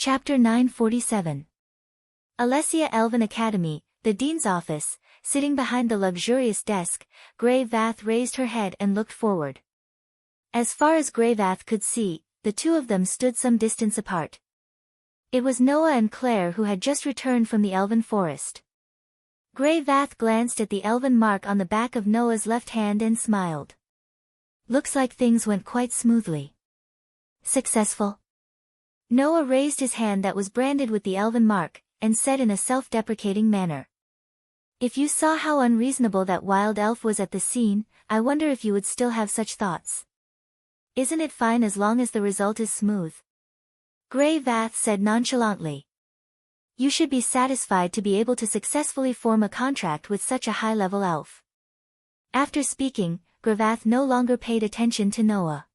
Chapter 947. Alessia Elven Academy, the Dean's office. Sitting behind the luxurious desk, Greyvath raised her head and looked forward. As far as Greyvath could see, the two of them stood some distance apart. It was Noah and Claire who had just returned from the elven forest. Greyvath glanced at the elven mark on the back of Noah's left hand and smiled. Looks like things went quite smoothly. Successful? Noah raised his hand that was branded with the elven mark, and said in a self-deprecating manner. If you saw how unreasonable that wild elf was at the scene, I wonder if you would still have such thoughts. Isn't it fine as long as the result is smooth? Greyvath said nonchalantly. You should be satisfied to be able to successfully form a contract with such a high-level elf. After speaking, Greyvath no longer paid attention to Noah.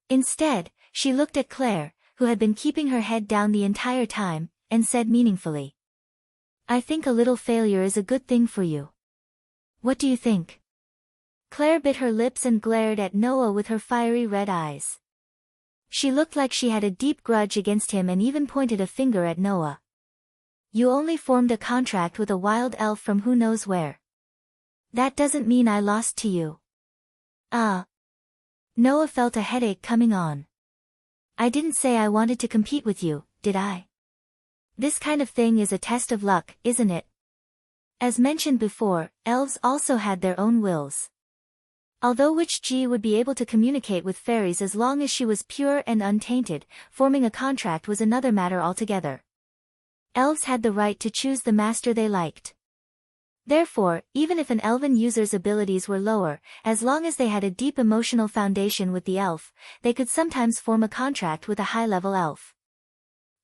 Instead, she looked at Claire, who had been keeping her head down the entire time, and said meaningfully. I think a little failure is a good thing for you. What do you think? Claire bit her lips and glared at Noah with her fiery red eyes. She looked like she had a deep grudge against him and even pointed a finger at Noah. You only formed a contract with a wild elf from who knows where. That doesn't mean I lost to you. Noah felt a headache coming on. I didn't say I wanted to compete with you, did I? This kind of thing is a test of luck, isn't it? As mentioned before, elves also had their own wills. Although Witch-G would be able to communicate with fairies as long as she was pure and untainted, forming a contract was another matter altogether. Elves had the right to choose the master they liked. Therefore, even if an elven user's abilities were lower, as long as they had a deep emotional foundation with the elf, they could sometimes form a contract with a high-level elf.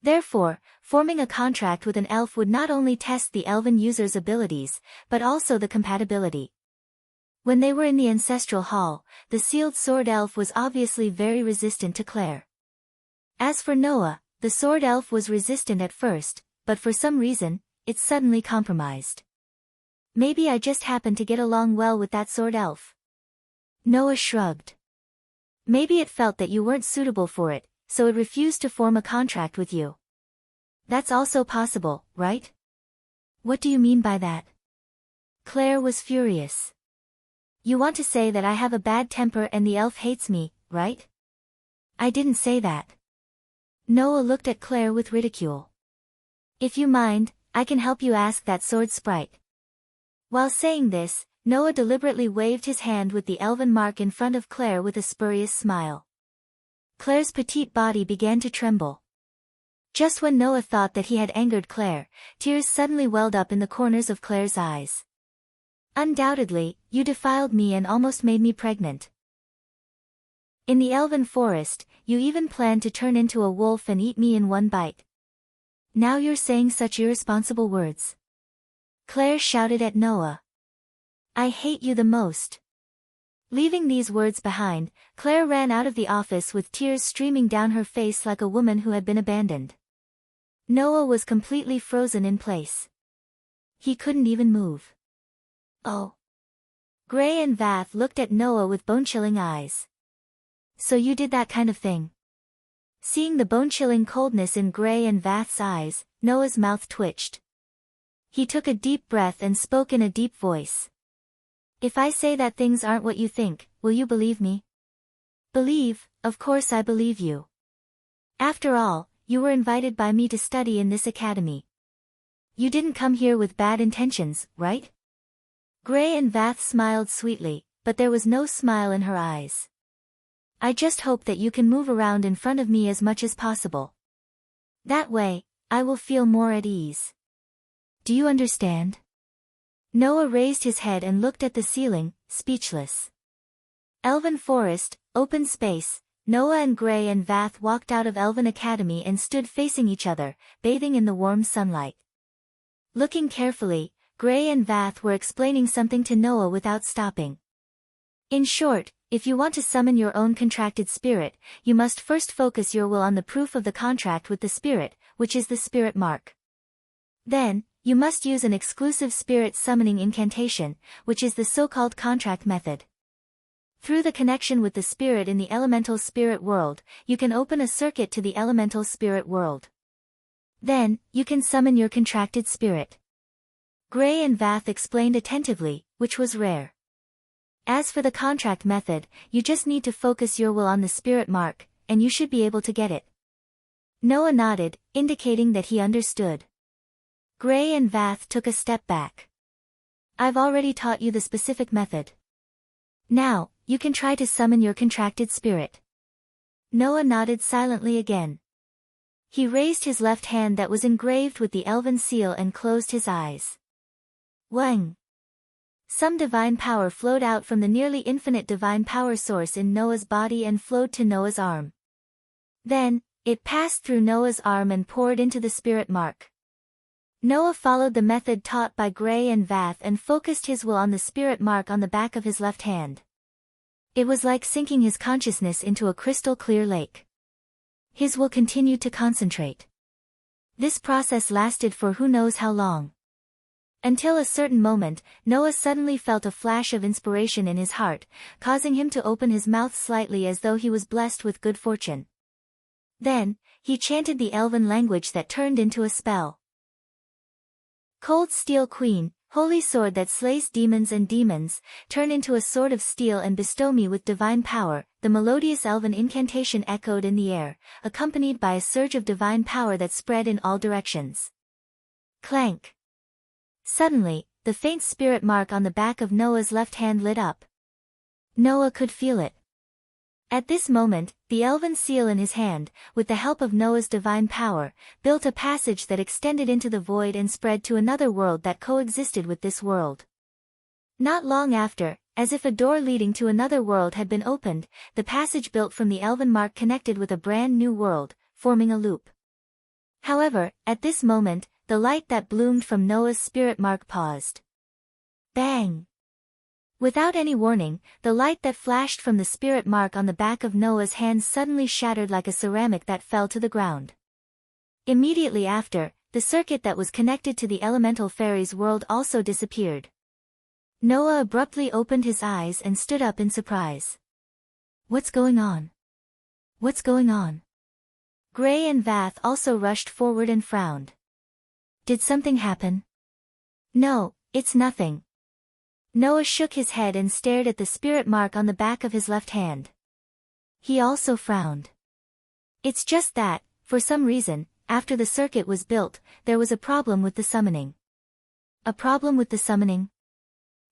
Therefore, forming a contract with an elf would not only test the elven user's abilities, but also the compatibility. When they were in the ancestral hall, the sealed sword elf was obviously very resistant to Claire. As for Noah, the sword elf was resistant at first, but for some reason, it suddenly compromised. Maybe I just happened to get along well with that sword elf. Noah shrugged. Maybe it felt that you weren't suitable for it, so it refused to form a contract with you. That's also possible, right? What do you mean by that? Claire was furious. You want to say that I have a bad temper and the elf hates me, right? I didn't say that. Noah looked at Claire with ridicule. If you mind, I can help you ask that sword sprite. While saying this, Noah deliberately waved his hand with the elven mark in front of Claire with a spurious smile. Claire's petite body began to tremble. Just when Noah thought that he had angered Claire, tears suddenly welled up in the corners of Claire's eyes. Undoubtedly, you defiled me and almost made me pregnant. In the elven forest, you even planned to turn into a wolf and eat me in one bite. Now you're saying such irresponsible words. Claire shouted at Noah. I hate you the most. Leaving these words behind, Claire ran out of the office with tears streaming down her face like a woman who had been abandoned. Noah was completely frozen in place. He couldn't even move. Oh. Grey and Vath looked at Noah with bone-chilling eyes. So you did that kind of thing? Seeing the bone-chilling coldness in Grey and Vath's eyes, Noah's mouth twitched. He took a deep breath and spoke in a deep voice. If I say that things aren't what you think, will you believe me? Believe, of course I believe you. After all, you were invited by me to study in this academy. You didn't come here with bad intentions, right? Grey and Vath smiled sweetly, but there was no smile in her eyes. I just hope that you can move around in front of me as much as possible. That way, I will feel more at ease. Do you understand? Noah raised his head and looked at the ceiling, speechless. Elven forest, open space. Noah and Grey and Vath walked out of Elven Academy and stood facing each other, bathing in the warm sunlight. Looking carefully, Grey and Vath were explaining something to Noah without stopping. In short, if you want to summon your own contracted spirit, you must first focus your will on the proof of the contract with the spirit, which is the spirit mark. Then, you must use an exclusive spirit summoning incantation, which is the so-called contract method. Through the connection with the spirit in the elemental spirit world, you can open a circuit to the elemental spirit world. Then, you can summon your contracted spirit. Gray and Vath explained attentively, which was rare. As for the contract method, you just need to focus your will on the spirit mark, and you should be able to get it. Noah nodded, indicating that he understood. Gray and Vath took a step back. I've already taught you the specific method. Now, you can try to summon your contracted spirit. Noah nodded silently again. He raised his left hand that was engraved with the elven seal and closed his eyes. Wang! Some divine power flowed out from the nearly infinite divine power source in Noah's body and flowed to Noah's arm. Then, it passed through Noah's arm and poured into the spirit mark. Noah followed the method taught by Gray and Vath and focused his will on the spirit mark on the back of his left hand. It was like sinking his consciousness into a crystal-clear lake. His will continued to concentrate. This process lasted for who knows how long. Until a certain moment, Noah suddenly felt a flash of inspiration in his heart, causing him to open his mouth slightly as though he was blessed with good fortune. Then, he chanted the elven language that turned into a spell. Cold Steel Queen, holy sword that slays demons and demons, turn into a sword of steel and bestow me with divine power. The melodious elven incantation echoed in the air, accompanied by a surge of divine power that spread in all directions. Clank! Suddenly, the faint spirit mark on the back of Noah's left hand lit up. Noah could feel it. At this moment, the elven seal in his hand, with the help of Noah's divine power, built a passage that extended into the void and spread to another world that coexisted with this world. Not long after, as if a door leading to another world had been opened, the passage built from the elven mark connected with a brand new world, forming a loop. However, at this moment, the light that bloomed from Noah's spirit mark paused. Bang! Without any warning, the light that flashed from the spirit mark on the back of Noah's hand suddenly shattered like a ceramic that fell to the ground. Immediately after, the circuit that was connected to the elemental fairies' world also disappeared. Noah abruptly opened his eyes and stood up in surprise. What's going on? What's going on? Gray and Vath also rushed forward and frowned. Did something happen? No, it's nothing. Noah shook his head and stared at the spirit mark on the back of his left hand. He also frowned. It's just that, for some reason, after the circuit was built, there was a problem with the summoning. A problem with the summoning?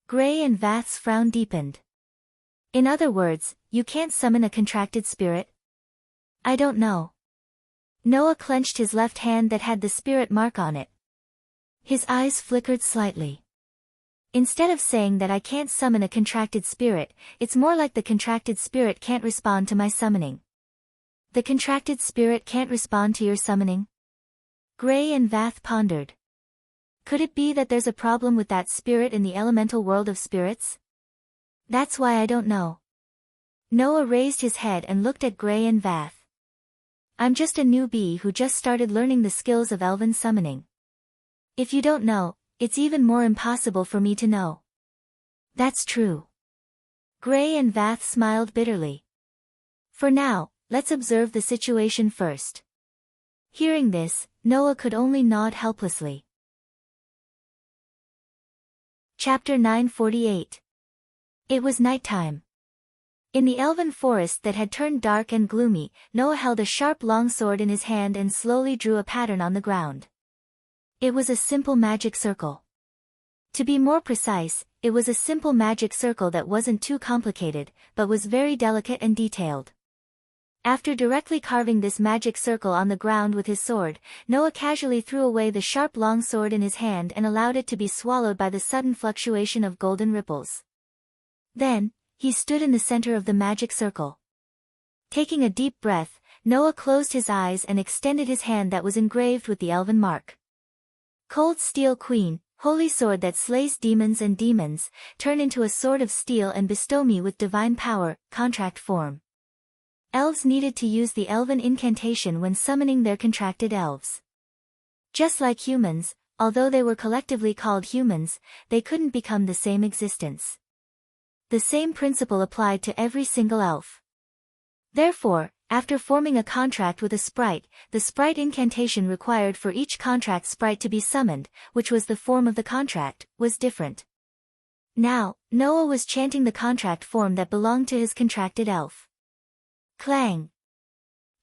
Gray and Vath's frown deepened. In other words, you can't summon a contracted spirit? I don't know. Noah clenched his left hand that had the spirit mark on it. His eyes flickered slightly. Instead of saying that I can't summon a contracted spirit, it's more like the contracted spirit can't respond to my summoning. The contracted spirit can't respond to your summoning? Gray and Vath pondered. Could it be that there's a problem with that spirit in the elemental world of spirits? That's why I don't know. Noah raised his head and looked at Gray and Vath. I'm just a newbie who just started learning the skills of elven summoning. If you don't know, it's even more impossible for me to know. That's true. Gray and Vath smiled bitterly. For now, let's observe the situation first. Hearing this, Noah could only nod helplessly. Chapter 948. It was nighttime. In the elven forest that had turned dark and gloomy, Noah held a sharp longsword in his hand and slowly drew a pattern on the ground. It was a simple magic circle. To be more precise, it was a simple magic circle that wasn't too complicated, but was very delicate and detailed. After directly carving this magic circle on the ground with his sword, Noah casually threw away the sharp longsword in his hand and allowed it to be swallowed by the sudden fluctuation of golden ripples. Then, he stood in the center of the magic circle. Taking a deep breath, Noah closed his eyes and extended his hand that was engraved with the elven mark. Cold Steel Queen, holy sword that slays demons and demons, turn into a sword of steel and bestow me with divine power, contract form. Elves needed to use the elven incantation when summoning their contracted elves. Just like humans, although they were collectively called humans, they couldn't become the same existence. The same principle applied to every single elf. Therefore, After forming a contract with a sprite, the sprite incantation required for each contract sprite to be summoned, which was the form of the contract, was different. Now, Noah was chanting the contract form that belonged to his contracted elf. Clang.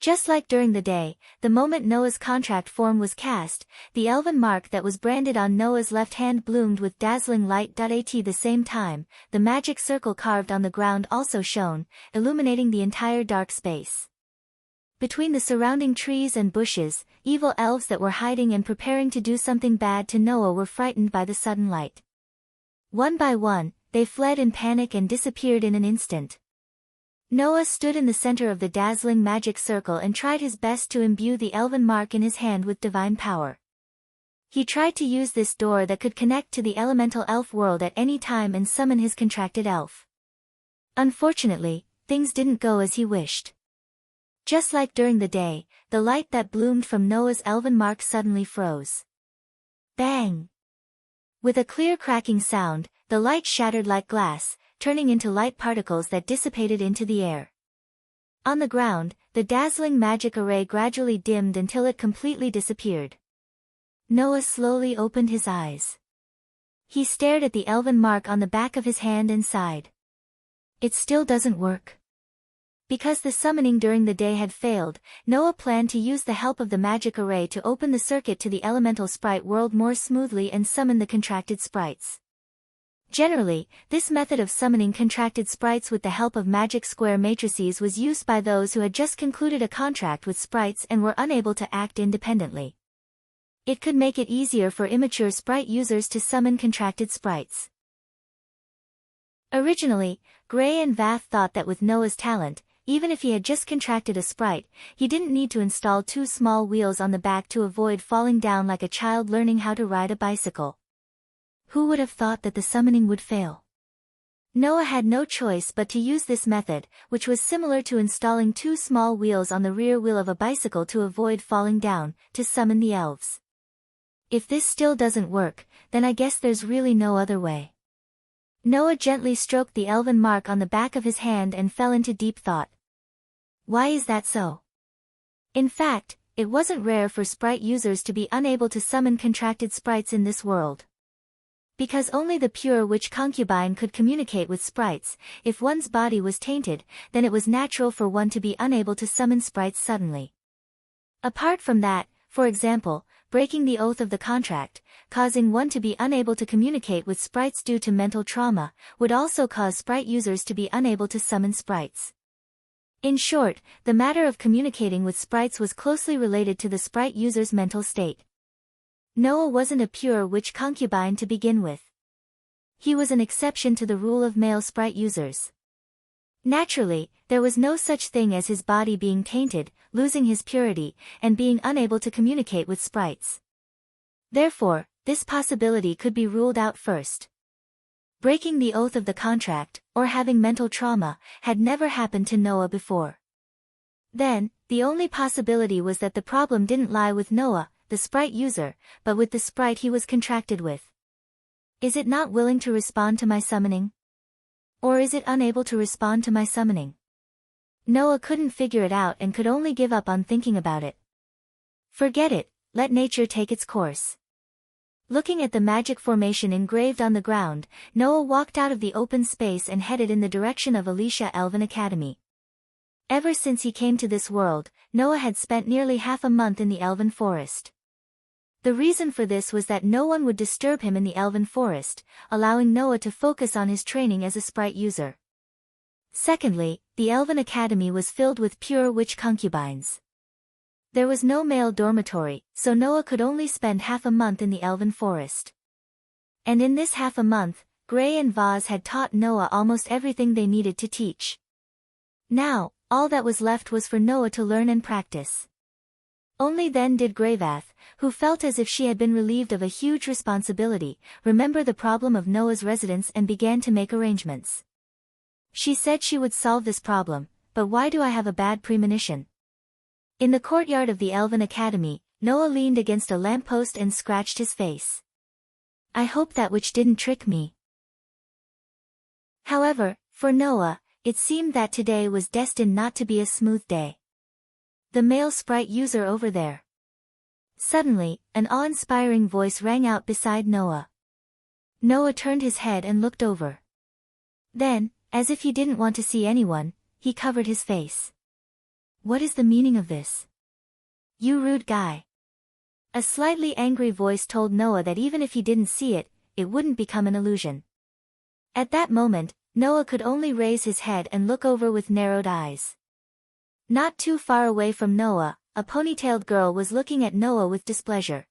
Just like during the day, the moment Noah's contract form was cast, the elven mark that was branded on Noah's left hand bloomed with dazzling light. At the same time, the magic circle carved on the ground also shone, illuminating the entire dark space. Between the surrounding trees and bushes, evil elves that were hiding and preparing to do something bad to Noah were frightened by the sudden light. One by one, they fled in panic and disappeared in an instant. Noah stood in the center of the dazzling magic circle and tried his best to imbue the elven mark in his hand with divine power. He tried to use this door that could connect to the elemental elf world at any time and summon his contracted elf. Unfortunately, things didn't go as he wished. Just like during the day, the light that bloomed from Noah's elven mark suddenly froze. Bang! With a clear cracking sound, the light shattered like glass, turning into light particles that dissipated into the air. On the ground, the dazzling magic array gradually dimmed until it completely disappeared. Noah slowly opened his eyes. He stared at the elven mark on the back of his hand and sighed. It still doesn't work. Because the summoning during the day had failed, Noah planned to use the help of the magic array to open the circuit to the elemental sprite world more smoothly and summon the contracted sprites. Generally, this method of summoning contracted sprites with the help of magic square matrices was used by those who had just concluded a contract with sprites and were unable to act independently. It could make it easier for immature sprite users to summon contracted sprites. Originally, Gray and Vath thought that with Noah's talent, even if he had just contracted a sprite, he didn't need to install two small wheels on the back to avoid falling down like a child learning how to ride a bicycle. Who would have thought that the summoning would fail? Noah had no choice but to use this method, which was similar to installing two small wheels on the rear wheel of a bicycle to avoid falling down, to summon the elves. If this still doesn't work, then I guess there's really no other way. Noah gently stroked the elven mark on the back of his hand and fell into deep thought. Why is that so? In fact, it wasn't rare for sprite users to be unable to summon contracted sprites in this world. Because only the pure witch concubine could communicate with sprites, if one's body was tainted, then it was natural for one to be unable to summon sprites suddenly. Apart from that, for example, breaking the oath of the contract, causing one to be unable to communicate with sprites due to mental trauma, would also cause sprite users to be unable to summon sprites. In short, the matter of communicating with sprites was closely related to the sprite user's mental state. Noah wasn't a pure witch concubine to begin with. He was an exception to the rule of male sprite users. Naturally, there was no such thing as his body being tainted, losing his purity, and being unable to communicate with sprites. Therefore, this possibility could be ruled out first. Breaking the oath of the contract, or having mental trauma, had never happened to Noah before. Then, the only possibility was that the problem didn't lie with Noah, the sprite user, but with the sprite he was contracted with. Is it not willing to respond to my summoning? Or is it unable to respond to my summoning? Noah couldn't figure it out and could only give up on thinking about it. Forget it, let nature take its course. Looking at the magic formation engraved on the ground, Noah walked out of the open space and headed in the direction of Alicia Elven Academy. Ever since he came to this world, Noah had spent nearly half a month in the Elven Forest. The reason for this was that no one would disturb him in the Elven Forest, allowing Noah to focus on his training as a sprite user. Secondly, the Elven Academy was filled with pure witch concubines. There was no male dormitory, so Noah could only spend half a month in the Elven Forest. And in this half a month, Gray and Vaz had taught Noah almost everything they needed to teach. Now, all that was left was for Noah to learn and practice. Only then did Greyvath, who felt as if she had been relieved of a huge responsibility, remember the problem of Noah's residence and began to make arrangements. She said she would solve this problem, but why do I have a bad premonition? In the courtyard of the Elven Academy, Noah leaned against a lamppost and scratched his face. I hope that witch didn't trick me. However, for Noah, it seemed that today was destined not to be a smooth day. The male sprite user over there. Suddenly, an awe-inspiring voice rang out beside Noah. Noah turned his head and looked over. Then, as if he didn't want to see anyone, he covered his face. What is the meaning of this? You rude guy. A slightly angry voice told Noah that even if he didn't see it, it wouldn't become an illusion. At that moment, Noah could only raise his head and look over with narrowed eyes. Not too far away from Noah, a ponytailed girl was looking at Noah with displeasure.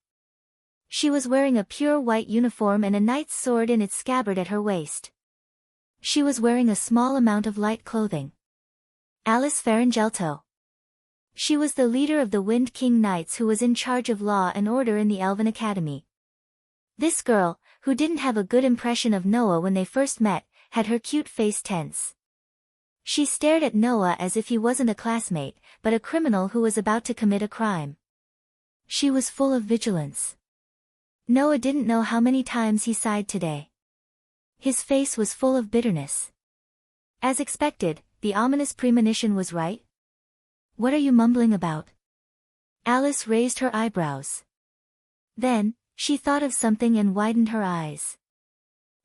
She was wearing a pure white uniform and a knight's sword in its scabbard at her waist. She was wearing a small amount of light clothing. Alice Farangelto. She was the leader of the Wind King Knights who was in charge of law and order in the Elven Academy. This girl, who didn't have a good impression of Noah when they first met, had her cute face tense. She stared at Noah as if he wasn't a classmate, but a criminal who was about to commit a crime. She was full of vigilance. Noah didn't know how many times he sighed today. His face was full of bitterness. As expected, the ominous premonition was right. What are you mumbling about? Alice raised her eyebrows. Then, she thought of something and widened her eyes.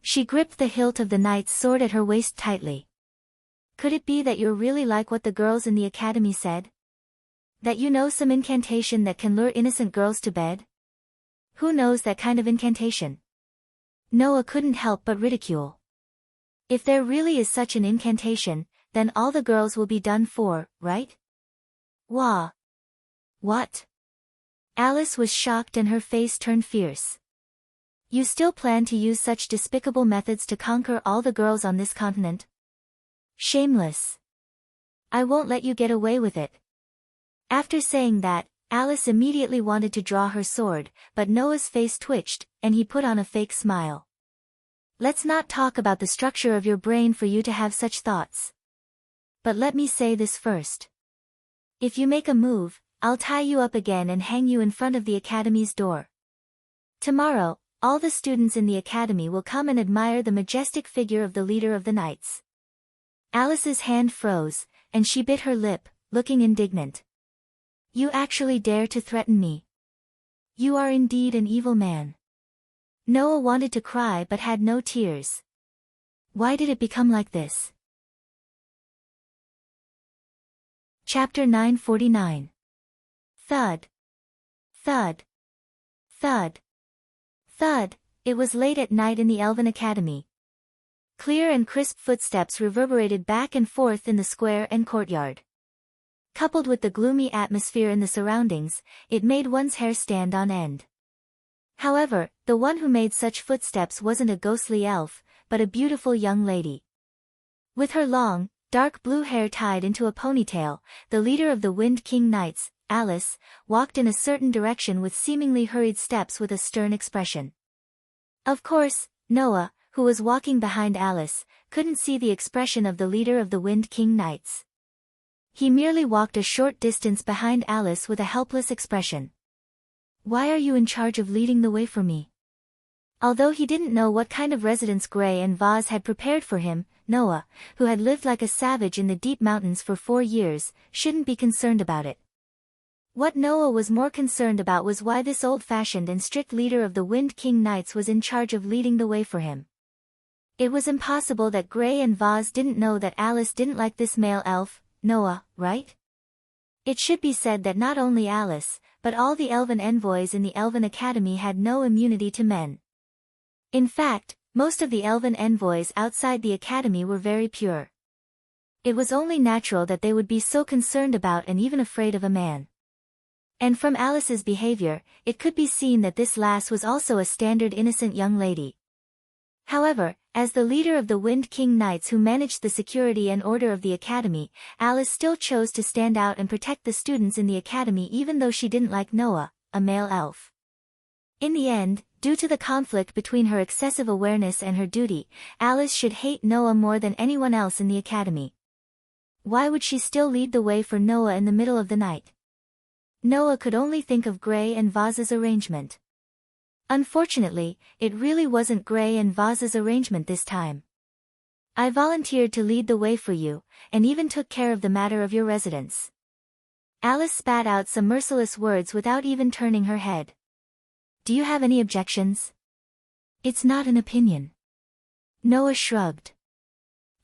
She gripped the hilt of the knight's sword at her waist tightly. Could it be that you're really like what the girls in the academy said? That you know some incantation that can lure innocent girls to bed? Who knows that kind of incantation? Noah couldn't help but ridicule. If there really is such an incantation, then all the girls will be done for, right? Wah. What? Alice was shocked and her face turned fierce. You still plan to use such despicable methods to conquer all the girls on this continent? Shameless. I won't let you get away with it. After saying that, Alice immediately wanted to draw her sword, but Noah's face twitched, and he put on a fake smile. Let's not talk about the structure of your brain for you to have such thoughts. But let me say this first. If you make a move, I'll tie you up again and hang you in front of the academy's door. Tomorrow, all the students in the academy will come and admire the majestic figure of the leader of the knights. Alice's hand froze, and she bit her lip, looking indignant. You actually dare to threaten me? You are indeed an evil man. Noah wanted to cry but had no tears. Why did it become like this? Chapter 949. Thud. Thud. Thud. Thud. It was late at night in the Elven Academy. Clear and crisp footsteps reverberated back and forth in the square and courtyard. Coupled with the gloomy atmosphere in the surroundings, it made one's hair stand on end. However, the one who made such footsteps wasn't a ghostly elf, but a beautiful young lady. With her long, dark blue hair tied into a ponytail, the leader of the Wind King Knights, Alice, walked in a certain direction with seemingly hurried steps with a stern expression. Of course, Noah, who was walking behind Alice, couldn't see the expression of the leader of the Wind King Knights. He merely walked a short distance behind Alice with a helpless expression. Why are you in charge of leading the way for me? Although he didn't know what kind of residence Gray and Vaz had prepared for him, Noah, who had lived like a savage in the deep mountains for 4 years, shouldn't be concerned about it. What Noah was more concerned about was why this old-fashioned and strict leader of the Wind King Knights was in charge of leading the way for him. It was impossible that Gray and Vaz didn't know that Alice didn't like this male elf, Noah, right? It should be said that not only Alice, but all the elven envoys in the Elven Academy had no immunity to men. In fact, most of the elven envoys outside the academy were very pure. It was only natural that they would be so concerned about and even afraid of a man. And from Alice's behavior, it could be seen that this lass was also a standard innocent young lady. However, as the leader of the Wind King Knights who managed the security and order of the academy, Alice still chose to stand out and protect the students in the academy even though she didn't like Noah, a male elf. In the end, due to the conflict between her excessive awareness and her duty, Alice should hate Noah more than anyone else in the academy. Why would she still lead the way for Noah in the middle of the night? Noah could only think of Gray and Vaz's arrangement. Unfortunately, it really wasn't Gray and Vaz's arrangement this time. I volunteered to lead the way for you, and even took care of the matter of your residence. Alice spat out some merciless words without even turning her head. Do you have any objections? It's not an opinion. Noah shrugged.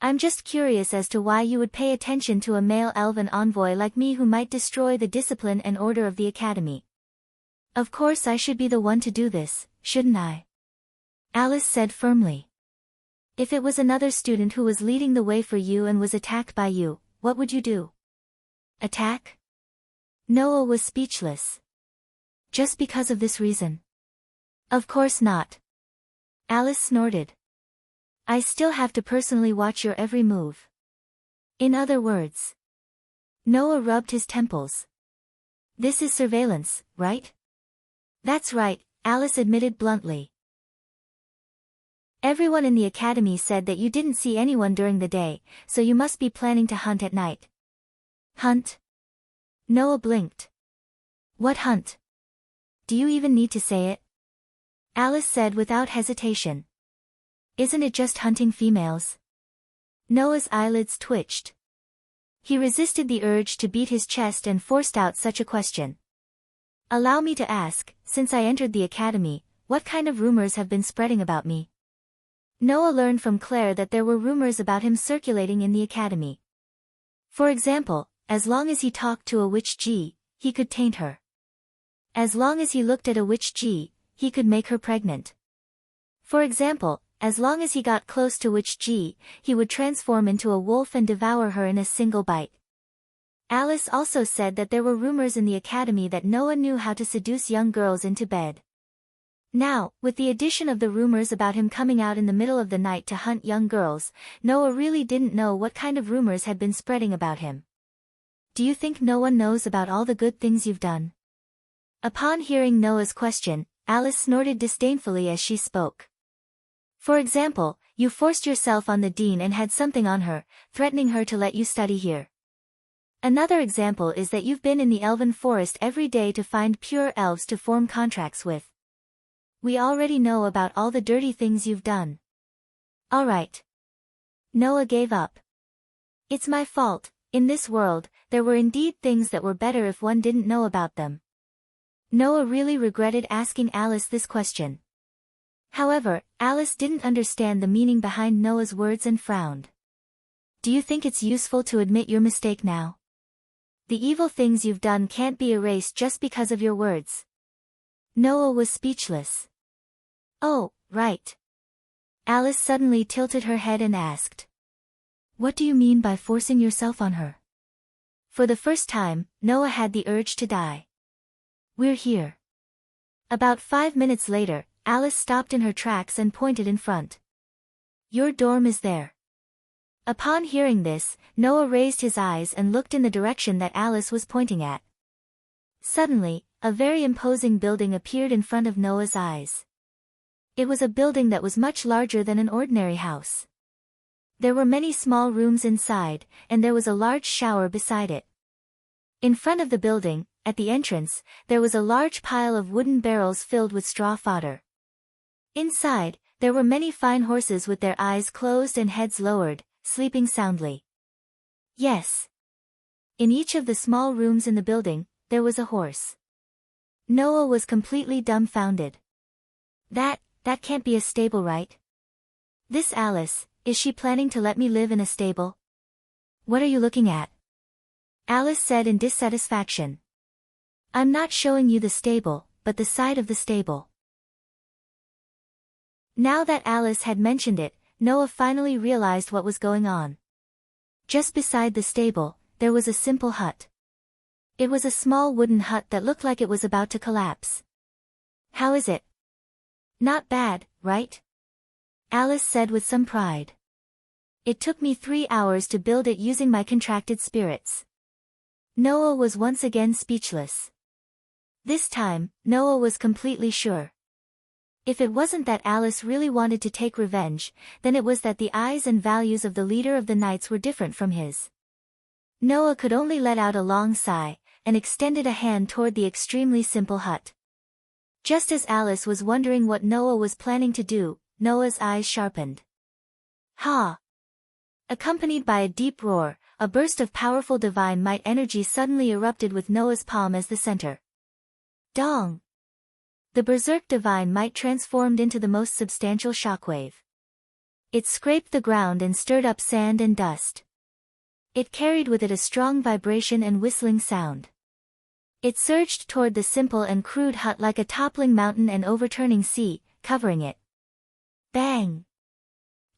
I'm just curious as to why you would pay attention to a male elven envoy like me who might destroy the discipline and order of the academy. Of course I should be the one to do this, shouldn't I? Alice said firmly. If it was another student who was leading the way for you and was attacked by you, what would you do? Attack? Noah was speechless. Just because of this reason? Of course not. Alice snorted. I still have to personally watch your every move. In other words. Noah rubbed his temples. This is surveillance, right? That's right, Alice admitted bluntly. Everyone in the academy said that you didn't see anyone during the day, so you must be planning to hunt at night. Hunt? Noah blinked. What hunt? Do you even need to say it? Alice said without hesitation. Isn't it just hunting females? Noah's eyelids twitched. He resisted the urge to beat his chest and forced out such a question. Allow me to ask, since I entered the academy, what kind of rumors have been spreading about me? Noah learned from Claire that there were rumors about him circulating in the academy. For example, as long as he talked to a witch G, he could taint her. As long as he looked at a witch G, he could make her pregnant. For example, as long as he got close to witch G, he would transform into a wolf and devour her in a single bite. Alice also said that there were rumors in the academy that Noah knew how to seduce young girls into bed. Now, with the addition of the rumors about him coming out in the middle of the night to hunt young girls, Noah really didn't know what kind of rumors had been spreading about him. Do you think no one knows about all the good things you've done? Upon hearing Noah's question, Alice snorted disdainfully as she spoke. For example, you forced yourself on the dean and had something on her, threatening her to let you study here. Another example is that you've been in the elven forest every day to find pure elves to form contracts with. We already know about all the dirty things you've done. All right. Noah gave up. It's my fault. In this world, there were indeed things that were better if one didn't know about them. Noah really regretted asking Alice this question. However, Alice didn't understand the meaning behind Noah's words and frowned. Do you think it's useful to admit your mistake now? The evil things you've done can't be erased just because of your words. Noah was speechless. Oh, right. Alice suddenly tilted her head and asked. What do you mean by forcing yourself on her? For the first time, Noah had the urge to die. We're here. About 5 minutes later, Alice stopped in her tracks and pointed in front. Your dorm is there. Upon hearing this, Noah raised his eyes and looked in the direction that Alice was pointing at. Suddenly, a very imposing building appeared in front of Noah's eyes. It was a building that was much larger than an ordinary house. There were many small rooms inside, and there was a large shower beside it. In front of the building, at the entrance, there was a large pile of wooden barrels filled with straw fodder. Inside, there were many fine horses with their eyes closed and heads lowered, sleeping soundly. Yes. In each of the small rooms in the building, there was a horse. Noah was completely dumbfounded. That can't be a stable, right? This Alice, is she planning to let me live in a stable? What are you looking at? Alice said in dissatisfaction. I'm not showing you the stable, but the side of the stable. Now that Alice had mentioned it, Noah finally realized what was going on. Just beside the stable, there was a simple hut. It was a small wooden hut that looked like it was about to collapse. How is it? Not bad, right? Alice said with some pride. It took me 3 hours to build it using my contracted spirits. Noah was once again speechless. This time, Noah was completely sure. If it wasn't that Alice really wanted to take revenge, then it was that the eyes and values of the leader of the knights were different from his. Noah could only let out a long sigh, and extended a hand toward the extremely simple hut. Just as Alice was wondering what Noah was planning to do, Noah's eyes sharpened. Ha! Accompanied by a deep roar, a burst of powerful divine might energy suddenly erupted with Noah's palm as the center. Dong! The berserk divine might transformed into the most substantial shockwave. It scraped the ground and stirred up sand and dust. It carried with it a strong vibration and whistling sound. It surged toward the simple and crude hut like a toppling mountain and overturning sea, covering it. Bang!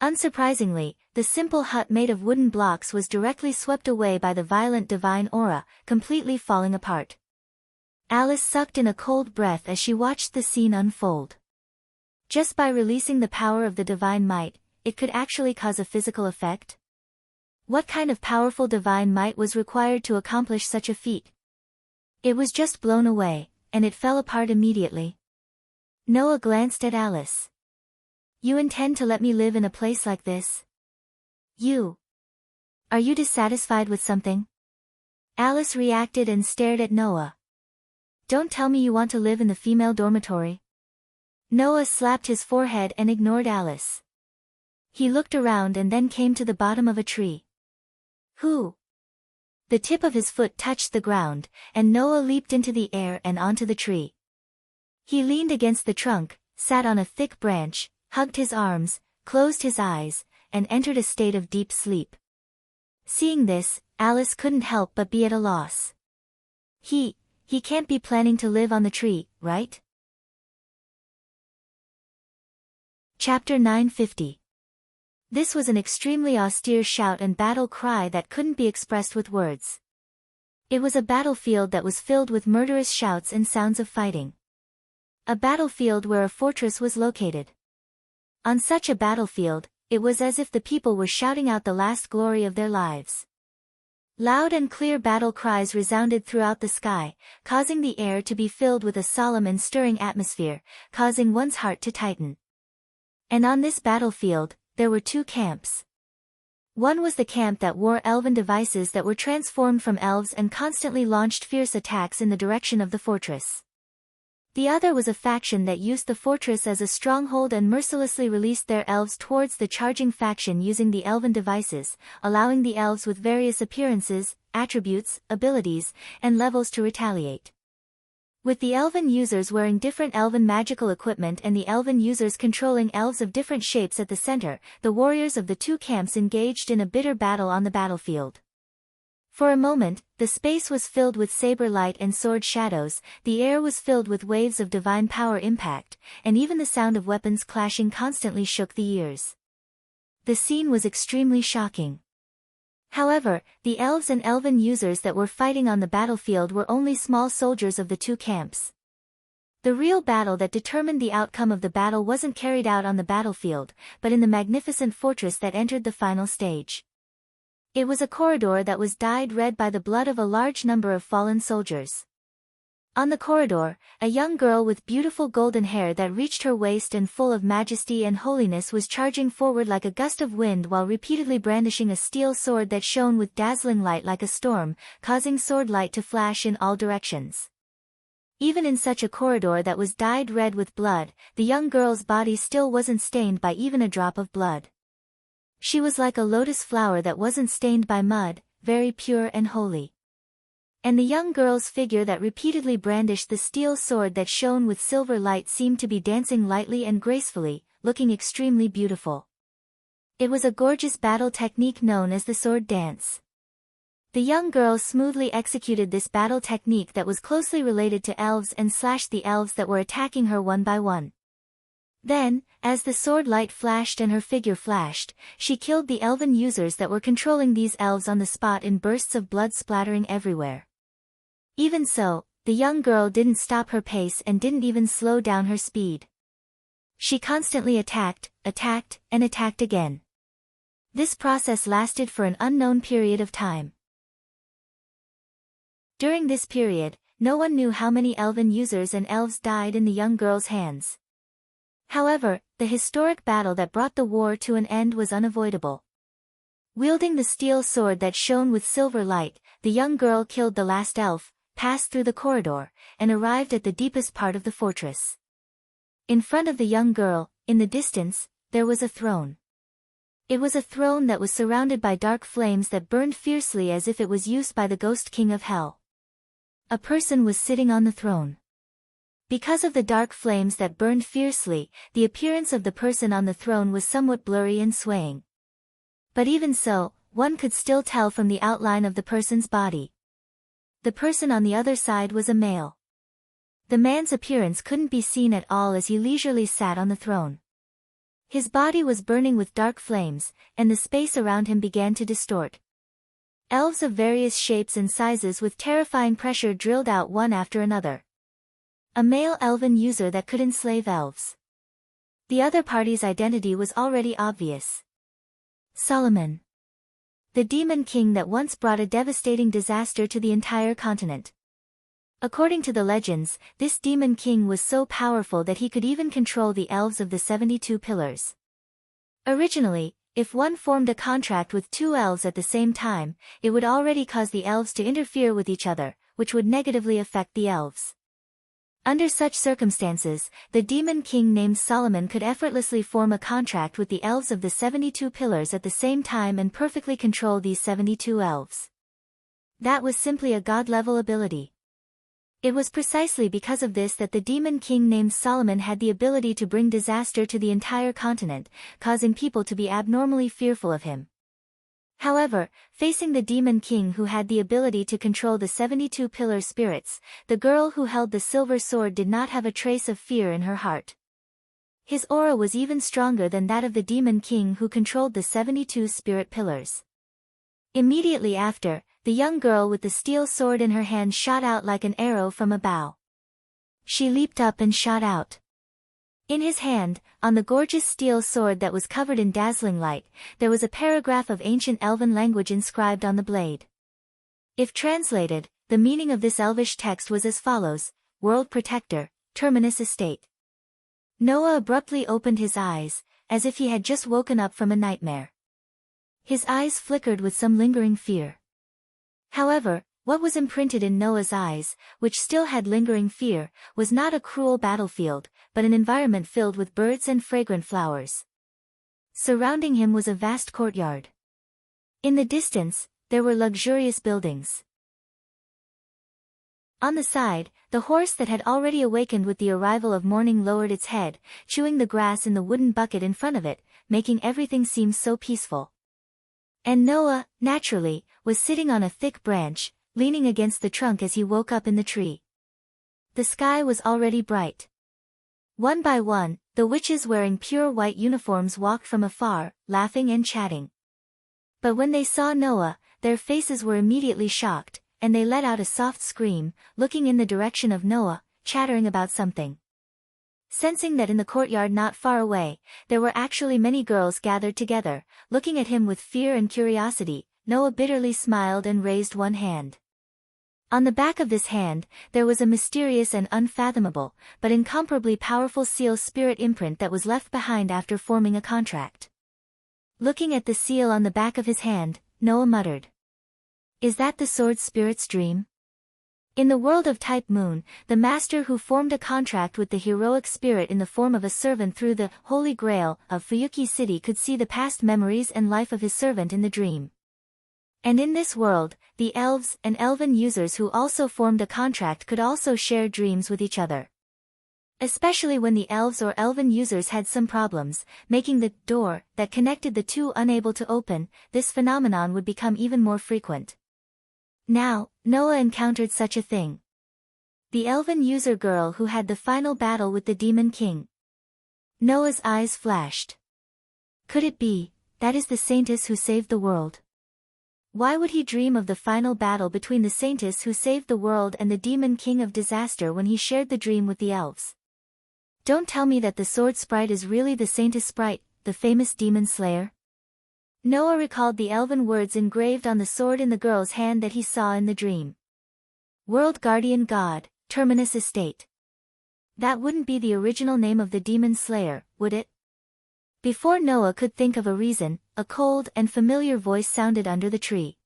Unsurprisingly, the simple hut made of wooden blocks was directly swept away by the violent divine aura, completely falling apart. Alice sucked in a cold breath as she watched the scene unfold. Just by releasing the power of the divine might, it could actually cause a physical effect? What kind of powerful divine might was required to accomplish such a feat? It was just blown away, and it fell apart immediately. Noah glanced at Alice. You intend to let me live in a place like this? Are you dissatisfied with something? Alice reacted and stared at Noah. Don't tell me you want to live in the female dormitory. Noah slapped his forehead and ignored Alice. He looked around and then came to the bottom of a tree. Who? The tip of his foot touched the ground, and Noah leaped into the air and onto the tree. He leaned against the trunk, sat on a thick branch, hugged his arms, closed his eyes, and entered a state of deep sleep. Seeing this, Alice couldn't help but be at a loss. He can't be planning to live on the tree, right? Chapter 950. This was an extremely austere shout and battle cry that couldn't be expressed with words. It was a battlefield that was filled with murderous shouts and sounds of fighting. A battlefield where a fortress was located. On such a battlefield, it was as if the people were shouting out the last glory of their lives. Loud and clear battle cries resounded throughout the sky, causing the air to be filled with a solemn and stirring atmosphere, causing one's heart to tighten. And on this battlefield, there were two camps. One was the camp that wore elven devices that were transformed from elves and constantly launched fierce attacks in the direction of the fortress. The other was a faction that used the fortress as a stronghold and mercilessly released their elves towards the charging faction using the elven devices, allowing the elves with various appearances, attributes, abilities, and levels to retaliate. With the elven users wearing different elven magical equipment and the elven users controlling elves of different shapes at the center, the warriors of the two camps engaged in a bitter battle on the battlefield. For a moment, the space was filled with saber light and sword shadows, the air was filled with waves of divine power impact, and even the sound of weapons clashing constantly shook the ears. The scene was extremely shocking. However, the elves and elven users that were fighting on the battlefield were only small soldiers of the two camps. The real battle that determined the outcome of the battle wasn't carried out on the battlefield, but in the magnificent fortress that entered the final stage. It was a corridor that was dyed red by the blood of a large number of fallen soldiers. On the corridor, a young girl with beautiful golden hair that reached her waist and full of majesty and holiness was charging forward like a gust of wind while repeatedly brandishing a steel sword that shone with dazzling light like a storm, causing sword light to flash in all directions. Even in such a corridor that was dyed red with blood, the young girl's body still wasn't stained by even a drop of blood. She was like a lotus flower that wasn't stained by mud, very pure and holy. And the young girl's figure that repeatedly brandished the steel sword that shone with silver light seemed to be dancing lightly and gracefully, looking extremely beautiful. It was a gorgeous battle technique known as the sword dance. The young girl smoothly executed this battle technique that was closely related to elves and slashed the elves that were attacking her one by one. Then, as the sword light flashed and her figure flashed, she killed the elven users that were controlling these elves on the spot in bursts of blood splattering everywhere. Even so, the young girl didn't stop her pace and didn't even slow down her speed. She constantly attacked, and attacked again. This process lasted for an unknown period of time. During this period, no one knew how many elven users and elves died in the young girl's hands. However, the historic battle that brought the war to an end was unavoidable. Wielding the steel sword that shone with silver light, the young girl killed the last elf, passed through the corridor, and arrived at the deepest part of the fortress. In front of the young girl, in the distance, there was a throne. It was a throne that was surrounded by dark flames that burned fiercely as if it was used by the ghost king of hell. A person was sitting on the throne. Because of the dark flames that burned fiercely, the appearance of the person on the throne was somewhat blurry and swaying. But even so, one could still tell from the outline of the person's body. The person on the other side was a male. The man's appearance couldn't be seen at all as he leisurely sat on the throne. His body was burning with dark flames, and the space around him began to distort. Elves of various shapes and sizes with terrifying pressure drilled out one after another. A male elven user that could enslave elves. The other party's identity was already obvious. Solomon. The demon king that once brought a devastating disaster to the entire continent. According to the legends, this demon king was so powerful that he could even control the elves of the 72 pillars. Originally, if one formed a contract with two elves at the same time, it would already cause the elves to interfere with each other, which would negatively affect the elves. Under such circumstances, the demon king named Solomon could effortlessly form a contract with the elves of the 72 pillars at the same time and perfectly control these 72 elves. That was simply a god-level ability. It was precisely because of this that the demon king named Solomon had the ability to bring disaster to the entire continent, causing people to be abnormally fearful of him. However, facing the demon king who had the ability to control the 72 pillar spirits, the girl who held the silver sword did not have a trace of fear in her heart. His aura was even stronger than that of the demon king who controlled the 72 spirit pillars. Immediately after, the young girl with the steel sword in her hand shot out like an arrow from a bow. She leaped up and shot out. In his hand, on the gorgeous steel sword that was covered in dazzling light, there was a paragraph of ancient elven language inscribed on the blade. If translated, the meaning of this elvish text was as follows: World Protector, Terminus Estate. Noah abruptly opened his eyes, as if he had just woken up from a nightmare. His eyes flickered with some lingering fear. However, what was imprinted in Noah's eyes, which still had lingering fear, was not a cruel battlefield, but an environment filled with birds and fragrant flowers. Surrounding him was a vast courtyard. In the distance, there were luxurious buildings. On the side, the horse that had already awakened with the arrival of morning lowered its head, chewing the grass in the wooden bucket in front of it, making everything seem so peaceful. And Noah, naturally, was sitting on a thick branch, leaning against the trunk as he woke up in the tree. The sky was already bright. One by one, the witches wearing pure white uniforms walked from afar, laughing and chatting. But when they saw Noah, their faces were immediately shocked, and they let out a soft scream, looking in the direction of Noah, chattering about something. Sensing that in the courtyard not far away, there were actually many girls gathered together, looking at him with fear and curiosity, Noah bitterly smiled and raised one hand. On the back of this hand, there was a mysterious and unfathomable, but incomparably powerful seal spirit imprint that was left behind after forming a contract. Looking at the seal on the back of his hand, Noah muttered. Is that the sword spirit's dream? In the world of Type Moon, the master who formed a contract with the heroic spirit in the form of a servant through the Holy Grail of Fuyuki City could see the past memories and life of his servant in the dream. And in this world, the elves and elven users who also formed a contract could also share dreams with each other. Especially when the elves or elven users had some problems, making the door that connected the two unable to open, this phenomenon would become even more frequent. Now, Noah encountered such a thing. The elven user girl who had the final battle with the demon king. Noah's eyes flashed. Could it be, that is the saintess who saved the world? Why would he dream of the final battle between the saintess who saved the world and the demon king of disaster when he shared the dream with the elves? Don't tell me that the sword sprite is really the saintess sprite, the famous demon slayer? Noah recalled the elven words engraved on the sword in the girl's hand that he saw in the dream. World Guardian God, Terminus Estate. That wouldn't be the original name of the demon slayer, would it? Before Noah could think of a reason, a cold and familiar voice sounded under the tree.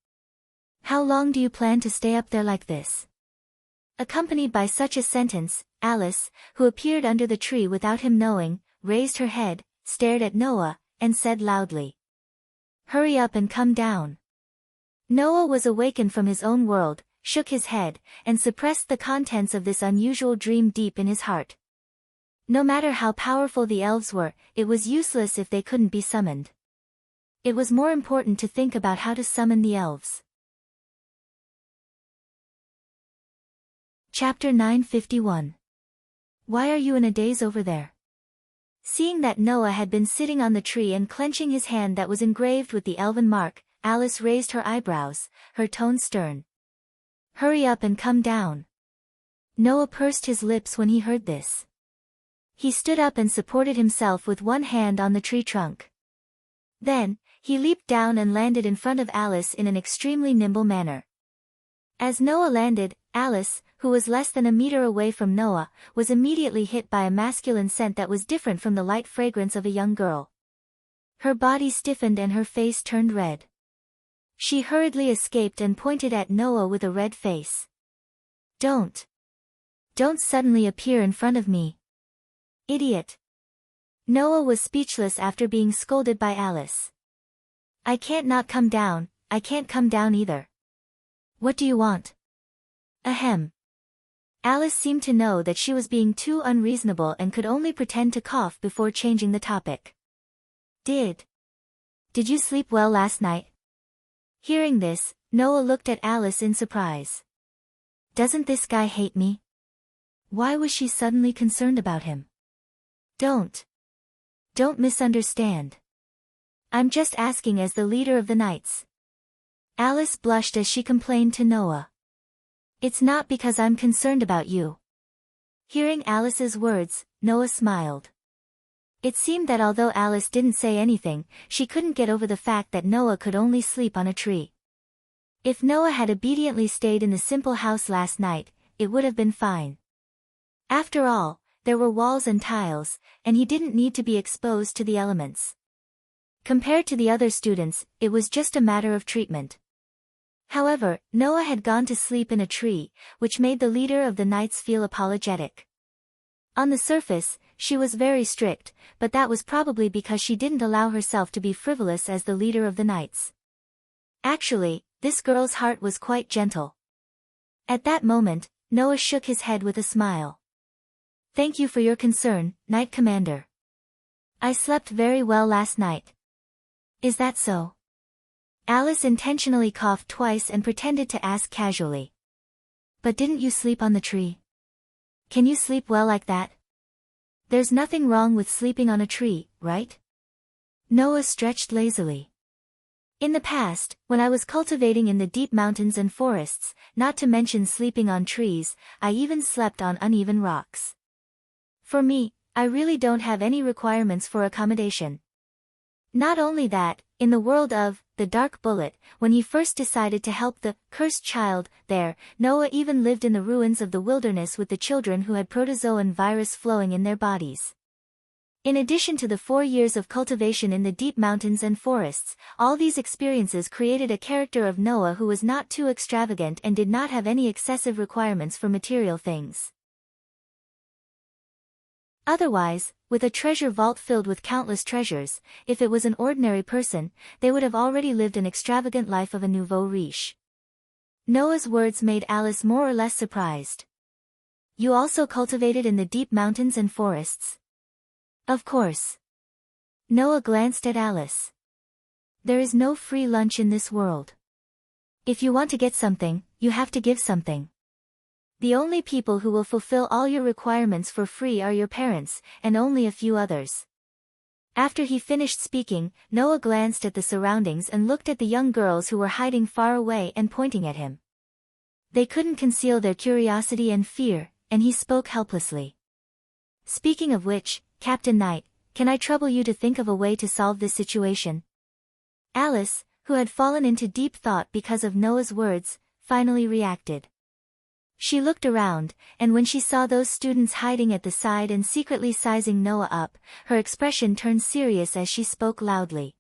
How long do you plan to stay up there like this? Accompanied by such a sentence, Alice, who appeared under the tree without him knowing, raised her head, stared at Noah, and said loudly. Hurry up and come down. Noah was awakened from his own world, shook his head, and suppressed the contents of this unusual dream deep in his heart. No matter how powerful the elves were, it was useless if they couldn't be summoned. It was more important to think about how to summon the elves. Chapter 951. Why are you in a daze over there? Seeing that Noah had been sitting on the tree and clenching his hand that was engraved with the elven mark, Alice raised her eyebrows, her tone stern. Hurry up and come down. Noah pursed his lips when he heard this. He stood up and supported himself with one hand on the tree trunk. Then, he leaped down and landed in front of Alice in an extremely nimble manner. As Noah landed, Alice, who was less than a meter away from Noah, was immediately hit by a masculine scent that was different from the light fragrance of a young girl. Her body stiffened and her face turned red. She hurriedly escaped and pointed at Noah with a red face. Don't suddenly appear in front of me. Idiot. Noah was speechless after being scolded by Alice. I can't not come down, I can't come down either. What do you want? Ahem. Alice seemed to know that she was being too unreasonable and could only pretend to cough before changing the topic. Did you sleep well last night? Hearing this, Noah looked at Alice in surprise. Doesn't this guy hate me? Why was she suddenly concerned about him? Don't misunderstand. I'm just asking as the leader of the knights. Alice blushed as she complained to Noah. It's not because I'm concerned about you. Hearing Alice's words, Noah smiled. It seemed that although Alice didn't say anything, she couldn't get over the fact that Noah could only sleep on a tree. If Noah had obediently stayed in the simple house last night, it would have been fine. After all, there were walls and tiles, and he didn't need to be exposed to the elements. Compared to the other students, it was just a matter of treatment. However, Noah had gone to sleep in a tree, which made the leader of the knights feel apologetic. On the surface, she was very strict, but that was probably because she didn't allow herself to be frivolous as the leader of the knights. Actually, this girl's heart was quite gentle. At that moment, Noah shook his head with a smile. Thank you for your concern, Knight Commander. I slept very well last night. Is that so? Alice intentionally coughed twice and pretended to ask casually. But didn't you sleep on the tree? Can you sleep well like that? There's nothing wrong with sleeping on a tree, right? Noah stretched lazily. In the past, when I was cultivating in the deep mountains and forests, not to mention sleeping on trees, I even slept on uneven rocks. For me, I really don't have any requirements for accommodation. Not only that, in the world of the Dark Bullet, when he first decided to help the cursed child there, Noah even lived in the ruins of the wilderness with the children who had protozoan virus flowing in their bodies. In addition to the 4 years of cultivation in the deep mountains and forests, all these experiences created a character of Noah who was not too extravagant and did not have any excessive requirements for material things. Otherwise, with a treasure vault filled with countless treasures, if it was an ordinary person, they would have already lived an extravagant life of a nouveau riche. Noah's words made Alice more or less surprised. You also cultivated in the deep mountains and forests? Of course. Noah glanced at Alice. There is no free lunch in this world. If you want to get something, you have to give something. The only people who will fulfill all your requirements for free are your parents, and only a few others. After he finished speaking, Noah glanced at the surroundings and looked at the young girls who were hiding far away and pointing at him. They couldn't conceal their curiosity and fear, and he spoke helplessly. Speaking of which, Captain Knight, can I trouble you to think of a way to solve this situation? Alice, who had fallen into deep thought because of Noah's words, finally reacted. She looked around, and when she saw those students hiding at the side and secretly sizing Noah up, her expression turned serious as she spoke loudly.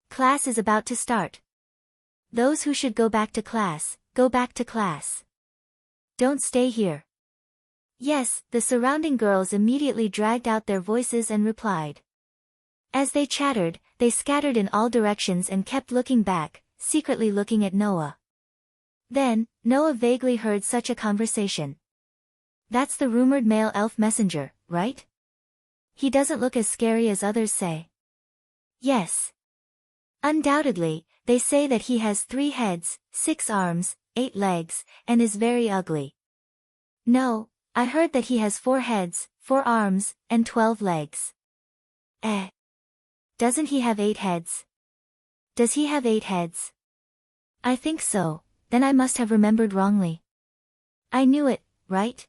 Class is about to start. Those who should go back to class, go back to class. Don't stay here. Yes, the surrounding girls immediately dragged out their voices and replied. As they chattered, they scattered in all directions and kept looking back, secretly looking at Noah. Then, Noah vaguely heard such a conversation. "That's the rumored male elf messenger, right? He doesn't look as scary as others say." "Yes. Undoubtedly, they say that he has 3 heads, 6 arms, 8 legs, and is very ugly." "No, I heard that he has 4 heads, 4 arms, and 12 legs." "Eh. Doesn't he have 8 heads?" "Does he have 8 heads?" "I think so, then I must have remembered wrongly." "I knew it, right?"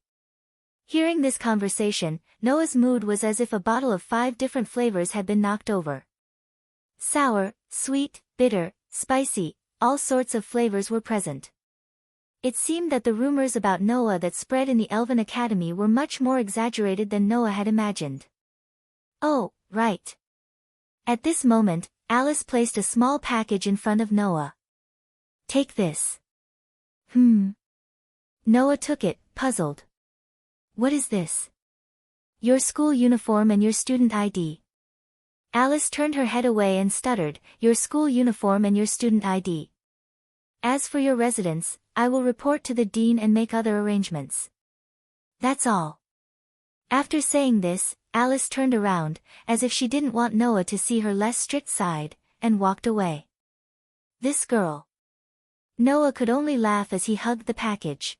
Hearing this conversation, Noah's mood was as if a bottle of 5 different flavors had been knocked over. Sour, sweet, bitter, spicy, all sorts of flavors were present. It seemed that the rumors about Noah that spread in the Elven Academy were much more exaggerated than Noah had imagined. "Oh, right." At this moment, Alice placed a small package in front of Noah. "Take this." Noah took it, puzzled. "What is this?" "Your school uniform and your student ID." Alice turned her head away and stuttered, "Your school uniform and your student ID. As for your residence, I will report to the dean and make other arrangements. That's all." After saying this, Alice turned around, as if she didn't want Noah to see her less strict side, and walked away. This girl. Noah could only laugh as he hugged the package.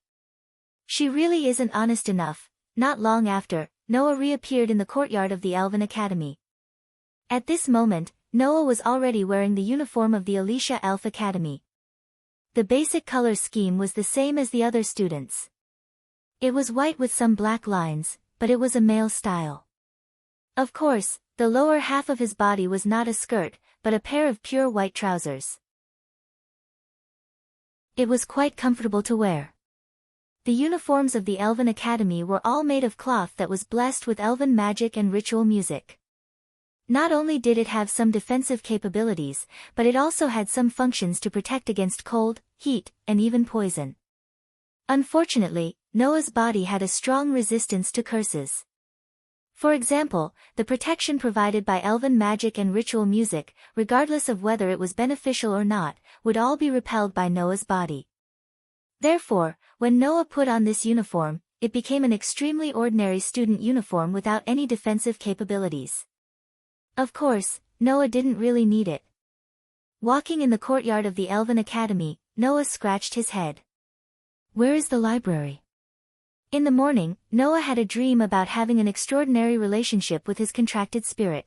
She really isn't honest enough. Not long after, Noah reappeared in the courtyard of the Elven Academy. At this moment, Noah was already wearing the uniform of the Alicia Elf Academy. The basic color scheme was the same as the other students. It was white with some black lines, but it was a male style. Of course, the lower half of his body was not a skirt, but a pair of pure white trousers. It was quite comfortable to wear. The uniforms of the Elven Academy were all made of cloth that was blessed with elven magic and ritual music. Not only did it have some defensive capabilities, but it also had some functions to protect against cold, heat, and even poison. Unfortunately, Noah's body had a strong resistance to curses. For example, the protection provided by elven magic and ritual music, regardless of whether it was beneficial or not, would all be repelled by Noah's body. Therefore, when Noah put on this uniform, it became an extremely ordinary student uniform without any defensive capabilities. Of course, Noah didn't really need it. Walking in the courtyard of the Elven Academy, Noah scratched his head. Where is the library? In the morning, Noah had a dream about having an extraordinary relationship with his contracted spirit.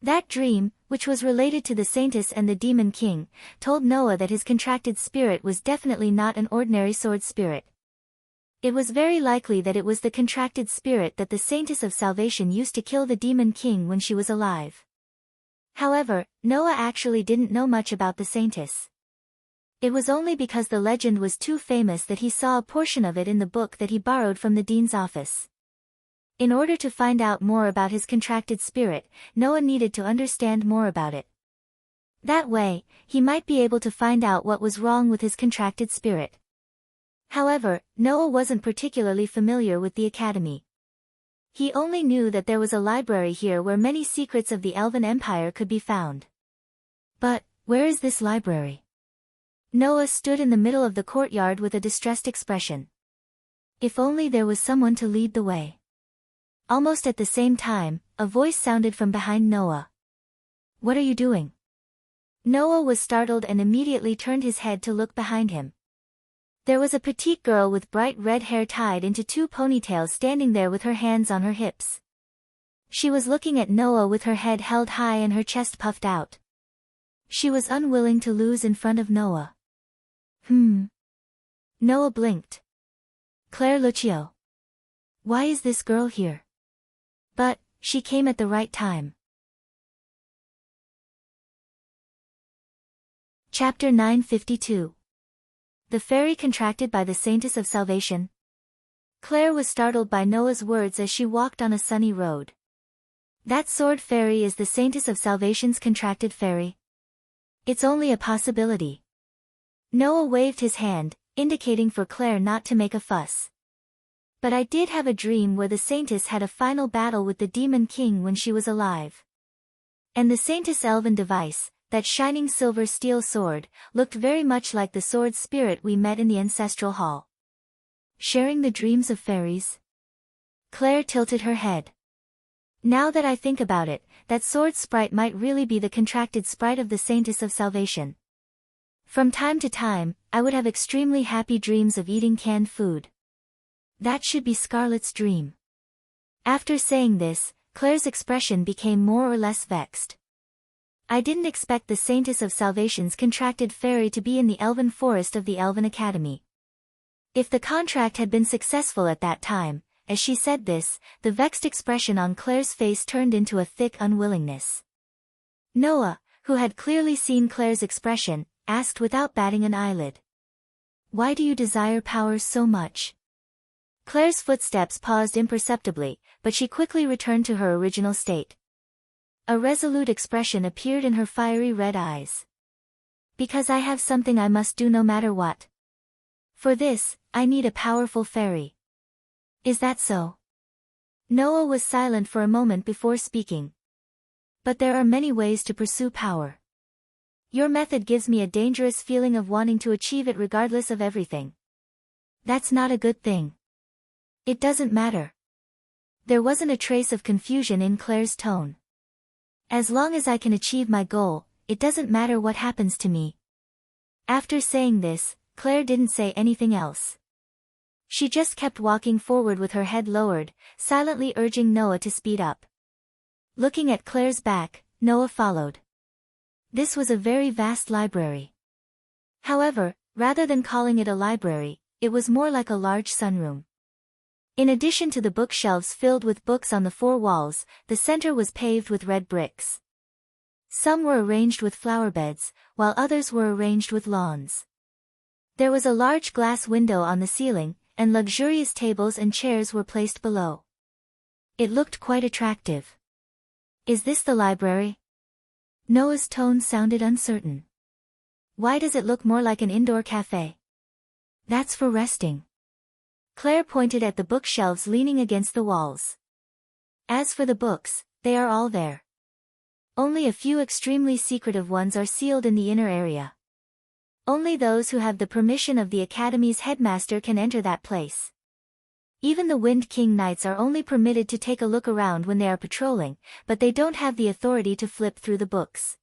That dream, which was related to the Saintess and the Demon King, told Noah that his contracted spirit was definitely not an ordinary sword spirit. It was very likely that it was the contracted spirit that the Saintess of Salvation used to kill the Demon King when she was alive. However, Noah actually didn't know much about the Saintess. It was only because the legend was too famous that he saw a portion of it in the book that he borrowed from the dean's office. In order to find out more about his contracted spirit, Noah needed to understand more about it. That way, he might be able to find out what was wrong with his contracted spirit. However, Noah wasn't particularly familiar with the academy. He only knew that there was a library here where many secrets of the Elven Empire could be found. But, where is this library? Noah stood in the middle of the courtyard with a distressed expression. If only there was someone to lead the way. Almost at the same time, a voice sounded from behind Noah. What are you doing? Noah was startled and immediately turned his head to look behind him. There was a petite girl with bright red hair tied into 2 ponytails standing there with her hands on her hips. She was looking at Noah with her head held high and her chest puffed out. She was unwilling to lose in front of Noah. Noah blinked. Claire Lucio. Why is this girl here? But, she came at the right time. Chapter 952. The fairy contracted by the Saintess of Salvation. Claire was startled by Noah's words as she walked on a sunny road. That sword fairy is the Saintess of Salvation's contracted fairy? It's only a possibility. Noah waved his hand, indicating for Claire not to make a fuss. But I did have a dream where the Saintess had a final battle with the Demon King when she was alive. And the Saintess' elven device, that shining silver steel sword, looked very much like the sword spirit we met in the ancestral hall. Sharing the dreams of fairies? Claire tilted her head. Now that I think about it, that sword sprite might really be the contracted sprite of the Saintess of Salvation. From time to time, I would have extremely happy dreams of eating canned food. That should be Scarlet's dream. After saying this, Claire's expression became more or less vexed. I didn't expect the Saintess of Salvation's contracted fairy to be in the elven forest of the Elven Academy. If the contract had been successful at that time, as she said this, the vexed expression on Claire's face turned into a thick unwillingness. Noah, who had clearly seen Claire's expression, asked without batting an eyelid. Why do you desire powers so much? Claire's footsteps paused imperceptibly, but she quickly returned to her original state. A resolute expression appeared in her fiery red eyes. Because I have something I must do no matter what. For this, I need a powerful fairy. Is that so? Noah was silent for a moment before speaking. But there are many ways to pursue power. Your method gives me a dangerous feeling of wanting to achieve it regardless of everything. That's not a good thing. It doesn't matter. There wasn't a trace of confusion in Claire's tone. As long as I can achieve my goal, it doesn't matter what happens to me. After saying this, Claire didn't say anything else. She just kept walking forward with her head lowered, silently urging Noah to speed up. Looking at Claire's back, Noah followed. This was a very vast library. However, rather than calling it a library, it was more like a large sunroom. In addition to the bookshelves filled with books on the four walls, the center was paved with red bricks. Some were arranged with flower beds, while others were arranged with lawns. There was a large glass window on the ceiling, and luxurious tables and chairs were placed below. It looked quite attractive. Is this the library? Noah's tone sounded uncertain. Why does it look more like an indoor cafe? That's for resting. Claire pointed at the bookshelves leaning against the walls. As for the books, they are all there. Only a few extremely secretive ones are sealed in the inner area. Only those who have the permission of the Academy's headmaster can enter that place. Even the Wind King Knights are only permitted to take a look around when they are patrolling, but they don't have the authority to flip through the books.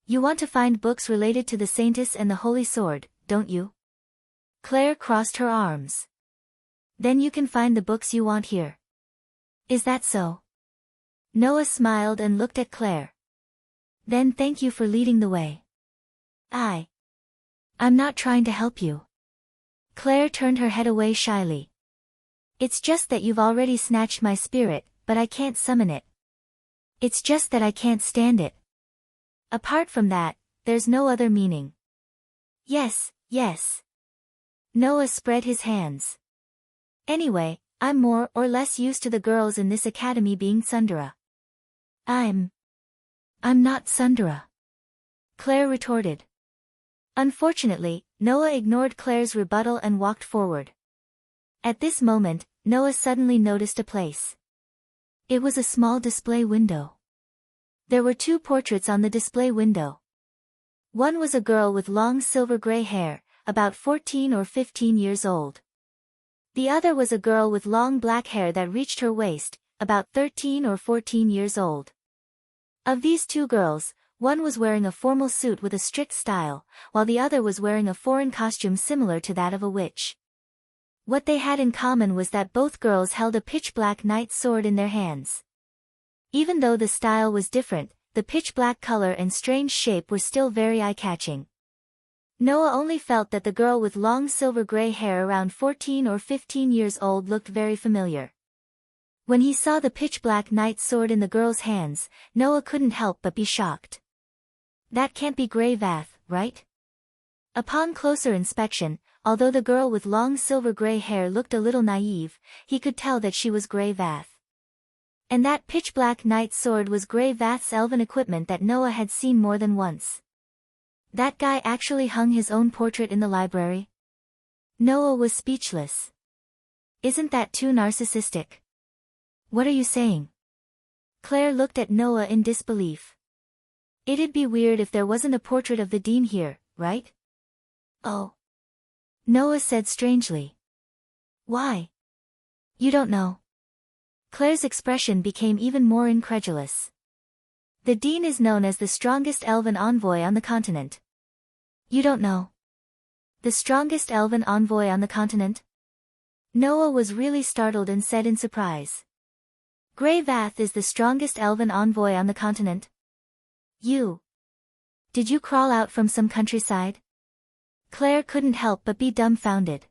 You want to find books related to the Saintess and the Holy Sword, don't you? Claire crossed her arms. Then you can find the books you want here. Is that so? Noah smiled and looked at Claire. Then thank you for leading the way. I'm not trying to help you. Claire turned her head away shyly. It's just that you've already snatched my spirit, but I can't summon it. It's just that I can't stand it. Apart from that, there's no other meaning. Yes, yes. Noah spread his hands. Anyway, I'm more or less used to the girls in this academy being tsundere. I'm not tsundere. Claire retorted. Unfortunately, Noah ignored Claire's rebuttal and walked forward. At this moment, Noah suddenly noticed a place. It was a small display window. There were two portraits on the display window. One was a girl with long silver gray hair, about 14 or 15 years old. The other was a girl with long black hair that reached her waist, about 13 or 14 years old. Of these two girls, one was wearing a formal suit with a strict style, while the other was wearing a foreign costume similar to that of a witch. What they had in common was that both girls held a pitch-black knight's sword in their hands. Even though the style was different, the pitch-black color and strange shape were still very eye-catching. Noah only felt that the girl with long silver gray hair around 14 or 15 years old looked very familiar. When he saw the pitch-black knight's sword in the girl's hands, Noah couldn't help but be shocked. That can't be Grey Vath, right? Upon closer inspection, although the girl with long silver gray hair looked a little naive, he could tell that she was Grey Vath. And that pitch-black knight's sword was Grey Vath's elven equipment that Noah had seen more than once. That guy actually hung his own portrait in the library? Noah was speechless. Isn't that too narcissistic? What are you saying? Claire looked at Noah in disbelief. It'd be weird if there wasn't a portrait of the dean here, right? Oh. Noah said strangely. Why? You don't know. Claire's expression became even more incredulous. The dean is known as the strongest elven envoy on the continent. You don't know? The strongest elven envoy on the continent? Noah was really startled and said in surprise. Grey Vath is the strongest elven envoy on the continent? Did you crawl out from some countryside? Claire couldn't help but be dumbfounded.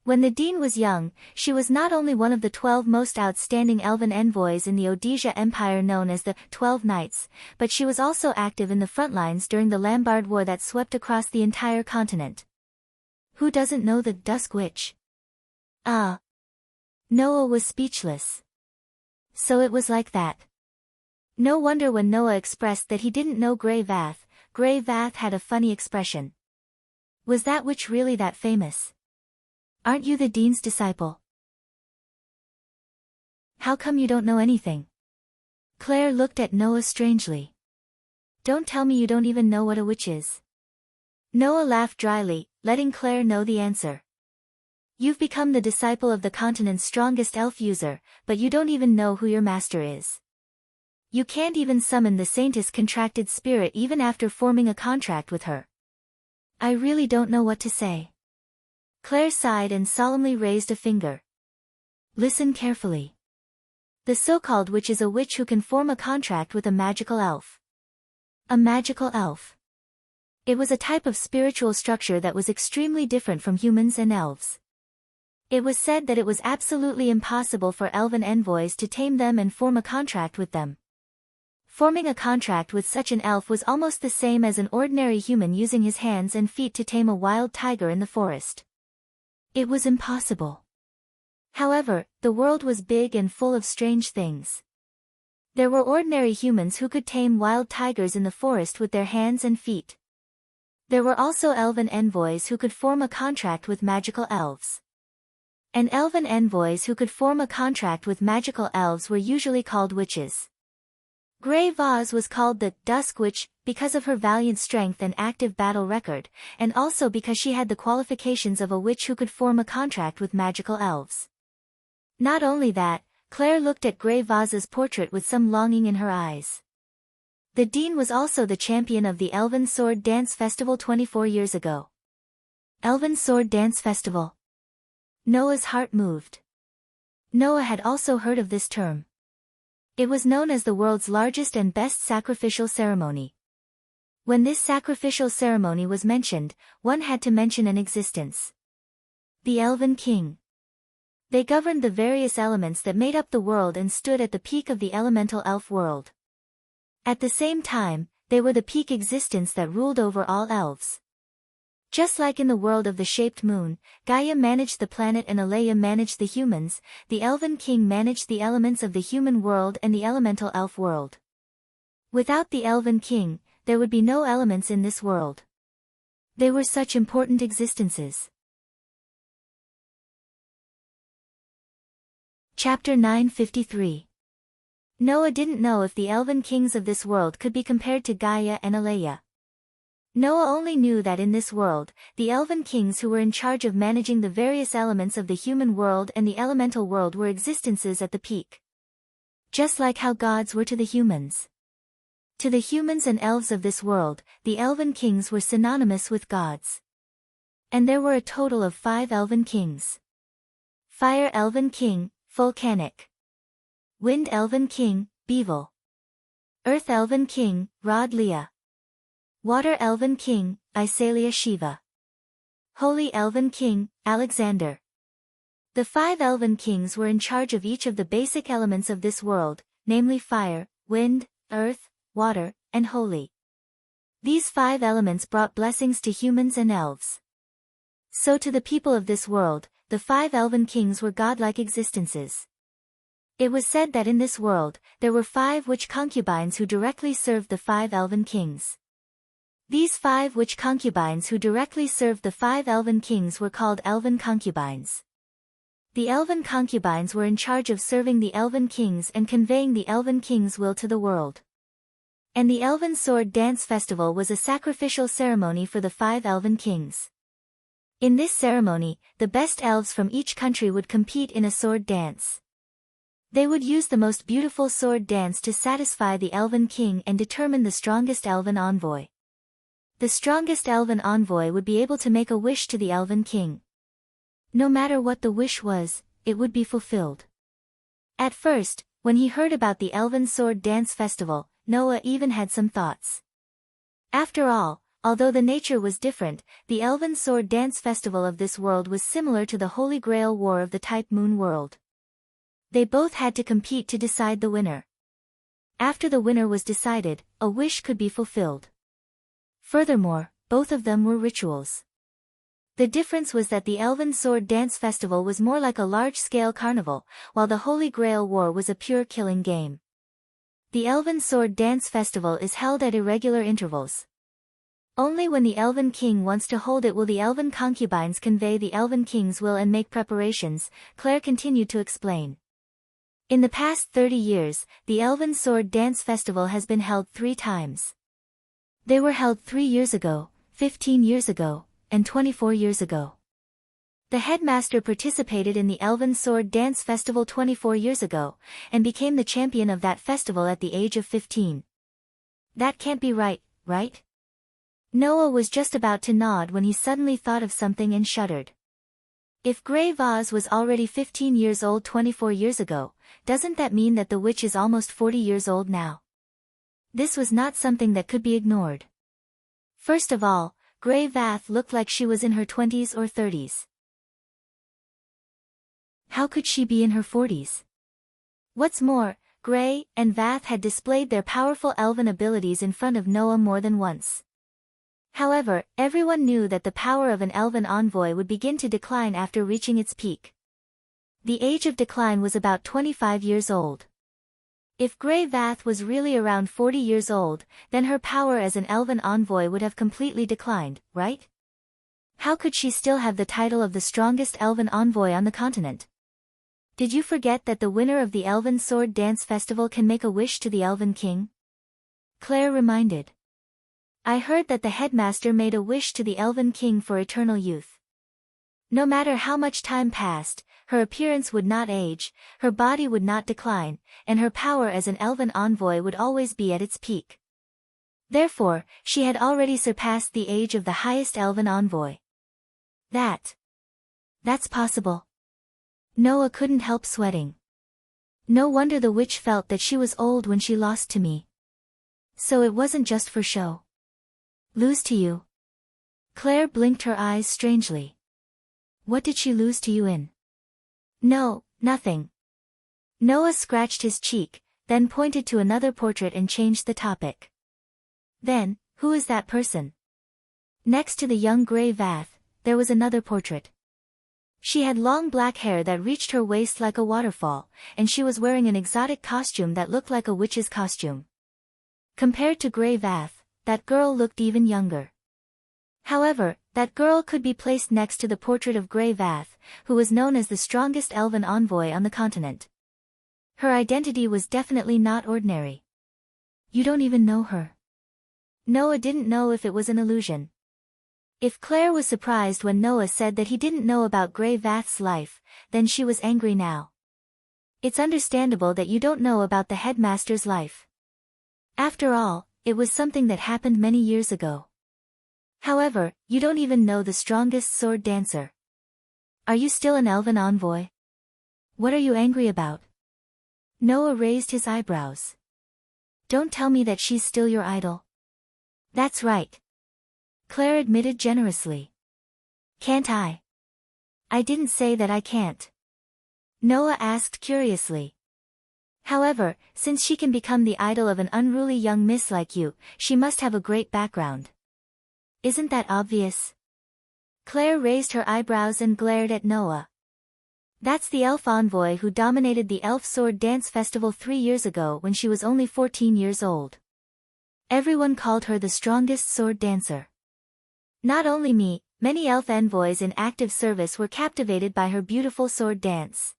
When the dean was young, she was not only one of the 12 most outstanding elven envoys in the Odisia Empire known as the 12 Knights, but she was also active in the front lines during the Lambard War that swept across the entire continent. Who doesn't know the Dusk Witch? Noah was speechless. So it was like that. No wonder when Noah expressed that he didn't know Grey Vath had a funny expression. Was that witch really that famous? Aren't you the dean's disciple? How come you don't know anything? Claire looked at Noah strangely. Don't tell me you don't even know what a witch is. Noah laughed dryly, letting Claire know the answer. You've become the disciple of the continent's strongest elf user, but you don't even know who your master is. You can't even summon the saintess contracted spirit even after forming a contract with her. I really don't know what to say. Claire sighed and solemnly raised a finger. Listen carefully. The so-called witch is a witch who can form a contract with a magical elf. A magical elf. It was a type of spiritual structure that was extremely different from humans and elves. It was said that it was absolutely impossible for elven envoys to tame them and form a contract with them. Forming a contract with such an elf was almost the same as an ordinary human using his hands and feet to tame a wild tiger in the forest. It was impossible. However, the world was big and full of strange things. There were ordinary humans who could tame wild tigers in the forest with their hands and feet. There were also elven envoys who could form a contract with magical elves. And elven envoys who could form a contract with magical elves were usually called witches. Grey Vaz was called the Dusk Witch because of her valiant strength and active battle record, and also because she had the qualifications of a witch who could form a contract with magical elves. Not only that, Claire looked at Grey Vaz's portrait with some longing in her eyes. The dean was also the champion of the Elven Sword Dance Festival 24 years ago. Elven Sword Dance Festival. Noah's heart moved. Noah had also heard of this term. It was known as the world's largest and best sacrificial ceremony. When this sacrificial ceremony was mentioned, one had to mention an existence. The Elven King. They governed the various elements that made up the world and stood at the peak of the elemental elf world. At the same time, they were the peak existence that ruled over all elves. Just like in the world of the shaped moon, Gaia managed the planet and Alea managed the humans, the Elven King managed the elements of the human world and the elemental elf world. Without the Elven King, there would be no elements in this world. They were such important existences. Chapter 953. Noah didn't know if the Elven Kings of this world could be compared to Gaia and Alea. Noah only knew that in this world, the Elven Kings who were in charge of managing the various elements of the human world and the elemental world were existences at the peak. Just like how gods were to the humans. To the humans and elves of this world, the Elven Kings were synonymous with gods. And there were a total of 5 Elven Kings. Fire Elven King, Volcanic. Wind Elven King, Bevel. Earth Elven King, Rod Leah. Water Elven King, Isalia Shiva. Holy Elven King, Alexander. The 5 Elven Kings were in charge of each of the basic elements of this world, namely fire, wind, earth, water, and holy. These 5 elements brought blessings to humans and elves. So to the people of this world, the 5 Elven Kings were godlike existences. It was said that in this world, there were 5 witch concubines who directly served the 5 Elven Kings. These 5 witch concubines who directly served the 5 Elven Kings were called Elven concubines. The elven concubines were in charge of serving the elven kings and conveying the elven king's will to the world. And the Elven Sword Dance Festival was a sacrificial ceremony for the 5 elven kings. In this ceremony, the best elves from each country would compete in a sword dance. They would use the most beautiful sword dance to satisfy the elven king and determine the strongest elven envoy. The strongest elven envoy would be able to make a wish to the elven king. No matter what the wish was, it would be fulfilled. At first, when he heard about the Elven Sword Dance Festival, Noah even had some thoughts. After all, although the nature was different, the Elven Sword Dance Festival of this world was similar to the Holy Grail War of the Type Moon world. They both had to compete to decide the winner. After the winner was decided, a wish could be fulfilled. Furthermore, both of them were rituals. The difference was that the Elven Sword Dance Festival was more like a large-scale carnival, while the Holy Grail War was a pure killing game. The Elven Sword Dance Festival is held at irregular intervals. Only when the Elven King wants to hold it will the Elven concubines convey the Elven King's will and make preparations, Claire continued to explain. In the past 30 years, the Elven Sword Dance Festival has been held 3 times. They were held 3 years ago, 15 years ago, and 24 years ago. The headmaster participated in the Elven Sword Dance Festival 24 years ago, and became the champion of that festival at the age of 15. That can't be right, right? Noah was just about to nod when he suddenly thought of something and shuddered. If Grey Vaz was already 15 years old 24 years ago, doesn't that mean that the witch is almost 40 years old now? This was not something that could be ignored. First of all, Grey Vath looked like she was in her 20s or 30s. How could she be in her 40s? What's more, Grey and Vath had displayed their powerful elven abilities in front of Noah more than once. However, everyone knew that the power of an elven envoy would begin to decline after reaching its peak. The age of decline was about 25 years old. If Grey Vath was really around 40 years old, then her power as an elven envoy would have completely declined, right? How could she still have the title of the strongest elven envoy on the continent? Did you forget that the winner of the Elven Sword Dance Festival can make a wish to the Elven King? Claire reminded. I heard that the headmaster made a wish to the Elven King for eternal youth. No matter how much time passed, her appearance would not age, her body would not decline, and her power as an elven envoy would always be at its peak. Therefore, she had already surpassed the age of the highest elven envoy. That's possible. Noah couldn't help sweating. No wonder the witch felt that she was old when she lost to me. So it wasn't just for show. Lose to you? Claire blinked her eyes strangely. What did she lose to you in? No, nothing. Noah scratched his cheek, then pointed to another portrait and changed the topic. Then, who is that person? Next to the young Grey Vath, there was another portrait. She had long black hair that reached her waist like a waterfall, and she was wearing an exotic costume that looked like a witch's costume. Compared to Grey Vath, that girl looked even younger. However, that girl could be placed next to the portrait of Grey Vath, who was known as the strongest elven envoy on the continent. Her identity was definitely not ordinary. You don't even know her. Noah didn't know if it was an illusion. If Claire was surprised when Noah said that he didn't know about Grey Vath's life, then she was angry now. It's understandable that you don't know about the headmaster's life. After all, it was something that happened many years ago. However, you don't even know the strongest sword dancer. Are you still an elven envoy? What are you angry about? Noah raised his eyebrows. Don't tell me that she's still your idol. That's right. Claire admitted generously. Can't I? I didn't say that I can't. Noah asked curiously. However, since she can become the idol of an unruly young miss like you, she must have a great background. Isn't that obvious? Claire raised her eyebrows and glared at Noah. That's the elf envoy who dominated the Elf Sword Dance Festival 3 years ago when she was only 14 years old. Everyone called her the strongest sword dancer. Not only me, Many elf envoys in active service were captivated by her beautiful sword dance.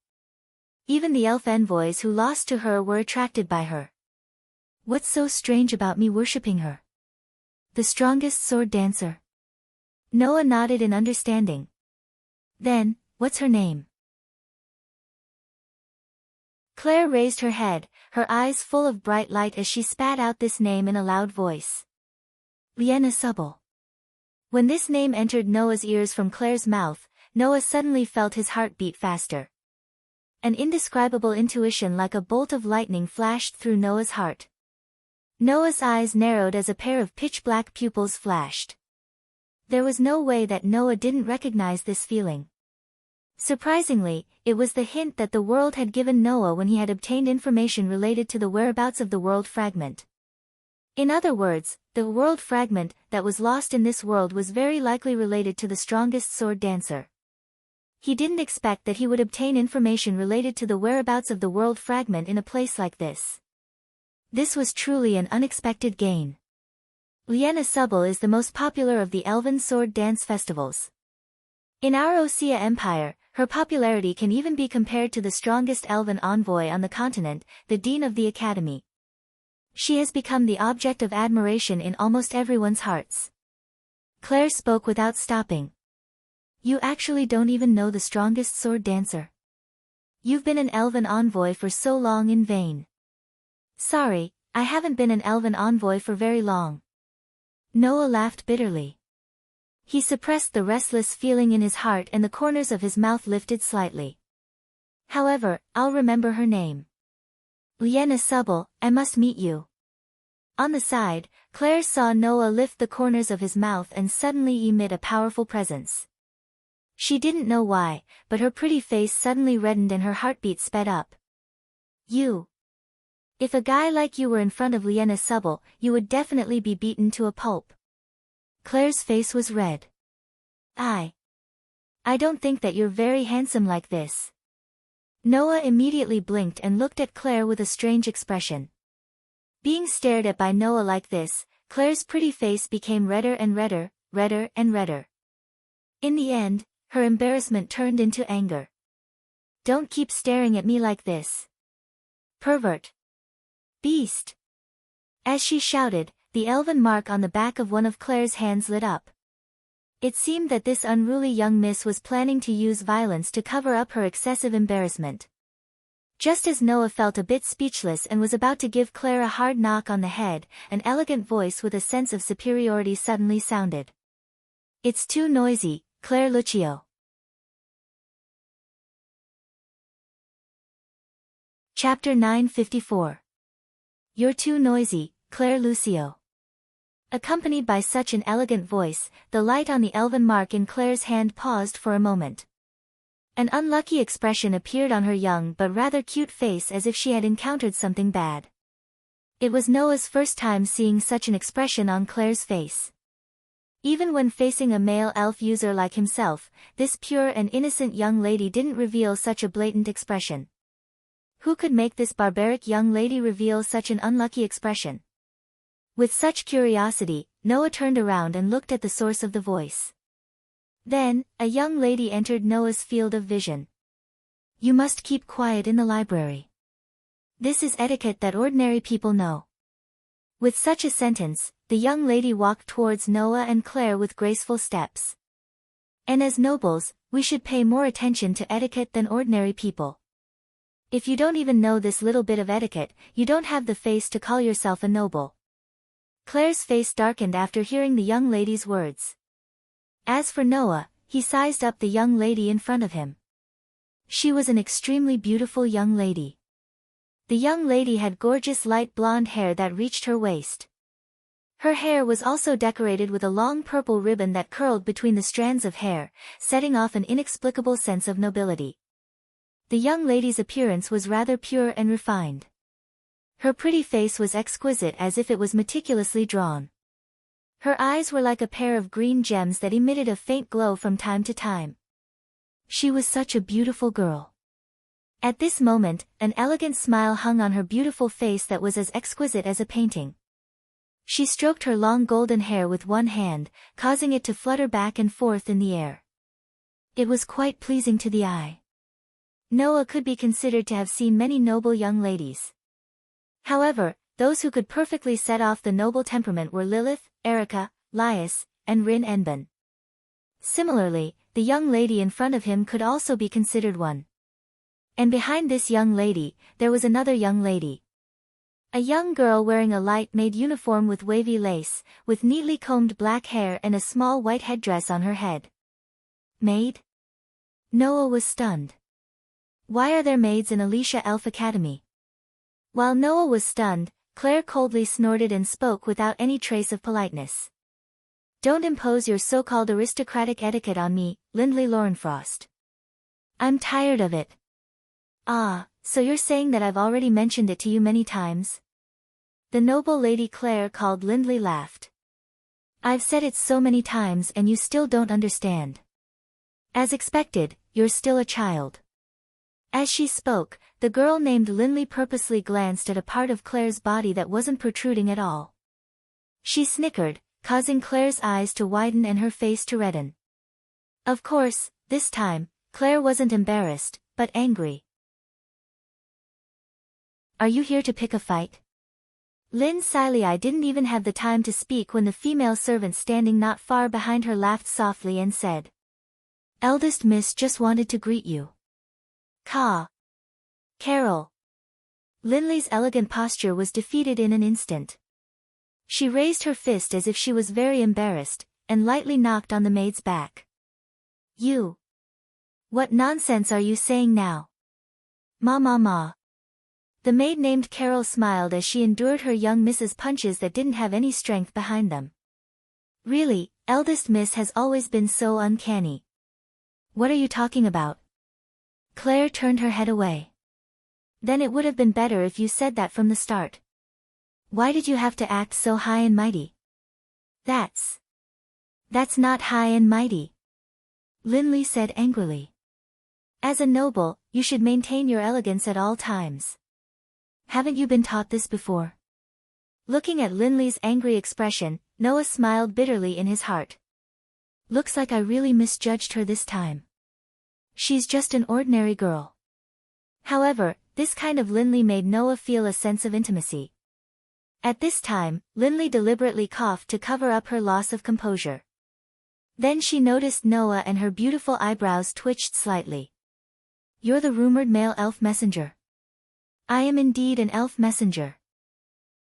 Even the elf envoys who lost to her were attracted by her. What's so strange about me worshipping her? The strongest sword dancer. Noah nodded in understanding. Then, what's her name? Claire raised her head, her eyes full of bright light as she spat out this name in a loud voice. Liena Subble. When this name entered Noah's ears from Claire's mouth, Noah suddenly felt his heart beat faster. An indescribable intuition like a bolt of lightning flashed through Noah's heart. Noah's eyes narrowed as a pair of pitch-black pupils flashed. There was no way that Noah didn't recognize this feeling. Surprisingly, it was the hint that the world had given Noah when he had obtained information related to the whereabouts of the world fragment. In other words, the world fragment that was lost in this world was very likely related to the strongest sword dancer. He didn't expect that he would obtain information related to the whereabouts of the world fragment in a place like this. This was truly an unexpected gain. Liena Subble is the most popular of the elven sword dance festivals. In our Osea Empire, her popularity can even be compared to the strongest elven envoy on the continent, the Dean of the Academy. She has become the object of admiration in almost everyone's hearts. Claire spoke without stopping. You actually don't even know the strongest sword dancer. You've been an elven envoy for so long in vain. Sorry, I haven't been an elven envoy for very long. Noah laughed bitterly. He suppressed the restless feeling in his heart and the corners of his mouth lifted slightly. However, I'll remember her name. Liena Subble, I must meet you. On the side, Claire saw Noah lift the corners of his mouth and suddenly emit a powerful presence. She didn't know why, but her pretty face suddenly reddened and her heartbeat sped up. You. If a guy like you were in front of Liena Subble, you would definitely be beaten to a pulp. Claire's face was red. I don't think that you're very handsome like this. Noah immediately blinked and looked at Claire with a strange expression. Being stared at by Noah like this, Claire's pretty face became redder and redder, redder and redder. In the end, her embarrassment turned into anger. Don't keep staring at me like this. Pervert. Beast. As she shouted, the elven mark on the back of one of Claire's hands lit up. It seemed that this unruly young miss was planning to use violence to cover up her excessive embarrassment. Just as Noah felt a bit speechless and was about to give Claire a hard knock on the head, an elegant voice with a sense of superiority suddenly sounded. It's too noisy, Claire Lucio. Chapter 954. You're too noisy, Claire Lucio. Accompanied by such an elegant voice, the light on the elven mark in Claire's hand paused for a moment. An unlucky expression appeared on her young but rather cute face as if she had encountered something bad. It was Noah's first time seeing such an expression on Claire's face. Even when facing a male elf user like himself, this pure and innocent young lady didn't reveal such a blatant expression. Who could make this barbaric young lady reveal such an unlucky expression? With such curiosity, Noah turned around and looked at the source of the voice. Then, a young lady entered Noah's field of vision. You must keep quiet in the library. This is etiquette that ordinary people know. With such a sentence, the young lady walked towards Noah and Claire with graceful steps. And as nobles, we should pay more attention to etiquette than ordinary people. If you don't even know this little bit of etiquette, you don't have the face to call yourself a noble. Claire's face darkened after hearing the young lady's words. As for Noah, he sized up the young lady in front of him. She was an extremely beautiful young lady. The young lady had gorgeous light blonde hair that reached her waist. Her hair was also decorated with a long purple ribbon that curled between the strands of hair, setting off an inexplicable sense of nobility. The young lady's appearance was rather pure and refined. Her pretty face was exquisite as if it was meticulously drawn. Her eyes were like a pair of green gems that emitted a faint glow from time to time. She was such a beautiful girl. At this moment, an elegant smile hung on her beautiful face that was as exquisite as a painting. She stroked her long golden hair with one hand, causing it to flutter back and forth in the air. It was quite pleasing to the eye. Noah could be considered to have seen many noble young ladies. However, those who could perfectly set off the noble temperament were Lilith, Erica, Laius, and Rin Enban. Similarly, the young lady in front of him could also be considered one. And behind this young lady, there was another young lady. A young girl wearing a light-made uniform with wavy lace, with neatly combed black hair and a small white headdress on her head. Maid? Noah was stunned. Why are there maids in Alicia Elf Academy? While Noah was stunned, Claire coldly snorted and spoke without any trace of politeness. Don't impose your so-called aristocratic etiquette on me, Lindley Lorenfrost. I'm tired of it. Ah, so you're saying that I've already mentioned it to you many times? The noble Lady Claire called Lindley laughed. I've said it so many times and you still don't understand. As expected, you're still a child. As she spoke, the girl named Lindley purposely glanced at a part of Claire's body that wasn't protruding at all. She snickered, causing Claire's eyes to widen and her face to redden. Of course, this time, Claire wasn't embarrassed, but angry. Are you here to pick a fight? Lynn Siley didn't even have the time to speak when the female servant standing not far behind her laughed softly and said. Eldest Miss just wanted to greet you. Caw. Carol. Lindley's elegant posture was defeated in an instant. She raised her fist as if she was very embarrassed, and lightly knocked on the maid's back. You. What nonsense are you saying now? Ma. The maid named Carol smiled as she endured her young Miss's punches that didn't have any strength behind them. Really, eldest Miss has always been so uncanny. What are you talking about? Claire turned her head away. Then it would have been better if you said that from the start. Why did you have to act so high and mighty? That's not high and mighty. Lindley said angrily. As a noble, you should maintain your elegance at all times. Haven't you been taught this before? Looking at Lindley's angry expression, Noah smiled bitterly in his heart. Looks like I really misjudged her this time. She's just an ordinary girl. However, this kind of Lindley made Noah feel a sense of intimacy. At this time, Lindley deliberately coughed to cover up her loss of composure. Then she noticed Noah and her beautiful eyebrows twitched slightly. You're the rumored male elf messenger. I am indeed an elf messenger.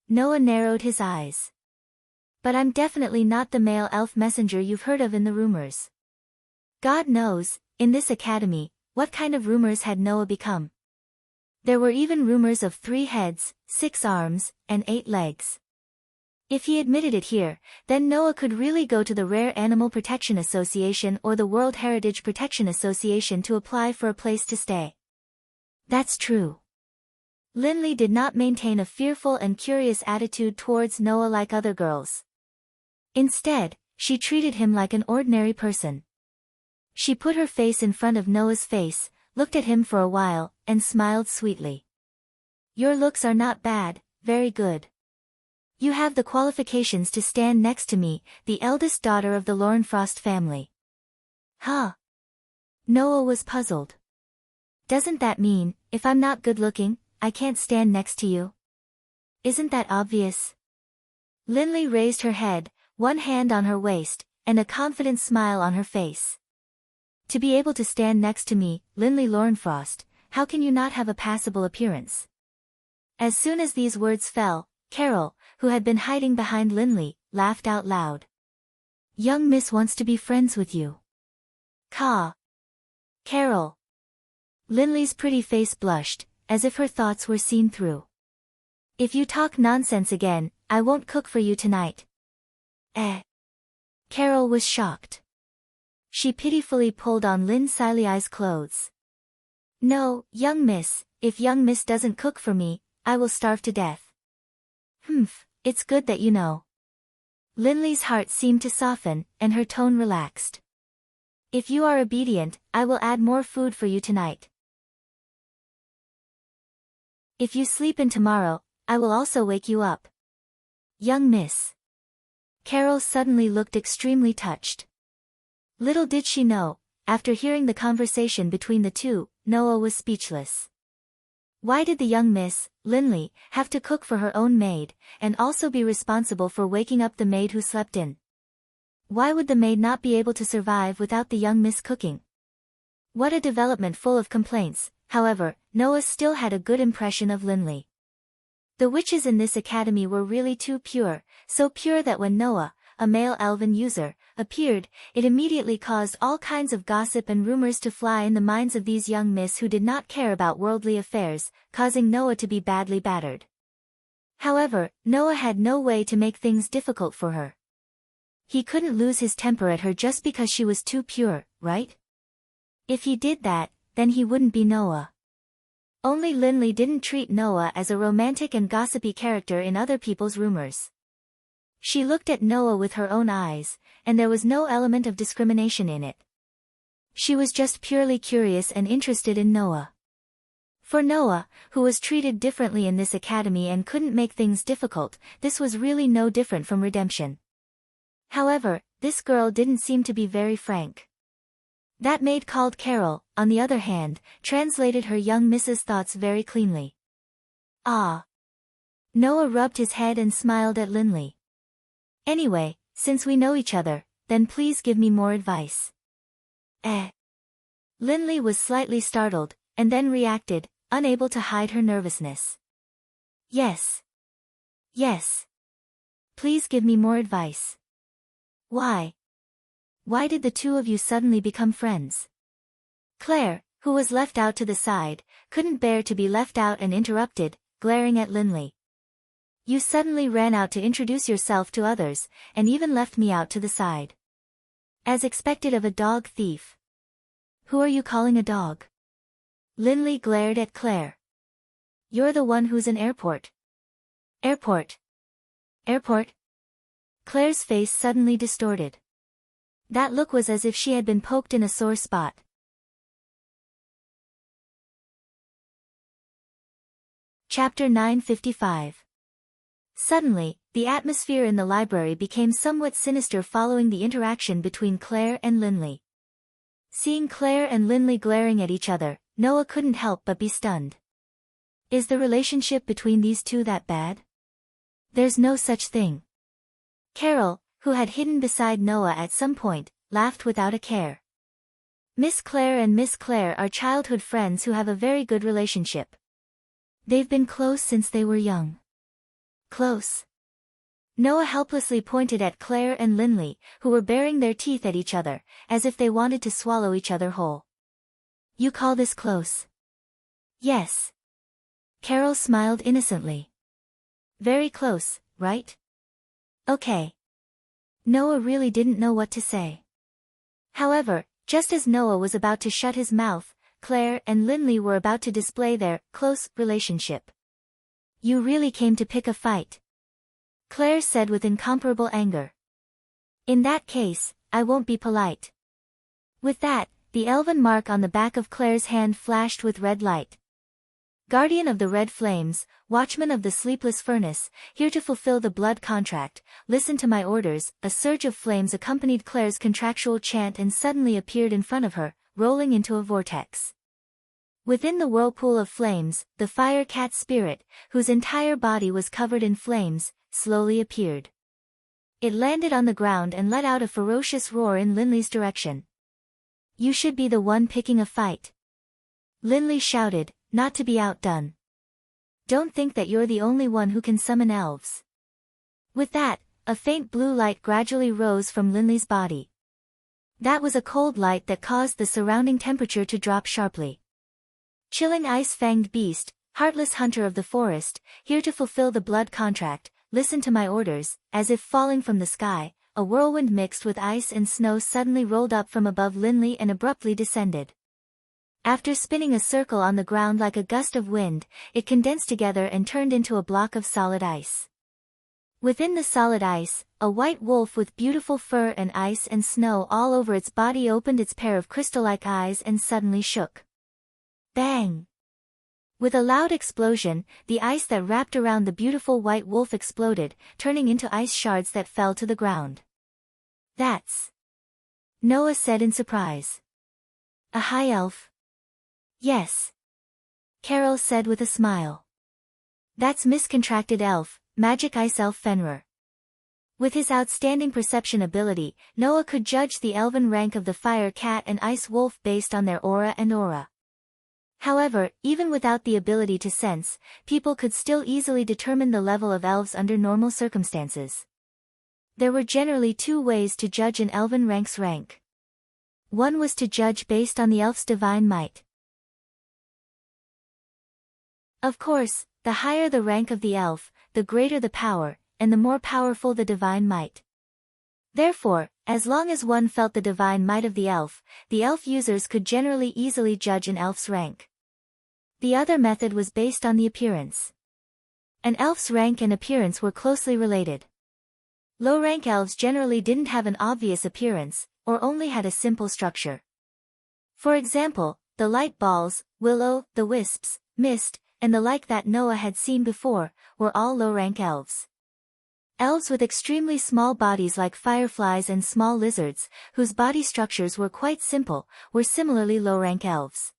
Noah narrowed his eyes. But I'm definitely not the male elf messenger you've heard of in the rumors. God knows, in this academy, what kind of rumors had Noah become? There were even rumors of 3 heads, 6 arms, and 8 legs. If he admitted it here, then Noah could really go to the Rare Animal Protection Association or the World Heritage Protection Association to apply for a place to stay. That's true. Lindley did not maintain a fearful and curious attitude towards Noah like other girls. Instead, she treated him like an ordinary person. She put her face in front of Noah's face, looked at him for a while, and smiled sweetly. Your looks are not bad, very good. You have the qualifications to stand next to me, the eldest daughter of the Lorenfrost family. Huh? Noah was puzzled. Doesn't that mean, if I'm not good-looking, I can't stand next to you? Isn't that obvious? Lindley raised her head, one hand on her waist, and a confident smile on her face. To be able to stand next to me, Lindley Lorenfrost, how can you not have a passable appearance? As soon as these words fell, Carol, who had been hiding behind Lindley, laughed out loud. Young Miss wants to be friends with you. Caw. Carol. Lindley's pretty face blushed, as if her thoughts were seen through. If you talk nonsense again, I won't cook for you tonight. Carol was shocked. She pitifully pulled on Lynn Siley's clothes. No, young miss, if young miss doesn't cook for me, I will starve to death. It's good that you know. Lindley's heart seemed to soften, and her tone relaxed. If you are obedient, I will add more food for you tonight. If you sleep in tomorrow, I will also wake you up. Young miss. Carol suddenly looked extremely touched. Little did she know, after hearing the conversation between the two, Noah was speechless. Why did the young Miss, Linley, have to cook for her own maid, and also be responsible for waking up the maid who slept in? Why would the maid not be able to survive without the young Miss cooking? What a development full of complaints. However, Noah still had a good impression of Linley. The witches in this academy were really too pure, so pure that when Noah, a male elven user, appeared, it immediately caused all kinds of gossip and rumors to fly in the minds of these young miss who did not care about worldly affairs, causing Noah to be badly battered. However, Noah had no way to make things difficult for her. He couldn't lose his temper at her just because she was too pure, right? If he did that, then he wouldn't be Noah. Only Linley didn't treat Noah as a romantic and gossipy character in other people's rumors. She looked at Noah with her own eyes, and there was no element of discrimination in it. She was just purely curious and interested in Noah. For Noah, who was treated differently in this academy and couldn't make things difficult, this was really no different from redemption. However, this girl didn't seem to be very frank. That maid called Carol, on the other hand, translated her young Mrs. thoughts very cleanly. Ah. Noah rubbed his head and smiled at Linley. Anyway, since we know each other, then please give me more advice. Linley was slightly startled, and then reacted, unable to hide her nervousness. Yes. Yes. Please give me more advice. Why? Why did the two of you suddenly become friends? Claire, who was left out to the side, couldn't bear to be left out and interrupted, glaring at Linley. You suddenly ran out to introduce yourself to others, and even left me out to the side. As expected of a dog thief. Who are you calling a dog? Linley glared at Claire. You're the one who's an airport. Airport. Airport? Claire's face suddenly distorted. That look was as if she had been poked in a sore spot. Chapter 955. Suddenly, the atmosphere in the library became somewhat sinister following the interaction between Claire and Linley. Seeing Claire and Linley glaring at each other, Noah couldn't help but be stunned. Is the relationship between these two that bad? There's no such thing. Carol, who had hidden beside Noah at some point, laughed without a care. Miss Claire and Miss Claire are childhood friends who have a very good relationship. They've been close since they were young. Close? Noah helplessly pointed at Claire and Linley, who were baring their teeth at each other, as if they wanted to swallow each other whole. You call this close? Yes. Carol smiled innocently. Very close, right? Okay. Noah really didn't know what to say. However, just as Noah was about to shut his mouth, Claire and Linley were about to display their close relationship. You really came to pick a fight, Claire said with incomparable anger. In that case, I won't be polite. With that, the elven mark on the back of Claire's hand flashed with red light. Guardian of the red flames, watchman of the sleepless furnace, here to fulfill the blood contract, listen to my orders. A surge of flames accompanied Claire's contractual chant and suddenly appeared in front of her, rolling into a vortex. Within the whirlpool of flames, the fire cat spirit, whose entire body was covered in flames, slowly appeared. It landed on the ground and let out a ferocious roar in Linley's direction. You should be the one picking a fight. Linley shouted, not to be outdone. Don't think that you're the only one who can summon elves. With that, a faint blue light gradually rose from Linley's body. That was a cold light that caused the surrounding temperature to drop sharply. Chilling ice-fanged beast, heartless hunter of the forest, here to fulfill the blood contract, listen to my orders. As if falling from the sky, a whirlwind mixed with ice and snow suddenly rolled up from above Linley and abruptly descended. After spinning a circle on the ground like a gust of wind, it condensed together and turned into a block of solid ice. Within the solid ice, a white wolf with beautiful fur and ice and snow all over its body opened its pair of crystal-like eyes and suddenly shook. Bang! With a loud explosion, the ice that wrapped around the beautiful white wolf exploded, turning into ice shards that fell to the ground. That's... Noah said in surprise. A high elf? Yes. Carol said with a smile. That's miscontracted elf, magic ice elf Fenrir. With his outstanding perception ability, Noah could judge the elven rank of the fire cat and ice wolf based on their aura and aura. However, even without the ability to sense, people could still easily determine the level of elves under normal circumstances. There were generally two ways to judge an elven rank's rank. One was to judge based on the elf's divine might. Of course, the higher the rank of the elf, the greater the power, and the more powerful the divine might. Therefore, as long as one felt the divine might of the elf users could generally easily judge an elf's rank. The other method was based on the appearance. An elf's rank and appearance were closely related. Low-rank elves generally didn't have an obvious appearance, or only had a simple structure. For example, the light balls, willow, the wisps, mist, and the like that Noah had seen before, were all low-rank elves. Elves with extremely small bodies like fireflies and small lizards, whose body structures were quite simple, were similarly low-rank elves.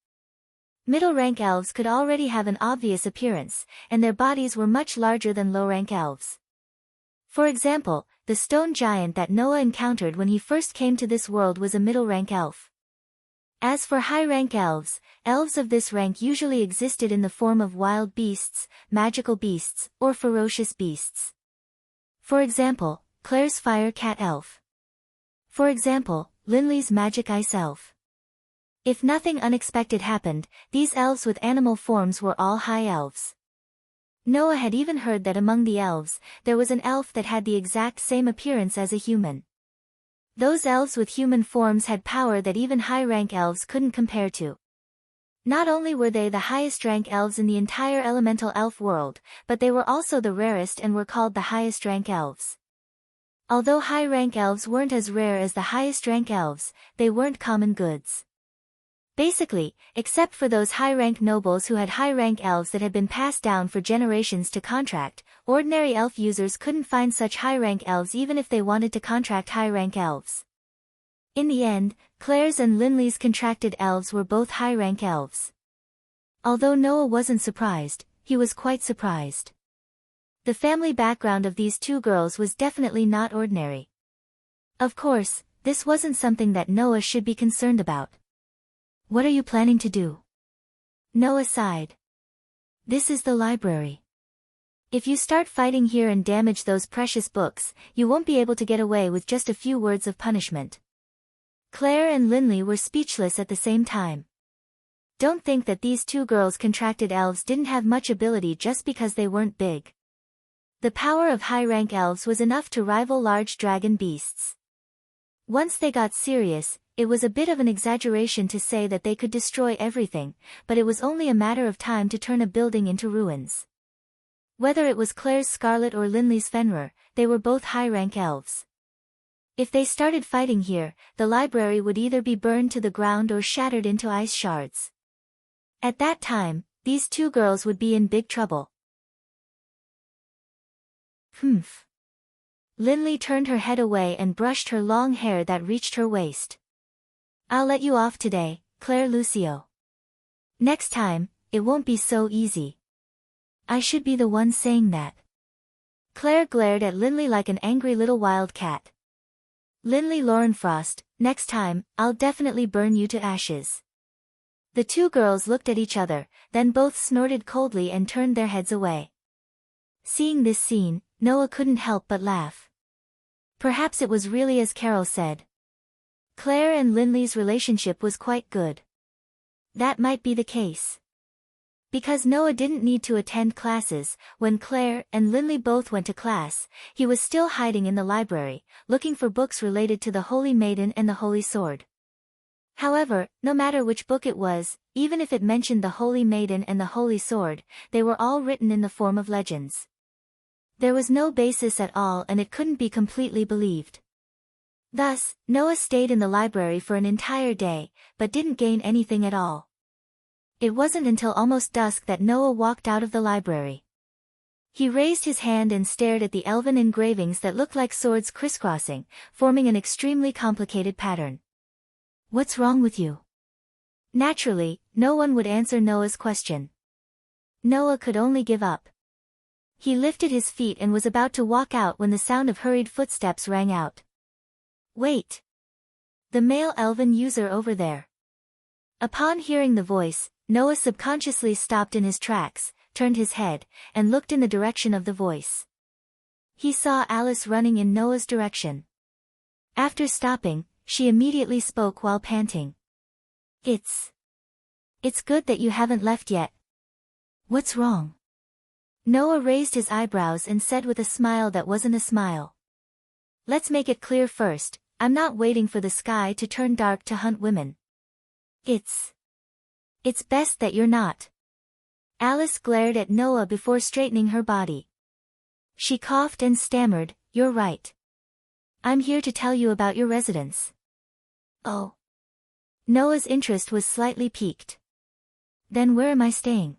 Middle-rank elves could already have an obvious appearance, and their bodies were much larger than low-rank elves. For example, the stone giant that Noah encountered when he first came to this world was a middle-rank elf. As for high-rank elves, elves of this rank usually existed in the form of wild beasts, magical beasts, or ferocious beasts. For example, Claire's fire cat elf. For example, Linley's magic ice elf. If nothing unexpected happened, these elves with animal forms were all high elves. Noah had even heard that among the elves, there was an elf that had the exact same appearance as a human. Those elves with human forms had power that even high-rank elves couldn't compare to. Not only were they the highest-rank elves in the entire elemental elf world, but they were also the rarest and were called the highest-rank elves. Although high-rank elves weren't as rare as the highest-rank elves, they weren't common goods. Basically, except for those high-rank nobles who had high-rank elves that had been passed down for generations to contract, ordinary elf users couldn't find such high-rank elves even if they wanted to contract high-rank elves. In the end, Claire's and Linley's contracted elves were both high-rank elves. Although Noah wasn't surprised, he was quite surprised. The family background of these two girls was definitely not ordinary. Of course, this wasn't something that Noah should be concerned about. What are you planning to do? Noah sighed. This is the library. If you start fighting here and damage those precious books, you won't be able to get away with just a few words of punishment. Claire and Linley were speechless at the same time. Don't think that these two girls contracted elves didn't have much ability just because they weren't big. The power of high-rank elves was enough to rival large dragon beasts. Once they got serious, it was a bit of an exaggeration to say that they could destroy everything, but it was only a matter of time to turn a building into ruins. Whether it was Claire's Scarlet or Linley's Fenrir, they were both high-rank elves. If they started fighting here, the library would either be burned to the ground or shattered into ice shards. At that time, these two girls would be in big trouble. Humph. Linley turned her head away and brushed her long hair that reached her waist. I'll let you off today, Claire Lucio. Next time, it won't be so easy. I should be the one saying that. Claire glared at Linley like an angry little wild cat. Linley Laurenfrost, next time, I'll definitely burn you to ashes. The two girls looked at each other, then both snorted coldly and turned their heads away. Seeing this scene, Noah couldn't help but laugh. Perhaps it was really as Carol said. Claire and Linley's relationship was quite good. That might be the case. Because Noah didn't need to attend classes, when Claire and Linley both went to class, he was still hiding in the library, looking for books related to the Holy Maiden and the Holy Sword. However, no matter which book it was, even if it mentioned the Holy Maiden and the Holy Sword, they were all written in the form of legends. There was no basis at all and it couldn't be completely believed. Thus, Noah stayed in the library for an entire day, but didn't gain anything at all. It wasn't until almost dusk that Noah walked out of the library. He raised his hand and stared at the elven engravings that looked like swords crisscrossing, forming an extremely complicated pattern. "What's wrong with you?" Naturally, no one would answer Noah's question. Noah could only give up. He lifted his feet and was about to walk out when the sound of hurried footsteps rang out. "Wait! The male elven user over there." Upon hearing the voice, Noah subconsciously stopped in his tracks, turned his head, and looked in the direction of the voice. He saw Alice running in Noah's direction. After stopping, she immediately spoke while panting. It's good that you haven't left yet." "What's wrong?" Noah raised his eyebrows and said with a smile that wasn't a smile. "Let's make it clear first, I'm not waiting for the sky to turn dark to hunt women. It's best that you're not." Alice glared at Noah before straightening her body. She coughed and stammered, "You're right. I'm here to tell you about your residence." "Oh." Noah's interest was slightly piqued. "Then where am I staying?"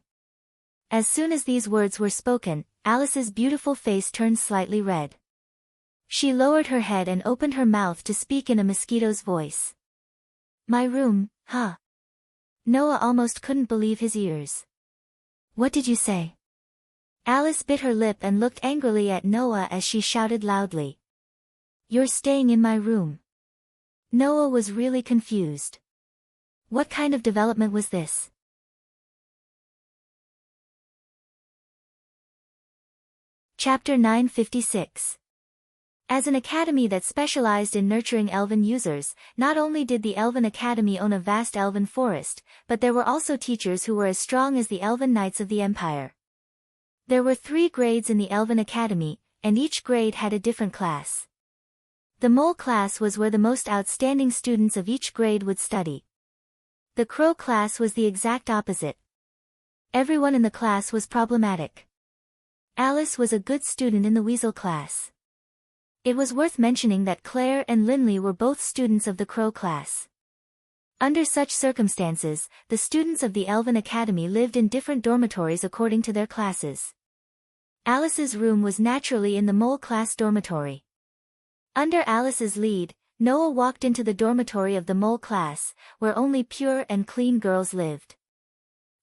As soon as these words were spoken, Alice's beautiful face turned slightly red. She lowered her head and opened her mouth to speak in a mosquito's voice. "My room, huh?" Noah almost couldn't believe his ears. "What did you say?" Alice bit her lip and looked angrily at Noah as she shouted loudly. "You're staying in my room." Noah was really confused. What kind of development was this? Chapter 956. As an academy that specialized in nurturing elven users, not only did the Elven Academy own a vast elven forest, but there were also teachers who were as strong as the Elven Knights of the Empire. There were 3 grades in the Elven Academy, and each grade had a different class. The Mole class was where the most outstanding students of each grade would study. The Crow class was the exact opposite. Everyone in the class was problematic. Alice was a good student in the Weasel class. It was worth mentioning that Claire and Linley were both students of the Crow class. Under such circumstances, the students of the Elven Academy lived in different dormitories according to their classes. Alice's room was naturally in the Mole class dormitory. Under Alice's lead, Noah walked into the dormitory of the Mole class, where only pure and clean girls lived.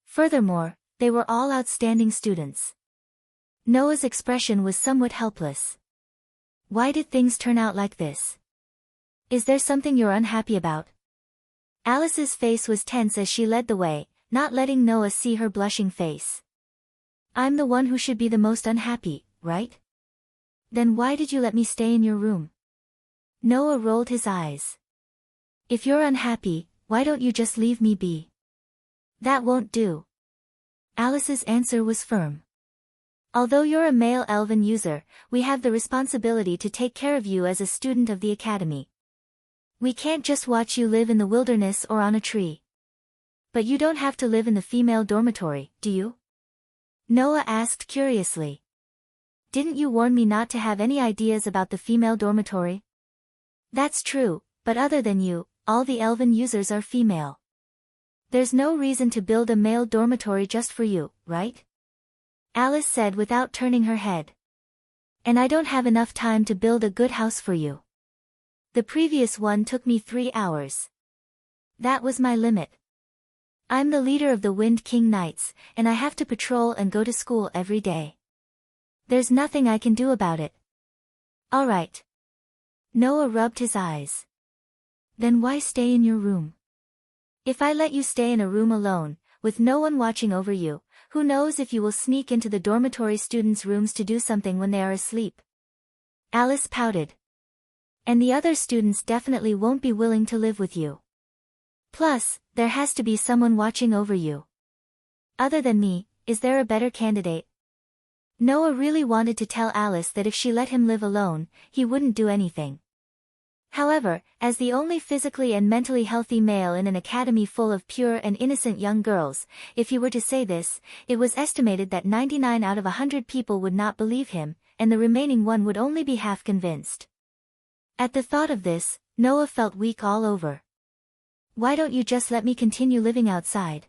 Furthermore, they were all outstanding students. Noah's expression was somewhat helpless. Why did things turn out like this? Is there something you're unhappy about? Alice's face was tense as she led the way, not letting Noah see her blushing face. I'm the one who should be the most unhappy, right? Then why did you let me stay in your room? Noah rolled his eyes. If you're unhappy, why don't you just leave me be? That won't do. Alice's answer was firm. Although you're a male elven user, we have the responsibility to take care of you as a student of the academy. We can't just watch you live in the wilderness or on a tree. But you don't have to live in the female dormitory, do you? Noah asked curiously. Didn't you warn me not to have any ideas about the female dormitory? That's true, but other than you, all the elven users are female. There's no reason to build a male dormitory just for you, right? Alice said without turning her head. And I don't have enough time to build a good house for you. The previous one took me 3 hours. That was my limit. I'm the leader of the Wind King Knights, and I have to patrol and go to school every day. There's nothing I can do about it. All right. Noah rubbed his eyes. Then why stay in your room? If I let you stay in a room alone, with no one watching over you, who knows if you will sneak into the dormitory students' rooms to do something when they are asleep? Alice pouted. And the other students definitely won't be willing to live with you. Plus, there has to be someone watching over you. Other than me, is there a better candidate? Noah really wanted to tell Alice that if she let him live alone, he wouldn't do anything. However, as the only physically and mentally healthy male in an academy full of pure and innocent young girls, if he were to say this, it was estimated that 99 out of 100 people would not believe him, and the remaining one would only be half convinced. At the thought of this, Noah felt weak all over. Why don't you just let me continue living outside?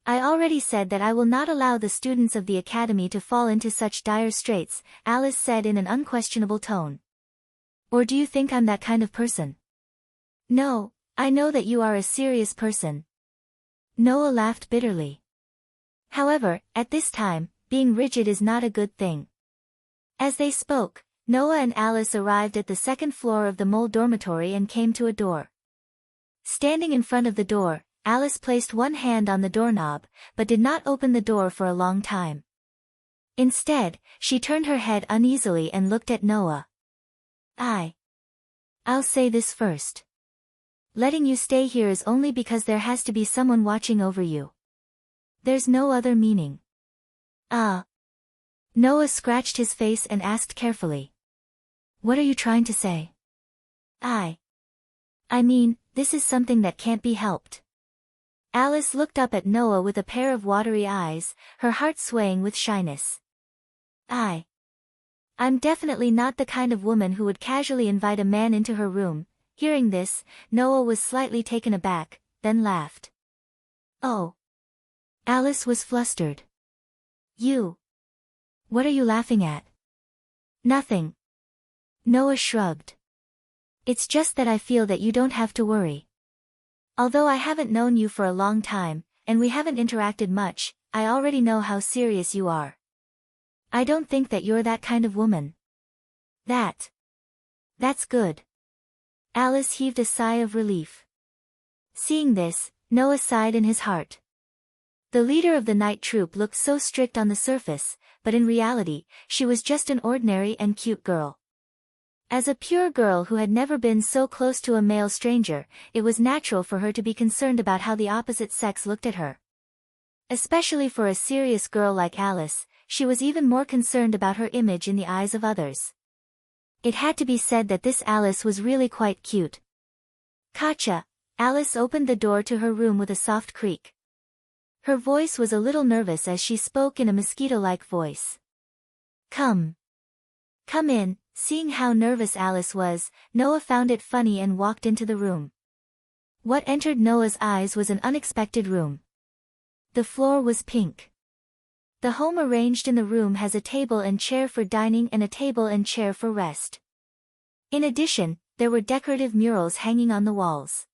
I already said that I will not allow the students of the academy to fall into such dire straits, Alice said in an unquestionable tone. Or do you think I'm that kind of person? No, I know that you are a serious person. Noah laughed bitterly. However, at this time, being rigid is not a good thing. As they spoke, Noah and Alice arrived at the second floor of the mole dormitory and came to a door. Standing in front of the door, Alice placed one hand on the doorknob, but did not open the door for a long time. Instead, she turned her head uneasily and looked at Noah. I'll say this first. Letting you stay here is only because there has to be someone watching over you. There's no other meaning. Noah scratched his face and asked carefully. What are you trying to say? I mean, this is something that can't be helped. Alice looked up at Noah with a pair of watery eyes, her heart swaying with shyness. I'm definitely not the kind of woman who would casually invite a man into her room. Hearing this, Noah was slightly taken aback, then laughed. Oh. Alice was flustered. What are you laughing at? Nothing. Noah shrugged. It's just that I feel that you don't have to worry. Although I haven't known you for a long time, and we haven't interacted much, I already know how serious you are. I don't think that you're that kind of woman. That's good. Alice heaved a sigh of relief. Seeing this, Noah sighed in his heart. The leader of the night troupe looked so strict on the surface, but in reality, she was just an ordinary and cute girl. As a pure girl who had never been so close to a male stranger, it was natural for her to be concerned about how the opposite sex looked at her. Especially for a serious girl like Alice, she was even more concerned about her image in the eyes of others. It had to be said that this Alice was really quite cute. Katja, Alice opened the door to her room with a soft creak. Her voice was a little nervous as she spoke in a mosquito-like voice. Come in. Seeing how nervous Alice was, Noah found it funny and walked into the room. What entered Noah's eyes was an unexpected room. The floor was pink. The home arranged in the room has a table and chair for dining and a table and chair for rest. In addition, there were decorative murals hanging on the walls.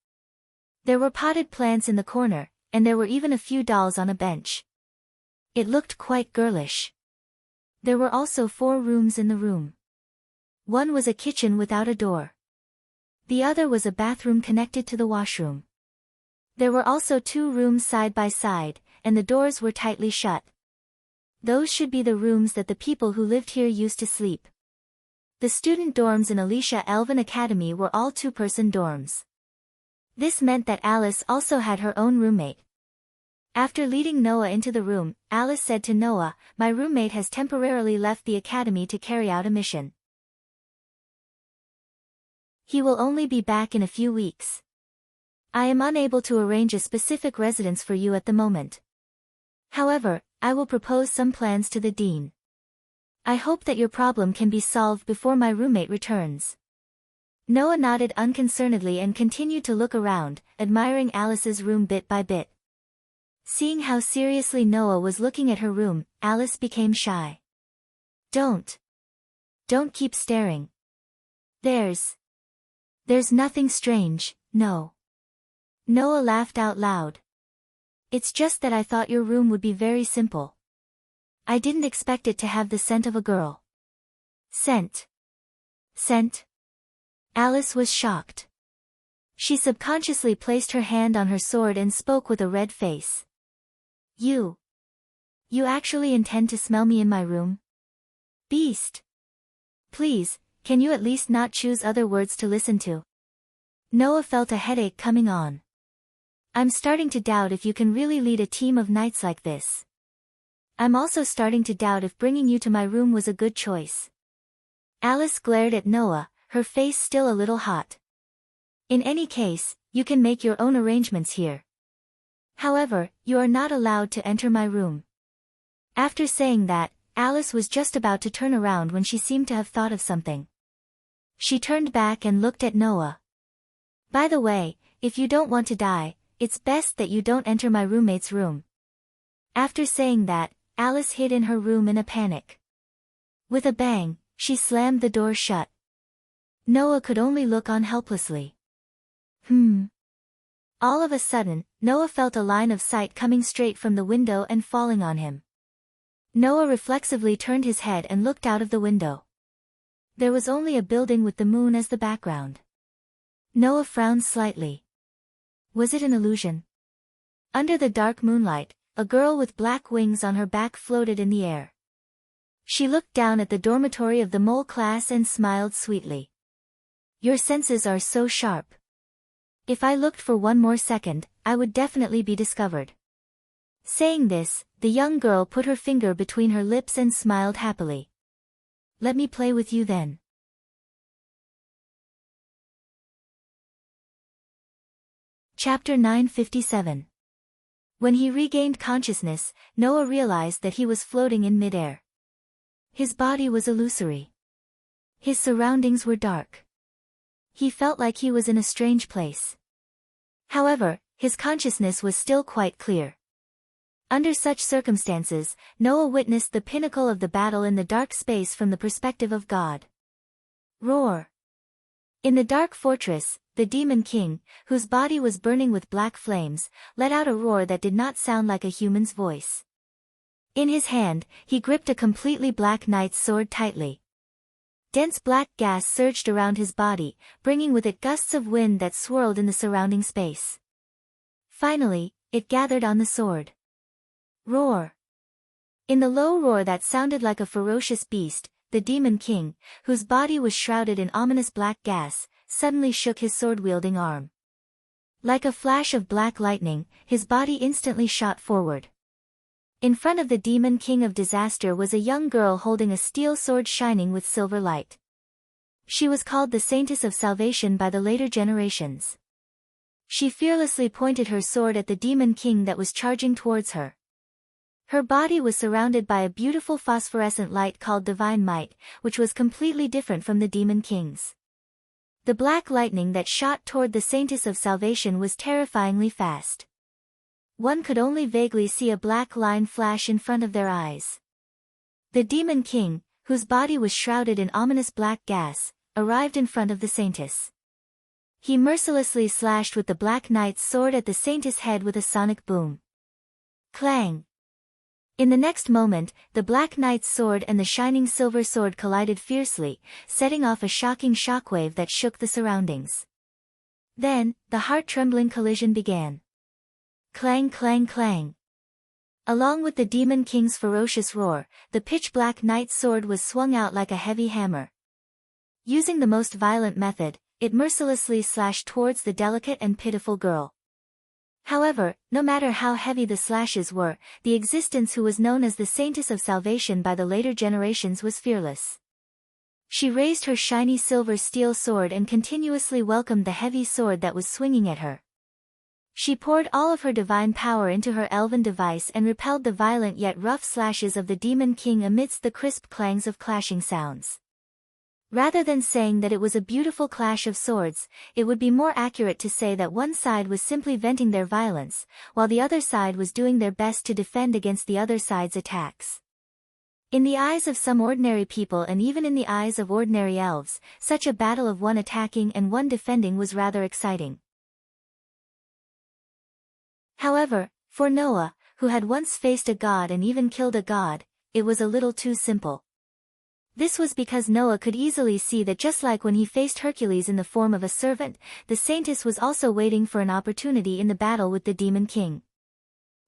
There were potted plants in the corner, and there were even a few dolls on a bench. It looked quite girlish. There were also 4 rooms in the room. One was a kitchen without a door. The other was a bathroom connected to the washroom. There were also 2 rooms side by side, and the doors were tightly shut. Those should be the rooms that the people who lived here used to sleep. The student dorms in Alicia Elven Academy were all 2-person dorms. This meant that Alice also had her own roommate. After leading Noah into the room, Alice said to Noah, "My roommate has temporarily left the academy to carry out a mission. He will only be back in a few weeks. I am unable to arrange a specific residence for you at the moment. However, I will propose some plans to the dean. I hope that your problem can be solved before my roommate returns." Noah nodded unconcernedly and continued to look around, admiring Alice's room bit by bit. Seeing how seriously Noah was looking at her room, Alice became shy. Don't keep staring. There's nothing strange, no. Noah laughed out loud. It's just that I thought your room would be very simple. I didn't expect it to have the scent of a girl. Scent? Alice was shocked. She subconsciously placed her hand on her sword and spoke with a red face. You actually intend to smell me in my room? Beast! Please, can you at least not choose other words to listen to? Noah felt a headache coming on. I'm starting to doubt if you can really lead a team of knights like this. I'm also starting to doubt if bringing you to my room was a good choice. Alice glared at Noah, her face still a little hot. In any case, you can make your own arrangements here. However, you are not allowed to enter my room. After saying that, Alice was just about to turn around when she seemed to have thought of something. She turned back and looked at Noah. By the way, if you don't want to die, it's best that you don't enter my roommate's room. After saying that, Alice hid in her room in a panic. With a bang, she slammed the door shut. Noah could only look on helplessly. All of a sudden, Noah felt a line of sight coming straight from the window and falling on him. Noah reflexively turned his head and looked out of the window. There was only a building with the moon as the background. Noah frowned slightly. Was it an illusion? Under the dark moonlight, a girl with black wings on her back floated in the air. She looked down at the dormitory of the mole class and smiled sweetly. Your senses are so sharp. If I looked for one more second, I would definitely be discovered. Saying this, the young girl put her finger between her lips and smiled happily. Let me play with you then. Chapter 957. When he regained consciousness, Noah realized that he was floating in midair. His body was illusory. His surroundings were dark. He felt like he was in a strange place. However, his consciousness was still quite clear. Under such circumstances, Noah witnessed the pinnacle of the battle in the dark space from the perspective of God. Roar! In the dark fortress, the Demon King, whose body was burning with black flames, let out a roar that did not sound like a human's voice. In his hand, he gripped a completely black knight's sword tightly. Dense black gas surged around his body, bringing with it gusts of wind that swirled in the surrounding space. Finally, it gathered on the sword. Roar! In the low roar that sounded like a ferocious beast, the Demon King, whose body was shrouded in ominous black gas, suddenly shook his sword-wielding arm. Like a flash of black lightning, his body instantly shot forward. In front of the Demon King of Disaster was a young girl holding a steel sword shining with silver light. She was called the Saintess of Salvation by the later generations. She fearlessly pointed her sword at the Demon King that was charging towards her. Her body was surrounded by a beautiful phosphorescent light called Divine Might, which was completely different from the Demon King's. The black lightning that shot toward the Saintess of Salvation was terrifyingly fast. One could only vaguely see a black line flash in front of their eyes. The Demon King, whose body was shrouded in ominous black gas, arrived in front of the Saintess. He mercilessly slashed with the Black Knight's sword at the Saintess' head with a sonic boom. Clang! In the next moment, the Black Knight's sword and the shining silver sword collided fiercely, setting off a shocking shockwave that shook the surroundings. Then, the heart-trembling collision began. Clang clang clang. Along with the Demon King's ferocious roar, the pitch-black knight's sword was swung out like a heavy hammer. Using the most violent method, it mercilessly slashed towards the delicate and pitiful girl. However, no matter how heavy the slashes were, the existence who was known as the Saintess of Salvation by the later generations was fearless. She raised her shiny silver steel sword and continuously welcomed the heavy sword that was swinging at her. She poured all of her divine power into her elven device and repelled the violent yet rough slashes of the Demon King amidst the crisp clangs of clashing sounds. Rather than saying that it was a beautiful clash of swords, it would be more accurate to say that one side was simply venting their violence, while the other side was doing their best to defend against the other side's attacks. In the eyes of some ordinary people and even in the eyes of ordinary elves, such a battle of one attacking and one defending was rather exciting. However, for Noah, who had once faced a god and even killed a god, it was a little too simple. This was because Noah could easily see that just like when he faced Hercules in the form of a servant, the Saintess was also waiting for an opportunity in the battle with the Demon King.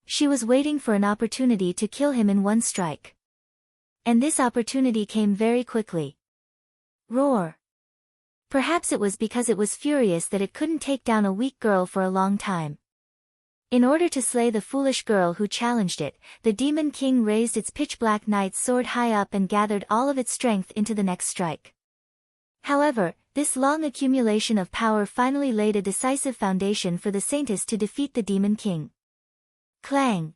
She was waiting for an opportunity to kill him in one strike. And this opportunity came very quickly. Roar! Perhaps it was because it was furious that it couldn't take down a weak girl for a long time. In order to slay the foolish girl who challenged it, the Demon King raised its pitch-black knight's sword high up and gathered all of its strength into the next strike. However, this long accumulation of power finally laid a decisive foundation for the Saintess to defeat the Demon King. Clang!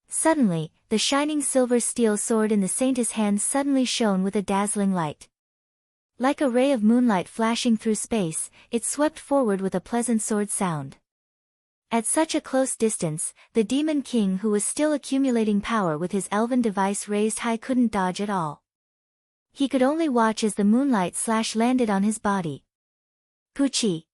Suddenly, the shining silver steel sword in the Saintess' hand suddenly shone with a dazzling light. Like a ray of moonlight flashing through space, it swept forward with a pleasant sword sound. At such a close distance, the Demon King, who was still accumulating power with his elven device raised high, couldn't dodge at all. He could only watch as the moonlight slash landed on his body. Poochie.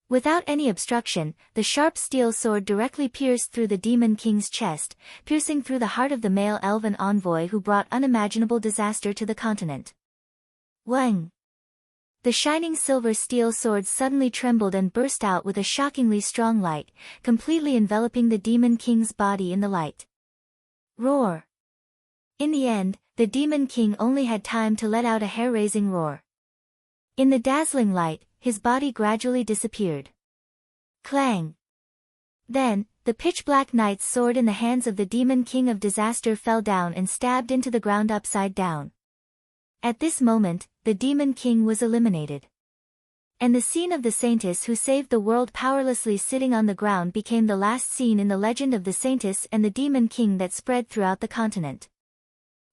Without any obstruction, the sharp steel sword directly pierced through the Demon King's chest, piercing through the heart of the male elven envoy who brought unimaginable disaster to the continent. Wang! The shining silver steel sword suddenly trembled and burst out with a shockingly strong light, completely enveloping the Demon King's body in the light. Roar! In the end, the Demon King only had time to let out a hair-raising roar. In the dazzling light, his body gradually disappeared. Clang! Then, the pitch-black knight's sword in the hands of the Demon King of Disaster fell down and stabbed into the ground upside down. At this moment, the Demon King was eliminated. And the scene of the Saintess who saved the world powerlessly sitting on the ground became the last scene in the legend of the Saintess and the Demon King that spread throughout the continent.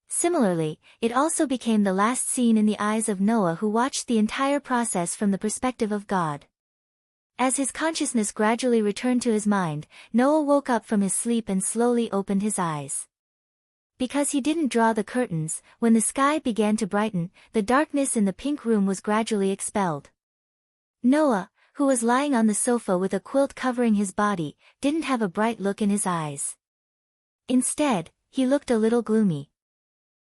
Similarly, it also became the last scene in the eyes of Noah, who watched the entire process from the perspective of God. As his consciousness gradually returned to his mind, Noah woke up from his sleep and slowly opened his eyes. Because he didn't draw the curtains, when the sky began to brighten, the darkness in the pink room was gradually expelled. Noah, who was lying on the sofa with a quilt covering his body, didn't have a bright look in his eyes. Instead, he looked a little gloomy.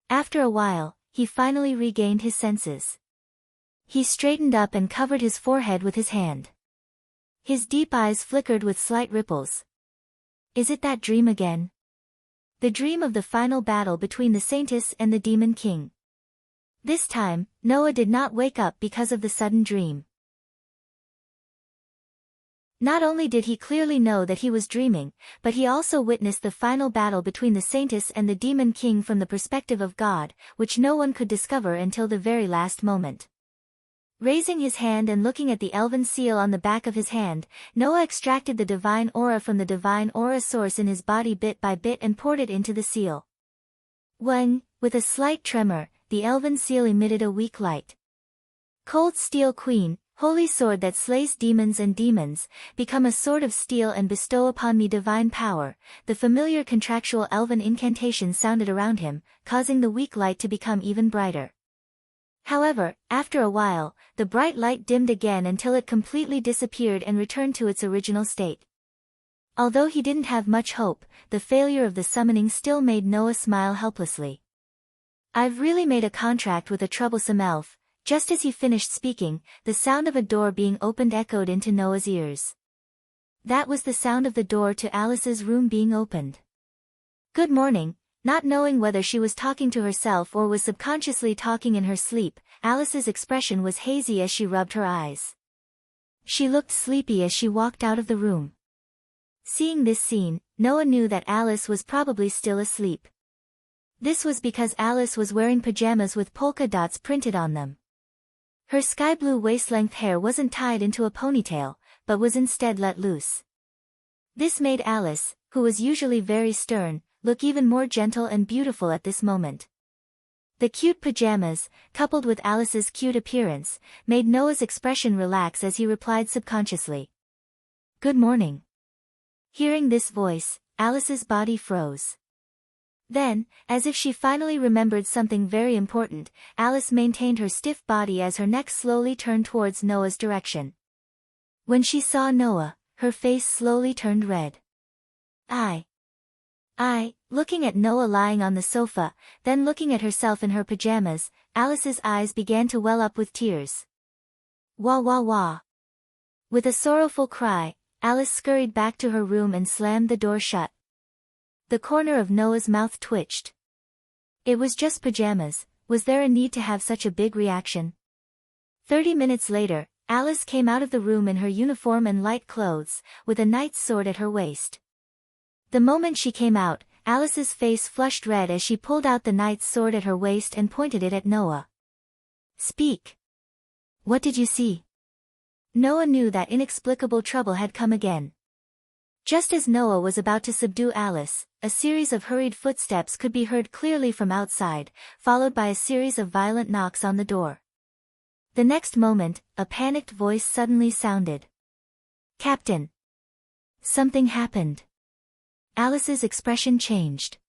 After a while, he finally regained his senses. He straightened up and covered his forehead with his hand. His deep eyes flickered with slight ripples. Is it that dream again? The dream of the final battle between the Saintess and the Demon King. This time, Noah did not wake up because of the sudden dream. Not only did he clearly know that he was dreaming, but he also witnessed the final battle between the Saintess and the Demon King from the perspective of God, which no one could discover until the very last moment. Raising his hand and looking at the elven seal on the back of his hand, Noah extracted the divine aura from the divine aura source in his body bit by bit and poured it into the seal. When, with a slight tremor, the elven seal emitted a weak light. Cold Steel Queen, holy sword that slays demons and demons, become a sword of steel and bestow upon me divine power. The familiar contractual elven incantation sounded around him, causing the weak light to become even brighter. However, after a while, the bright light dimmed again until it completely disappeared and returned to its original state. Although he didn't have much hope, the failure of the summoning still made Noah smile helplessly. I've really made a contract with a troublesome elf. Just as he finished speaking, the sound of a door being opened echoed into Noah's ears. That was the sound of the door to Alice's room being opened. Good morning. Not knowing whether she was talking to herself or was subconsciously talking in her sleep, Alice's expression was hazy as she rubbed her eyes. She looked sleepy as she walked out of the room. Seeing this scene, Noah knew that Alice was probably still asleep. This was because Alice was wearing pajamas with polka dots printed on them. Her sky-blue waist-length hair wasn't tied into a ponytail, but was instead let loose. This made Alice, who was usually very stern, look even more gentle and beautiful at this moment. The cute pajamas, coupled with Alice's cute appearance, made Noah's expression relax as he replied subconsciously. Good morning. Hearing this voice, Alice's body froze. Then, as if she finally remembered something very important, Alice maintained her stiff body as her neck slowly turned towards Noah's direction. When she saw Noah, her face slowly turned red. Looking at Noah lying on the sofa, then looking at herself in her pajamas, Alice's eyes began to well up with tears. Wah wah wah. With a sorrowful cry, Alice scurried back to her room and slammed the door shut. The corner of Noah's mouth twitched. It was just pajamas, was there a need to have such a big reaction? 30 minutes later, Alice came out of the room in her uniform and light clothes, with a knight's sword at her waist. The moment she came out, Alice's face flushed red as she pulled out the knight's sword at her waist and pointed it at Noah. Speak. What did you see? Noah knew that inexplicable trouble had come again. Just as Noah was about to subdue Alice, a series of hurried footsteps could be heard clearly from outside, followed by a series of violent knocks on the door. The next moment, a panicked voice suddenly sounded. Captain. Something happened. Alice's expression changed.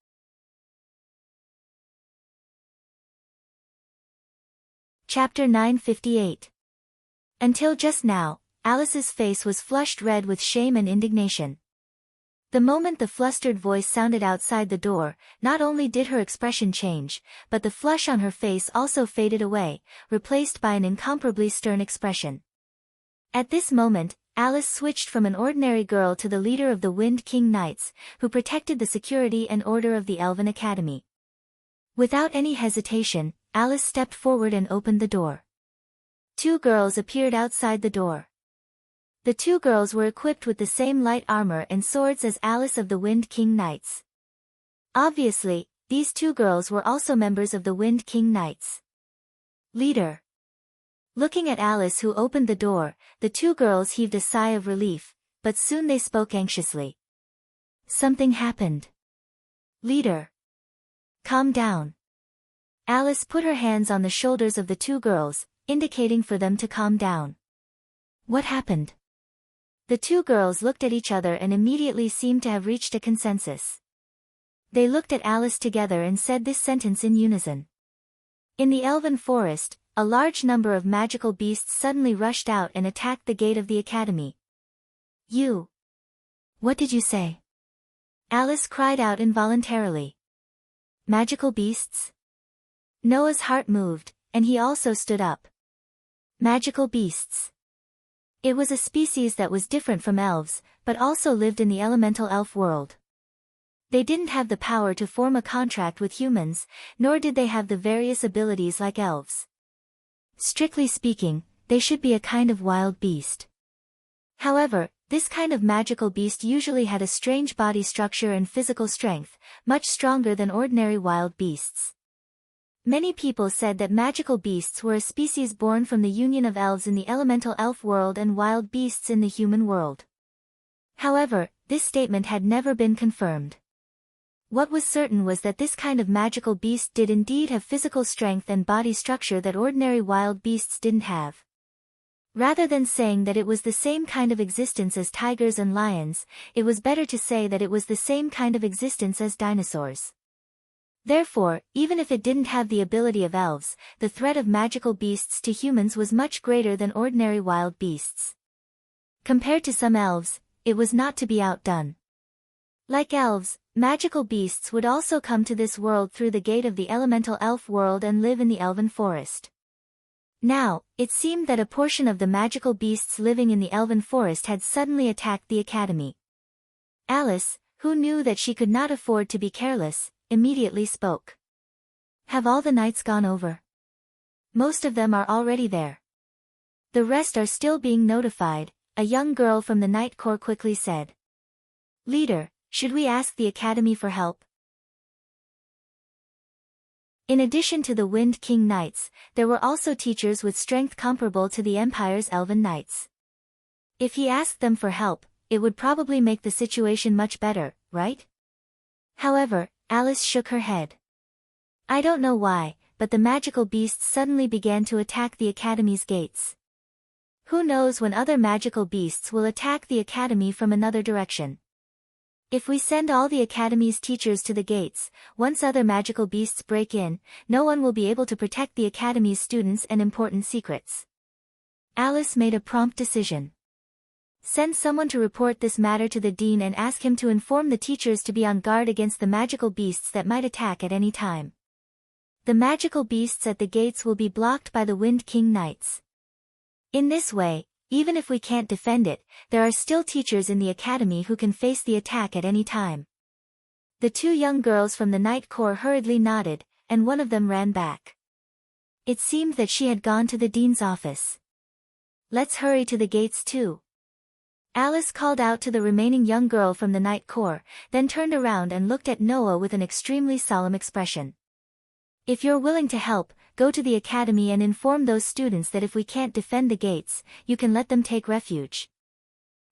Chapter 958. Until just now, Alice's face was flushed red with shame and indignation. The moment the flustered voice sounded outside the door, not only did her expression change, but the flush on her face also faded away, replaced by an incomparably stern expression. At this moment, Alice switched from an ordinary girl to the leader of the Wind King Knights, who protected the security and order of the Elven Academy. Without any hesitation, Alice stepped forward and opened the door. Two girls appeared outside the door. The two girls were equipped with the same light armor and swords as Alice of the Wind King Knights. Obviously, these two girls were also members of the Wind King Knights. Leader. Looking at Alice, who opened the door, the two girls heaved a sigh of relief, but soon they spoke anxiously. Something happened. Leader. Calm down. Alice put her hands on the shoulders of the two girls, indicating for them to calm down. What happened? The two girls looked at each other and immediately seemed to have reached a consensus. They looked at Alice together and said this sentence in unison. In the Elven Forest, a large number of magical beasts suddenly rushed out and attacked the gate of the academy. You! What did you say? Alice cried out involuntarily. Magical beasts? Noah's heart moved, and he also stood up. Magical beasts. It was a species that was different from elves, but also lived in the elemental elf world. They didn't have the power to form a contract with humans, nor did they have the various abilities like elves. Strictly speaking, they should be a kind of wild beast. However, this kind of magical beast usually had a strange body structure and physical strength, much stronger than ordinary wild beasts. Many people said that magical beasts were a species born from the union of elves in the elemental elf world and wild beasts in the human world. However, this statement had never been confirmed. What was certain was that this kind of magical beast did indeed have physical strength and body structure that ordinary wild beasts didn't have. Rather than saying that it was the same kind of existence as tigers and lions, it was better to say that it was the same kind of existence as dinosaurs. Therefore, even if it didn't have the ability of elves, the threat of magical beasts to humans was much greater than ordinary wild beasts. Compared to some elves, it was not to be outdone. Like elves, magical beasts would also come to this world through the gate of the elemental elf world and live in the elven forest. Now, it seemed that a portion of the magical beasts living in the elven forest had suddenly attacked the academy. Alice, who knew that she could not afford to be careless, immediately spoke. Have all the knights gone over? Most of them are already there. The rest are still being notified, a young girl from the Knight Corps quickly said. Leader, should we ask the academy for help? In addition to the Wind King Knights, there were also teachers with strength comparable to the Empire's Elven Knights. If he asked them for help, it would probably make the situation much better, right? However, Alice shook her head. I don't know why, but the magical beasts suddenly began to attack the academy's gates. Who knows when other magical beasts will attack the academy from another direction? If we send all the academy's teachers to the gates, once other magical beasts break in, no one will be able to protect the academy's students and important secrets. Alice made a prompt decision. Send someone to report this matter to the dean and ask him to inform the teachers to be on guard against the magical beasts that might attack at any time. The magical beasts at the gates will be blocked by the Wind King Knights. In this way, even if we can't defend it, there are still teachers in the academy who can face the attack at any time. The two young girls from the Knight Corps hurriedly nodded, and one of them ran back. It seemed that she had gone to the dean's office. Let's hurry to the gates too. Alice called out to the remaining young girl from the Knight Corps, then turned around and looked at Noah with an extremely solemn expression. If you're willing to help, go to the academy and inform those students that if we can't defend the gates, you can let them take refuge.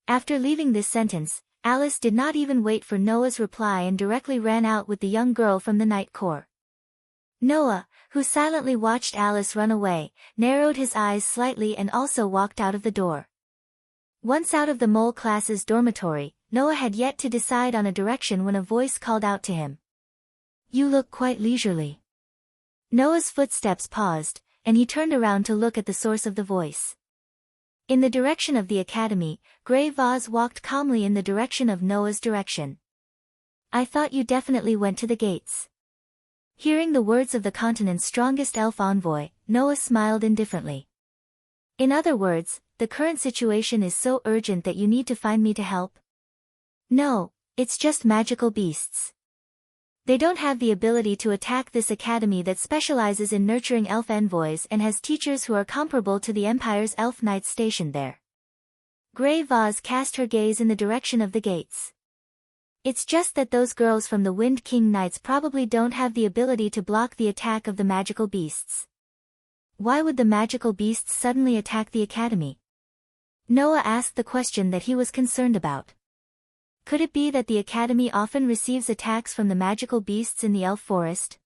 After leaving this sentence, Alice did not even wait for Noah's reply and directly ran out with the young girl from the Knight Corps. Noah, who silently watched Alice run away, narrowed his eyes slightly and also walked out of the door. Once out of the mole class's dormitory, Noah had yet to decide on a direction when a voice called out to him. "You look quite leisurely." Noah's footsteps paused, and he turned around to look at the source of the voice. In the direction of the academy, Grey Vaz walked calmly in the direction of Noah's direction. "I thought you definitely went to the gates." Hearing the words of the continent's strongest elf envoy, Noah smiled indifferently. "In other words, the current situation is so urgent that you need to find me to help?" "No, it's just magical beasts. They don't have the ability to attack this academy that specializes in nurturing elf envoys and has teachers who are comparable to the Empire's elf knights stationed there." Grey Vaz cast her gaze in the direction of the gates. "It's just that those girls from the Wind King Knights probably don't have the ability to block the attack of the magical beasts." "Why would the magical beasts suddenly attack the academy?" Noah asked the question that he was concerned about. Could it be that the academy often receives attacks from the magical beasts in the elf forest?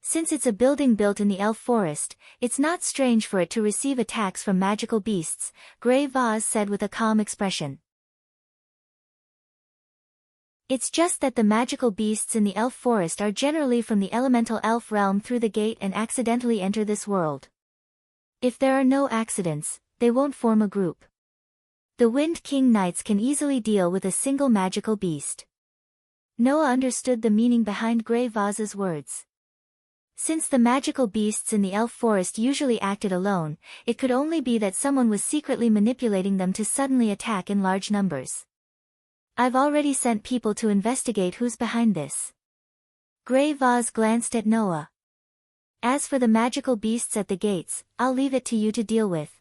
Since it's a building built in the elf forest, it's not strange for it to receive attacks from magical beasts, Grey Vaz said with a calm expression. "It's just that the magical beasts in the elf forest are generally from the elemental elf realm through the gate and accidentally enter this world. If there are no accidents, they won't form a group. The Wind King Knights can easily deal with a single magical beast." Noah understood the meaning behind Grey Vaz's words. Since the magical beasts in the elf forest usually acted alone, it could only be that someone was secretly manipulating them to suddenly attack in large numbers. "I've already sent people to investigate who's behind this." Grey Vaz glanced at Noah. "As for the magical beasts at the gates, I'll leave it to you to deal with."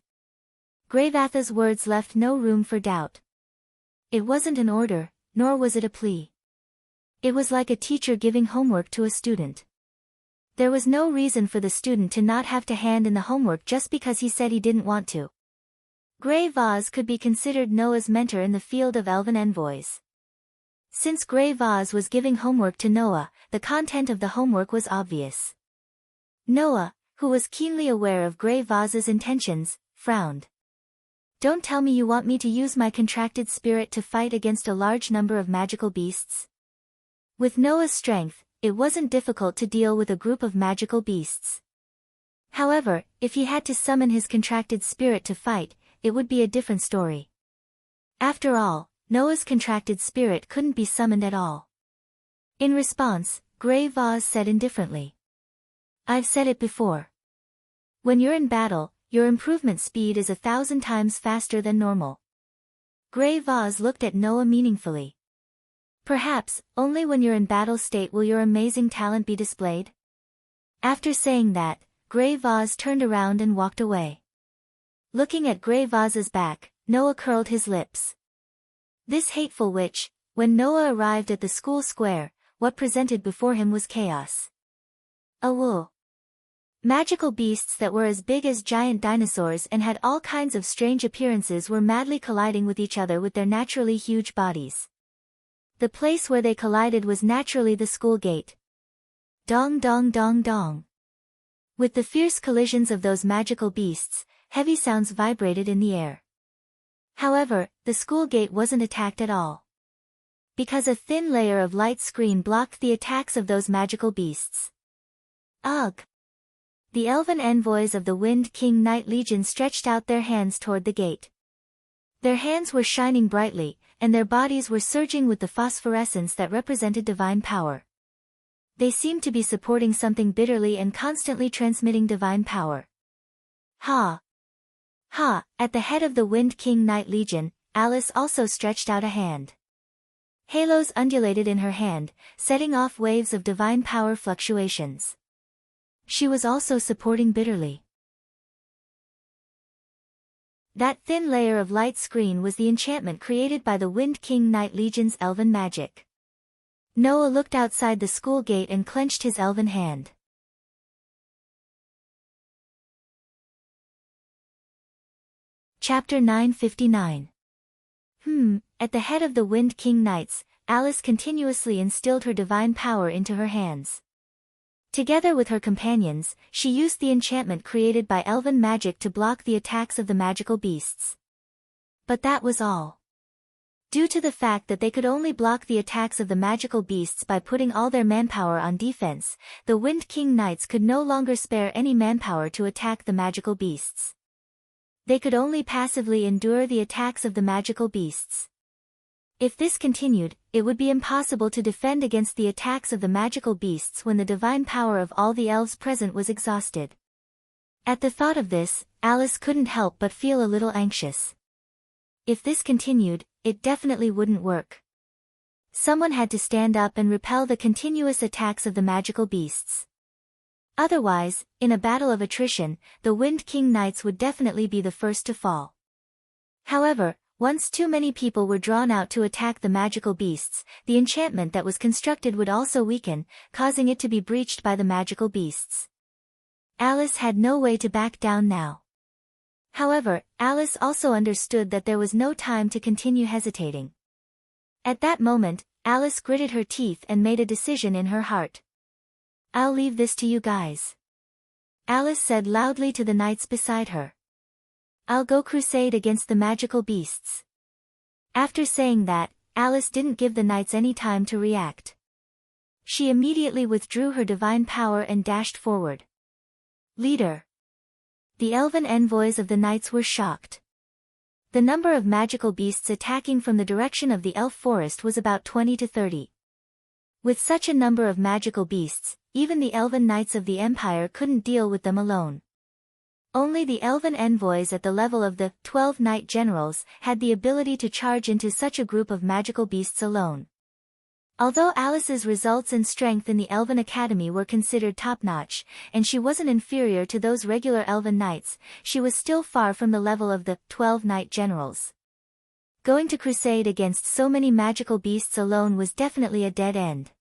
Grey Vaz's words left no room for doubt. It wasn't an order, nor was it a plea. It was like a teacher giving homework to a student. There was no reason for the student to not have to hand in the homework just because he said he didn't want to. Grey Vaz could be considered Noah's mentor in the field of elven envoys. Since Grey Vaz was giving homework to Noah, the content of the homework was obvious. Noah, who was keenly aware of Grey Vaz's intentions, frowned. "Don't tell me you want me to use my contracted spirit to fight against a large number of magical beasts?" With Noah's strength, it wasn't difficult to deal with a group of magical beasts. However, if he had to summon his contracted spirit to fight, it would be a different story. After all, Noah's contracted spirit couldn't be summoned at all. In response, Grey Vaz said indifferently. "I've said it before. When you're in battle, your improvement speed is 1,000 times faster than normal." Grey Vaz looked at Noah meaningfully. "Perhaps, only when you're in battle state will your amazing talent be displayed?" After saying that, Grey Vaz turned around and walked away. Looking at Grey Vaz's back, Noah curled his lips. This hateful witch, when Noah arrived at the school square, what presented before him was chaos. A wool. Magical beasts that were as big as giant dinosaurs and had all kinds of strange appearances were madly colliding with each other with their naturally huge bodies. The place where they collided was naturally the school gate. Dong dong dong dong. With the fierce collisions of those magical beasts, heavy sounds vibrated in the air. However, the school gate wasn't attacked at all. Because a thin layer of light screen blocked the attacks of those magical beasts. Ugh! The elven envoys of the Wind King Knight Legion stretched out their hands toward the gate. Their hands were shining brightly, and their bodies were surging with the phosphorescence that represented divine power. They seemed to be supporting something bitterly and constantly transmitting divine power. Ha! Ha! At the head of the Wind King Knight Legion, Alice also stretched out a hand. Halos undulated in her hand, setting off waves of divine power fluctuations. She was also supporting bitterly. That thin layer of light screen was the enchantment created by the Wind King Knight Legion's elven magic. Noah looked outside the school gate and clenched his elven hand. Chapter 959. At the head of the Wind King Knights, Alice continuously instilled her divine power into her hands. Together with her companions, she used the enchantment created by elven magic to block the attacks of the magical beasts. But that was all. Due to the fact that they could only block the attacks of the magical beasts by putting all their manpower on defense, the Wind King Knights could no longer spare any manpower to attack the magical beasts. They could only passively endure the attacks of the magical beasts. If this continued, it would be impossible to defend against the attacks of the magical beasts when the divine power of all the elves present was exhausted. At the thought of this, Alice couldn't help but feel a little anxious. If this continued, it definitely wouldn't work. Someone had to stand up and repel the continuous attacks of the magical beasts. Otherwise, in a battle of attrition, the Wind King Knights would definitely be the first to fall. However, once too many people were drawn out to attack the magical beasts, the enchantment that was constructed would also weaken, causing it to be breached by the magical beasts. Alice had no way to back down now. However, Alice also understood that there was no time to continue hesitating. At that moment, Alice gritted her teeth and made a decision in her heart. "I'll leave this to you guys," Alice said loudly to the knights beside her. "I'll go crusade against the magical beasts." After saying that, Alice didn't give the knights any time to react. She immediately withdrew her divine power and dashed forward. "Leader." The elven envoys of the knights were shocked. The number of magical beasts attacking from the direction of the elf forest was about 20 to 30. With such a number of magical beasts, even the elven knights of the empire couldn't deal with them alone. Only the elven envoys at the level of the 12 knight generals had the ability to charge into such a group of magical beasts alone. Although Alice's results and strength in the Elven Academy were considered top-notch, and she wasn't inferior to those regular elven knights, she was still far from the level of the 12 knight generals. Going to crusade against so many magical beasts alone was definitely a dead end.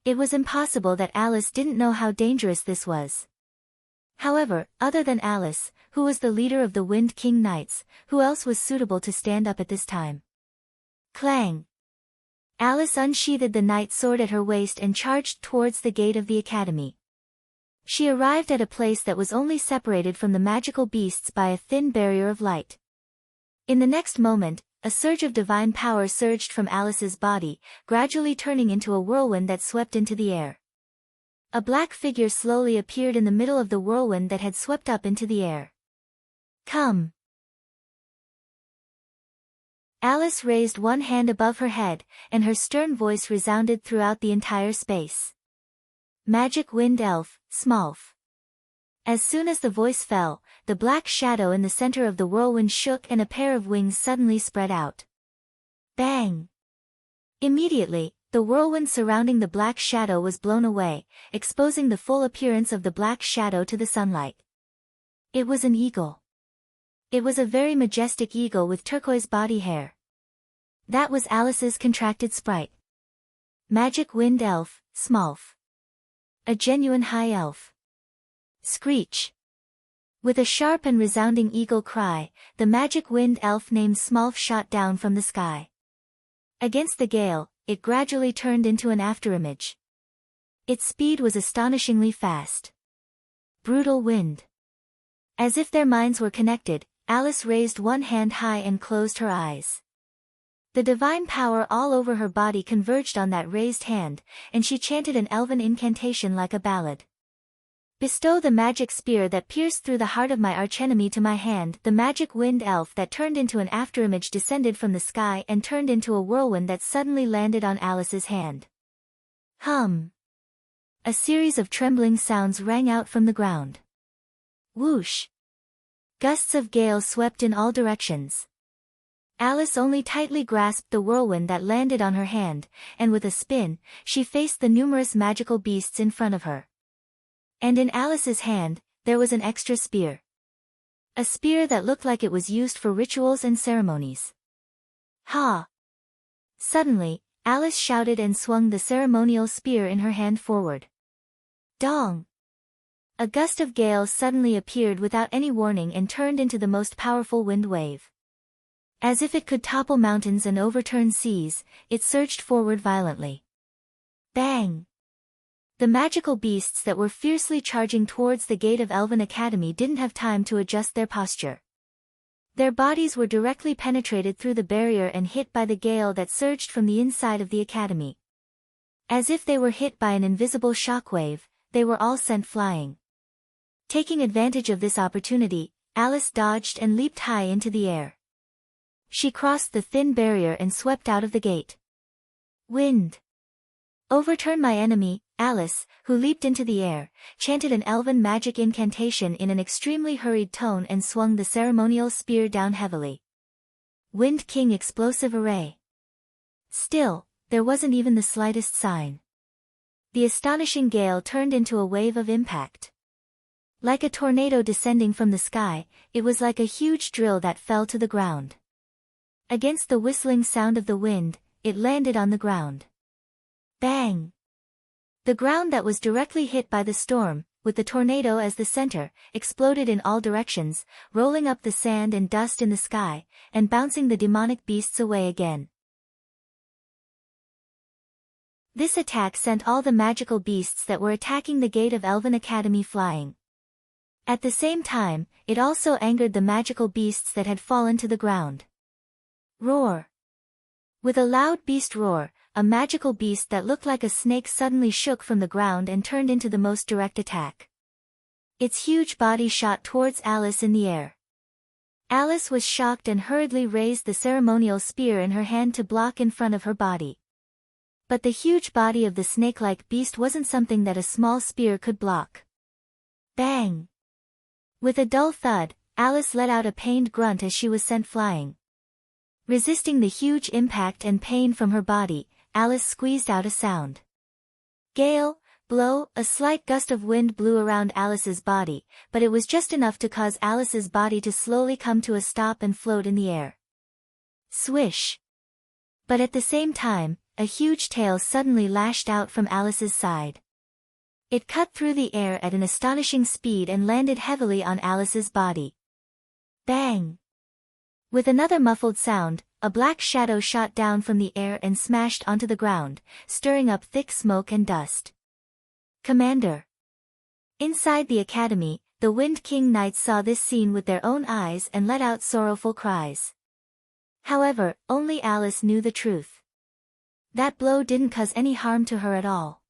It was impossible that Alice didn't know how dangerous this was. However, other than Alice, who was the leader of the Wind King Knights, who else was suitable to stand up at this time? Clang! Alice unsheathed the knight sword at her waist and charged towards the gate of the academy. She arrived at a place that was only separated from the magical beasts by a thin barrier of light. In the next moment, a surge of divine power surged from Alice's body, gradually turning into a whirlwind that swept into the air. A black figure slowly appeared in the middle of the whirlwind that had swept up into the air. "Come!" Alice raised one hand above her head, and her stern voice resounded throughout the entire space. "Magic Wind Elf, Smalf." As soon as the voice fell, the black shadow in the center of the whirlwind shook and a pair of wings suddenly spread out. Bang! Immediately, the whirlwind surrounding the black shadow was blown away, exposing the full appearance of the black shadow to the sunlight. It was an eagle. It was a very majestic eagle with turquoise body hair. That was Alice's contracted sprite. Magic Wind Elf, Smalf. A genuine high elf. Screech. With a sharp and resounding eagle cry, the magic wind elf named Smalf shot down from the sky. Against the gale, it gradually turned into an afterimage. Its speed was astonishingly fast. Brutal wind. As if their minds were connected, Alice raised one hand high and closed her eyes. The divine power all over her body converged on that raised hand, and she chanted an elven incantation like a ballad. "Bestow the magic spear that pierced through the heart of my archenemy to my hand." The magic wind elf that turned into an afterimage descended from the sky and turned into a whirlwind that suddenly landed on Alice's hand. Hum! A series of trembling sounds rang out from the ground. Whoosh! Gusts of gale swept in all directions. Alice only tightly grasped the whirlwind that landed on her hand, and with a spin, she faced the numerous magical beasts in front of her. And in Alice's hand, there was an extra spear. A spear that looked like it was used for rituals and ceremonies. Ha! Suddenly, Alice shouted and swung the ceremonial spear in her hand forward. Dong! A gust of gale suddenly appeared without any warning and turned into the most powerful wind wave. As if it could topple mountains and overturn seas, it surged forward violently. Bang! The magical beasts that were fiercely charging towards the gate of Elven Academy didn't have time to adjust their posture. Their bodies were directly penetrated through the barrier and hit by the gale that surged from the inside of the academy. As if they were hit by an invisible shockwave, they were all sent flying. Taking advantage of this opportunity, Alice dodged and leaped high into the air. She crossed the thin barrier and swept out of the gate. Wind! Overturn my enemy. Alice, who leaped into the air, chanted an elven magic incantation in an extremely hurried tone and swung the ceremonial spear down heavily. Wind King explosive array. Still, there wasn't even the slightest sign. The astonishing gale turned into a wave of impact. Like a tornado descending from the sky, it was like a huge drill that fell to the ground. Against the whistling sound of the wind, it landed on the ground. Bang! The ground that was directly hit by the storm, with the tornado as the center, exploded in all directions, rolling up the sand and dust in the sky, and bouncing the demonic beasts away again. This attack sent all the magical beasts that were attacking the gate of Elven Academy flying. At the same time, it also angered the magical beasts that had fallen to the ground. Roar! With a loud beast roar, a magical beast that looked like a snake suddenly shook from the ground and turned into the most direct attack. Its huge body shot towards Alice in the air. Alice was shocked and hurriedly raised the ceremonial spear in her hand to block in front of her body. But the huge body of the snake-like beast wasn't something that a small spear could block. Bang! With a dull thud, Alice let out a pained grunt as she was sent flying. Resisting the huge impact and pain from her body, Alice squeezed out a sound. Gale, blow. A slight gust of wind blew around Alice's body, but it was just enough to cause Alice's body to slowly come to a stop and float in the air. Swish! But at the same time, a huge tail suddenly lashed out from Alice's side. It cut through the air at an astonishing speed and landed heavily on Alice's body. Bang! With another muffled sound, a black shadow shot down from the air and smashed onto the ground, stirring up thick smoke and dust. Commander! Inside the academy, the Wind King Knights saw this scene with their own eyes and let out sorrowful cries. However, only Alice knew the truth. That blow didn't cause any harm to her at all.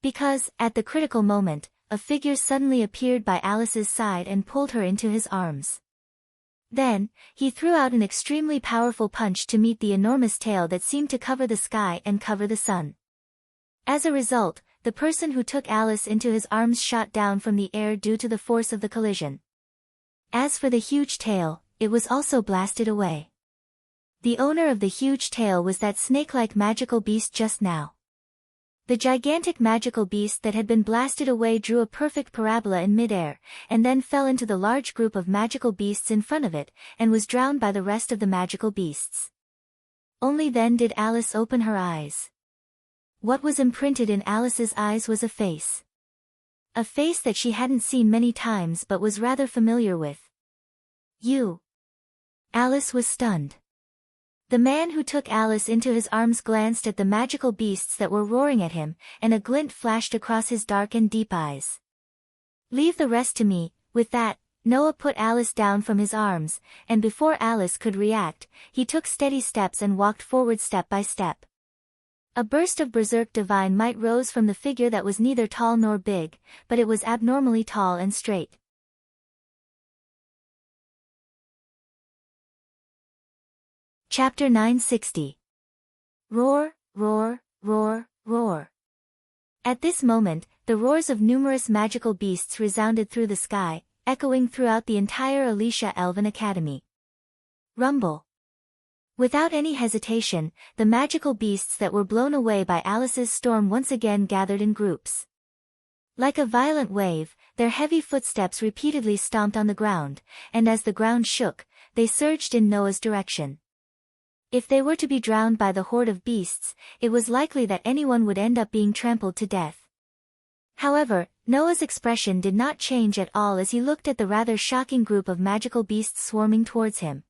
Because, at the critical moment, a figure suddenly appeared by Alice's side and pulled her into his arms. Then, he threw out an extremely powerful punch to meet the enormous tail that seemed to cover the sky and cover the sun. As a result, the person who took Alice into his arms shot down from the air due to the force of the collision. As for the huge tail, it was also blasted away. The owner of the huge tail was that snake-like magical beast just now. The gigantic magical beast that had been blasted away drew a perfect parabola in midair, and then fell into the large group of magical beasts in front of it, and was drowned by the rest of the magical beasts. Only then did Alice open her eyes. What was imprinted in Alice's eyes was a face. A face that she hadn't seen many times but was rather familiar with. You. Alice was stunned. The man who took Alice into his arms glanced at the magical beasts that were roaring at him, and a glint flashed across his dark and deep eyes. Leave the rest to me. With that, Noah put Alice down from his arms, and before Alice could react, he took steady steps and walked forward step by step. A burst of berserk divine might rose from the figure that was neither tall nor big, but it was abnormally tall and straight. Chapter 960. Roar, roar, roar, roar. At this moment, the roars of numerous magical beasts resounded through the sky, echoing throughout the entire Alicia Elven Academy. Rumble. Without any hesitation, the magical beasts that were blown away by Alice's storm once again gathered in groups. Like a violent wave, their heavy footsteps repeatedly stomped on the ground, and as the ground shook, they surged in Noah's direction. If they were to be drowned by the horde of beasts, it was likely that anyone would end up being trampled to death. However, Noah's expression did not change at all as he looked at the rather shocking group of magical beasts swarming towards him.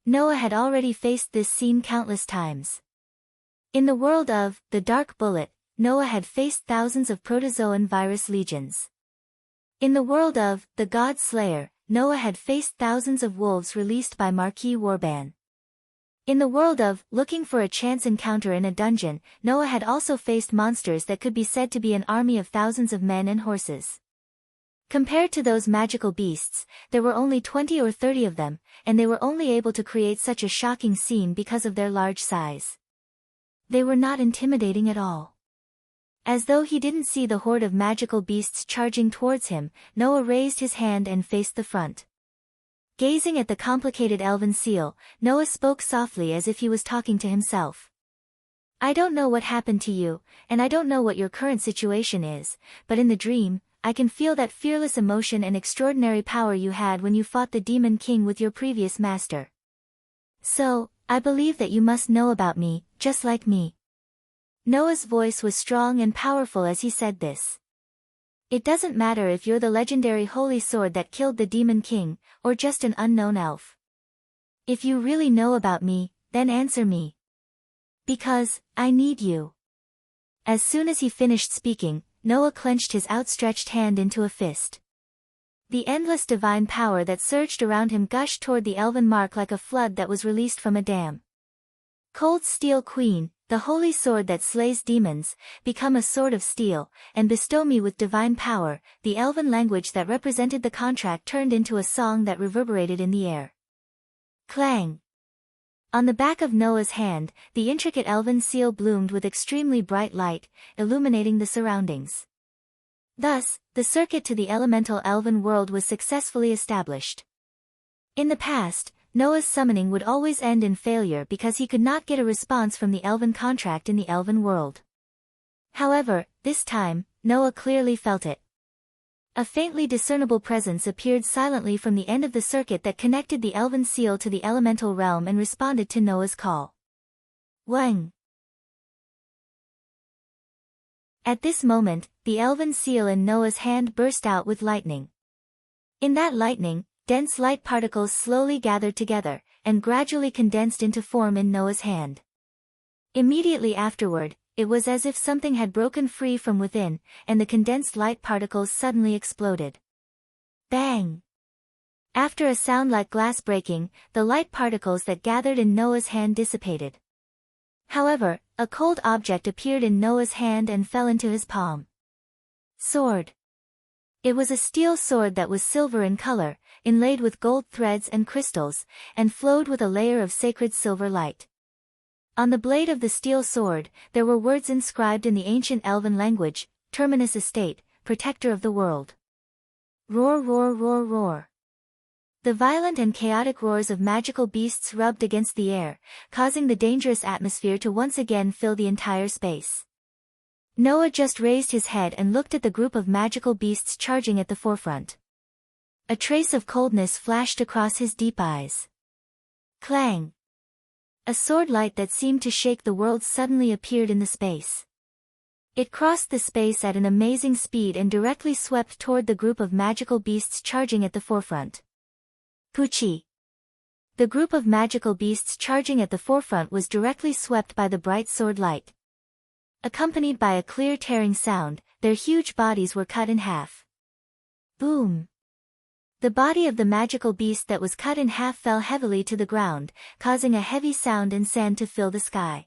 Noah had already faced this scene countless times. In the world of the Dark Bullet, Noah had faced thousands of protozoan virus legions. In the world of the God Slayer, Noah had faced thousands of wolves released by Marquis Warban. In the world of looking for a chance encounter in a dungeon, Noah had also faced monsters that could be said to be an army of thousands of men and horses. Compared to those magical beasts, there were only 20 or 30 of them, and they were only able to create such a shocking scene because of their large size. They were not intimidating at all. As though he didn't see the horde of magical beasts charging towards him, Noah raised his hand and faced the front. Gazing at the complicated elven seal, Noah spoke softly as if he was talking to himself. I don't know what happened to you, and I don't know what your current situation is, but in the dream, I can feel that fearless emotion and extraordinary power you had when you fought the Demon King with your previous master. So, I believe that you must know about me, just like me. Noah's voice was strong and powerful as he said this. It doesn't matter if you're the legendary holy sword that killed the Demon King, or just an unknown elf. If you really know about me, then answer me. Because, I need you. As soon as he finished speaking, Noah clenched his outstretched hand into a fist. The endless divine power that surged around him gushed toward the elven mark like a flood that was released from a dam. Cold Steel Queen, the holy sword that slays demons, become a sword of steel, and bestow me with divine power. The elven language that represented the contract turned into a song that reverberated in the air. Clang! On the back of Noah's hand, the intricate elven seal bloomed with extremely bright light, illuminating the surroundings. Thus, the circuit to the elemental elven world was successfully established. In the past, Noah's summoning would always end in failure because he could not get a response from the elven contract in the elven world. However, this time, Noah clearly felt it. A faintly discernible presence appeared silently from the end of the circuit that connected the elven seal to the elemental realm and responded to Noah's call. Wang! At this moment, the elven seal in Noah's hand burst out with lightning. In that lightning, dense light particles slowly gathered together, and gradually condensed into form in Noah's hand. Immediately afterward, it was as if something had broken free from within, and the condensed light particles suddenly exploded. Bang! After a sound like glass breaking, the light particles that gathered in Noah's hand dissipated. However, a cold object appeared in Noah's hand and fell into his palm. Sword. It was a steel sword that was silver in color, inlaid with gold threads and crystals, and flowed with a layer of sacred silver light. On the blade of the steel sword, there were words inscribed in the ancient elven language, Terminus Estate, Protector of the World. Roar, roar, roar, roar. The violent and chaotic roars of magical beasts rubbed against the air, causing the dangerous atmosphere to once again fill the entire space. Noah just raised his head and looked at the group of magical beasts charging at the forefront. A trace of coldness flashed across his deep eyes. Clang! A sword light that seemed to shake the world suddenly appeared in the space. It crossed the space at an amazing speed and directly swept toward the group of magical beasts charging at the forefront. Puchi! The group of magical beasts charging at the forefront was directly swept by the bright sword light. Accompanied by a clear tearing sound, their huge bodies were cut in half. Boom! The body of the magical beast that was cut in half fell heavily to the ground, causing a heavy sound and sand to fill the sky.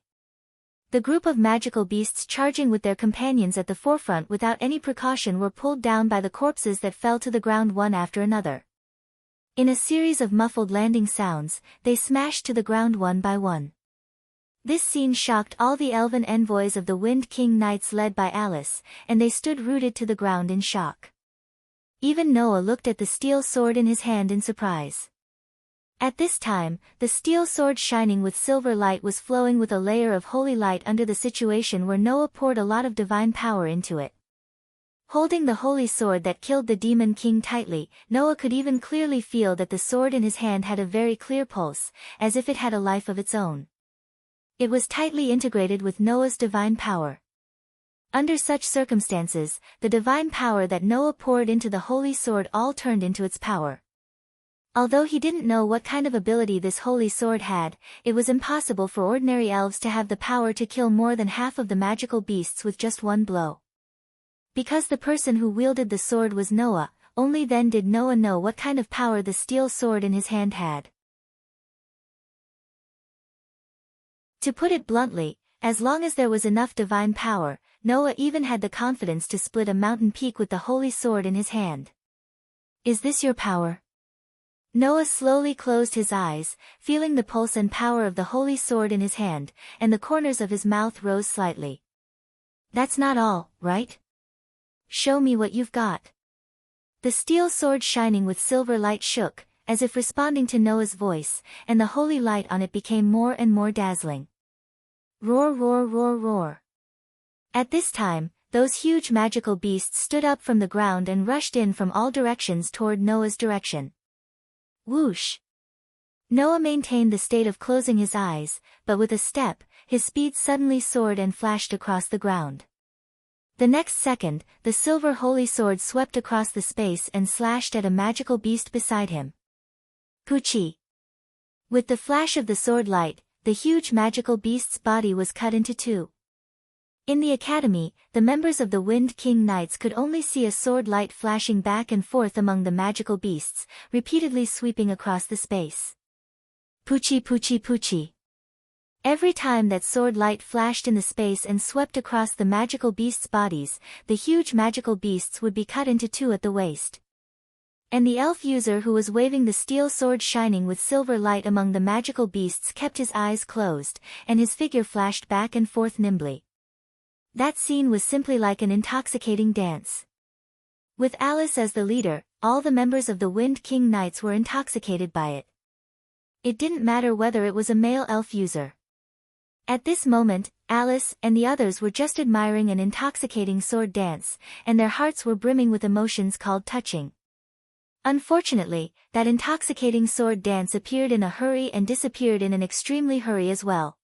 The group of magical beasts charging with their companions at the forefront without any precaution were pulled down by the corpses that fell to the ground one after another. In a series of muffled landing sounds, they smashed to the ground one by one. This scene shocked all the elven envoys of the Wind King Knights led by Alice, and they stood rooted to the ground in shock. Even Noah looked at the steel sword in his hand in surprise. At this time, the steel sword shining with silver light was flowing with a layer of holy light under the situation where Noah poured a lot of divine power into it. Holding the holy sword that killed the Demon King tightly, Noah could even clearly feel that the sword in his hand had a very clear pulse, as if it had a life of its own. It was tightly integrated with Noah's divine power. Under such circumstances, the divine power that Noah poured into the holy sword all turned into its power. Although he didn't know what kind of ability this holy sword had, it was impossible for ordinary elves to have the power to kill more than half of the magical beasts with just one blow. Because the person who wielded the sword was Noah, only then did Noah know what kind of power the steel sword in his hand had. To put it bluntly, as long as there was enough divine power, Noah even had the confidence to split a mountain peak with the holy sword in his hand. Is this your power? Noah slowly closed his eyes, feeling the pulse and power of the holy sword in his hand, and the corners of his mouth rose slightly. That's not all, right? Show me what you've got. The steel sword shining with silver light shook, as if responding to Noah's voice, and the holy light on it became more and more dazzling. Roar, roar, roar, roar. At this time, those huge magical beasts stood up from the ground and rushed in from all directions toward Noah's direction. Whoosh! Noah maintained the state of closing his eyes, but with a step, his speed suddenly soared and flashed across the ground. The next second, the silver holy sword swept across the space and slashed at a magical beast beside him. Poochie! With the flash of the sword light, the huge magical beast's body was cut into two. In the academy, the members of the Wind King Knights could only see a sword light flashing back and forth among the magical beasts, repeatedly sweeping across the space. Poochie, poochie, poochie. Every time that sword light flashed in the space and swept across the magical beasts' bodies, the huge magical beasts would be cut into two at the waist. And the elf user who was waving the steel sword shining with silver light among the magical beasts kept his eyes closed, and his figure flashed back and forth nimbly. That scene was simply like an intoxicating dance. With Alice as the leader, all the members of the Wind King Knights were intoxicated by it. It didn't matter whether it was a male elf user. At this moment, Alice and the others were just admiring an intoxicating sword dance, and their hearts were brimming with emotions called touching. Unfortunately, that intoxicating sword dance appeared in a hurry and disappeared in an extremely hurry as well.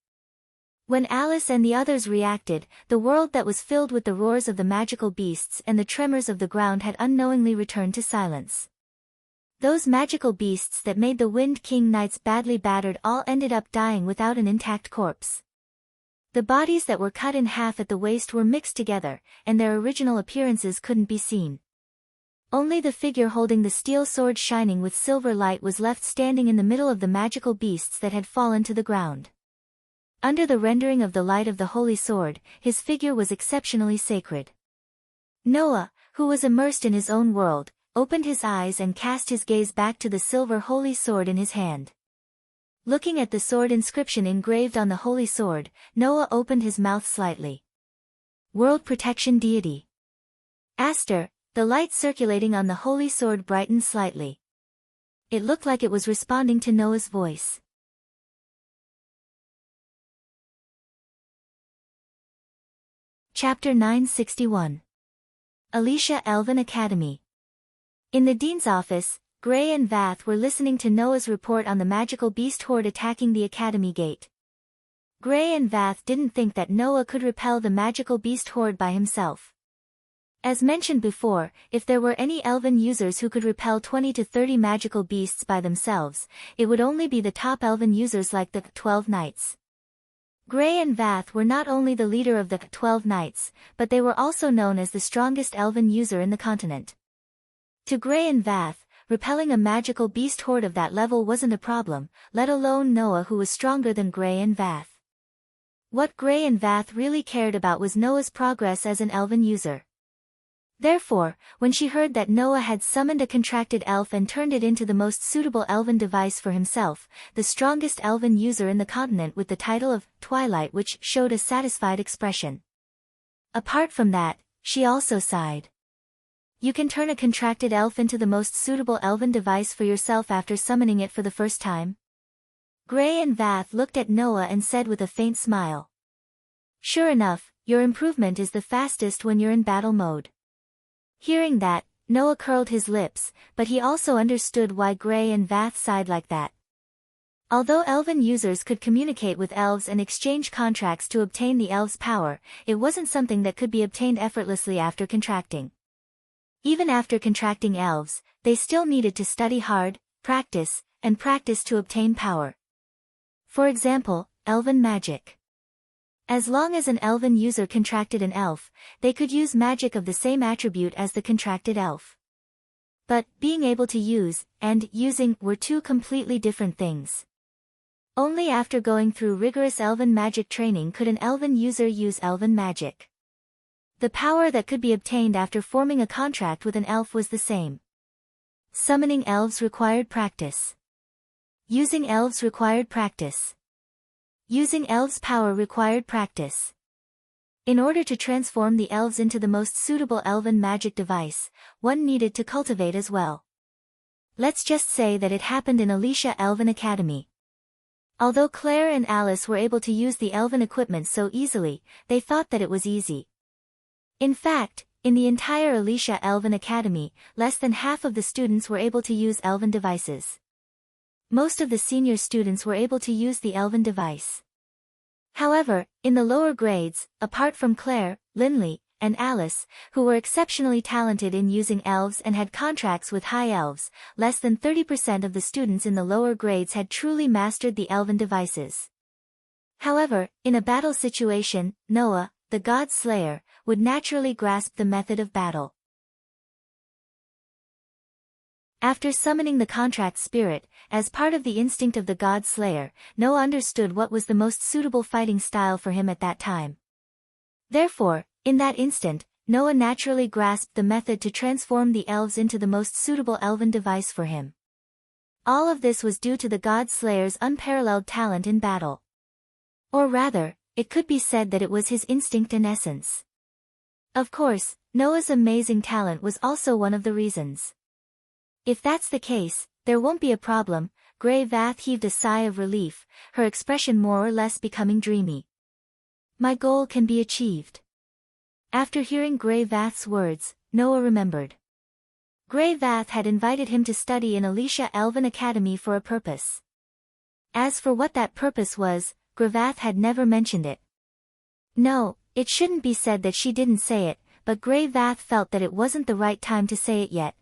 When Alice and the others reacted, the world that was filled with the roars of the magical beasts and the tremors of the ground had unknowingly returned to silence. Those magical beasts that made the Wind King Knights badly battered all ended up dying without an intact corpse. The bodies that were cut in half at the waist were mixed together, and their original appearances couldn't be seen. Only the figure holding the steel sword shining with silver light was left standing in the middle of the magical beasts that had fallen to the ground. Under the rendering of the light of the holy sword, his figure was exceptionally sacred. Noah, who was immersed in his own world, opened his eyes and cast his gaze back to the silver holy sword in his hand. Looking at the sword inscription engraved on the holy sword, Noah opened his mouth slightly. World Protection Deity. Aster. The light circulating on the holy sword brightened slightly. It looked like it was responding to Noah's voice. Chapter 961. Alicia Elven Academy. In the dean's office, Gray and Vath were listening to Noah's report on the magical beast horde attacking the academy gate. Gray and Vath didn't think that Noah could repel the magical beast horde by himself. As mentioned before, if there were any elven users who could repel 20 to 30 magical beasts by themselves, it would only be the top elven users like the 12 Knights. Gray and Vath were not only the leader of the 12 Knights, but they were also known as the strongest elven user in the continent. To Gray and Vath, repelling a magical beast horde of that level wasn't a problem, let alone Noah who was stronger than Gray and Vath. What Gray and Vath really cared about was Noah's progress as an elven user. Therefore, when she heard that Noah had summoned a contracted elf and turned it into the most suitable elven device for himself, the strongest elven user in the continent with the title of Twilight, which showed a satisfied expression. Apart from that, she also sighed. You can turn a contracted elf into the most suitable elven device for yourself after summoning it for the first time? Gray and Vath looked at Noah and said with a faint smile. Sure enough, your improvement is the fastest when you're in battle mode. Hearing that, Noah curled his lips, but he also understood why Gray and Vath sighed like that. Although elven users could communicate with elves and exchange contracts to obtain the elves' power, it wasn't something that could be obtained effortlessly after contracting. Even after contracting elves, they still needed to study hard, practice to obtain power. For example, elven magic. As long as an elven user contracted an elf, they could use magic of the same attribute as the contracted elf. But, being able to use, and using, were two completely different things. Only after going through rigorous elven magic training could an elven user use elven magic. The power that could be obtained after forming a contract with an elf was the same. Summoning elves required practice. Using elves required practice. Using elves' power required practice. In order to transform the elves into the most suitable elven magic device, one needed to cultivate as well. Let's just say that it happened in Alicia Elven Academy. Although Claire and Alice were able to use the elven equipment so easily, they thought that it was easy. In fact, in the entire Alicia Elven Academy, less than half of the students were able to use elven devices. Most of the senior students were able to use the elven device. However, in the lower grades, apart from Claire, Linley, and Alice, who were exceptionally talented in using elves and had contracts with high elves, less than 30% of the students in the lower grades had truly mastered the elven devices. However, in a battle situation, Noah, the god slayer, would naturally grasp the method of battle. After summoning the contract spirit, as part of the instinct of the god slayer, Noah understood what was the most suitable fighting style for him at that time. Therefore, in that instant, Noah naturally grasped the method to transform the elves into the most suitable elven device for him. All of this was due to the god slayer's unparalleled talent in battle. Or rather, it could be said that it was his instinct in essence. Of course, Noah's amazing talent was also one of the reasons. If that's the case, there won't be a problem. Grey Vath heaved a sigh of relief, her expression more or less becoming dreamy. My goal can be achieved. After hearing Grey Vath's words, Noah remembered. Grey Vath had invited him to study in Alicia Elven Academy for a purpose. As for what that purpose was, Gravath had never mentioned it. No, it shouldn't be said that she didn't say it, but Grey Vath felt that it wasn't the right time to say it yet.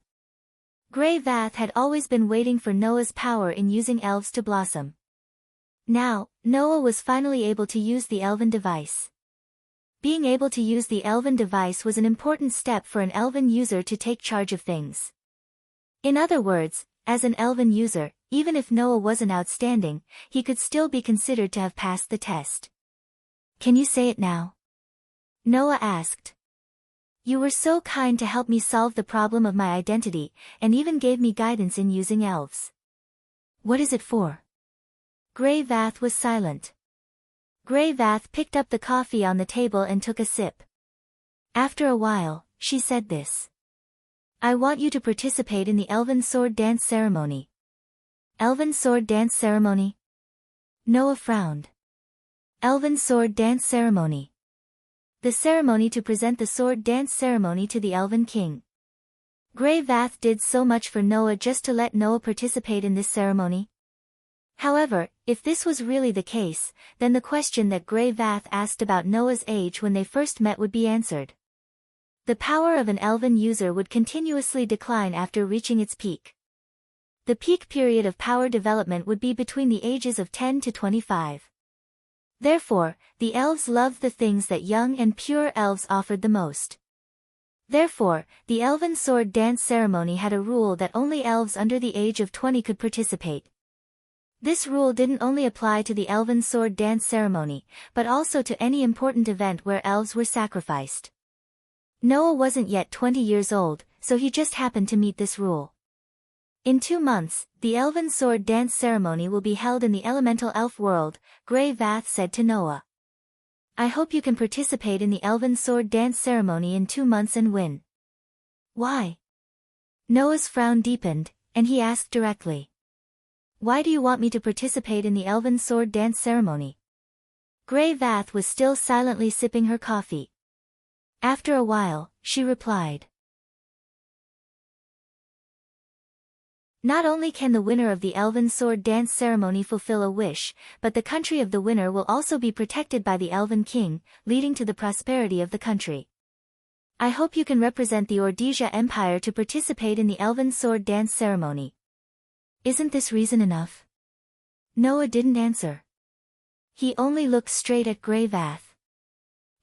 Grey Vath had always been waiting for Noah's power in using elves to blossom. Now, Noah was finally able to use the elven device. Being able to use the elven device was an important step for an elven user to take charge of things. In other words, as an elven user, even if Noah wasn't outstanding, he could still be considered to have passed the test. Can you say it now? Noah asked. You were so kind to help me solve the problem of my identity, and even gave me guidance in using elves. What is it for? Grey Vath was silent. Grey Vath picked up the coffee on the table and took a sip. After a while, she said this. I want you to participate in the Elven Sword Dance Ceremony. Elven Sword Dance Ceremony? Noah frowned. Elven Sword Dance Ceremony. The ceremony to present the sword dance ceremony to the Elven King. Grey Vath did so much for Noah just to let Noah participate in this ceremony. However, if this was really the case, then the question that Grey Vath asked about Noah's age when they first met would be answered. The power of an elven user would continuously decline after reaching its peak. The peak period of power development would be between the ages of 10 to 25. Therefore, the elves loved the things that young and pure elves offered the most. Therefore, the Elven Sword Dance Ceremony had a rule that only elves under the age of 20 could participate. This rule didn't only apply to the Elven Sword Dance Ceremony, but also to any important event where elves were sacrificed. Noah wasn't yet 20 years old, so he just happened to meet this rule. In 2 months, the Elven Sword Dance Ceremony will be held in the elemental elf world, Grey Vath said to Noah. I hope you can participate in the Elven Sword Dance Ceremony in 2 months and win. Why? Noah's frown deepened, and he asked directly. Why do you want me to participate in the Elven Sword Dance Ceremony? Grey Vath was still silently sipping her coffee. After a while, she replied. Not only can the winner of the Elven Sword Dance Ceremony fulfill a wish, but the country of the winner will also be protected by the Elven King, leading to the prosperity of the country. I hope you can represent the Ordesia Empire to participate in the Elven Sword Dance Ceremony. Isn't this reason enough? Noah didn't answer. He only looked straight at Grey Vath.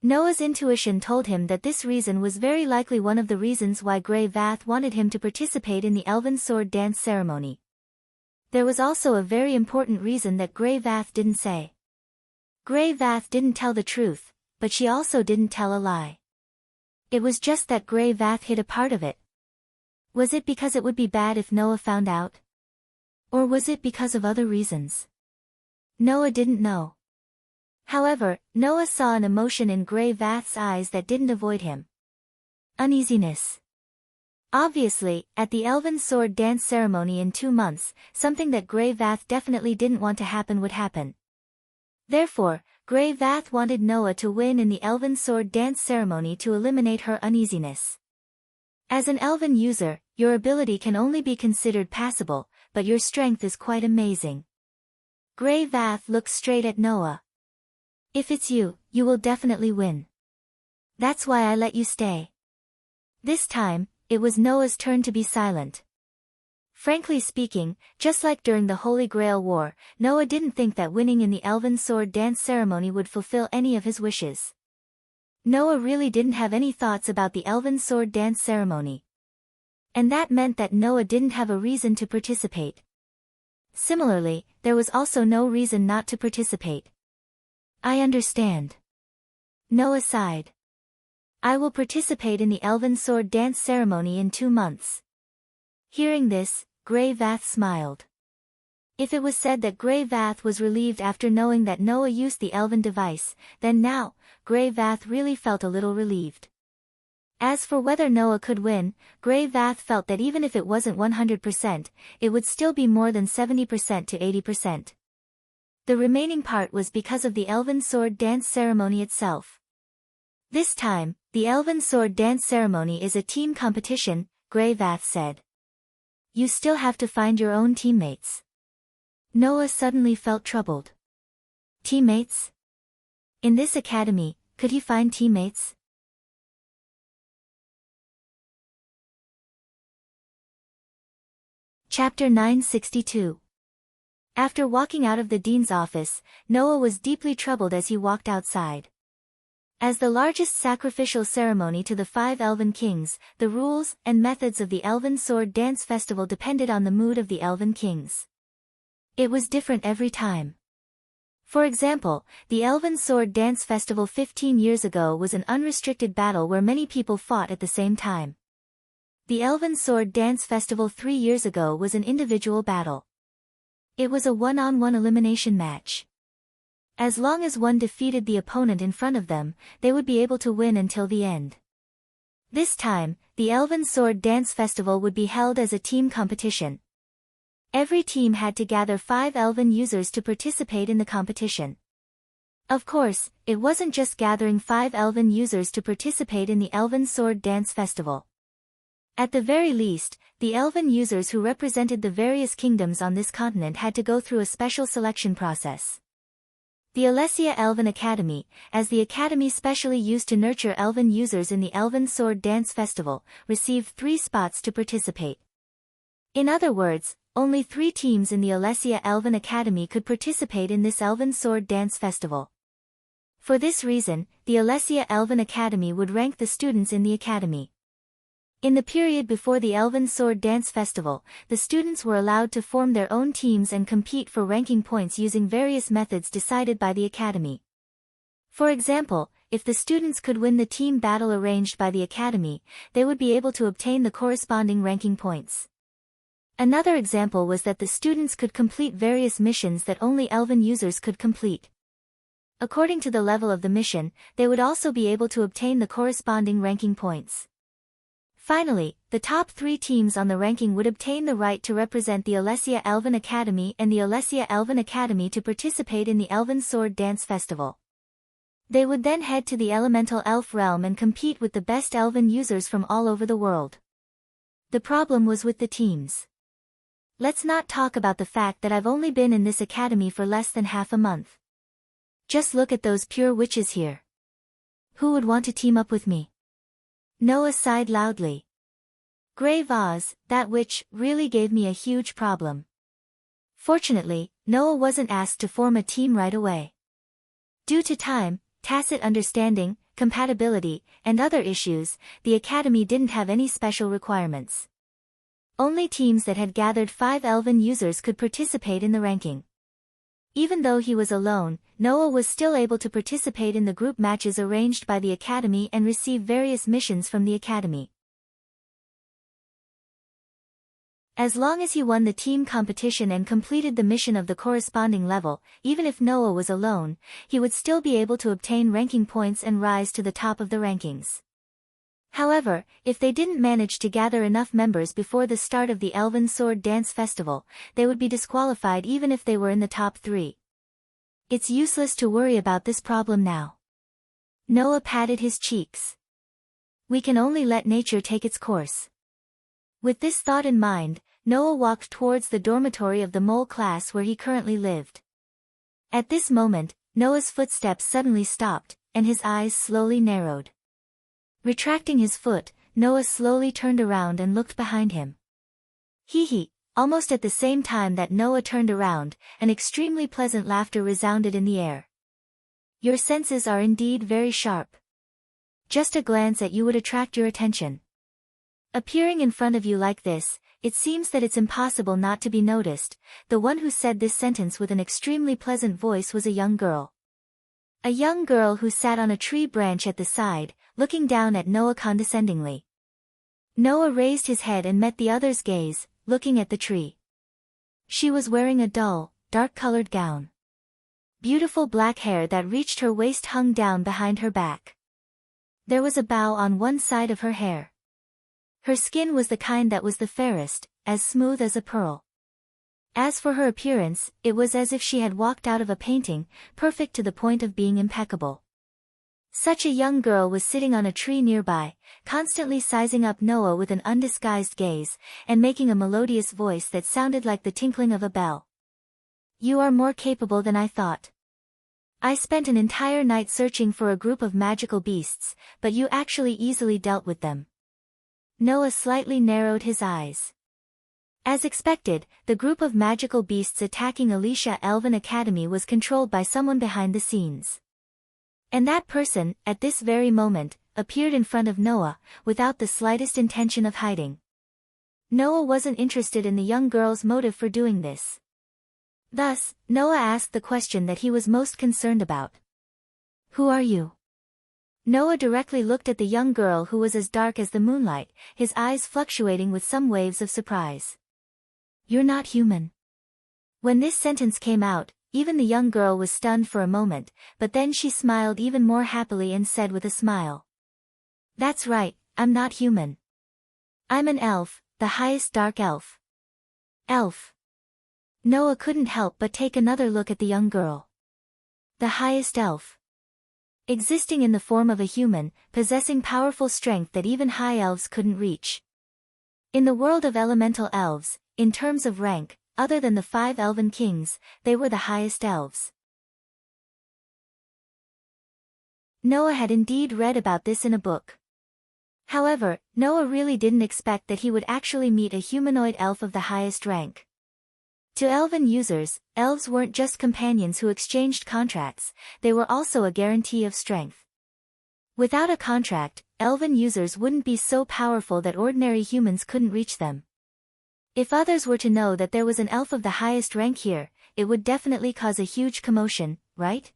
Noah's intuition told him that this reason was very likely one of the reasons why Grey Vath wanted him to participate in the elven sword dance ceremony. There was also a very important reason that Grey Vath didn't say. Grey Vath didn't tell the truth, but she also didn't tell a lie. It was just that Grey Vath hid a part of it. Was it because it would be bad if Noah found out? Or was it because of other reasons? Noah didn't know. However, Noah saw an emotion in Grey Vath's eyes that didn't avoid him. Uneasiness. Obviously, at the elven sword dance ceremony in 2 months, something that Grey Vath definitely didn't want to happen would happen. Therefore, Grey Vath wanted Noah to win in the elven sword dance ceremony to eliminate her uneasiness. As an elven user, your ability can only be considered passable, but your strength is quite amazing. Grey Vath looks straight at Noah. If it's you, you will definitely win. That's why I let you stay. This time, it was Noah's turn to be silent. Frankly speaking, just like during the Holy Grail War, Noah didn't think that winning in the elven sword dance ceremony would fulfill any of his wishes. Noah really didn't have any thoughts about the elven sword dance ceremony. And that meant that Noah didn't have a reason to participate. Similarly, there was also no reason not to participate. I understand. Noah sighed. I will participate in the elven sword dance ceremony in 2 months. Hearing this, Grey Vath smiled. If it was said that Grey Vath was relieved after knowing that Noah used the elven device, then now, Grey Vath really felt a little relieved. As for whether Noah could win, Grey Vath felt that even if it wasn't 100%, it would still be more than 70% to 80%. The remaining part was because of the elven sword dance ceremony itself. This time, the elven sword dance ceremony is a team competition, Grey Vath said. You still have to find your own teammates. Noah suddenly felt troubled. Teammates? In this academy, could he find teammates? Chapter 962. After walking out of the dean's office, Noah was deeply troubled as he walked outside. As the largest sacrificial ceremony to the 5 elven kings, the rules and methods of the Elven Sword Dance Festival depended on the mood of the elven kings. It was different every time. For example, the Elven Sword Dance Festival 15 years ago was an unrestricted battle where many people fought at the same time. The Elven Sword Dance Festival 3 years ago was an individual battle. It was a one-on-one elimination match. As long as one defeated the opponent in front of them, they would be able to win until the end. This time, the Elven Sword Dance Festival would be held as a team competition. Every team had to gather 5 elven users to participate in the competition. Of course, it wasn't just gathering 5 elven users to participate in the Elven Sword Dance Festival. At the very least, the elven users who represented the various kingdoms on this continent had to go through a special selection process. The Alessia Elven Academy, as the academy specially used to nurture elven users in the Elven Sword Dance Festival, received 3 spots to participate. In other words, only 3 teams in the Alessia Elven Academy could participate in this Elven Sword Dance Festival. For this reason, the Alessia Elven Academy would rank the students in the academy. In the period before the Elven Sword Dance Festival, the students were allowed to form their own teams and compete for ranking points using various methods decided by the academy. For example, if the students could win the team battle arranged by the academy, they would be able to obtain the corresponding ranking points. Another example was that the students could complete various missions that only elven users could complete. According to the level of the mission, they would also be able to obtain the corresponding ranking points. Finally, the top 3 teams on the ranking would obtain the right to represent the Alessia Elven Academy and the Alessia Elven Academy to participate in the Elven Sword Dance Festival. They would then head to the Elemental Elf realm and compete with the best elven users from all over the world. The problem was with the teams. Let's not talk about the fact that I've only been in this academy for less than half a month. Just look at those pure witches here. Who would want to team up with me? Noah sighed loudly. Grey Vaz, that witch, really gave me a huge problem. Fortunately, Noah wasn't asked to form a team right away. Due to time, tacit understanding, compatibility, and other issues, the Academy didn't have any special requirements. Only teams that had gathered 5 elven users could participate in the ranking. Even though he was alone, Noah was still able to participate in the group matches arranged by the Academy and receive various missions from the Academy. As long as he won the team competition and completed the mission of the corresponding level, even if Noah was alone, he would still be able to obtain ranking points and rise to the top of the rankings. However, if they didn't manage to gather enough members before the start of the Elven Sword Dance Festival, they would be disqualified even if they were in the top 3. It's useless to worry about this problem now. Noah patted his cheeks. We can only let nature take its course. With this thought in mind, Noah walked towards the dormitory of the mole class where he currently lived. At this moment, Noah's footsteps suddenly stopped, and his eyes slowly narrowed. Retracting his foot, Noah slowly turned around and looked behind him. Hee. Almost at the same time that Noah turned around, an extremely pleasant laughter resounded in the air. Your senses are indeed very sharp. Just a glance at you would attract your attention. Appearing in front of you like this, it seems that it's impossible not to be noticed. The one who said this sentence with an extremely pleasant voice was a young girl. A young girl who sat on a tree branch at the side, looking down at Noah condescendingly. Noah raised his head and met the other's gaze, looking at the tree. She was wearing a dull, dark-colored gown. Beautiful black hair that reached her waist hung down behind her back. There was a bow on one side of her hair. Her skin was the kind that was the fairest, as smooth as a pearl. As for her appearance, it was as if she had walked out of a painting, perfect to the point of being impeccable. Such a young girl was sitting on a tree nearby, constantly sizing up Noah with an undisguised gaze, and making a melodious voice that sounded like the tinkling of a bell. You are more capable than I thought. I spent an entire night searching for a group of magical beasts, but you actually easily dealt with them. Noah slightly narrowed his eyes. As expected, the group of magical beasts attacking Alicia Elven Academy was controlled by someone behind the scenes. And that person, at this very moment, appeared in front of Noah, without the slightest intention of hiding. Noah wasn't interested in the young girl's motive for doing this. Thus, Noah asked the question that he was most concerned about. Who are you? Noah directly looked at the young girl who was as dark as the moonlight, his eyes fluctuating with some waves of surprise. You're not human. When this sentence came out, even the young girl was stunned for a moment, but then she smiled even more happily and said with a smile. That's right, I'm not human. I'm an elf, the highest dark elf. Elf. Noah couldn't help but take another look at the young girl. The highest elf. Existing in the form of a human, possessing powerful strength that even high elves couldn't reach. In the world of elemental elves, in terms of rank, other than the 5 elven kings, they were the highest elves. Noah had indeed read about this in a book. However, Noah really didn't expect that he would actually meet a humanoid elf of the highest rank. To elven users, elves weren't just companions who exchanged contracts, they were also a guarantee of strength. Without a contract, elven users wouldn't be so powerful that ordinary humans couldn't reach them. If others were to know that there was an elf of the highest rank here, it would definitely cause a huge commotion, right?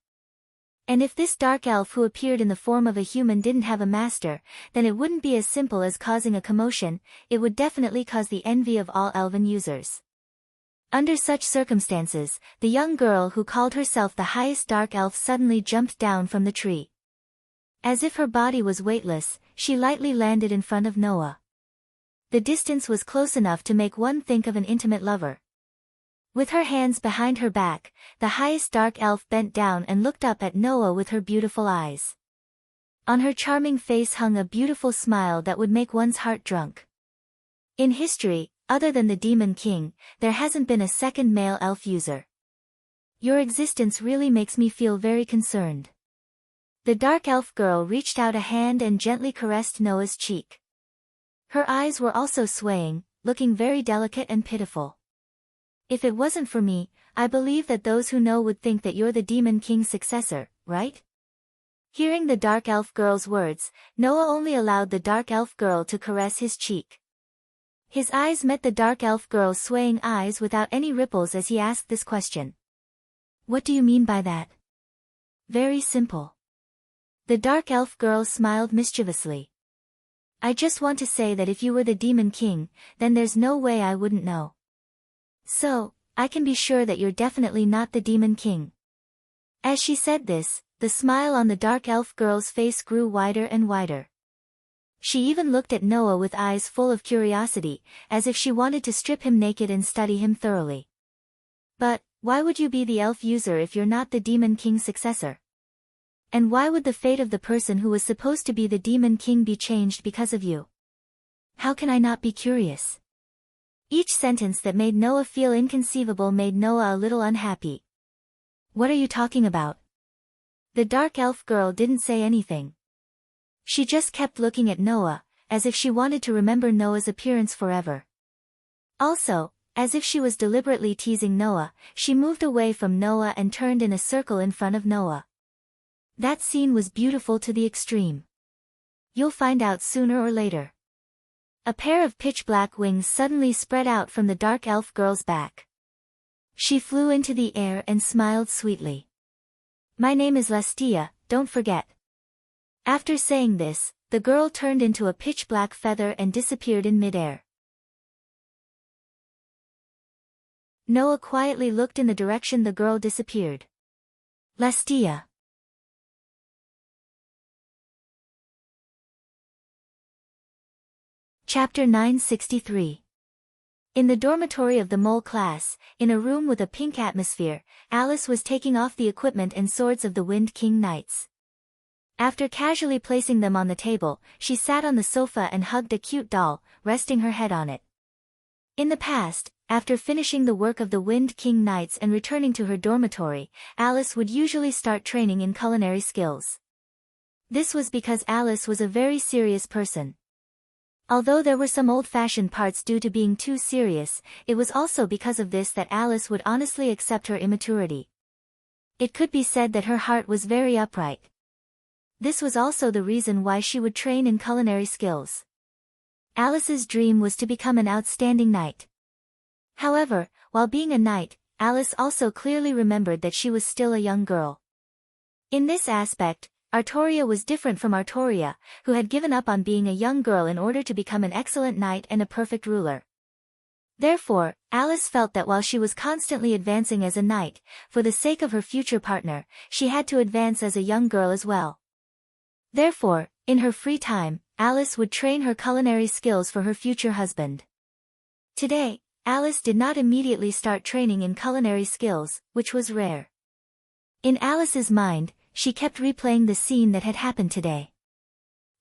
And if this dark elf who appeared in the form of a human didn't have a master, then it wouldn't be as simple as causing a commotion, it would definitely cause the envy of all elven users. Under such circumstances, the young girl who called herself the highest dark elf suddenly jumped down from the tree. As if her body was weightless, she lightly landed in front of Noah. The distance was close enough to make one think of an intimate lover. With her hands behind her back, the highest dark elf bent down and looked up at Noah with her beautiful eyes. On her charming face hung a beautiful smile that would make one's heart drunk. In history, other than the Demon King, there hasn't been a second male elf user. Your existence really makes me feel very concerned. The dark elf girl reached out a hand and gently caressed Noah's cheek. Her eyes were also swaying, looking very delicate and pitiful. If it wasn't for me, I believe that those who know would think that you're the Demon King's successor, right? Hearing the dark elf girl's words, Noah only allowed the dark elf girl to caress his cheek. His eyes met the dark elf girl's swaying eyes without any ripples as he asked this question. What do you mean by that? Very simple. The dark elf girl smiled mischievously. I just want to say that if you were the Demon King, then there's no way I wouldn't know. So, I can be sure that you're definitely not the Demon King. As she said this, the smile on the dark elf girl's face grew wider and wider. She even looked at Noah with eyes full of curiosity, as if she wanted to strip him naked and study him thoroughly. But, why would you be the elf user if you're not the Demon King's successor? And why would the fate of the person who was supposed to be the Demon King be changed because of you? How can I not be curious? Each sentence that made Noah feel inconceivable made Noah a little unhappy. What are you talking about? The dark elf girl didn't say anything. She just kept looking at Noah, as if she wanted to remember Noah's appearance forever. Also, as if she was deliberately teasing Noah, she moved away from Noah and turned in a circle in front of Noah. That scene was beautiful to the extreme. You'll find out sooner or later. A pair of pitch-black wings suddenly spread out from the dark elf girl's back. She flew into the air and smiled sweetly. My name is Lestia, don't forget. After saying this, the girl turned into a pitch-black feather and disappeared in midair. Noah quietly looked in the direction the girl disappeared. Lestia. Chapter 963. In the dormitory of the mole class, in a room with a pink atmosphere, Alice was taking off the equipment and swords of the Wind King Knights. After casually placing them on the table, she sat on the sofa and hugged a cute doll, resting her head on it. In the past, after finishing the work of the Wind King Knights and returning to her dormitory, Alice would usually start training in culinary skills. This was because Alice was a very serious person. Although there were some old-fashioned parts due to being too serious, it was also because of this that Alice would honestly accept her immaturity. It could be said that her heart was very upright. This was also the reason why she would train in culinary skills. Alice's dream was to become an outstanding knight. However, while being a knight, Alice also clearly remembered that she was still a young girl. In this aspect, Artoria was different from Artoria, who had given up on being a young girl in order to become an excellent knight and a perfect ruler. Therefore, Alice felt that while she was constantly advancing as a knight, for the sake of her future partner, she had to advance as a young girl as well. Therefore, in her free time, Alice would train her culinary skills for her future husband. Today, Alice did not immediately start training in culinary skills, which was rare. In Alice's mind, she kept replaying the scene that had happened today.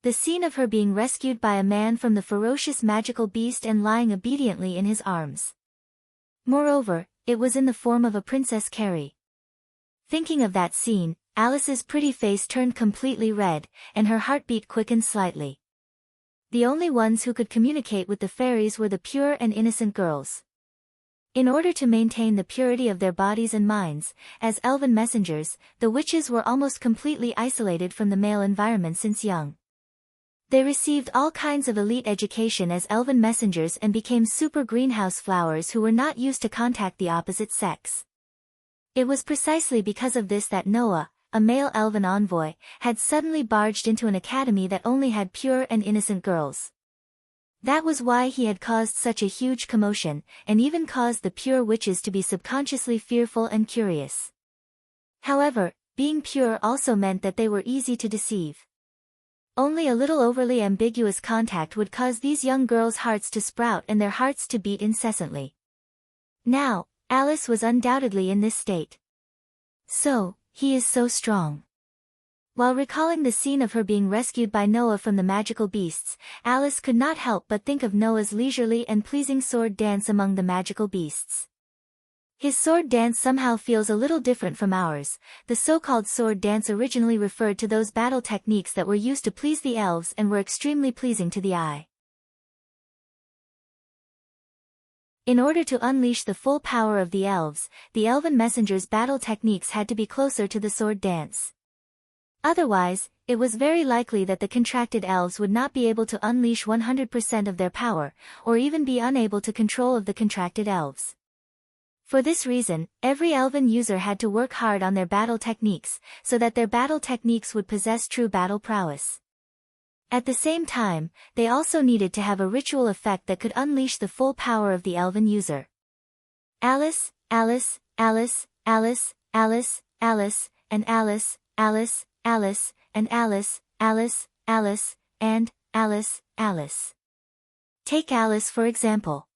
The scene of her being rescued by a man from the ferocious magical beast and lying obediently in his arms. Moreover, it was in the form of a Princess Carrie. Thinking of that scene, Alice's pretty face turned completely red, and her heartbeat quickened slightly. The only ones who could communicate with the fairies were the pure and innocent girls. In order to maintain the purity of their bodies and minds, as elven messengers, the witches were almost completely isolated from the male environment since young. They received all kinds of elite education as elven messengers and became super greenhouse flowers who were not used to contact the opposite sex. It was precisely because of this that Noah, a male elven envoy, had suddenly barged into an academy that only had pure and innocent girls. That was why he had caused such a huge commotion, and even caused the pure witches to be subconsciously fearful and curious. However, being pure also meant that they were easy to deceive. Only a little overly ambiguous contact would cause these young girls' hearts to sprout and their hearts to beat incessantly. Now, Alice was undoubtedly in this state. So, he is so strong. While recalling the scene of her being rescued by Noah from the magical beasts, Alice could not help but think of Noah's leisurely and pleasing sword dance among the magical beasts. His sword dance somehow feels a little different from ours. The so-called sword dance originally referred to those battle techniques that were used to please the elves and were extremely pleasing to the eye. In order to unleash the full power of the elves, the elven messengers' battle techniques had to be closer to the sword dance. Otherwise, it was very likely that the contracted elves would not be able to unleash 100% of their power, or even be unable to control of the contracted elves. For this reason, every elven user had to work hard on their battle techniques, so that their battle techniques would possess true battle prowess. At the same time, they also needed to have a ritual effect that could unleash the full power of the elven user. Alice, Alice, Alice, Alice, Alice, Alice, and Alice, Alice, Alice, and Alice, Alice, Alice, and Alice, Alice. Take Alice for example.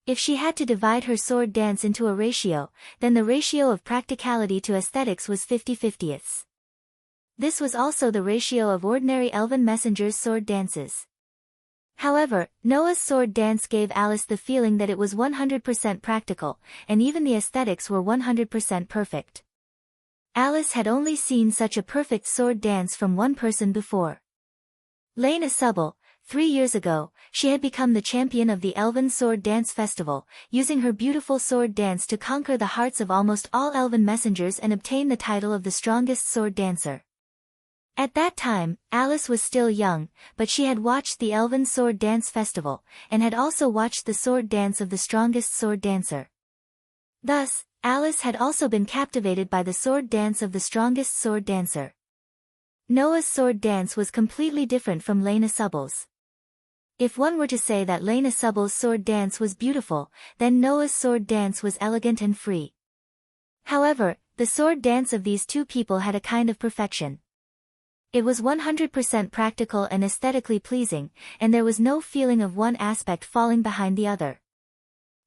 If she had to divide her sword dance into a ratio, then the ratio of practicality to aesthetics was 50/50. This was also the ratio of ordinary elven messengers' sword dances. However, Noah's sword dance gave Alice the feeling that it was 100% practical, and even the aesthetics were 100% perfect. Alice had only seen such a perfect sword dance from one person before. Lena Subble. 3 years ago, she had become the champion of the Elven Sword Dance Festival, using her beautiful sword dance to conquer the hearts of almost all elven messengers and obtain the title of the strongest sword dancer. At that time, Alice was still young, but she had watched the Elven Sword Dance Festival, and had also watched the sword dance of the strongest sword dancer. Thus, Alice had also been captivated by the sword dance of the strongest sword dancer. Noah's sword dance was completely different from Lena Subble's. If one were to say that Lena Subble's sword dance was beautiful, then Noah's sword dance was elegant and free. However, the sword dance of these two people had a kind of perfection. It was 100% practical and aesthetically pleasing, and there was no feeling of one aspect falling behind the other.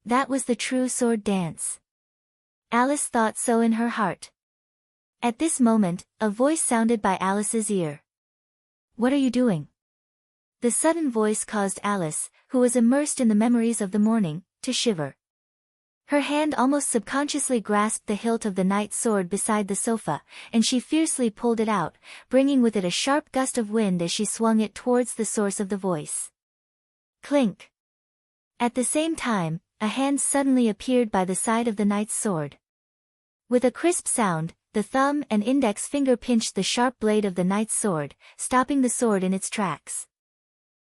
That was the true sword dance. Alice thought so in her heart. At this moment, a voice sounded by Alice's ear. "What are you doing?" The sudden voice caused Alice, who was immersed in the memories of the morning, to shiver. Her hand almost subconsciously grasped the hilt of the knight's sword beside the sofa, and she fiercely pulled it out, bringing with it a sharp gust of wind as she swung it towards the source of the voice. Clink! At the same time, a hand suddenly appeared by the side of the knight's sword. With a crisp sound, the thumb and index finger pinched the sharp blade of the knight's sword, stopping the sword in its tracks.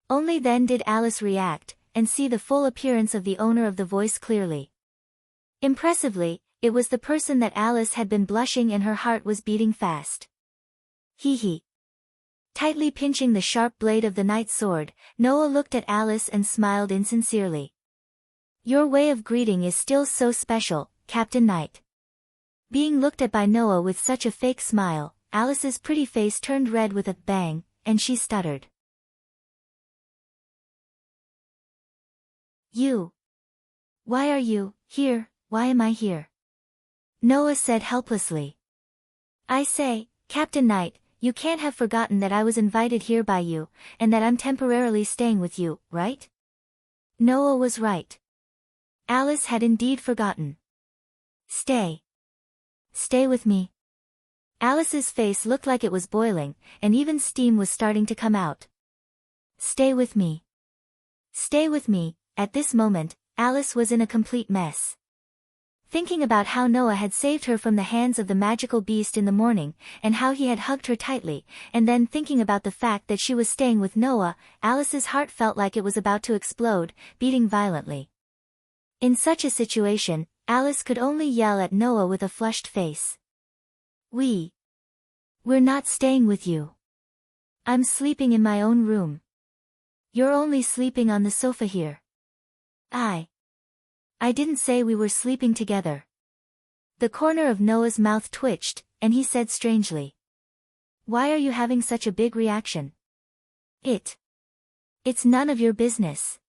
Only then did Alice react, and see the full appearance of the owner of the voice clearly. Impressively, it was the person that Alice had been blushing and her heart was beating fast. Hee. Tightly pinching the sharp blade of the knight's sword, Noah looked at Alice and smiled insincerely. "Your way of greeting is still so special, Captain Knight." Being looked at by Noah with such a fake smile, Alice's pretty face turned red with a bang, and she stuttered. "You. Why are you here? Why am I here?" Noah said helplessly. "I say, Captain Knight, you can't have forgotten that I was invited here by you, and that I'm temporarily staying with you, right?" Noah was right. Alice had indeed forgotten. Stay. Stay with me." Alice's face looked like it was boiling, and even steam was starting to come out. "Stay with me. Stay with me." At this moment, Alice was in a complete mess. Thinking about how Noah had saved her from the hands of the magical beast in the morning, and how he had hugged her tightly, and then thinking about the fact that she was staying with Noah, Alice's heart felt like it was about to explode, beating violently. In such a situation, Alice could only yell at Noah with a flushed face. We're not staying with you. I'm sleeping in my own room. You're only sleeping on the sofa here." I didn't say we were sleeping together." The corner of Noah's mouth twitched, and he said strangely. "Why are you having such a big reaction?" It's none of your business."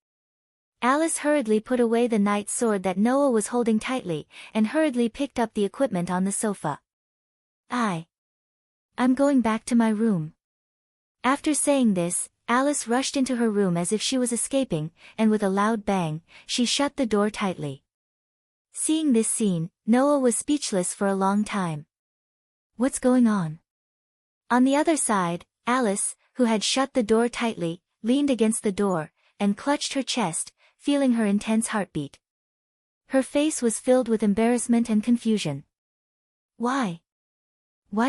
Alice hurriedly put away the knight's sword that Noah was holding tightly, and hurriedly picked up the equipment on the sofa. I'm going back to my room." After saying this, Alice rushed into her room as if she was escaping, and with a loud bang, she shut the door tightly. Seeing this scene, Noah was speechless for a long time. What's going on? On the other side, Alice, who had shut the door tightly, leaned against the door, and clutched her chest, feeling her intense heartbeat. Her face was filled with embarrassment and confusion. Why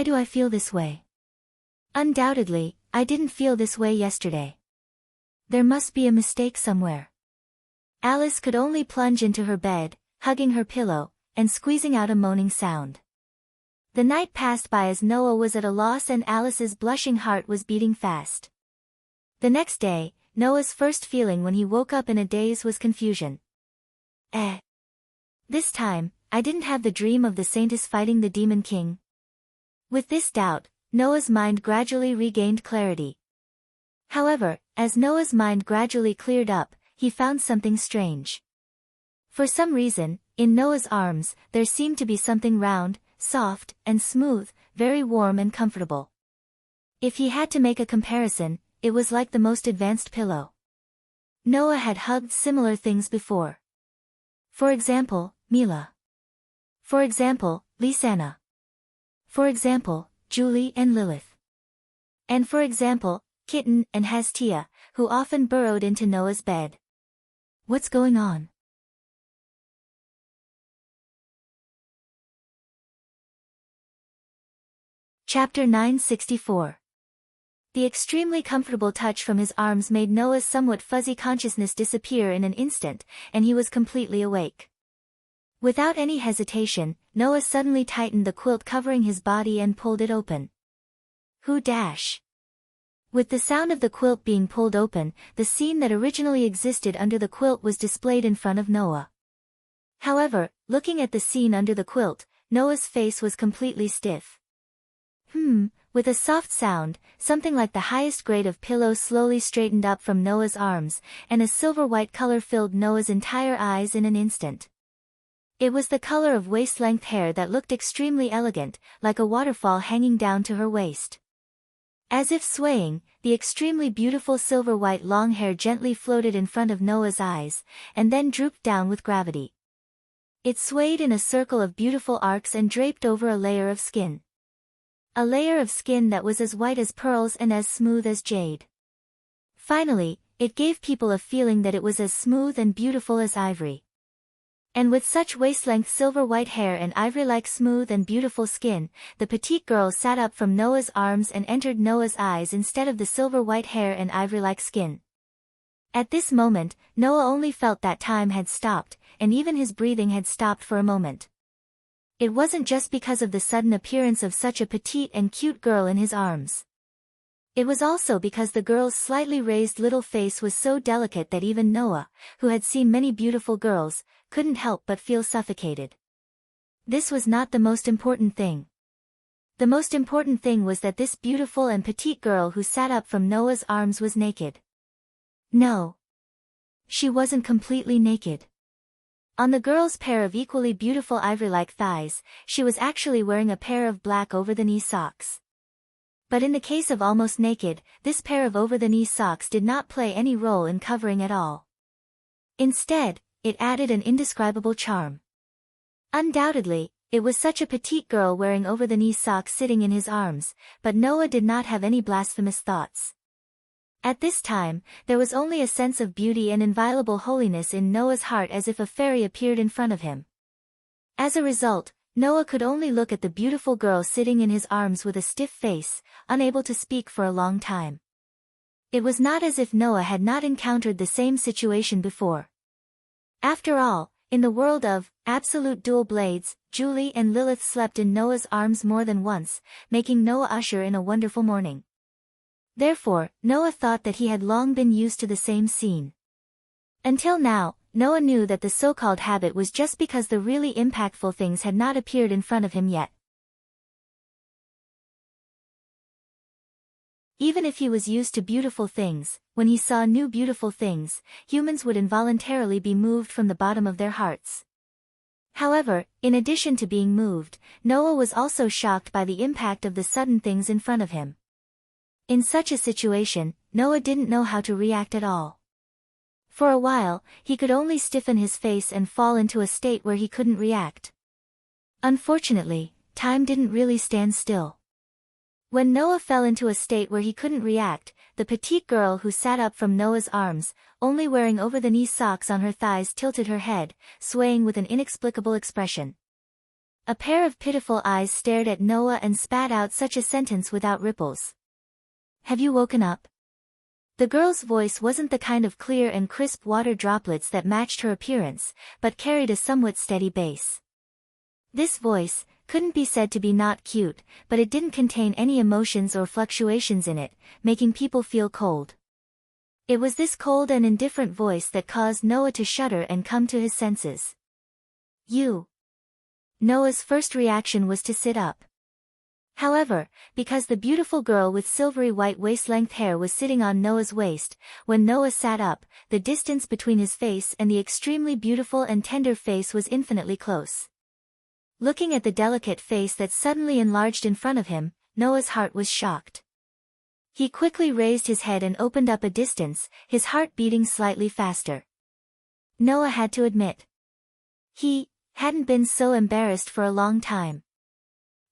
do I feel this way? Undoubtedly, I didn't feel this way yesterday. There must be a mistake somewhere. Alice could only plunge into her bed, hugging her pillow, and squeezing out a moaning sound. The night passed by as Noah was at a loss and Alice's blushing heart was beating fast. The next day, Noah's first feeling when he woke up in a daze was confusion. This time, I didn't have the dream of the saintess fighting the demon king. With this doubt, Noah's mind gradually regained clarity. However, as Noah's mind gradually cleared up, he found something strange. For some reason, in Noah's arms, there seemed to be something round, soft, and smooth, very warm and comfortable. If he had to make a comparison, it was like the most advanced pillow. Noah had hugged similar things before. For example, Mila. For example, Lisanna. For example, Julie and Lilith. And for example, Kitten and Hastia, who often burrowed into Noah's bed. What's going on? Chapter 964. The extremely comfortable touch from his arms made Noah's somewhat fuzzy consciousness disappear in an instant, and he was completely awake. Without any hesitation, Noah suddenly tightened the quilt covering his body and pulled it open. With the sound of the quilt being pulled open, the scene that originally existed under the quilt was displayed in front of Noah. However, looking at the scene under the quilt, Noah's face was completely stiff. With a soft sound, something like the highest grade of pillow slowly straightened up from Noah's arms, and a silver-white color filled Noah's entire eyes in an instant. It was the color of waist-length hair that looked extremely elegant, like a waterfall hanging down to her waist. As if swaying, the extremely beautiful silver-white long hair gently floated in front of Noah's eyes, and then drooped down with gravity. It swayed in a circle of beautiful arcs and draped over a layer of skin. A layer of skin that was as white as pearls and as smooth as jade. Finally, it gave people a feeling that it was as smooth and beautiful as ivory. And with such waist-length silver-white hair and ivory-like smooth and beautiful skin, the petite girl sat up from Noah's arms and entered Noah's eyes instead of the silver-white hair and ivory-like skin. At this moment, Noah only felt that time had stopped, and even his breathing had stopped for a moment. It wasn't just because of the sudden appearance of such a petite and cute girl in his arms. It was also because the girl's slightly raised little face was so delicate that even Noah, who had seen many beautiful girls, couldn't help but feel suffocated. This was not the most important thing. The most important thing was that this beautiful and petite girl who sat up from Noah's arms was naked. No. She wasn't completely naked. On the girl's pair of equally beautiful ivory-like thighs, she was actually wearing a pair of black over-the-knee socks. But in the case of almost naked, this pair of over-the-knee socks did not play any role in covering at all. Instead, it added an indescribable charm. Undoubtedly, it was such a petite girl wearing over-the-knee socks sitting in his arms, but Noah did not have any blasphemous thoughts. At this time, there was only a sense of beauty and inviolable holiness in Noah's heart as if a fairy appeared in front of him. As a result, Noah could only look at the beautiful girl sitting in his arms with a stiff face, unable to speak for a long time. It was not as if Noah had not encountered the same situation before. After all, in the world of absolute dual blades, Julie and Lilith slept in Noah's arms more than once, making Noah usher in a wonderful morning. Therefore, Noah thought that he had long been used to the same scene. Until now, Noah knew that the so-called habit was just because the really impactful things had not appeared in front of him yet. Even if he was used to beautiful things, when he saw new beautiful things, humans would involuntarily be moved from the bottom of their hearts. However, in addition to being moved, Noah was also shocked by the impact of the sudden things in front of him. In such a situation, Noah didn't know how to react at all. For a while, he could only stiffen his face and fall into a state where he couldn't react. Unfortunately, time didn't really stand still. When Noah fell into a state where he couldn't react, the petite girl who sat up from Noah's arms, only wearing over-the-knee socks on her thighs, tilted her head, swaying with an inexplicable expression. A pair of pitiful eyes stared at Noah and spat out such a sentence without ripples. Have you woken up? The girl's voice wasn't the kind of clear and crisp water droplets that matched her appearance, but carried a somewhat steady bass. This voice couldn't be said to be not cute, but it didn't contain any emotions or fluctuations in it, making people feel cold. It was this cold and indifferent voice that caused Noah to shudder and come to his senses. You. Noah's first reaction was to sit up. However, because the beautiful girl with silvery white waist-length hair was sitting on Noah's waist, when Noah sat up, the distance between his face and the extremely beautiful and tender face was infinitely close. Looking at the delicate face that suddenly enlarged in front of him, Noah's heart was shocked. He quickly raised his head and opened up a distance, his heart beating slightly faster. Noah had to admit. He hadn't been so embarrassed for a long time.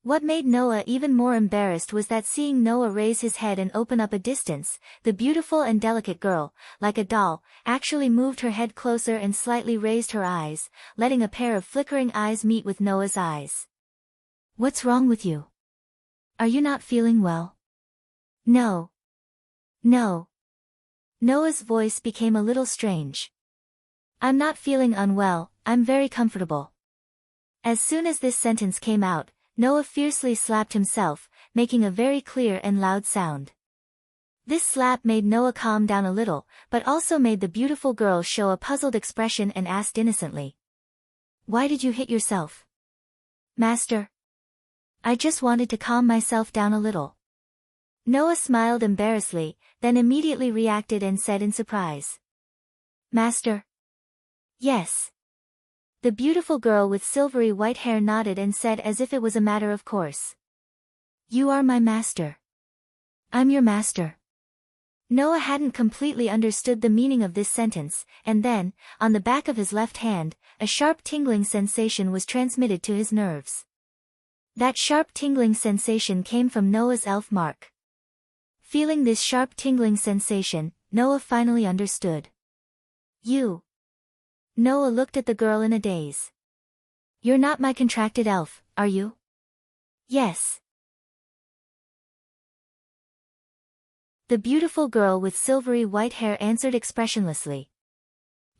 What made Noah even more embarrassed was that seeing Noah raise his head and open up a distance, the beautiful and delicate girl, like a doll, actually moved her head closer and slightly raised her eyes, letting a pair of flickering eyes meet with Noah's eyes. What's wrong with you? Are you not feeling well? No. No. Noah's voice became a little strange. I'm not feeling unwell, I'm very comfortable. As soon as this sentence came out, Noah fiercely slapped himself, making a very clear and loud sound. This slap made Noah calm down a little, but also made the beautiful girl show a puzzled expression and asked innocently. Why did you hit yourself? Master. I just wanted to calm myself down a little. Noah smiled embarrassedly, then immediately reacted and said in surprise. Master? Yes. The beautiful girl with silvery white hair nodded and said as if it was a matter of course. You are my master. I'm your master. Noah hadn't completely understood the meaning of this sentence, and then, on the back of his left hand, a sharp tingling sensation was transmitted to his nerves. That sharp tingling sensation came from Noah's elf mark. Feeling this sharp tingling sensation, Noah finally understood. You. Noah looked at the girl in a daze. You're not my contracted elf, are you? Yes. The beautiful girl with silvery white hair answered expressionlessly.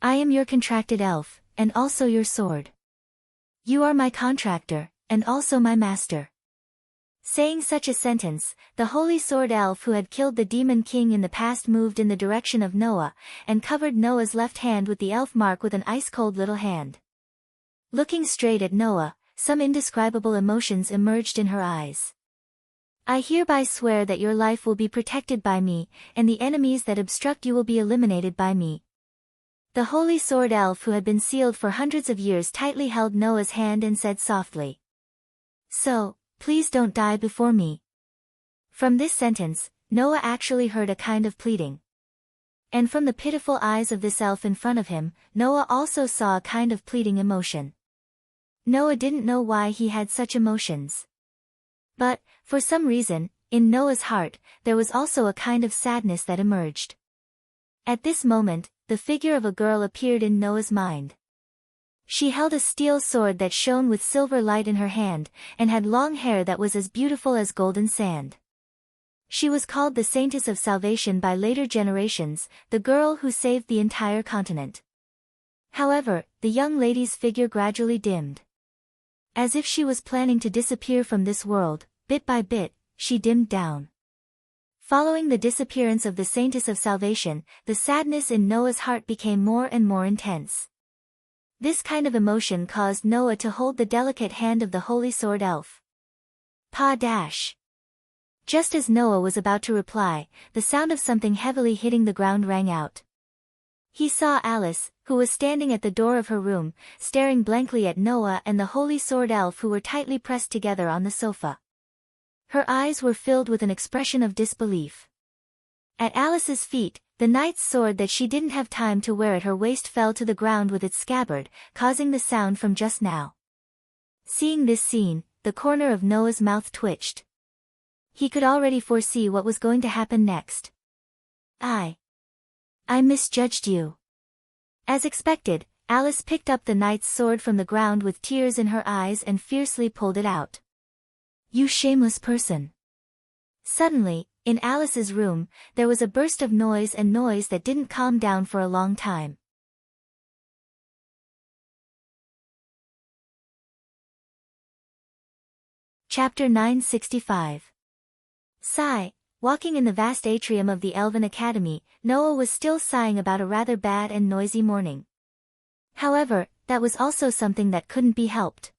I am your contracted elf, and also your sword. You are my contractor, and also my master. Saying such a sentence, the holy sword elf who had killed the demon king in the past moved in the direction of Noah, and covered Noah's left hand with the elf mark with an ice-cold little hand. Looking straight at Noah, some indescribable emotions emerged in her eyes. I hereby swear that your life will be protected by me, and the enemies that obstruct you will be eliminated by me. The holy sword elf who had been sealed for hundreds of years tightly held Noah's hand and said softly. So, please don't die before me. From this sentence, Noah actually heard a kind of pleading. And from the pitiful eyes of this elf in front of him, Noah also saw a kind of pleading emotion. Noah didn't know why he had such emotions. But, for some reason, in Noah's heart, there was also a kind of sadness that emerged. At this moment, the figure of a girl appeared in Noah's mind. She held a steel sword that shone with silver light in her hand, and had long hair that was as beautiful as golden sand. She was called the Saintess of Salvation by later generations, the girl who saved the entire continent. However, the young lady's figure gradually dimmed. As if she was planning to disappear from this world, bit by bit, she dimmed down. Following the disappearance of the Saintess of Salvation, the sadness in Noah's heart became more and more intense. This kind of emotion caused Noah to hold the delicate hand of the holy sword elf. Pa-dash. Just as Noah was about to reply, the sound of something heavily hitting the ground rang out. He saw Alice, who was standing at the door of her room, staring blankly at Noah and the holy sword elf who were tightly pressed together on the sofa. Her eyes were filled with an expression of disbelief. At Alice's feet, the knight's sword that she didn't have time to wear at her waist fell to the ground with its scabbard, causing the sound from just now. Seeing this scene, the corner of Noah's mouth twitched. He could already foresee what was going to happen next. I misjudged you. As expected, Alice picked up the knight's sword from the ground with tears in her eyes and fiercely pulled it out. You shameless person. Suddenly, In Alice's room, there was a burst of noise that didn't calm down for a long time. Chapter 965. Sigh. Walking in the vast atrium of the Elven Academy, Noah was still sighing about a rather bad and noisy morning. However, that was also something that couldn't be helped.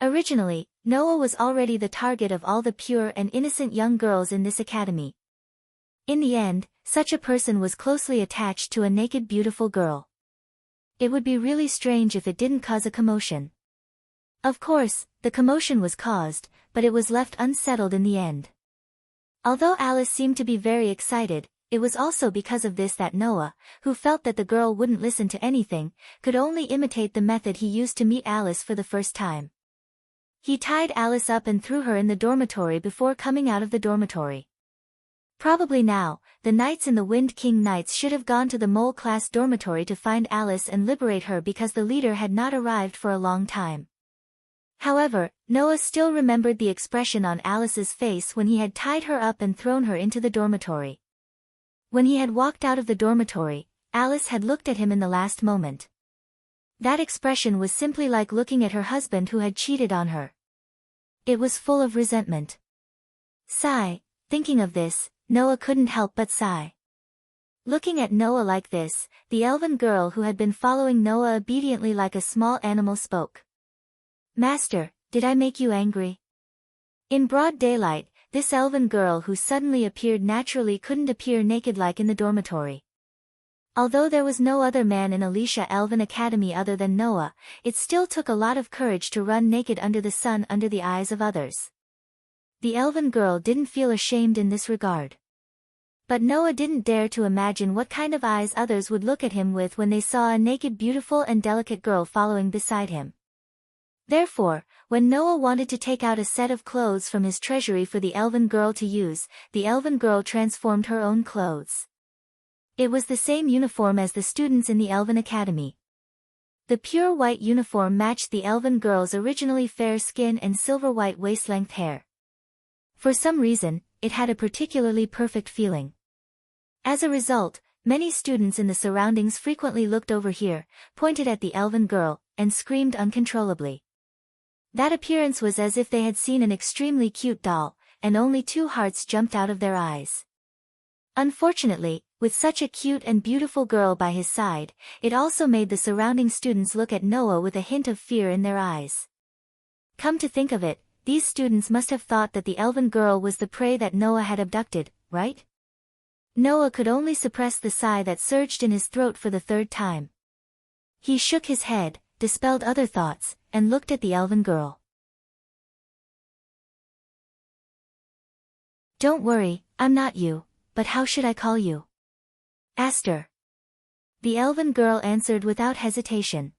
Originally, Noah was already the target of all the pure and innocent young girls in this academy. In the end, such a person was closely attached to a naked beautiful girl. It would be really strange if it didn't cause a commotion. Of course, the commotion was caused, but it was left unsettled in the end. Although Alice seemed to be very excited, it was also because of this that Noah, who felt that the girl wouldn't listen to anything, could only imitate the method he used to meet Alice for the first time. He tied Alice up and threw her in the dormitory before coming out of the dormitory. Probably now, the knights in the Wind King Knights should have gone to the Mole class dormitory to find Alice and liberate her because the leader had not arrived for a long time. However, Noah still remembered the expression on Alice's face when he had tied her up and thrown her into the dormitory. When he had walked out of the dormitory, Alice had looked at him in the last moment. That expression was simply like looking at her husband who had cheated on her. It was full of resentment. Sigh. Thinking of this, Noah couldn't help but sigh. Looking at Noah like this, the elven girl who had been following Noah obediently like a small animal spoke. Master, did I make you angry? In broad daylight, this elven girl who suddenly appeared naturally couldn't appear naked like in the dormitory. Although there was no other man in Alicia Elven Academy other than Noah, it still took a lot of courage to run naked under the sun under the eyes of others. The elven girl didn't feel ashamed in this regard. But Noah didn't dare to imagine what kind of eyes others would look at him with when they saw a naked beautiful and delicate girl following beside him. Therefore, when Noah wanted to take out a set of clothes from his treasury for the elven girl to use, the elven girl transformed her own clothes. It was the same uniform as the students in the Elven Academy. The pure white uniform matched the elven girl's originally fair skin and silver-white waist-length hair. For some reason, it had a particularly perfect feeling. As a result, many students in the surroundings frequently looked over here, pointed at the elven girl, and screamed uncontrollably. That appearance was as if they had seen an extremely cute doll, and only two hearts jumped out of their eyes. Unfortunately, with such a cute and beautiful girl by his side, it also made the surrounding students look at Noah with a hint of fear in their eyes. Come to think of it, these students must have thought that the elven girl was the prey that Noah had abducted, right? Noah could only suppress the sigh that surged in his throat for the third time. He shook his head, dispelled other thoughts, and looked at the elven girl. Don't worry, I'm not you, but how should I call you? Aster. The elven girl answered without hesitation.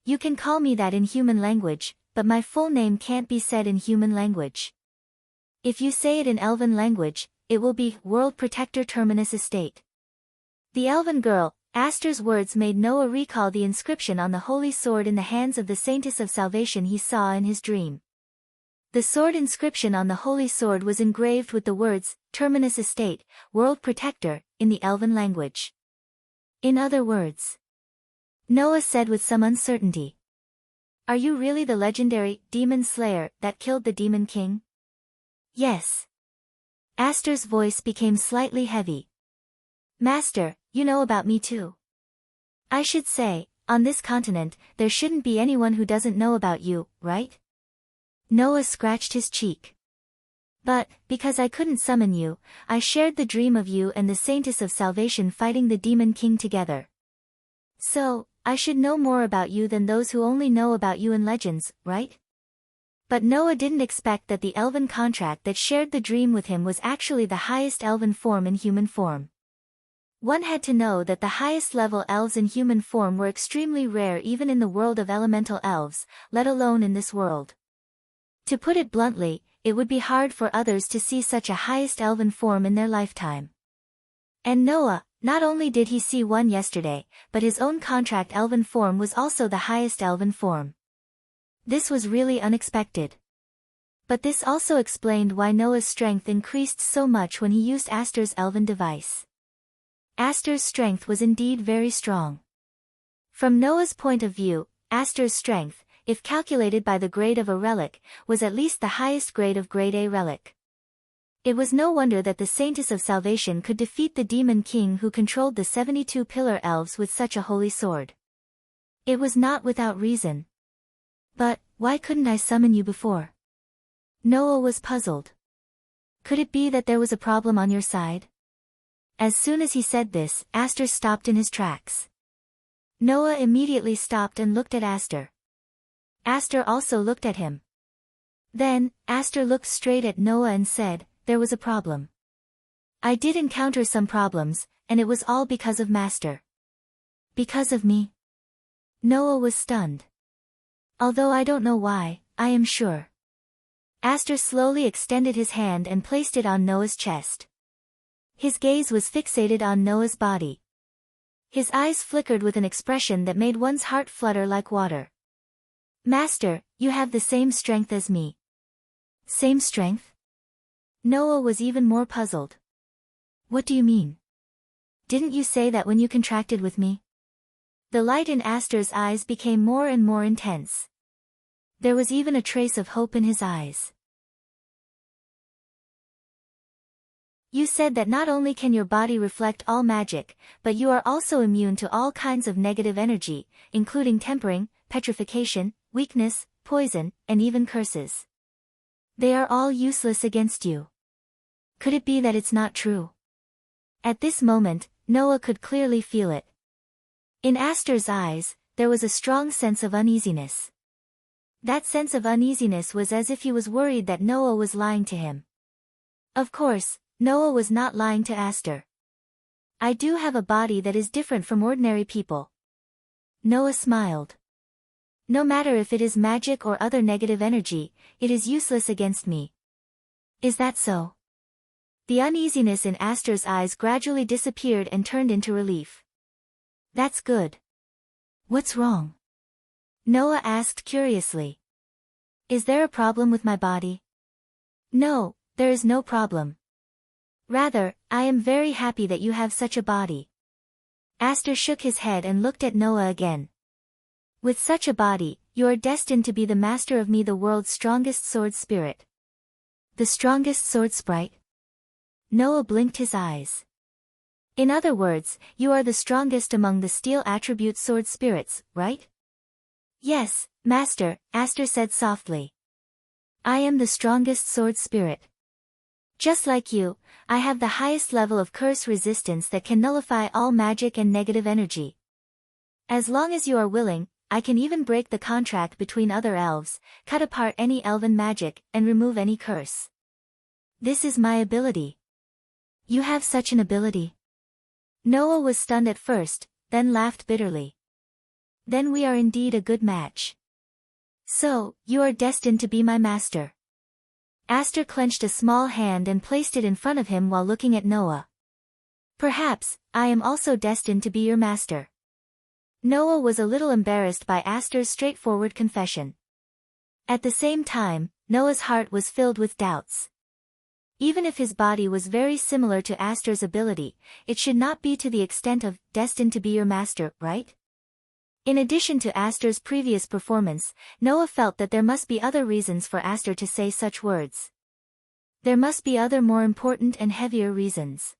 You can call me that in human language, but my full name can't be said in human language. If you say it in elven language, it will be World Protector Terminus Estate. The elven girl, Aster's words made Noah recall the inscription on the holy sword in the hands of the Saintess of Salvation he saw in his dream. The sword inscription on the holy sword was engraved with the words, Terminus Estate, World Protector, in the elven language. In other words, Noah said with some uncertainty. Are you really the legendary demon slayer that killed the Demon King? Yes. Aster's voice became slightly heavy. Master, you know about me too. I should say, on this continent, there shouldn't be anyone who doesn't know about you, right? Noah scratched his cheek. But, because I couldn't summon you, I shared the dream of you and the Saintess of Salvation fighting the Demon King together. So, I should know more about you than those who only know about you in legends, right? But Noah didn't expect that the elven contract that shared the dream with him was actually the highest elven form in human form. One had to know that the highest level elves in human form were extremely rare even in the world of elemental elves, let alone in this world. To put it bluntly, it would be hard for others to see such a highest elven form in their lifetime. And Noah, not only did he see one yesterday, but his own contract elven form was also the highest elven form. This was really unexpected. But this also explained why Noah's strength increased so much when he used Aster's elven device. Aster's strength was indeed very strong. From Noah's point of view, Aster's strength, if calculated by the grade of a relic, was at least the highest grade of Grade A relic. It was no wonder that the Saintess of Salvation could defeat the Demon King who controlled the 72 pillar elves with such a holy sword. It was not without reason. But, why couldn't I summon you before? Noah was puzzled. Could it be that there was a problem on your side? As soon as he said this, Aster stopped in his tracks. Noah immediately stopped and looked at Aster. Aster also looked at him. Then, Aster looked straight at Noah and said, "There was a problem. I did encounter some problems, and it was all because of Master." "Because of me?" Noah was stunned. "Although I don't know why, I am sure." Aster slowly extended his hand and placed it on Noah's chest. His gaze was fixated on Noah's body. His eyes flickered with an expression that made one's heart flutter like water. "Master, you have the same strength as me." "Same strength?" Noah was even more puzzled. "What do you mean? Didn't you say that when you contracted with me?" The light in Aster's eyes became more and more intense. There was even a trace of hope in his eyes. "You said that not only can your body reflect all magic, but you are also immune to all kinds of negative energy, including tempering, petrification, weakness, poison, and even curses. They are all useless against you. Could it be that it's not true?" At this moment, Noah could clearly feel it. In Aster's eyes, there was a strong sense of uneasiness. That sense of uneasiness was as if he was worried that Noah was lying to him. Of course, Noah was not lying to Aster. "I do have a body that is different from ordinary people." Noah smiled. "No matter if it is magic or other negative energy, it is useless against me." "Is that so?" The uneasiness in Aster's eyes gradually disappeared and turned into relief. "That's good. What's wrong?" Noah asked curiously. "Is there a problem with my body?" "No, there is no problem. Rather, I am very happy that you have such a body." Aster shook his head and looked at Noah again. "With such a body, you are destined to be the master of me, the world's strongest sword spirit." "The strongest sword sprite?" Noah blinked his eyes. "In other words, you are the strongest among the steel attribute sword spirits, right?" "Yes, Master," Aster said softly. "I am the strongest sword spirit. Just like you, I have the highest level of curse resistance that can nullify all magic and negative energy. As long as you are willing, I can even break the contract between other elves, cut apart any elven magic, and remove any curse. This is my ability." "You have such an ability?" Noah was stunned at first, then laughed bitterly. "Then we are indeed a good match. So, you are destined to be my master." Aster clenched a small hand and placed it in front of him while looking at Noah. "Perhaps, I am also destined to be your master." Noah was a little embarrassed by Aster's straightforward confession. At the same time, Noah's heart was filled with doubts. Even if his body was very similar to Aster's ability, it should not be to the extent of destined to be your master, right? In addition to Aster's previous performance, Noah felt that there must be other reasons for Aster to say such words. There must be other more important and heavier reasons.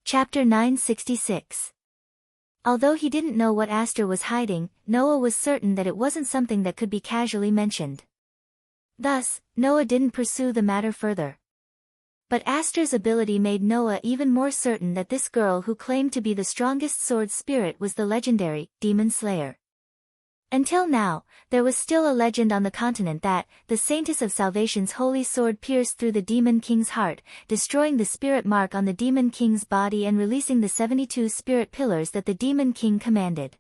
Chapter 966. Although he didn't know what Aster was hiding, Noah was certain that it wasn't something that could be casually mentioned. Thus, Noah didn't pursue the matter further. But Aster's ability made Noah even more certain that this girl who claimed to be the strongest sword spirit was the legendary Demon Slayer. Until now, there was still a legend on the continent that the Saintess of Salvation's holy sword pierced through the Demon King's heart, destroying the spirit mark on the Demon King's body and releasing the 72 spirit pillars that the Demon King commanded.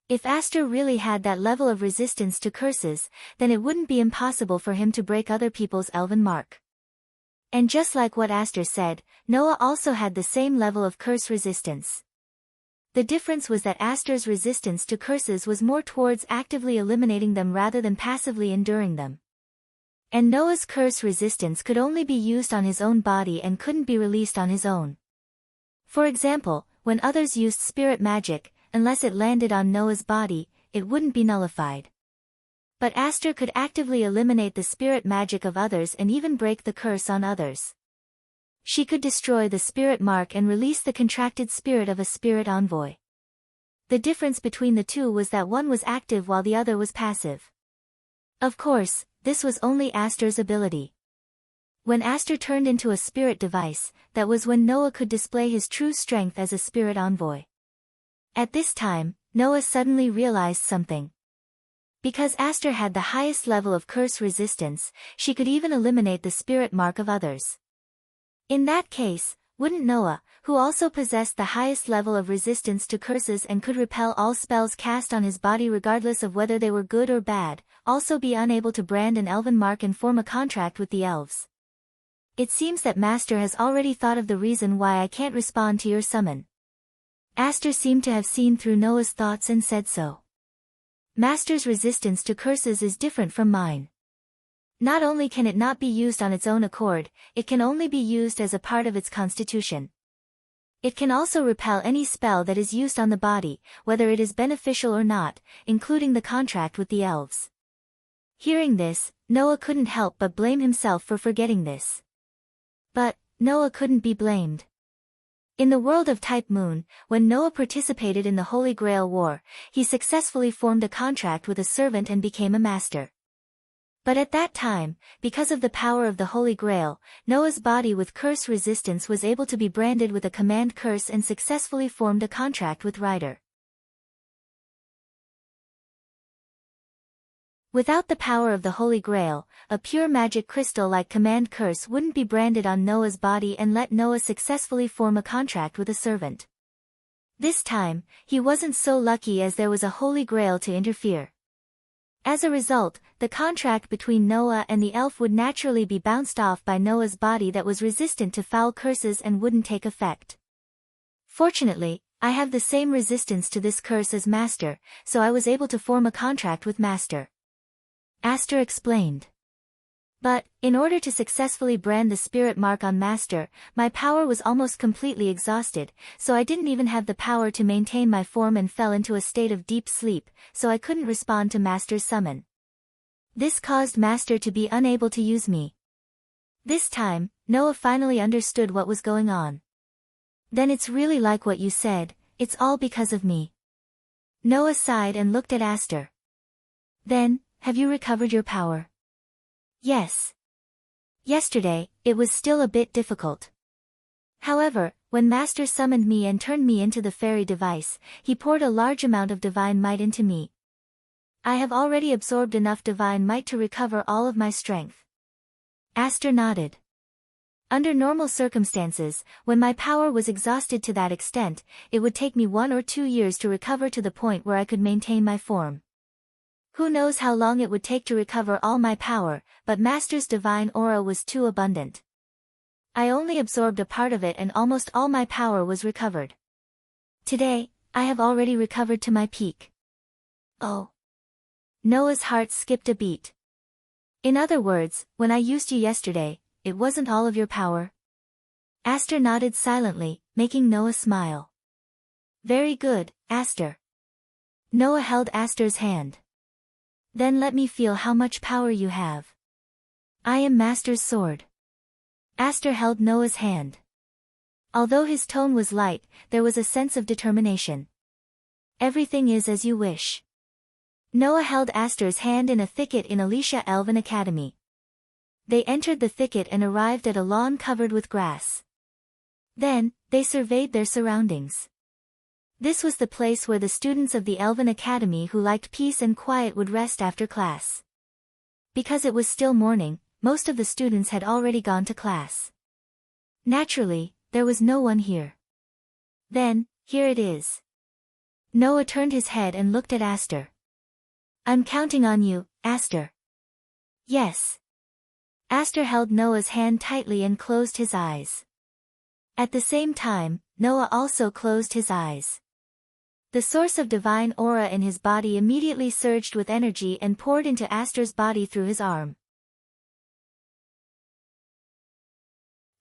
If Aster really had that level of resistance to curses, then it wouldn't be impossible for him to break other people's elven mark. And just like what Aster said, Noah also had the same level of curse resistance. The difference was that Aster's resistance to curses was more towards actively eliminating them rather than passively enduring them. And Noah's curse resistance could only be used on his own body and couldn't be released on his own. For example, when others used spirit magic, unless it landed on Noah's body, it wouldn't be nullified. But Aster could actively eliminate the spirit magic of others and even break the curse on others. She could destroy the spirit mark and release the contracted spirit of a spirit envoy. The difference between the two was that one was active while the other was passive. Of course, this was only Aster's ability. When Aster turned into a spirit device, that was when Noah could display his true strength as a spirit envoy. At this time, Noah suddenly realized something. Because Aster had the highest level of curse resistance, she could even eliminate the spirit mark of others. In that case, wouldn't Noah, who also possessed the highest level of resistance to curses and could repel all spells cast on his body regardless of whether they were good or bad, also be unable to brand an elven mark and form a contract with the elves? It seems that Master has already thought of the reason why I can't respond to your summon. Aster seemed to have seen through Noah's thoughts and said so. Master's resistance to curses is different from mine. Not only can it not be used on its own accord, it can only be used as a part of its constitution. It can also repel any spell that is used on the body, whether it is beneficial or not, including the contract with the elves. Hearing this, Noah couldn't help but blame himself for forgetting this. But Noah couldn't be blamed. In the world of Type Moon, when Noah participated in the Holy Grail War, he successfully formed a contract with a servant and became a master. But at that time, because of the power of the Holy Grail, Noah's body with curse resistance was able to be branded with a command curse and successfully formed a contract with Ryder. Without the power of the Holy Grail, a pure magic crystal like command curse wouldn't be branded on Noah's body and let Noah successfully form a contract with a servant. This time, he wasn't so lucky as there was a Holy Grail to interfere. As a result, the contract between Noah and the elf would naturally be bounced off by Noah's body that was resistant to foul curses and wouldn't take effect. Fortunately, I have the same resistance to this curse as Master, so I was able to form a contract with Master. Aster explained. But, in order to successfully brand the spirit mark on Master, my power was almost completely exhausted, so I didn't even have the power to maintain my form and fell into a state of deep sleep, so I couldn't respond to Master's summon. This caused Master to be unable to use me. This time, Noah finally understood what was going on. Then it's really like what you said, it's all because of me. Noah sighed and looked at Aster. Then, have you recovered your power? Yes. Yesterday, it was still a bit difficult. However, when Master summoned me and turned me into the fairy device, he poured a large amount of divine might into me. I have already absorbed enough divine might to recover all of my strength. Aster nodded. Under normal circumstances, when my power was exhausted to that extent, it would take me 1 or 2 years to recover to the point where I could maintain my form. Who knows how long it would take to recover all my power, but Master's divine aura was too abundant. I only absorbed a part of it and almost all my power was recovered. Today, I have already recovered to my peak. Oh. Noah's heart skipped a beat. In other words, when I used you yesterday, it wasn't all of your power? Aster nodded silently, making Noah smile. Very good, Aster. Noah held Aster's hand. Then let me feel how much power you have. I am Master's sword. Aster held Noah's hand. Although his tone was light, there was a sense of determination. Everything is as you wish. Noah held Aster's hand in a thicket in Alicia Elven Academy. They entered the thicket and arrived at a lawn covered with grass. Then, they surveyed their surroundings. This was the place where the students of the Elven Academy who liked peace and quiet would rest after class. Because it was still morning, most of the students had already gone to class. Naturally, there was no one here. Then, here it is. Noah turned his head and looked at Aster. I'm counting on you, Aster. Yes. Aster held Noah's hand tightly and closed his eyes. At the same time, Noah also closed his eyes. The source of divine aura in his body immediately surged with energy and poured into Aster's body through his arm.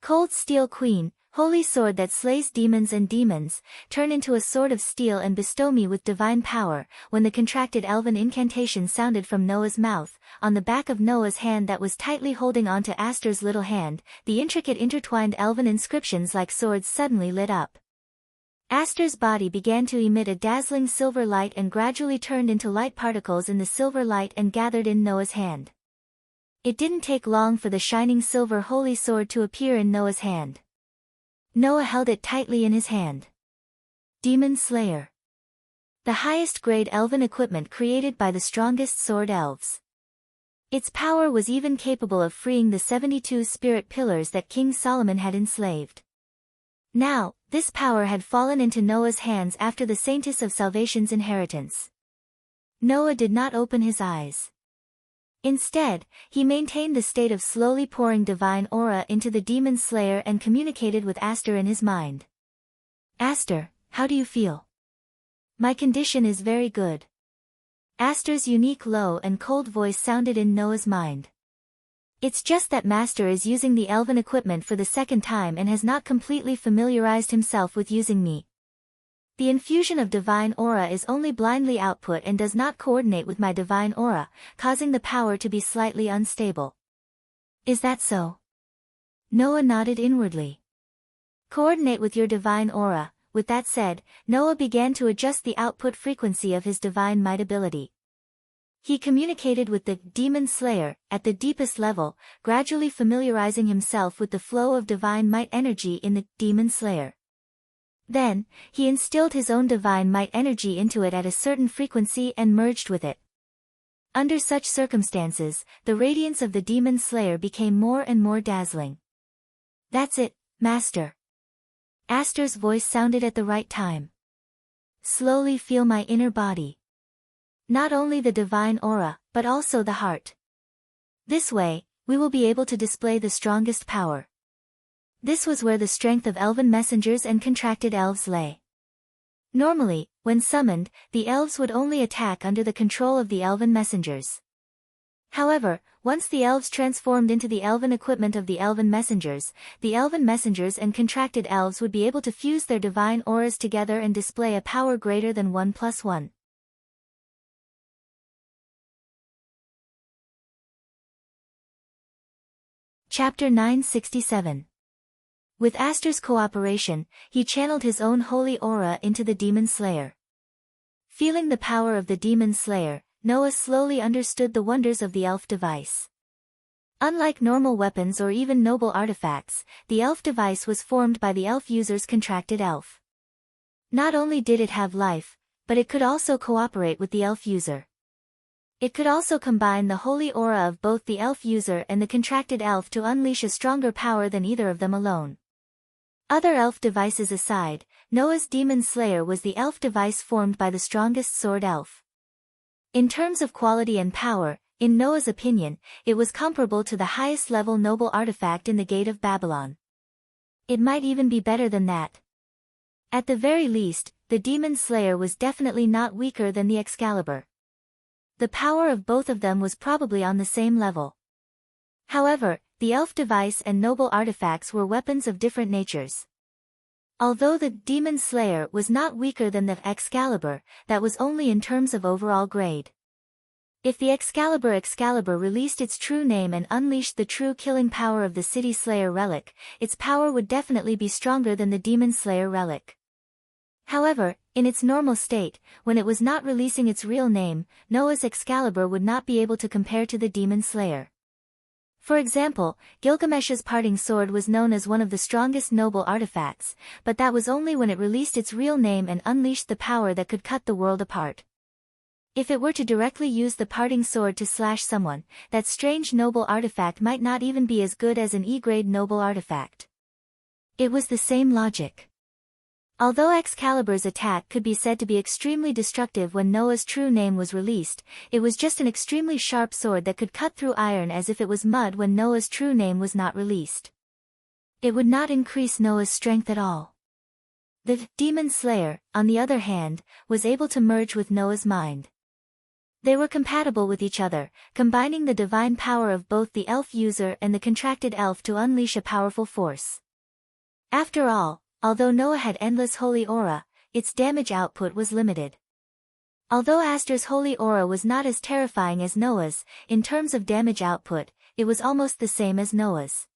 Cold Steel Queen, holy sword that slays demons and demons, turn into a sword of steel and bestow me with divine power. When the contracted elven incantation sounded from Noah's mouth, on the back of Noah's hand that was tightly holding onto Aster's little hand, the intricate intertwined elven inscriptions like swords suddenly lit up. Aster's body began to emit a dazzling silver light and gradually turned into light particles in the silver light and gathered in Noah's hand. It didn't take long for the shining silver holy sword to appear in Noah's hand. Noah held it tightly in his hand. Demon Slayer. The highest grade elven equipment created by the strongest sword elves. Its power was even capable of freeing the 72 spirit pillars that King Solomon had enslaved. Now, this power had fallen into Noah's hands after the Saintess of Salvation's inheritance. Noah did not open his eyes. Instead, he maintained the state of slowly pouring divine aura into the demon slayer and communicated with Aster in his mind. Aster, how do you feel? My condition is very good. Aster's unique low and cold voice sounded in Noah's mind. It's just that Master is using the elven equipment for the second time and has not completely familiarized himself with using me. The infusion of divine aura is only blindly output and does not coordinate with my divine aura, causing the power to be slightly unstable. Is that so? Noah nodded inwardly. Coordinate with your divine aura. With that said, Noah began to adjust the output frequency of his divine might ability. He communicated with the demon slayer at the deepest level, gradually familiarizing himself with the flow of divine might energy in the demon slayer. Then, he instilled his own divine might energy into it at a certain frequency and merged with it. Under such circumstances, the radiance of the demon slayer became more and more dazzling. That's it, Master. Aster's voice sounded at the right time. Slowly feel my inner body. Not only the divine aura, but also the heart. This way, we will be able to display the strongest power. This was where the strength of elven messengers and contracted elves lay. Normally, when summoned, the elves would only attack under the control of the elven messengers. However, once the elves transformed into the elven equipment of the elven messengers and contracted elves would be able to fuse their divine auras together and display a power greater than 1+1. Chapter 967. With Aster's cooperation, he channeled his own holy aura into the demon slayer. Feeling the power of the demon slayer, Noah slowly understood the wonders of the elf device. Unlike normal weapons or even noble artifacts, the elf device was formed by the elf user's contracted elf. Not only did it have life, but it could also cooperate with the elf user. It could also combine the holy aura of both the elf user and the contracted elf to unleash a stronger power than either of them alone. Other elf devices aside, Noah's demon slayer was the elf device formed by the strongest sword elf. In terms of quality and power, in Noah's opinion, it was comparable to the highest level noble artifact in the Gate of Babylon. It might even be better than that. At the very least, the demon slayer was definitely not weaker than the Excalibur. The power of both of them was probably on the same level. However, the elf device and noble artifacts were weapons of different natures. Although the demon slayer was not weaker than the Excalibur, that was only in terms of overall grade. If the Excalibur released its true name and unleashed the true killing power of the City Slayer relic, its power would definitely be stronger than the Demon Slayer relic. However, in its normal state, when it was not releasing its real name, Noah's Excalibur would not be able to compare to the Demon Slayer. For example, Gilgamesh's parting sword was known as one of the strongest noble artifacts, but that was only when it released its real name and unleashed the power that could cut the world apart. If it were to directly use the parting sword to slash someone, that strange noble artifact might not even be as good as an E-grade noble artifact. It was the same logic. Although Excalibur's attack could be said to be extremely destructive when Noah's true name was released, it was just an extremely sharp sword that could cut through iron as if it was mud when Noah's true name was not released. It would not increase Noah's strength at all. The demon slayer, on the other hand, was able to merge with Noah's mind. They were compatible with each other, combining the divine power of both the elf user and the contracted elf to unleash a powerful force. After all, although Noah had endless holy aura, its damage output was limited. Although Aster's holy aura was not as terrifying as Noah's, in terms of damage output, it was almost the same as Noah's.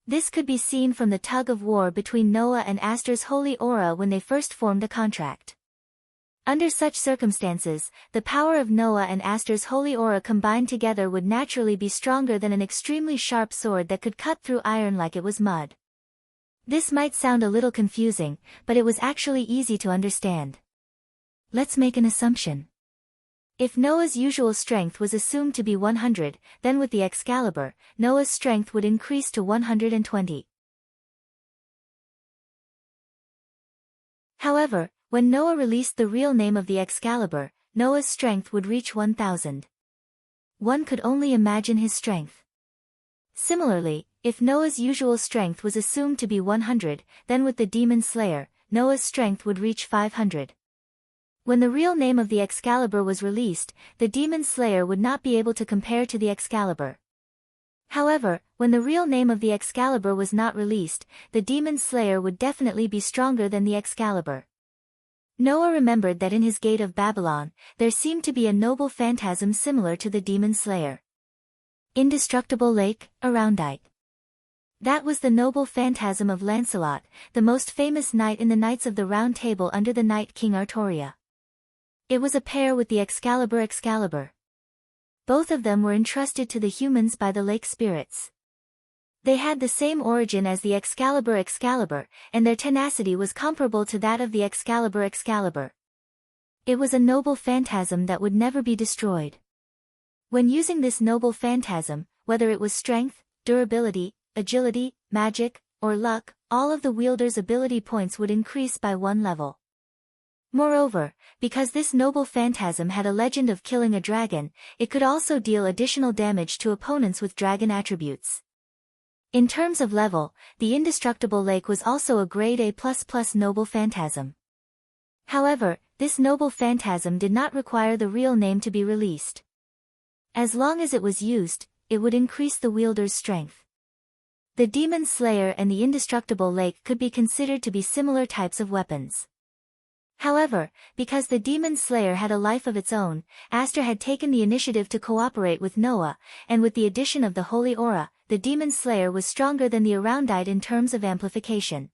This could be seen from the tug of war between Noah and Aster's holy aura when they first formed a contract. Under such circumstances, the power of Noah and Aster's holy aura combined together would naturally be stronger than an extremely sharp sword that could cut through iron like it was mud. This might sound a little confusing, but it was actually easy to understand. Let's make an assumption. If Noah's usual strength was assumed to be 100, then with the Excalibur, Noah's strength would increase to 120. However, when Noah released the real name of the Excalibur, Noah's strength would reach 1000. One could only imagine his strength. Similarly, if Noah's usual strength was assumed to be 100, then with the Demon Slayer, Noah's strength would reach 500. When the real name of the Excalibur was released, the Demon Slayer would not be able to compare to the Excalibur. However, when the real name of the Excalibur was not released, the Demon Slayer would definitely be stronger than the Excalibur. Noah remembered that in his gate of Babylon, there seemed to be a noble phantasm similar to the Demon Slayer. Indestructible Lake, Aroundite. That was the noble phantasm of Lancelot, the most famous knight in the Knights of the Round Table under the Knight King Artoria. It was a pair with the Excalibur. Both of them were entrusted to the humans by the lake spirits. They had the same origin as the Excalibur, and their tenacity was comparable to that of the Excalibur. It was a noble phantasm that would never be destroyed. When using this noble phantasm, whether it was strength, durability, agility, magic, or luck, all of the wielder's ability points would increase by 1 level. Moreover, because this noble phantasm had a legend of killing a dragon, it could also deal additional damage to opponents with dragon attributes. In terms of level, the Indestructible Lake was also a grade A++ noble phantasm. However, this noble phantasm did not require the real name to be released. As long as it was used, it would increase the wielder's strength. The Demon Slayer and the Indestructible Lake could be considered to be similar types of weapons. However, because the Demon Slayer had a life of its own, Aster had taken the initiative to cooperate with Noah, and with the addition of the Holy Aura, the Demon Slayer was stronger than the Aroundite in terms of amplification.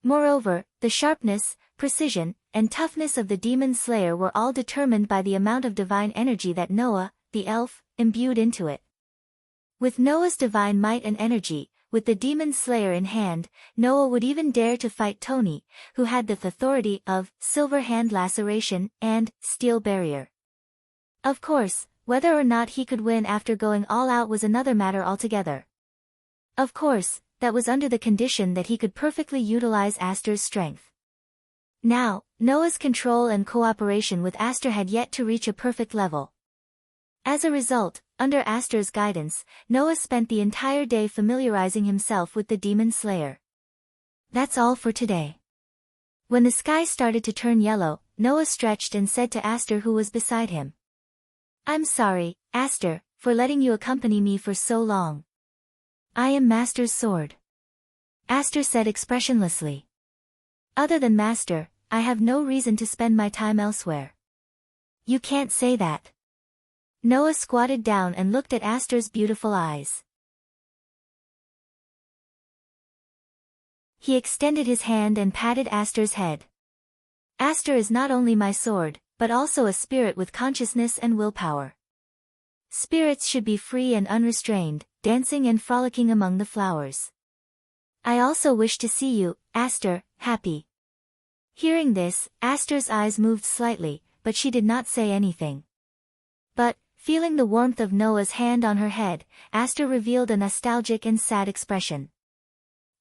Moreover, the sharpness, precision, and toughness of the Demon Slayer were all determined by the amount of divine energy that Noah, the elf, imbued into it. With Noah's divine might and energy, with the Demon Slayer in hand, Noah would even dare to fight Tony, who had the authority of Silver Hand Laceration and Steel Barrier. Of course, whether or not he could win after going all out was another matter altogether. Of course, that was under the condition that he could perfectly utilize Aster's strength. Now, Noah's control and cooperation with Aster had yet to reach a perfect level. As a result, under Aster's guidance, Noah spent the entire day familiarizing himself with the Demon Slayer. That's all for today. When the sky started to turn yellow, Noah stretched and said to Aster, who was beside him, "I'm sorry, Aster, for letting you accompany me for so long." "I am Master's sword," Aster said expressionlessly. "Other than Master, I have no reason to spend my time elsewhere." "You can't say that." Noah squatted down and looked at Aster's beautiful eyes. He extended his hand and patted Aster's head. "Aster is not only my sword, but also a spirit with consciousness and willpower. Spirits should be free and unrestrained, dancing and frolicking among the flowers. I also wish to see you, Aster, happy." Hearing this, Aster's eyes moved slightly, but she did not say anything. But, feeling the warmth of Noah's hand on her head, Aster revealed a nostalgic and sad expression.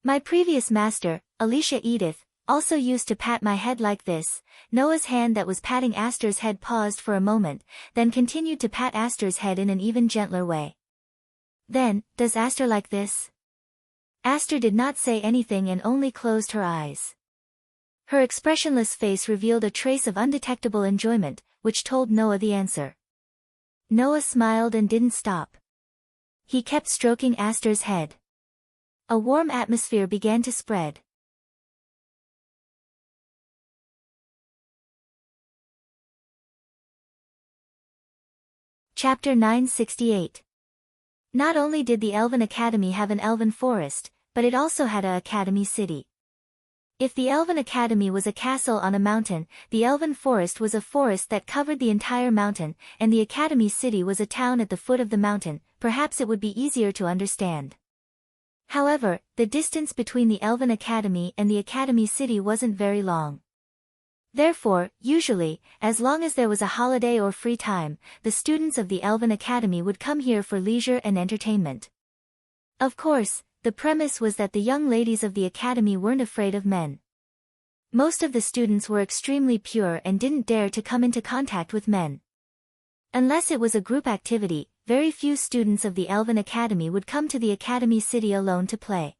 "My previous master, Alicia Edith, also used to pat my head like this." Noah's hand that was patting Aster's head paused for a moment, then continued to pat Aster's head in an even gentler way. "Then, does Aster like this?" Aster did not say anything and only closed her eyes. Her expressionless face revealed a trace of undetectable enjoyment, which told Noah the answer. Noah smiled and didn't stop. He kept stroking Aster's head. A warm atmosphere began to spread. Chapter 968. Not only did the Elven Academy have an elven forest, but it also had a academy city. If the Elven Academy was a castle on a mountain, the Elven Forest was a forest that covered the entire mountain, and the Academy City was a town at the foot of the mountain. Perhaps it would be easier to understand. However, the distance between the Elven Academy and the Academy City wasn't very long. Therefore, usually, as long as there was a holiday or free time, the students of the Elven Academy would come here for leisure and entertainment. Of course, the premise was that the young ladies of the Academy weren't afraid of men. Most of the students were extremely pure and didn't dare to come into contact with men. Unless it was a group activity, very few students of the Elven Academy would come to the Academy City alone to play.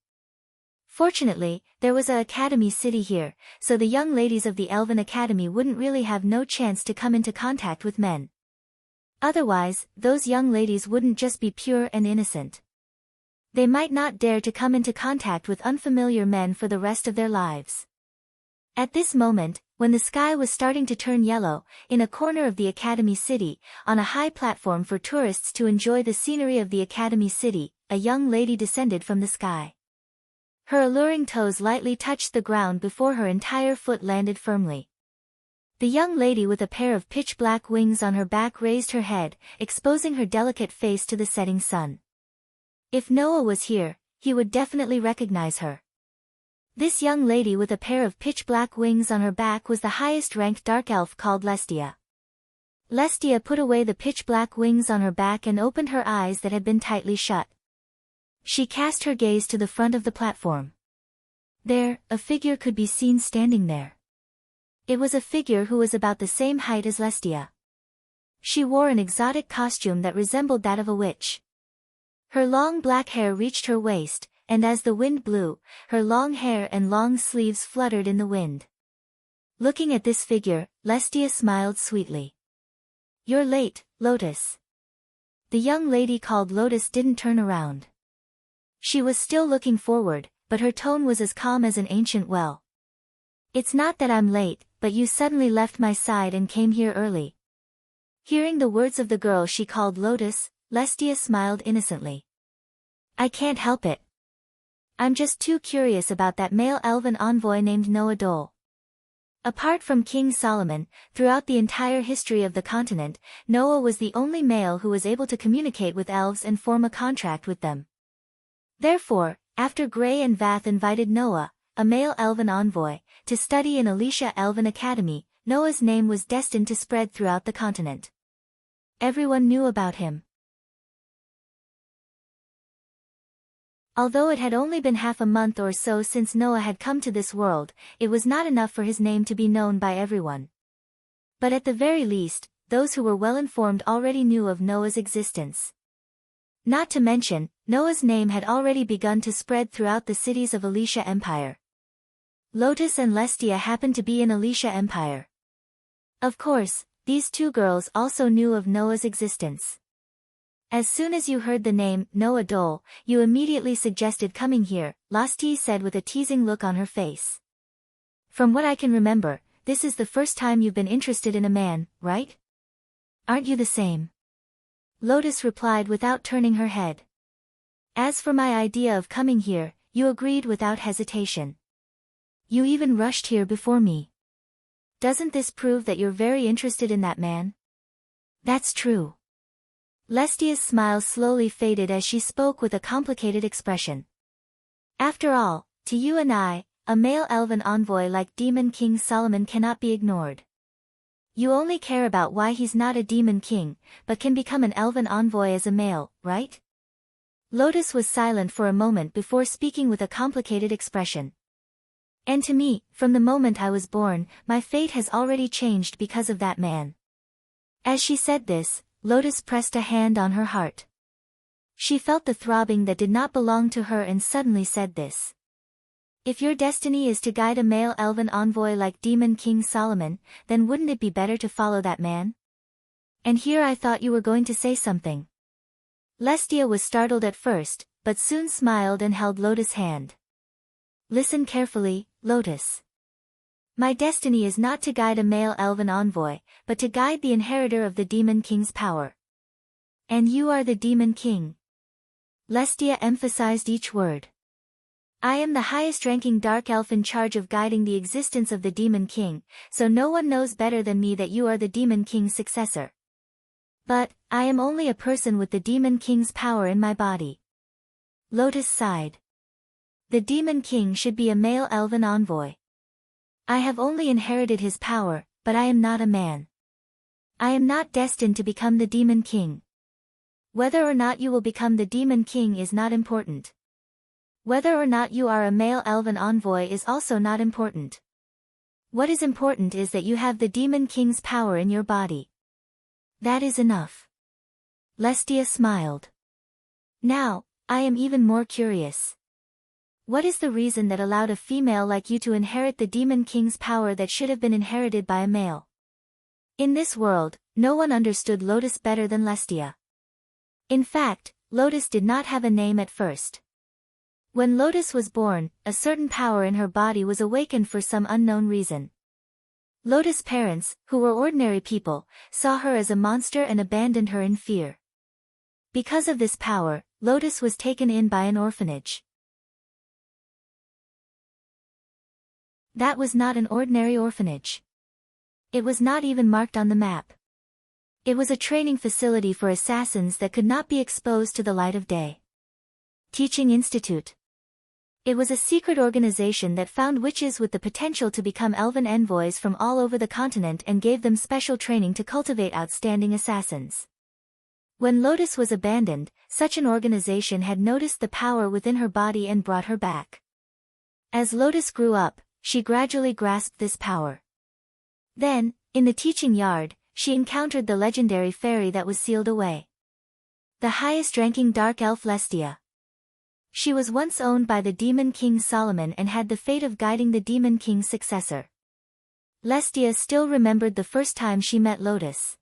Fortunately, there was a Academy City here, so the young ladies of the Elven Academy wouldn't really have no chance to come into contact with men. Otherwise, those young ladies wouldn't just be pure and innocent. They might not dare to come into contact with unfamiliar men for the rest of their lives. At this moment, when the sky was starting to turn yellow, in a corner of the Academy City, on a high platform for tourists to enjoy the scenery of the Academy City, a young lady descended from the sky. Her alluring toes lightly touched the ground before her entire foot landed firmly. The young lady with a pair of pitch-black wings on her back raised her head, exposing her delicate face to the setting sun. If Noah was here, he would definitely recognize her. This young lady with a pair of pitch-black wings on her back was the highest-ranked dark elf called Lestia. Lestia put away the pitch-black wings on her back and opened her eyes that had been tightly shut. She cast her gaze to the front of the platform. There, a figure could be seen standing there. It was a figure who was about the same height as Lestia. She wore an exotic costume that resembled that of a witch. Her long black hair reached her waist, and as the wind blew, her long hair and long sleeves fluttered in the wind. Looking at this figure, Lestia smiled sweetly. "You're late, Lotus." The young lady called Lotus didn't turn around. She was still looking forward, but her tone was as calm as an ancient well. "It's not that I'm late, but you suddenly left my side and came here early." Hearing the words of the girl she called Lotus, Lestia smiled innocently. "I can't help it. I'm just too curious about that male elven envoy named Noah Dole." Apart from King Solomon, throughout the entire history of the continent, Noah was the only male who was able to communicate with elves and form a contract with them. Therefore, after Gray and Vath invited Noah, a male elven envoy, to study in Alicia Elven Academy, Noah's name was destined to spread throughout the continent. Everyone knew about him. Although it had only been half a month or so since Noah had come to this world, it was not enough for his name to be known by everyone. But at the very least, those who were well informed already knew of Noah's existence. Not to mention, Noah's name had already begun to spread throughout the cities of Alicia Empire. Lotus and Lestia happened to be in Alicia Empire. Of course, these two girls also knew of Noah's existence. "As soon as you heard the name, Noah Dole, you immediately suggested coming here," Lestia said with a teasing look on her face. "From what I can remember, this is the first time you've been interested in a man, right? Aren't you the same?" Lotus replied without turning her head. "As for my idea of coming here, you agreed without hesitation. You even rushed here before me. Doesn't this prove that you're very interested in that man?" "That's true." Lestia's smile slowly faded as she spoke with a complicated expression. "After all, to you and I, a male elven envoy like Demon King Solomon cannot be ignored. You only care about why he's not a demon king, but can become an elven envoy as a male, right?" Lotus was silent for a moment before speaking with a complicated expression. "And to me, from the moment I was born, my fate has already changed because of that man." As she said this, Lotus pressed a hand on her heart. She felt the throbbing that did not belong to her and suddenly said this. If your destiny is to guide a male elven envoy like Demon King Solomon, then wouldn't it be better to follow that man? And here I thought you were going to say something. Lestia was startled at first, but soon smiled and held Lotus' hand. Listen carefully, Lotus. My destiny is not to guide a male elven envoy, but to guide the inheritor of the Demon King's power. And you are the Demon King. Lestia emphasized each word. I am the highest-ranking dark elf in charge of guiding the existence of the Demon King, so no one knows better than me that you are the Demon King's successor. But, I am only a person with the Demon King's power in my body. Lotus sighed. The Demon King should be a male elven envoy. I have only inherited his power, but I am not a man. I am not destined to become the Demon King. Whether or not you will become the Demon King is not important. Whether or not you are a male elven envoy is also not important. What is important is that you have the Demon King's power in your body. That is enough. Lestia smiled. Now, I am even more curious. What is the reason that allowed a female like you to inherit the Demon King's power that should have been inherited by a male? In this world, no one understood Lotus better than Lestia. In fact, Lotus did not have a name at first. When Lotus was born, a certain power in her body was awakened for some unknown reason. Lotus' parents, who were ordinary people, saw her as a monster and abandoned her in fear. Because of this power, Lotus was taken in by an orphanage. That was not an ordinary orphanage. It was not even marked on the map. It was a training facility for assassins that could not be exposed to the light of day. Teaching Institute. It was a secret organization that found witches with the potential to become elven envoys from all over the continent and gave them special training to cultivate outstanding assassins. When Lotus was abandoned, such an organization had noticed the power within her body and brought her back. As Lotus grew up, she gradually grasped this power. Then, in the teaching yard, she encountered the legendary fairy that was sealed away. The highest-ranking dark elf Lestia. She was once owned by the Demon King Solomon and had the fate of guiding the Demon King's successor. Lestia still remembered the first time she met Lotus.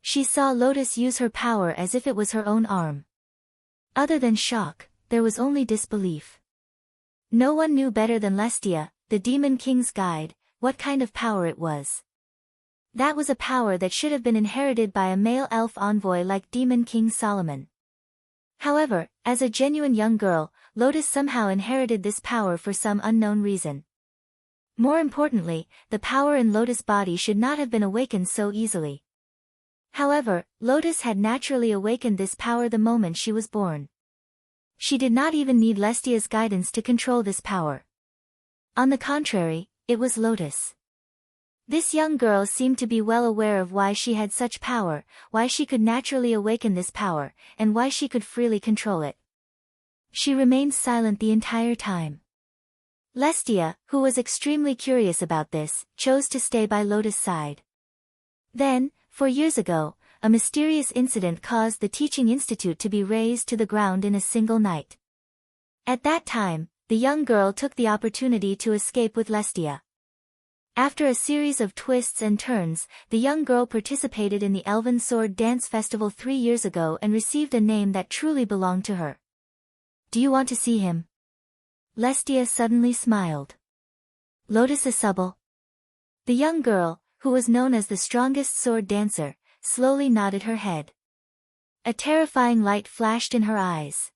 She saw Lotus use her power as if it was her own arm. Other than shock, there was only disbelief. No one knew better than Lestia, the Demon King's guide, what kind of power it was. That was a power that should have been inherited by a male elf envoy like Demon King Solomon. However, as a genuine young girl, Lotus somehow inherited this power for some unknown reason. More importantly, the power in Lotus' body should not have been awakened so easily. However, Lotus had naturally awakened this power the moment she was born. She did not even need Lestia's guidance to control this power. On the contrary, it was Lotus. This young girl seemed to be well aware of why she had such power, why she could naturally awaken this power, and why she could freely control it. She remained silent the entire time. Lestia, who was extremely curious about this, chose to stay by Lotus' side. Then, 4 years ago, a mysterious incident caused the Teaching Institute to be razed to the ground in a single night. At that time, the young girl took the opportunity to escape with Lestia. After a series of twists and turns, the young girl participated in the Elven Sword Dance Festival 3 years ago and received a name that truly belonged to her. Do you want to see him? Lestia suddenly smiled. Lotus Asubble. The young girl, who was known as the strongest sword dancer, slowly nodded her head. A terrifying light flashed in her eyes.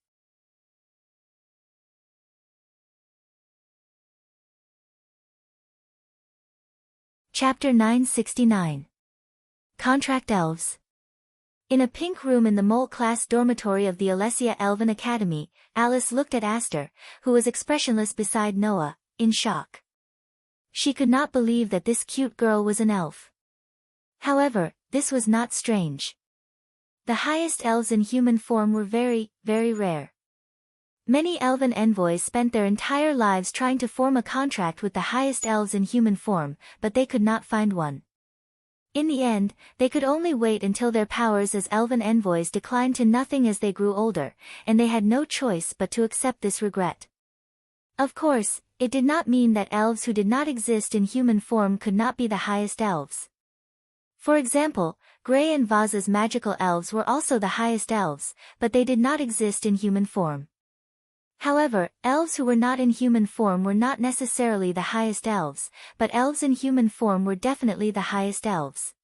Chapter 969. Contract Elves. In a pink room in the Mole class dormitory of the Alessia Elven Academy, Alice looked at Aster, who was expressionless beside Noah, in shock. She could not believe that this cute girl was an elf. However, this was not strange. The highest elves in human form were very, very rare. Many elven envoys spent their entire lives trying to form a contract with the highest elves in human form, but they could not find one. In the end, they could only wait until their powers as elven envoys declined to nothing as they grew older, and they had no choice but to accept this regret. Of course, it did not mean that elves who did not exist in human form could not be the highest elves. For example, Gray and Vaza's magical elves were also the highest elves, but they did not exist in human form. However, elves who were not in human form were not necessarily the highest elves, but elves in human form were definitely the highest elves.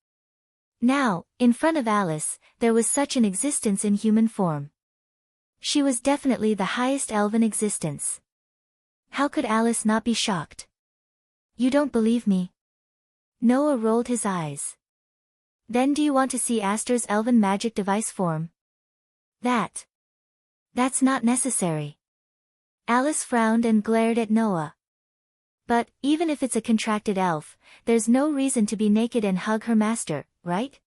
Now, in front of Alice, there was such an existence in human form. She was definitely the highest elf in existence. How could Alice not be shocked? You don't believe me? Noah rolled his eyes. Then do you want to see Aster's elven magic device form? That's not necessary. Alice frowned and glared at Noah. But, even if it's a contracted elf, there's no reason to be naked and hug her master, right?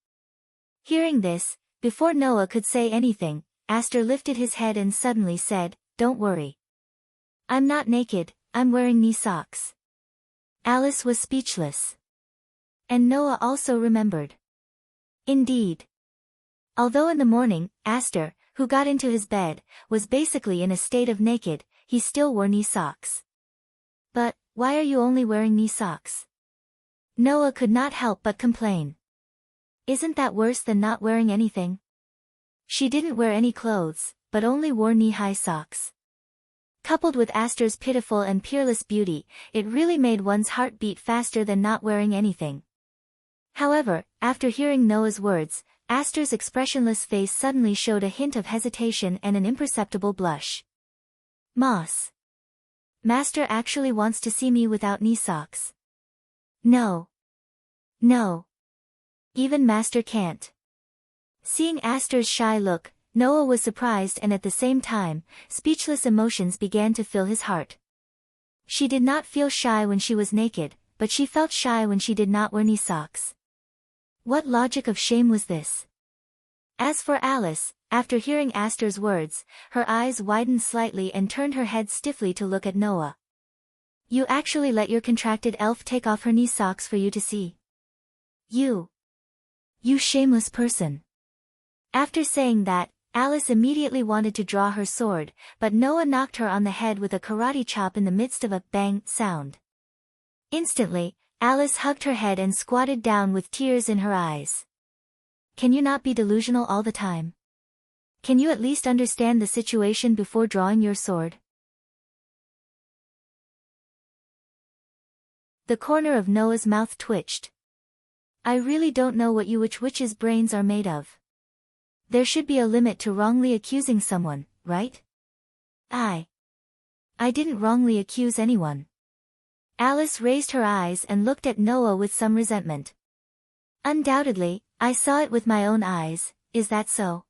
Hearing this, before Noah could say anything, Aster lifted his head and suddenly said, "Don't worry. I'm not naked, I'm wearing knee socks." Alice was speechless. And Noah also remembered. Indeed. Although in the morning, Aster, who got into his bed, was basically in a state of naked, he still wore knee socks. But, why are you only wearing knee socks? Noah could not help but complain. Isn't that worse than not wearing anything? She didn't wear any clothes, but only wore knee-high socks. Coupled with Aster's pitiful and peerless beauty, it really made one's heart beat faster than not wearing anything. However, after hearing Noah's words, Aster's expressionless face suddenly showed a hint of hesitation and an imperceptible blush. Moss. Master actually wants to see me without knee socks. No. No. Even Master can't. Seeing Aster's shy look, Noah was surprised and at the same time, speechless emotions began to fill his heart. She did not feel shy when she was naked, but she felt shy when she did not wear knee socks. What logic of shame was this? As for Alice, after hearing Aster's words, her eyes widened slightly and turned her head stiffly to look at Noah. You actually let your contracted elf take off her knee socks for you to see? You shameless person. After saying that, Alice immediately wanted to draw her sword, but Noah knocked her on the head with a karate chop in the midst of a bang sound. Instantly, Alice hugged her head and squatted down with tears in her eyes. Can you not be delusional all the time? Can you at least understand the situation before drawing your sword? The corner of Noah's mouth twitched. I really don't know what you witches' brains are made of. There should be a limit to wrongly accusing someone, right? I didn't wrongly accuse anyone. Alice raised her eyes and looked at Noah with some resentment. Undoubtedly, I saw it with my own eyes, is that so?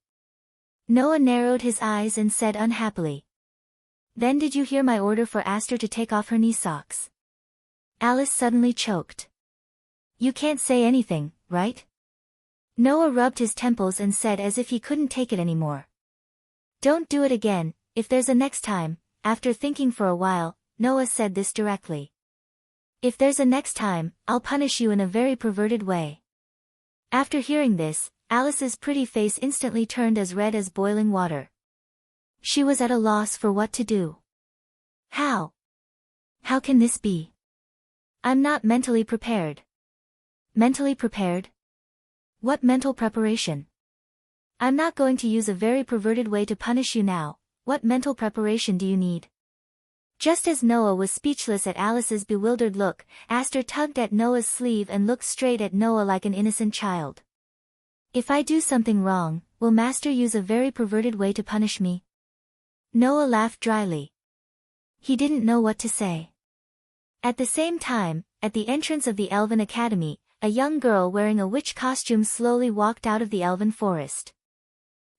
Noah narrowed his eyes and said unhappily. Then did you hear my order for Aster to take off her knee socks? Alice suddenly choked. You can't say anything, right? Noah rubbed his temples and said as if he couldn't take it anymore. Don't do it again, if there's a next time. After thinking for a while, Noah said this directly. If there's a next time, I'll punish you in a very perverted way. After hearing this, Alice's pretty face instantly turned as red as boiling water. She was at a loss for what to do. How? How can this be? I'm not mentally prepared. Mentally prepared? What mental preparation? I'm not going to use a very perverted way to punish you now. What mental preparation do you need? Just as Noah was speechless at Alice's bewildered look, Aster tugged at Noah's sleeve and looked straight at Noah like an innocent child. If I do something wrong, will Master use a very perverted way to punish me? Noah laughed dryly. He didn't know what to say. At the same time, at the entrance of the Elven Academy, a young girl wearing a witch costume slowly walked out of the elven forest.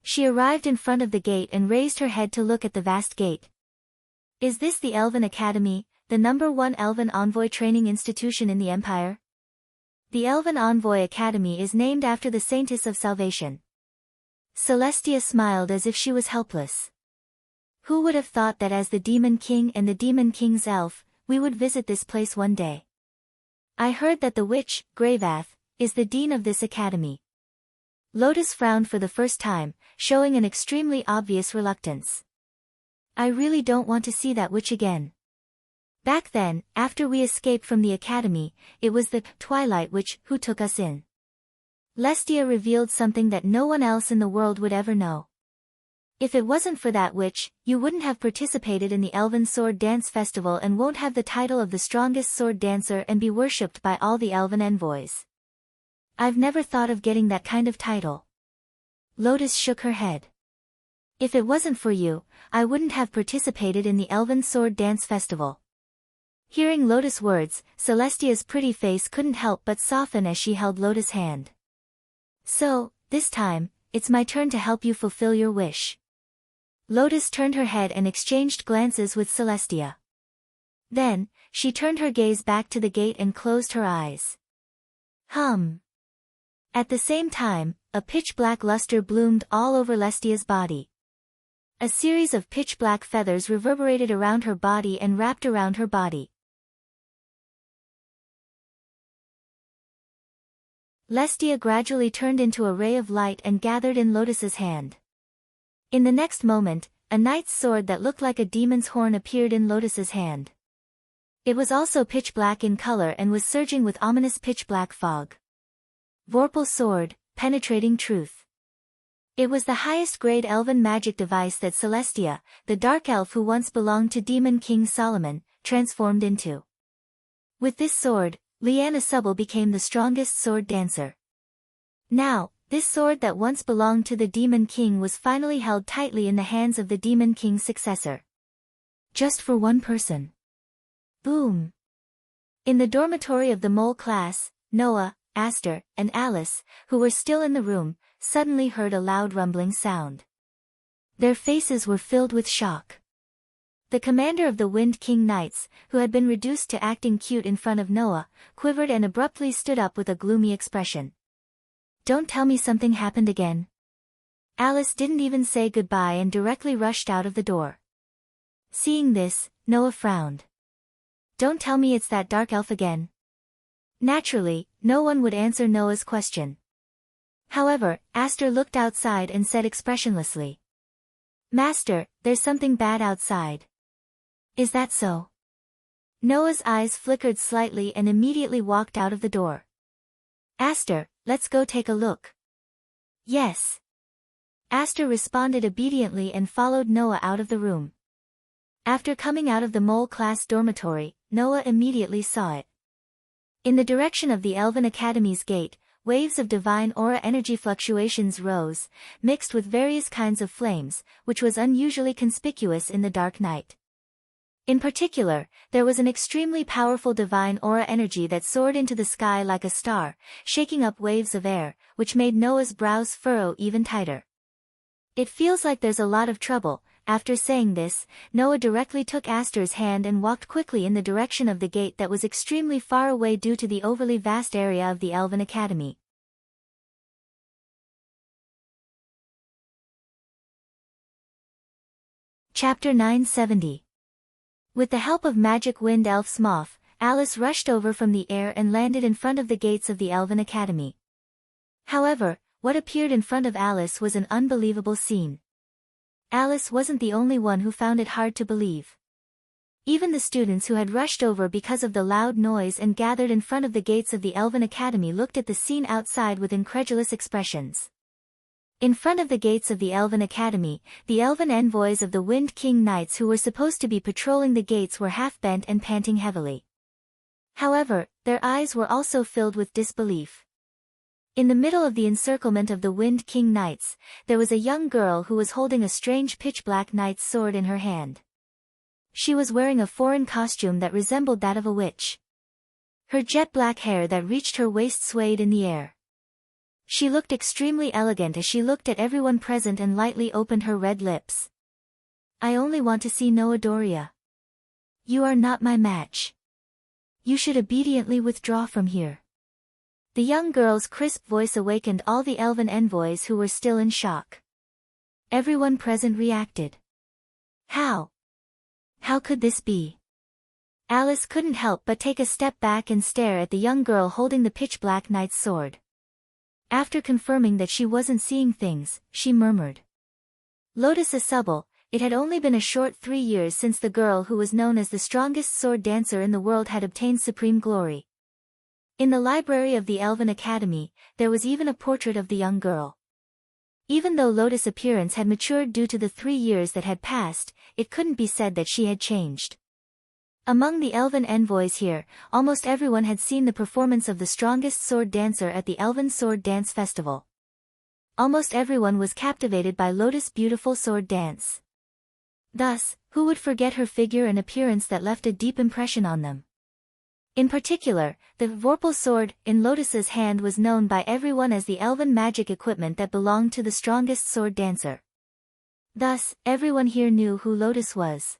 She arrived in front of the gate and raised her head to look at the vast gate. Is this the Elven Academy, the #1 Elven Envoy training institution in the Empire? The Elven Envoy Academy is named after the Saintess of Salvation. Celestia smiled as if she was helpless. Who would have thought that as the Demon King and the Demon King's elf, we would visit this place one day? I heard that the witch, Greyvath, is the dean of this academy. Lotus frowned for the first time, showing an extremely obvious reluctance. I really don't want to see that witch again. Back then, after we escaped from the academy, it was the Twilight Witch who took us in. Lestia revealed something that no one else in the world would ever know. If it wasn't for that witch, you wouldn't have participated in the Elven Sword Dance Festival and won't have the title of the strongest sword dancer and be worshipped by all the Elven envoys. I've never thought of getting that kind of title. Lotus shook her head. If it wasn't for you, I wouldn't have participated in the Elven Sword Dance Festival. Hearing Lotus' words, Celestia's pretty face couldn't help but soften as she held Lotus' hand. So, this time, it's my turn to help you fulfill your wish. Lotus turned her head and exchanged glances with Celestia. Then, she turned her gaze back to the gate and closed her eyes. At the same time, a pitch-black luster bloomed all over Lestia's body. A series of pitch-black feathers reverberated around her body and wrapped around her body. Lestia gradually turned into a ray of light and gathered in Lotus's hand. In the next moment, a knight's sword that looked like a demon's horn appeared in Lotus's hand. It was also pitch-black in color and was surging with ominous pitch-black fog. Vorpal's sword, penetrating truth. It was the highest-grade elven magic device that Celestia, the dark elf who once belonged to Demon King Solomon, transformed into. With this sword, Lyanna Subble became the strongest sword dancer. Now, this sword that once belonged to the Demon King was finally held tightly in the hands of the Demon King's successor. Just for one person. Boom! In the dormitory of the mole class, Noah, Aster, and Alice, who were still in the room, suddenly heard a loud rumbling sound. Their faces were filled with shock. The commander of the Wind King Knights, who had been reduced to acting cute in front of Noah, quivered and abruptly stood up with a gloomy expression. Don't tell me something happened again. Alice didn't even say goodbye and directly rushed out of the door. Seeing this, Noah frowned. Don't tell me it's that dark elf again. Naturally, no one would answer Noah's question. However, Aster looked outside and said expressionlessly. Master, there's something bad outside. Is that so? Noah's eyes flickered slightly and immediately walked out of the door. Aster, let's go take a look. Yes. Aster responded obediently and followed Noah out of the room. After coming out of the mole class dormitory, Noah immediately saw it. In the direction of the Elven Academy's gate, waves of divine aura energy fluctuations rose, mixed with various kinds of flames, which was unusually conspicuous in the dark night. In particular, there was an extremely powerful divine aura energy that soared into the sky like a star, shaking up waves of air, which made Noah's brows furrow even tighter. It feels like there's a lot of trouble. After saying this, Noah directly took Aster's hand and walked quickly in the direction of the gate that was extremely far away due to the overly vast area of the Elven Academy. Chapter 970. With the help of magic wind elf Smoth, Alice rushed over from the air and landed in front of the gates of the Elven Academy. However, what appeared in front of Alice was an unbelievable scene. Alice wasn't the only one who found it hard to believe. Even the students who had rushed over because of the loud noise and gathered in front of the gates of the Elven Academy looked at the scene outside with incredulous expressions. In front of the gates of the Elven Academy, the elven envoys of the Wind King Knights who were supposed to be patrolling the gates were half-bent and panting heavily. However, their eyes were also filled with disbelief. In the middle of the encirclement of the Wind King Knights, there was a young girl who was holding a strange pitch-black knight's sword in her hand. She was wearing a foreign costume that resembled that of a witch. Her jet-black hair that reached her waist swayed in the air. She looked extremely elegant as she looked at everyone present and lightly opened her red lips. I only want to see Noah Doria. You are not my match. You should obediently withdraw from here. The young girl's crisp voice awakened all the elven envoys who were still in shock. Everyone present reacted. How? How could this be? Alice couldn't help but take a step back and stare at the young girl holding the pitch-black knight's sword. After confirming that she wasn't seeing things, she murmured. Lotus Subble, it had only been a short 3 years since the girl who was known as the strongest sword dancer in the world had obtained supreme glory. In the library of the Elven Academy, there was even a portrait of the young girl. Even though Lotus' appearance had matured due to the 3 years that had passed, it couldn't be said that she had changed. Among the Elven envoys here, almost everyone had seen the performance of the strongest sword dancer at the Elven Sword Dance Festival. Almost everyone was captivated by Lotus' beautiful sword dance. Thus, who would forget her figure and appearance that left a deep impression on them? In particular, the Vorpal sword in Lotus's hand was known by everyone as the elven magic equipment that belonged to the strongest sword dancer. Thus, everyone here knew who Lotus was.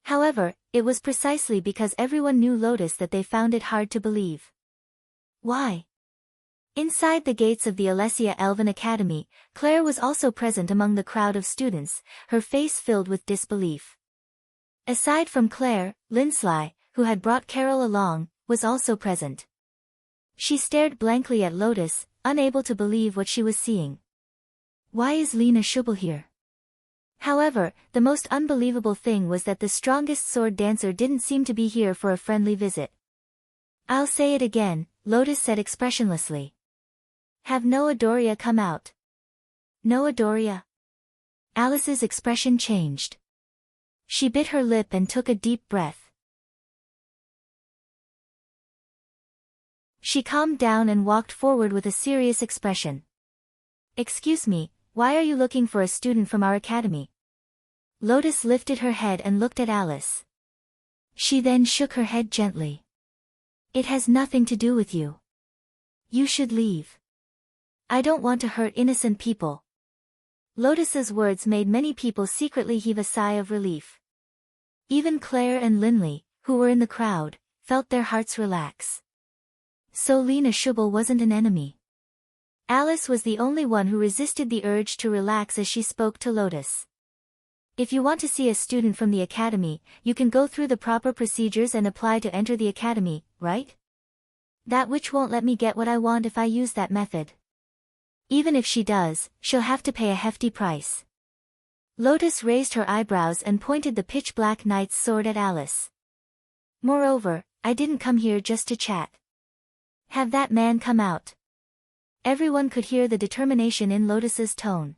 However, it was precisely because everyone knew Lotus that they found it hard to believe. Why? Inside the gates of the Alessia Elven Academy, Claire was also present among the crowd of students, her face filled with disbelief. Aside from Claire, Lindsley, who had brought Carol along, was also present. She stared blankly at Lotus, unable to believe what she was seeing. Why is Lena Schubel here? However, the most unbelievable thing was that the strongest sword dancer didn't seem to be here for a friendly visit. I'll say it again, Lotus said expressionlessly. Have Noa Doria come out? Noa Doria? Alice's expression changed. She bit her lip and took a deep breath. She calmed down and walked forward with a serious expression. Excuse me, why are you looking for a student from our academy? Lotus lifted her head and looked at Alice. She then shook her head gently. It has nothing to do with you. You should leave. I don't want to hurt innocent people. Lotus's words made many people secretly heave a sigh of relief. Even Claire and Linley, who were in the crowd, felt their hearts relax. So Lena Schubel wasn't an enemy. Alice was the only one who resisted the urge to relax as she spoke to Lotus. If you want to see a student from the academy, you can go through the proper procedures and apply to enter the academy, right? That witch won't let me get what I want if I use that method. Even if she does, she'll have to pay a hefty price. Lotus raised her eyebrows and pointed the pitch-black knight's sword at Alice. Moreover, I didn't come here just to chat. Have that man come out. Everyone could hear the determination in Lotus's tone.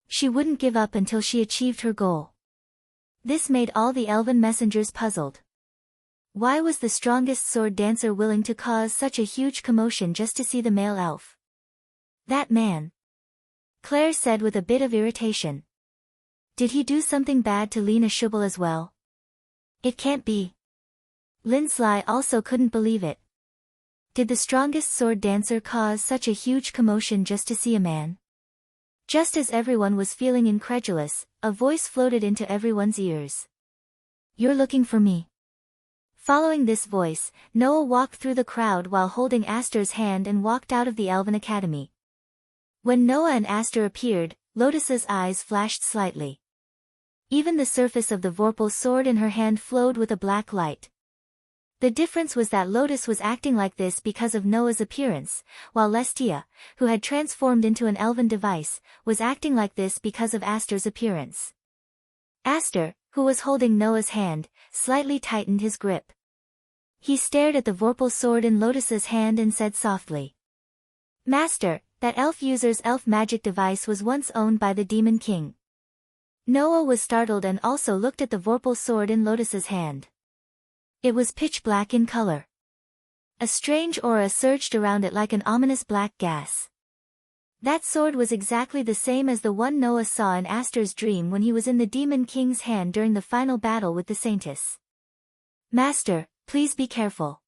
She wouldn't give up until she achieved her goal. This made all the elven messengers puzzled. Why was the strongest sword dancer willing to cause such a huge commotion just to see the male elf? That man. Claire said with a bit of irritation. Did he do something bad to Lena Schubel as well? It can't be. Lindsley also couldn't believe it. Did the strongest sword dancer cause such a huge commotion just to see a man? Just as everyone was feeling incredulous, a voice floated into everyone's ears. You're looking for me. Following this voice, Noah walked through the crowd while holding Aster's hand and walked out of the Elven Academy. When Noah and Aster appeared, Lotus's eyes flashed slightly. Even the surface of the Vorpal sword in her hand flowed with a black light. The difference was that Lotus was acting like this because of Noah's appearance, while Lestia, who had transformed into an elven device, was acting like this because of Aster's appearance. Aster, who was holding Noah's hand, slightly tightened his grip. He stared at the Vorpal sword in Lotus's hand and said softly. Master, that elf user's elf magic device was once owned by the Demon King. Noah was startled and also looked at the Vorpal sword in Lotus's hand. It was pitch black in color. A strange aura surged around it like an ominous black gas. That sword was exactly the same as the one Noah saw in Aster's dream when he was in the Demon King's hand during the final battle with the Saintess. Master, please be careful.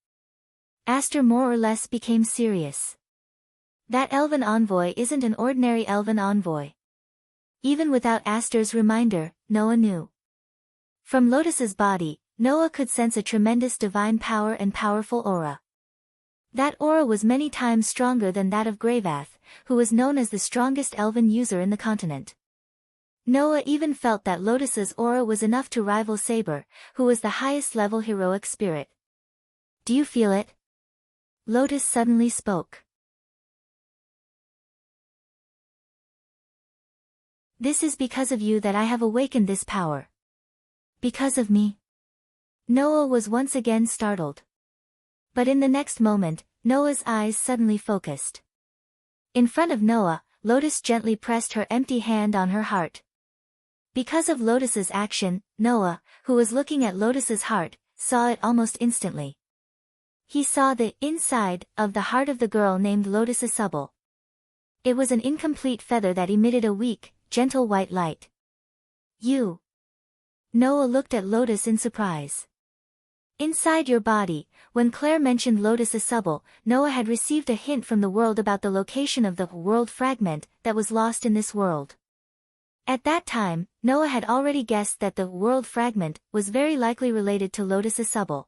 Aster more or less became serious. That elven envoy isn't an ordinary elven envoy. Even without Aster's reminder, Noah knew. From Lotus's body, Noah could sense a tremendous divine power and powerful aura. That aura was many times stronger than that of Gravath, who was known as the strongest elven user in the continent. Noah even felt that Lotus's aura was enough to rival Saber, who was the highest level heroic spirit. Do you feel it? Lotus suddenly spoke. This is because of you that I have awakened this power. Because of me? Noah was once again startled. But in the next moment, Noah's eyes suddenly focused. In front of Noah, Lotus gently pressed her empty hand on her heart. Because of Lotus's action, Noah, who was looking at Lotus's heart, saw it almost instantly. He saw the inside of the heart of the girl named Lotus Asubble. It was an incomplete feather that emitted a weak, gentle white light. You. Noah looked at Lotus in surprise. Inside your body, when Claire mentioned Lotus Asubble, Noah had received a hint from the world about the location of the world fragment that was lost in this world. At that time, Noah had already guessed that the world fragment was very likely related to Lotus Asubble.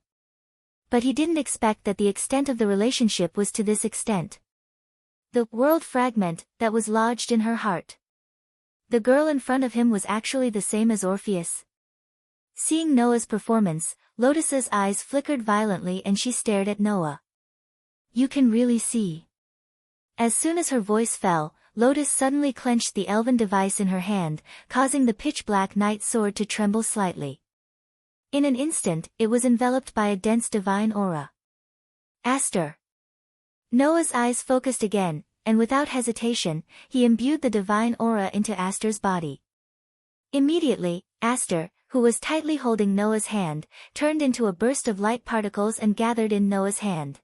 But he didn't expect that the extent of the relationship was to this extent. The world fragment that was lodged in her heart. The girl in front of him was actually the same as Orpheus. Seeing Noah's performance, Lotus's eyes flickered violently and she stared at Noah. You can really see. As soon as her voice fell, Lotus suddenly clenched the elven device in her hand, causing the pitch-black night sword to tremble slightly. In an instant, it was enveloped by a dense divine aura. Aster. Noah's eyes focused again, and without hesitation, he imbued the divine aura into Aster's body. Immediately, Aster, who was tightly holding Noah's hand, turned into a burst of light particles and gathered in Noah's hand.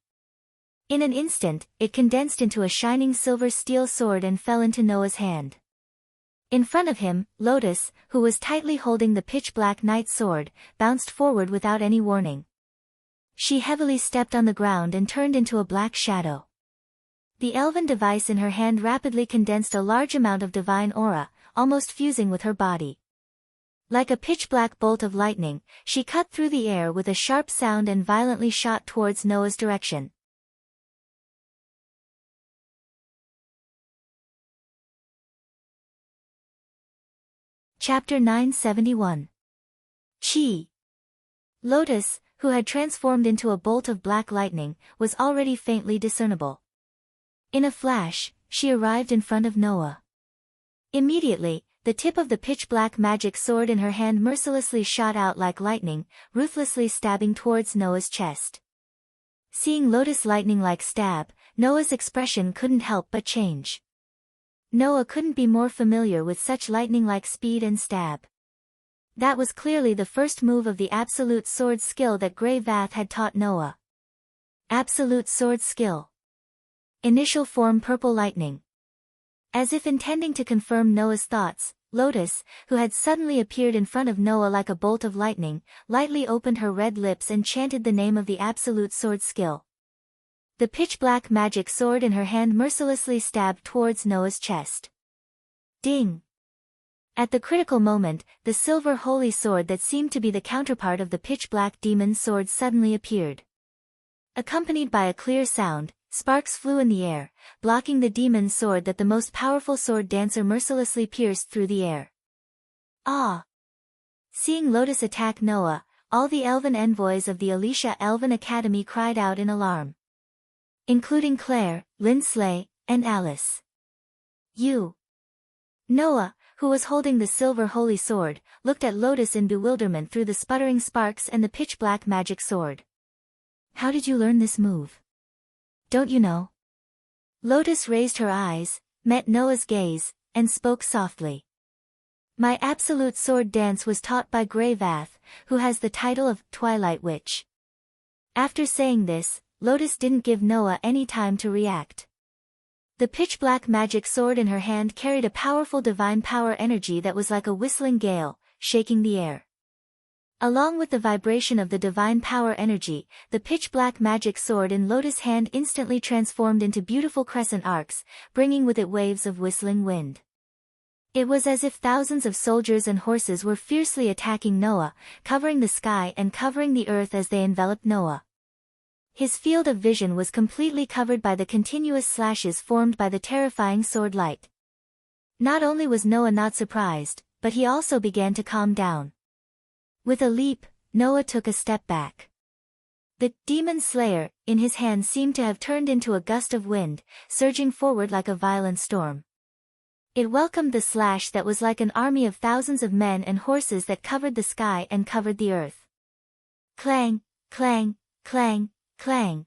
In an instant, it condensed into a shining silver steel sword and fell into Noah's hand. In front of him, Lotus, who was tightly holding the pitch-black night sword, bounced forward without any warning. She heavily stepped on the ground and turned into a black shadow. The elven device in her hand rapidly condensed a large amount of divine aura, almost fusing with her body. Like a pitch-black bolt of lightning, she cut through the air with a sharp sound and violently shot towards Noah's direction. Chapter 971. Chi. Lotus, who had transformed into a bolt of black lightning, was already faintly discernible. In a flash, she arrived in front of Noah. Immediately, the tip of the pitch-black magic sword in her hand mercilessly shot out like lightning, ruthlessly stabbing towards Noah's chest. Seeing Lotus' lightning-like stab, Noah's expression couldn't help but change. Noah couldn't be more familiar with such lightning-like speed and stab. That was clearly the first move of the absolute sword skill that Grey Vath had taught Noah. Absolute sword skill. Initial form purple lightning. As if intending to confirm Noah's thoughts, Lotus, who had suddenly appeared in front of Noah like a bolt of lightning, lightly opened her red lips and chanted the name of the absolute sword skill. The pitch-black magic sword in her hand mercilessly stabbed towards Noah's chest. Ding! At the critical moment, the silver holy sword that seemed to be the counterpart of the pitch-black demon sword suddenly appeared. Accompanied by a clear sound, sparks flew in the air, blocking the demon sword that the most powerful sword dancer mercilessly pierced through the air. Ah! Seeing Lotus attack Noah, all the elven envoys of the Alicia Elven Academy cried out in alarm. Including Claire, Lindsley, and Alice. You. Noah, who was holding the silver holy sword, looked at Lotus in bewilderment through the sputtering sparks and the pitch-black magic sword. How did you learn this move? Don't you know? Lotus raised her eyes, met Noah's gaze, and spoke softly. My absolute sword dance was taught by Grey Vath, who has the title of Twilight Witch. After saying this, Lotus didn't give Noah any time to react. The pitch-black magic sword in her hand carried a powerful divine power energy that was like a whistling gale, shaking the air. Along with the vibration of the divine power energy, the pitch-black magic sword in Lotus' hand instantly transformed into beautiful crescent arcs, bringing with it waves of whistling wind. It was as if thousands of soldiers and horses were fiercely attacking Noah, covering the sky and covering the earth as they enveloped Noah. His field of vision was completely covered by the continuous slashes formed by the terrifying sword light. Not only was Noah not surprised, but he also began to calm down. With a leap, Noah took a step back. The demon slayer, in his hand, seemed to have turned into a gust of wind, surging forward like a violent storm. It welcomed the slash that was like an army of thousands of men and horses that covered the sky and covered the earth. Clang, clang, clang, clang.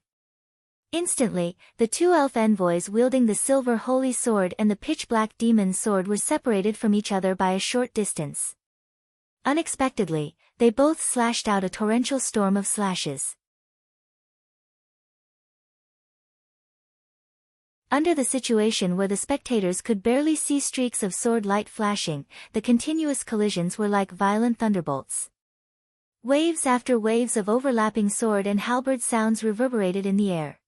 Instantly, the two elf envoys wielding the silver holy sword and the pitch-black demon sword were separated from each other by a short distance. Unexpectedly, they both slashed out a torrential storm of slashes. Under the situation where the spectators could barely see streaks of sword light flashing, the continuous collisions were like violent thunderbolts. Waves after waves of overlapping sword and halberd sounds reverberated in the air.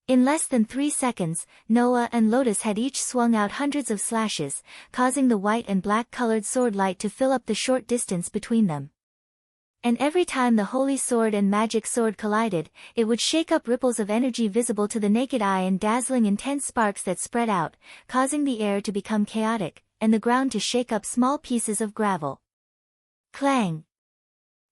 In less than 3 seconds, Noah and Lotus had each swung out hundreds of slashes, causing the white and black-colored sword light to fill up the short distance between them. And every time the holy sword and magic sword collided, it would shake up ripples of energy visible to the naked eye and dazzling intense sparks that spread out, causing the air to become chaotic, and the ground to shake up small pieces of gravel. Clang!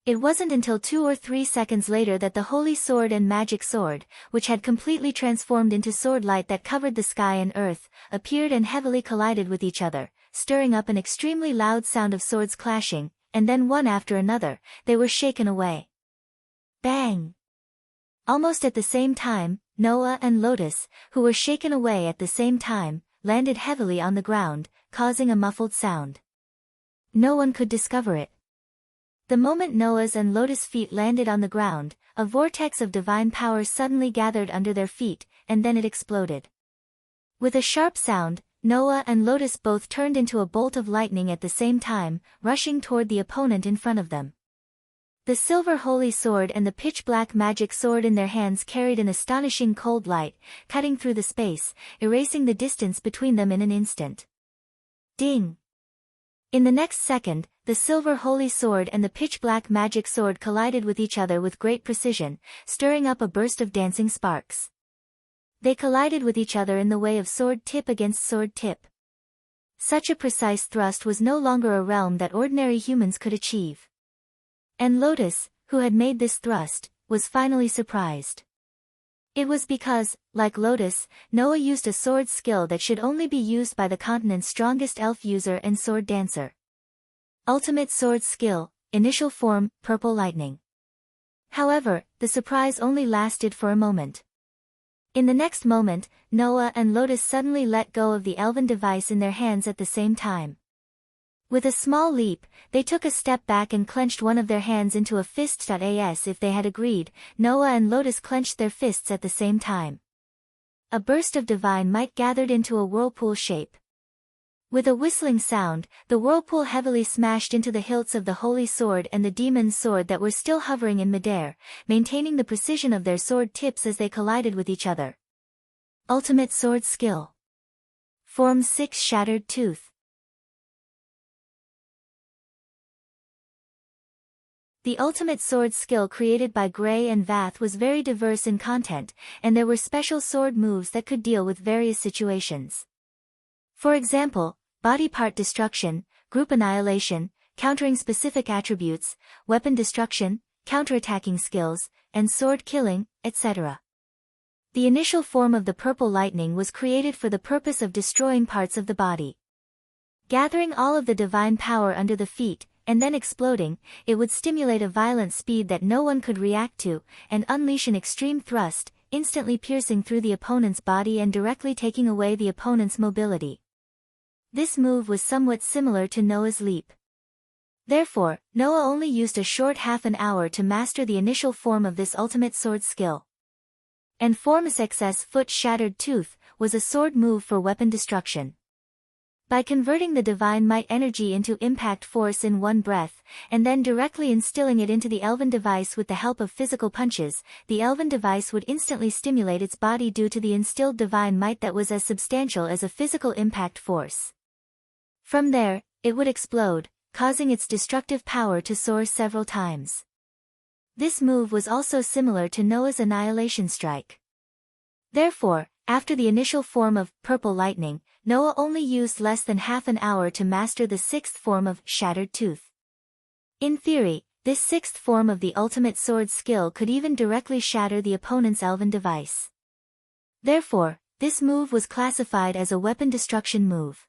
It wasn't until 2 or 3 seconds later that the holy sword and magic sword, which had completely transformed into sword light that covered the sky and earth, appeared and heavily collided with each other, stirring up an extremely loud sound of swords clashing, and then one after another, they were shaken away. Bang! Almost at the same time, Noah and Lotus, who were shaken away at the same time, landed heavily on the ground, causing a muffled sound. No one could discover it. The moment Noah's and Lotus' feet landed on the ground, a vortex of divine power suddenly gathered under their feet, and then it exploded. With a sharp sound, Noah and Lotus both turned into a bolt of lightning at the same time, rushing toward the opponent in front of them. The silver holy sword and the pitch-black magic sword in their hands carried an astonishing cold light, cutting through the space, erasing the distance between them in an instant. Ding! In the next second, the silver holy sword and the pitch-black magic sword collided with each other with great precision, stirring up a burst of dancing sparks. They collided with each other in the way of sword tip against sword tip. Such a precise thrust was no longer a realm that ordinary humans could achieve. And Lotus, who had made this thrust, was finally surprised. It was because, like Lotus, Noah used a sword skill that should only be used by the continent's strongest elf user and sword dancer. Ultimate sword skill, initial form, purple lightning. However, the surprise only lasted for a moment. In the next moment, Noah and Lotus suddenly let go of the elven device in their hands at the same time. With a small leap, they took a step back and clenched one of their hands into a fist. As if they had agreed, Noah and Lotus clenched their fists at the same time. A burst of divine might gathered into a whirlpool shape. With a whistling sound, the whirlpool heavily smashed into the hilts of the holy sword and the demon's sword that were still hovering in midair, maintaining the precision of their sword tips as they collided with each other. Ultimate sword skill. Form 6 Shattered Tooth. The ultimate sword skill created by Gray and Vath was very diverse in content, and there were special sword moves that could deal with various situations. For example, body part destruction, group annihilation, countering specific attributes, weapon destruction, counterattacking skills, and sword killing, etc. The initial form of the purple lightning was created for the purpose of destroying parts of the body. Gathering all of the divine power under the feet, and then exploding, it would stimulate a violent speed that no one could react to, and unleash an extreme thrust, instantly piercing through the opponent's body and directly taking away the opponent's mobility. This move was somewhat similar to Noah's leap. Therefore, Noah only used a short half an hour to master the initial form of this ultimate sword skill. And Form 6's Foot Shattered Tooth was a sword move for weapon destruction. By converting the divine might energy into impact force in one breath, and then directly instilling it into the elven device with the help of physical punches, the elven device would instantly stimulate its body due to the instilled divine might that was as substantial as a physical impact force. From there, it would explode, causing its destructive power to soar several times. This move was also similar to Noah's Annihilation Strike. Therefore, after the initial form of Purple Lightning, Noah only used less than half an hour to master the sixth form of Shattered Tooth. In theory, this sixth form of the ultimate sword skill could even directly shatter the opponent's elven device. Therefore, this move was classified as a weapon destruction move.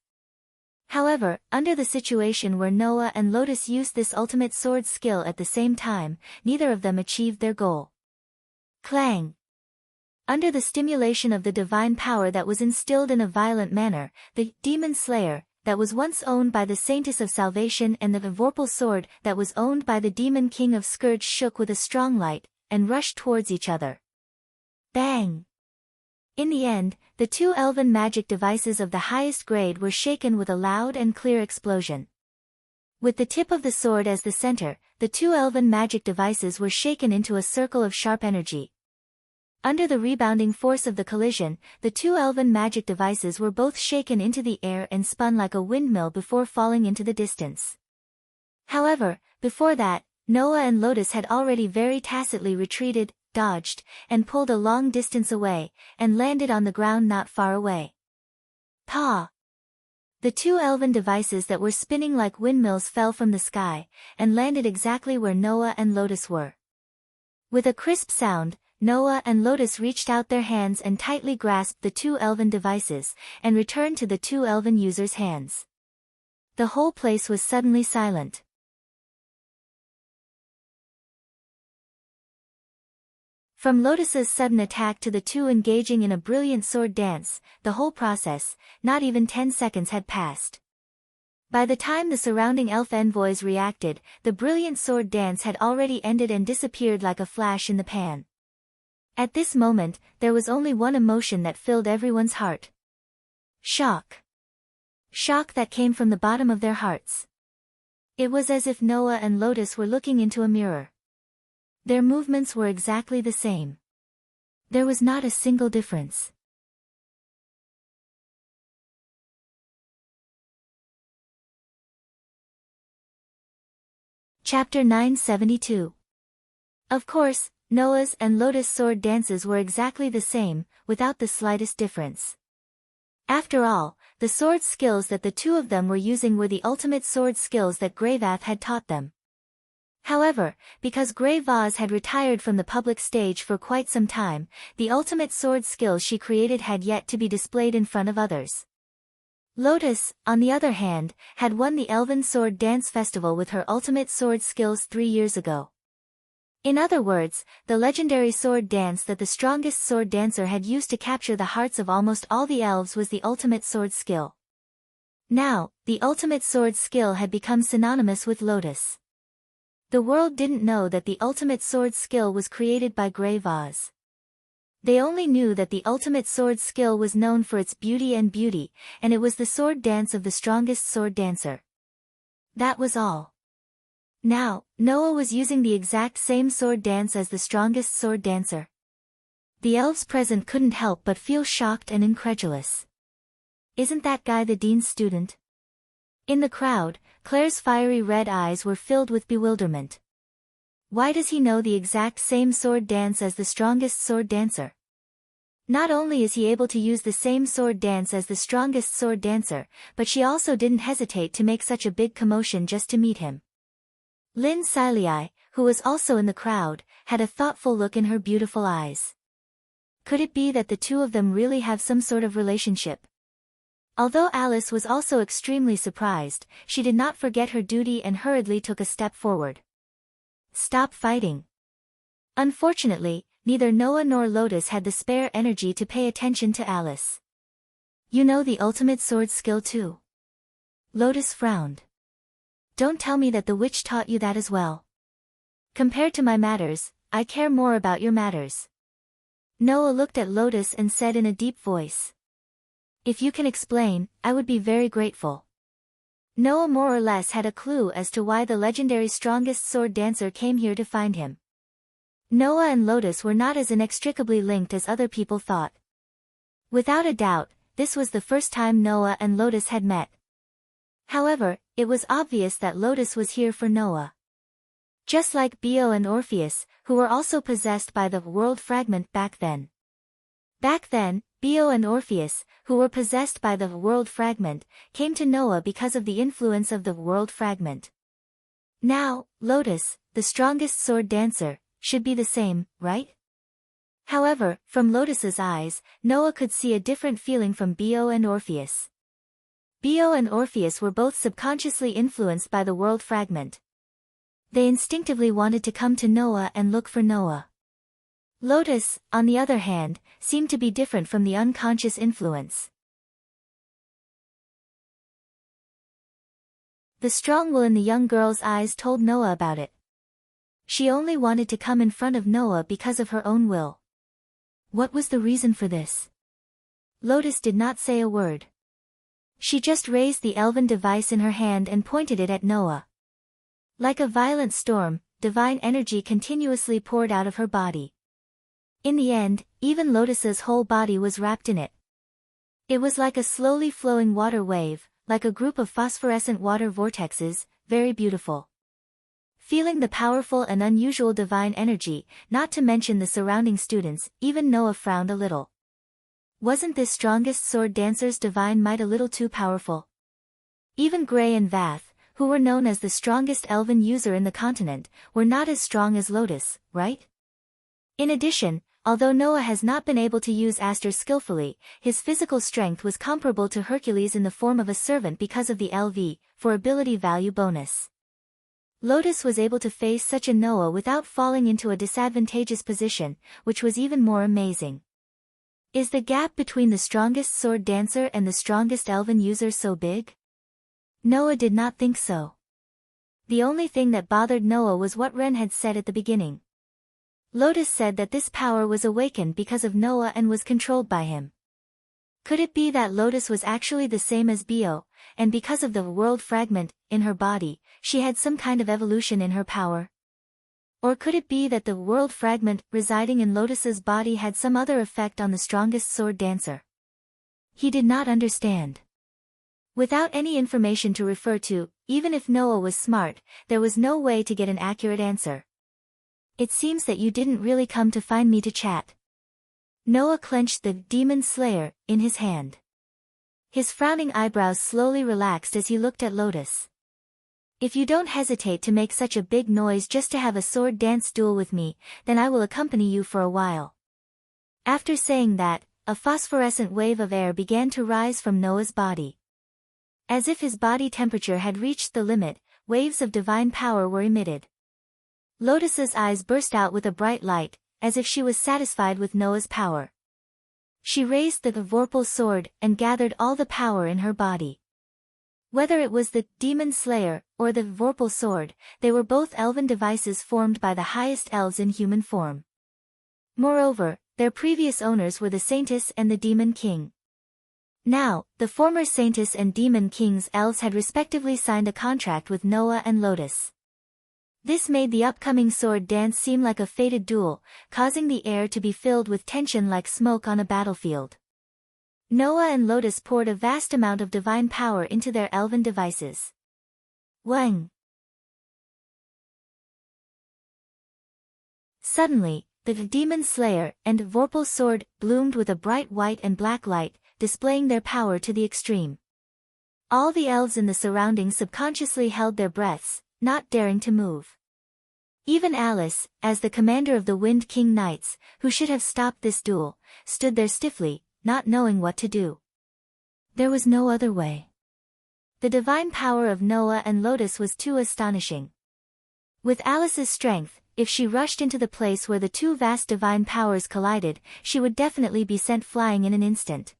However, under the situation where Noah and Lotus used this ultimate sword skill at the same time, neither of them achieved their goal. Clang! Under the stimulation of the divine power that was instilled in a violent manner, the demon slayer, that was once owned by the Saintess of Salvation, and the vorpal sword, that was owned by the demon king of Scourge, shook with a strong light, and rushed towards each other. Bang! In the end, the two elven magic devices of the highest grade were shaken with a loud and clear explosion. With the tip of the sword as the center, the two elven magic devices were shaken into a circle of sharp energy. Under the rebounding force of the collision, the two elven magic devices were both shaken into the air and spun like a windmill before falling into the distance. However, before that, Noah and Lotus had already very tacitly retreated, dodged, and pulled a long distance away, and landed on the ground not far away. Paw! The two elven devices that were spinning like windmills fell from the sky, and landed exactly where Noah and Lotus were. With a crisp sound, Noah and Lotus reached out their hands and tightly grasped the two elven devices, and returned to the two elven users' hands. The whole place was suddenly silent. From Lotus's sudden attack to the two engaging in a brilliant sword dance, the whole process, not even 10 seconds had passed. By the time the surrounding elf envoys reacted, the brilliant sword dance had already ended and disappeared like a flash in the pan. At this moment, there was only one emotion that filled everyone's heart. Shock. Shock that came from the bottom of their hearts. It was as if Noah and Lotus were looking into a mirror. Their movements were exactly the same. There was not a single difference. Chapter 972. Of course, Noah's and Lotus' sword dances were exactly the same, without the slightest difference. After all, the sword skills that the two of them were using were the ultimate sword skills that Greyvath had taught them. However, because Grey Vaz had retired from the public stage for quite some time, the ultimate sword skills she created had yet to be displayed in front of others. Lotus, on the other hand, had won the Elven Sword Dance Festival with her ultimate sword skills 3 years ago. In other words, the legendary sword dance that the strongest sword dancer had used to capture the hearts of almost all the elves was the ultimate sword skill. Now, the ultimate sword skill had become synonymous with Lotus. The world didn't know that the ultimate sword skill was created by Grey Vaz. They only knew that the ultimate sword skill was known for its beauty, and it was the sword dance of the strongest sword dancer. That was all. Now, Noah was using the exact same sword dance as the strongest sword dancer. The elves present couldn't help but feel shocked and incredulous. Isn't that guy the dean's student? In the crowd, Claire's fiery red eyes were filled with bewilderment. Why does he know the exact same sword dance as the strongest sword dancer? Not only is he able to use the same sword dance as the strongest sword dancer, but she also didn't hesitate to make such a big commotion just to meet him. Lynn Silei, who was also in the crowd, had a thoughtful look in her beautiful eyes. Could it be that the two of them really have some sort of relationship? Although Alice was also extremely surprised, she did not forget her duty and hurriedly took a step forward. Stop fighting. Unfortunately, neither Noah nor Lotus had the spare energy to pay attention to Alice. You know the ultimate sword skill too? Lotus frowned. Don't tell me that the witch taught you that as well. Compared to my matters, I care more about your matters. Noah looked at Lotus and said in a deep voice. If you can explain, I would be very grateful. Noah more or less had a clue as to why the legendary strongest sword dancer came here to find him. Noah and Lotus were not as inextricably linked as other people thought. Without a doubt, this was the first time Noah and Lotus had met. However, it was obvious that Lotus was here for Noah. Just like Bio and Orpheus, who were also possessed by the world fragment back then. Back then, Bio and Orpheus, who were possessed by the world fragment, came to Noah because of the influence of the world fragment. Now, Lotus, the strongest sword dancer, should be the same, right? However, from Lotus's eyes, Noah could see a different feeling from Bio and Orpheus. Bio and Orpheus were both subconsciously influenced by the world fragment. They instinctively wanted to come to Noah and look for Noah. Lotus, on the other hand, seemed to be different from the unconscious influence. The strong will in the young girl's eyes told Noah about it. She only wanted to come in front of Noah because of her own will. What was the reason for this? Lotus did not say a word. She just raised the elven device in her hand and pointed it at Noah. Like a violent storm, divine energy continuously poured out of her body. In the end, even Lotus's whole body was wrapped in it. It was like a slowly flowing water wave, like a group of phosphorescent water vortexes, very beautiful. Feeling the powerful and unusual divine energy, not to mention the surrounding students, even Noah frowned a little. Wasn't this strongest sword dancer's divine might a little too powerful? Even Gray and Vath, who were known as the strongest elven user in the continent, were not as strong as Lotus, right? In addition, although Noah has not been able to use Aster skillfully, his physical strength was comparable to Hercules in the form of a servant because of the LV, for ability value bonus. Lotus was able to face such a Noah without falling into a disadvantageous position, which was even more amazing. Is the gap between the strongest sword dancer and the strongest elven user so big? Noah did not think so. The only thing that bothered Noah was what Ren had said at the beginning. Lotus said that this power was awakened because of Noah and was controlled by him. Could it be that Lotus was actually the same as Bio, and because of the world fragment in her body, she had some kind of evolution in her power? Or could it be that the world fragment residing in Lotus's body had some other effect on the strongest sword dancer? He did not understand. Without any information to refer to, even if Noah was smart, there was no way to get an accurate answer. It seems that you didn't really come to find me to chat. Noah clenched the demon slayer in his hand. His frowning eyebrows slowly relaxed as he looked at Lotus. If you don't hesitate to make such a big noise just to have a sword dance duel with me, then I will accompany you for a while. After saying that, a phosphorescent wave of air began to rise from Noah's body. As if his body temperature had reached the limit, waves of divine power were emitted. Lotus's eyes burst out with a bright light, as if she was satisfied with Noah's power. She raised the Vorpal sword and gathered all the power in her body. Whether it was the Demon Slayer or the Vorpal sword, they were both elven devices formed by the highest elves in human form. Moreover, their previous owners were the Saintess and the Demon King. Now, the former Saintess and Demon King's elves had respectively signed a contract with Noah and Lotus. This made the upcoming sword dance seem like a fated duel, causing the air to be filled with tension like smoke on a battlefield. Noah and Lotus poured a vast amount of divine power into their elven devices. Wang! Suddenly, the Demon Slayer and Vorpal sword bloomed with a bright white and black light, displaying their power to the extreme. All the elves in the surroundings subconsciously held their breaths, not daring to move. Even Alice, as the commander of the Wind King Knights, who should have stopped this duel, stood there stiffly, not knowing what to do. There was no other way. The divine power of Noah and Lotus was too astonishing. With Alice's strength, if she rushed into the place where the two vast divine powers collided, she would definitely be sent flying in an instant.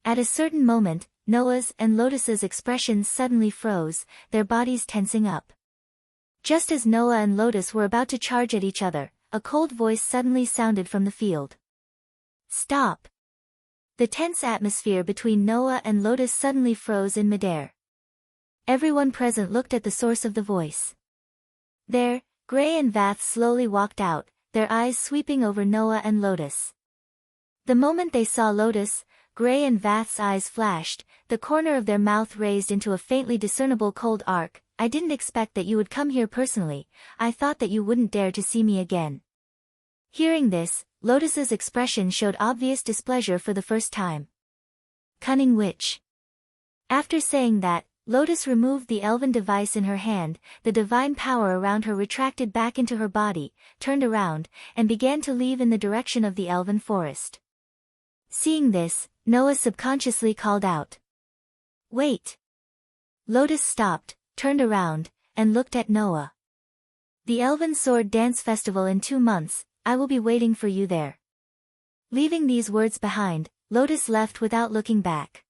At a certain moment, Noah's and Lotus's expressions suddenly froze, their bodies tensing up. Just as Noah and Lotus were about to charge at each other, a cold voice suddenly sounded from the field. Stop! The tense atmosphere between Noah and Lotus suddenly froze in midair. Everyone present looked at the source of the voice. There, Gray and Vath slowly walked out, their eyes sweeping over Noah and Lotus. The moment they saw Lotus, Gray and Vath's eyes flashed, the corner of their mouth raised into a faintly discernible cold arc. I didn't expect that you would come here personally, I thought that you wouldn't dare to see me again. Hearing this, Lotus's expression showed obvious displeasure for the first time. Cunning witch. After saying that, Lotus removed the elven device in her hand, the divine power around her retracted back into her body, turned around, and began to leave in the direction of the elven forest. Seeing this, Noah subconsciously called out. Wait. Lotus stopped, turned around, and looked at Noah. The Elven Sword Dance Festival in 2 months, I will be waiting for you there. Leaving these words behind, Lotus left without looking back.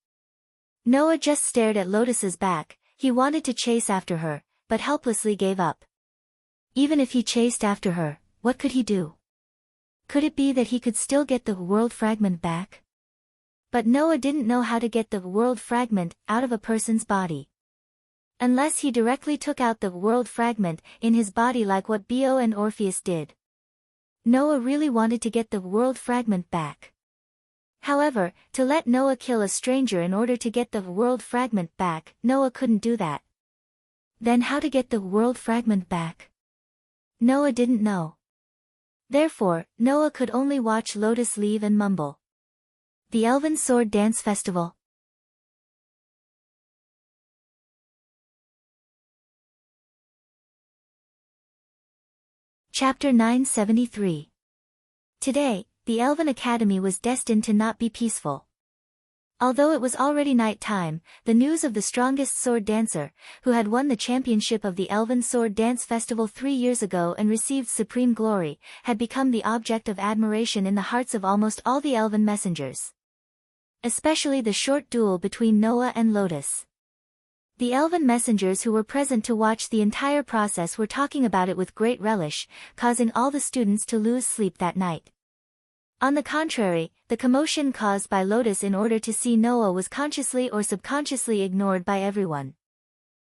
Noah just stared at Lotus's back. He wanted to chase after her, but helplessly gave up. Even if he chased after her, what could he do? Could it be that he could still get the world fragment back? But Noah didn't know how to get the world fragment out of a person's body. Unless he directly took out the world fragment in his body like what Bio and Orpheus did. Noah really wanted to get the world fragment back. However, to let Noah kill a stranger in order to get the world fragment back, Noah couldn't do that. Then how to get the world fragment back? Noah didn't know. Therefore, Noah could only watch Lotus leave and mumble. The Elven Sword Dance Festival. Chapter 973. Today, the Elven Academy was destined to not be peaceful. Although it was already night time, the news of the strongest sword dancer, who had won the championship of the Elven Sword Dance Festival 3 years ago and received supreme glory, had become the object of admiration in the hearts of almost all the Elven messengers. Especially the short duel between Noah and Lotus. The Elven messengers who were present to watch the entire process were talking about it with great relish, causing all the students to lose sleep that night. On the contrary, the commotion caused by Lotus in order to see Noah was consciously or subconsciously ignored by everyone.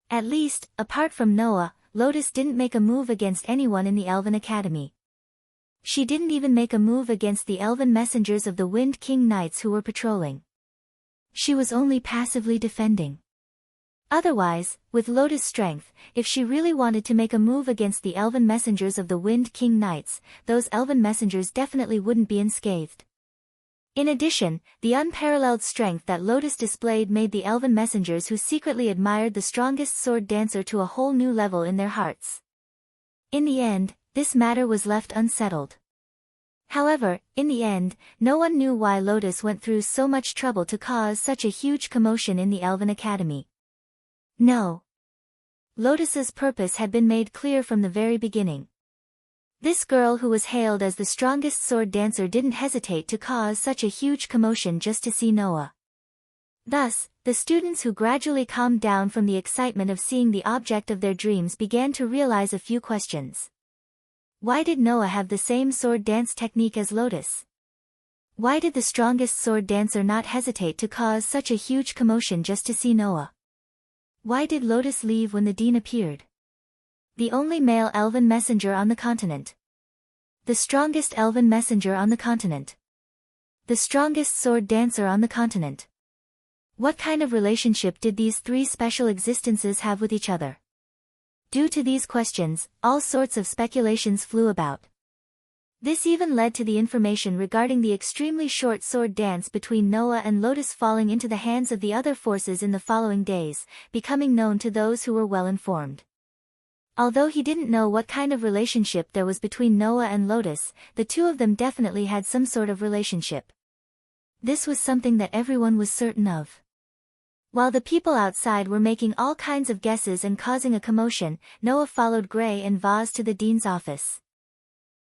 At least, apart from Noah, Lotus didn't make a move against anyone in the Elven Academy. She didn't even make a move against the Elven messengers of the Wind King Knights who were patrolling. She was only passively defending. Otherwise, with Lotus' strength, if she really wanted to make a move against the Elven messengers of the Wind King Knights, those Elven messengers definitely wouldn't be unscathed. In addition, the unparalleled strength that Lotus displayed made the Elven messengers who secretly admired the strongest sword dancer to a whole new level in their hearts. In the end, this matter was left unsettled. However, in the end, no one knew why Lotus went through so much trouble to cause such a huge commotion in the Elven Academy. No. Lotus's purpose had been made clear from the very beginning. This girl who was hailed as the strongest sword dancer didn't hesitate to cause such a huge commotion just to see Noah. Thus, the students who gradually calmed down from the excitement of seeing the object of their dreams began to realize a few questions. Why did Noah have the same sword dance technique as Lotus? Why did the strongest sword dancer not hesitate to cause such a huge commotion just to see Noah? Why did Lotus leave when the dean appeared? The only male elven messenger on the continent. The strongest elven messenger on the continent. The strongest sword dancer on the continent. What kind of relationship did these 3 special existences have with each other? Due to these questions, all sorts of speculations flew about. This even led to the information regarding the extremely short sword dance between Noah and Lotus falling into the hands of the other forces in the following days, becoming known to those who were well informed. Although he didn't know what kind of relationship there was between Noah and Lotus, the two of them definitely had some sort of relationship. This was something that everyone was certain of. While the people outside were making all kinds of guesses and causing a commotion, Noah followed Gray and Vaz to the dean's office.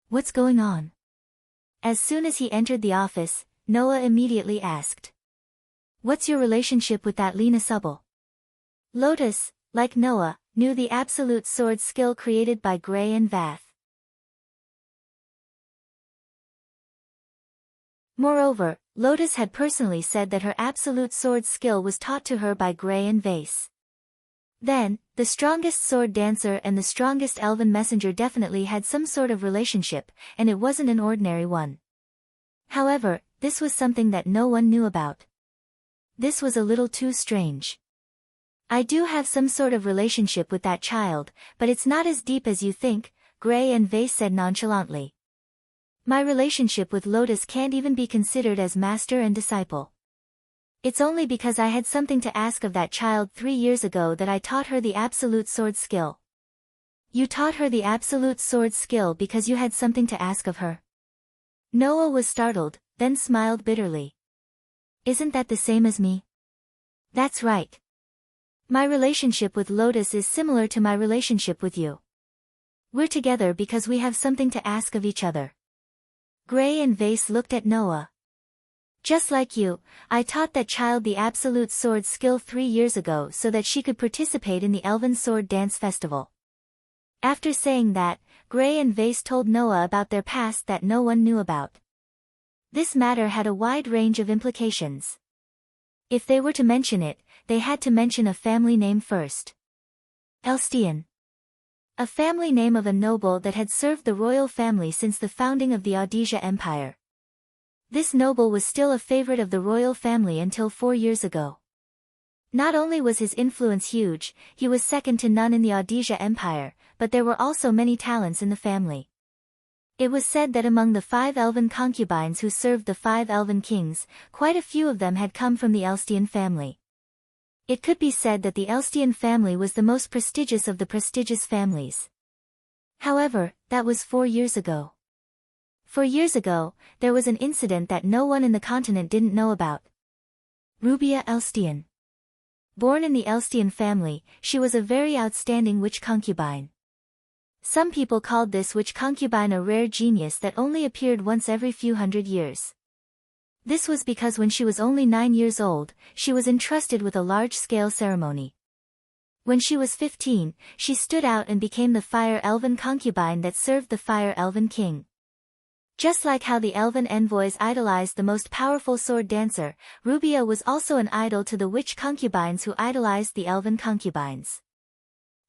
What's going on? As soon as he entered the office, Noah immediately asked. What's your relationship with that Lena Subble? Lotus, like Noah, knew the absolute sword skill created by Gray and Vath. Moreover, Lotus had personally said that her absolute sword skill was taught to her by Gray and Vase. Then, the strongest sword dancer and the strongest elven messenger definitely had some sort of relationship, and it wasn't an ordinary one. However, this was something that no one knew about. This was a little too strange. I do have some sort of relationship with that child, but it's not as deep as you think, Gray and Vase said nonchalantly. My relationship with Lotus can't even be considered as master and disciple. It's only because I had something to ask of that child 3 years ago that I taught her the absolute sword skill. You taught her the absolute sword skill because you had something to ask of her? Noah was startled, then smiled bitterly. Isn't that the same as me? That's right. My relationship with Lotus is similar to my relationship with you. We're together because we have something to ask of each other. Gray and Vase looked at Noah. Just like you, I taught that child the absolute sword skill 3 years ago so that she could participate in the Elven Sword Dance Festival. After saying that, Gray and Vase told Noah about their past that no one knew about. This matter had a wide range of implications. If they were to mention it, they had to mention a family name first. Elstian. A family name of a noble that had served the royal family since the founding of the Audisia Empire. This noble was still a favorite of the royal family until 4 years ago. Not only was his influence huge, he was second to none in the Audisia Empire, but there were also many talents in the family. It was said that among the 5 elven concubines who served the 5 elven kings, quite a few of them had come from the Elstian family. It could be said that the Elstian family was the most prestigious of the prestigious families. However, that was 4 years ago. 4 years ago, there was an incident that no one in the continent didn't know about. Rubia Elstian. Born in the Elstian family, she was a very outstanding witch concubine. Some people called this witch concubine a rare genius that only appeared once every few hundred years. This was because when she was only 9 years old, she was entrusted with a large-scale ceremony. When she was 15, she stood out and became the Fire Elven concubine that served the Fire Elven king. Just like how the elven envoys idolized the most powerful sword dancer, Rubia was also an idol to the witch concubines who idolized the elven concubines.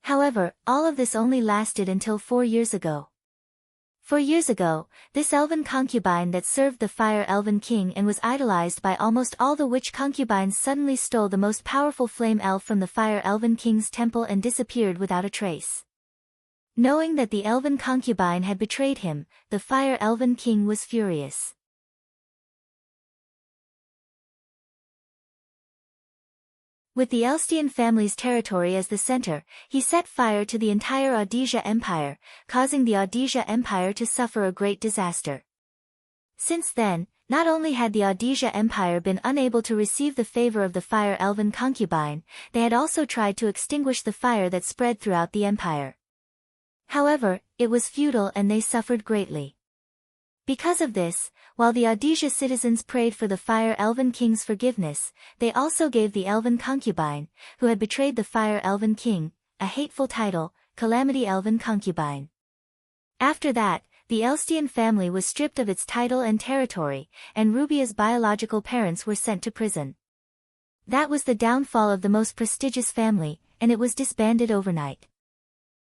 However, all of this only lasted until 4 years ago. 4 years ago, this elven concubine that served the Fire Elven king and was idolized by almost all the witch concubines suddenly stole the most powerful flame elf from the Fire Elven king's temple and disappeared without a trace. Knowing that the elven concubine had betrayed him, the Fire Elven king was furious. With the Elstian family's territory as the center, he set fire to the entire Audisia Empire, causing the Audisia Empire to suffer a great disaster. Since then, not only had the Audisia Empire been unable to receive the favor of the Fire Elven concubine, they had also tried to extinguish the fire that spread throughout the empire. However, it was futile and they suffered greatly. Because of this, while the Audisia citizens prayed for the Fire Elven king's forgiveness, they also gave the elven concubine, who had betrayed the Fire Elven king, a hateful title, Calamity Elven concubine. After that, the Elstian family was stripped of its title and territory, and Rubia's biological parents were sent to prison. That was the downfall of the most prestigious family, and it was disbanded overnight.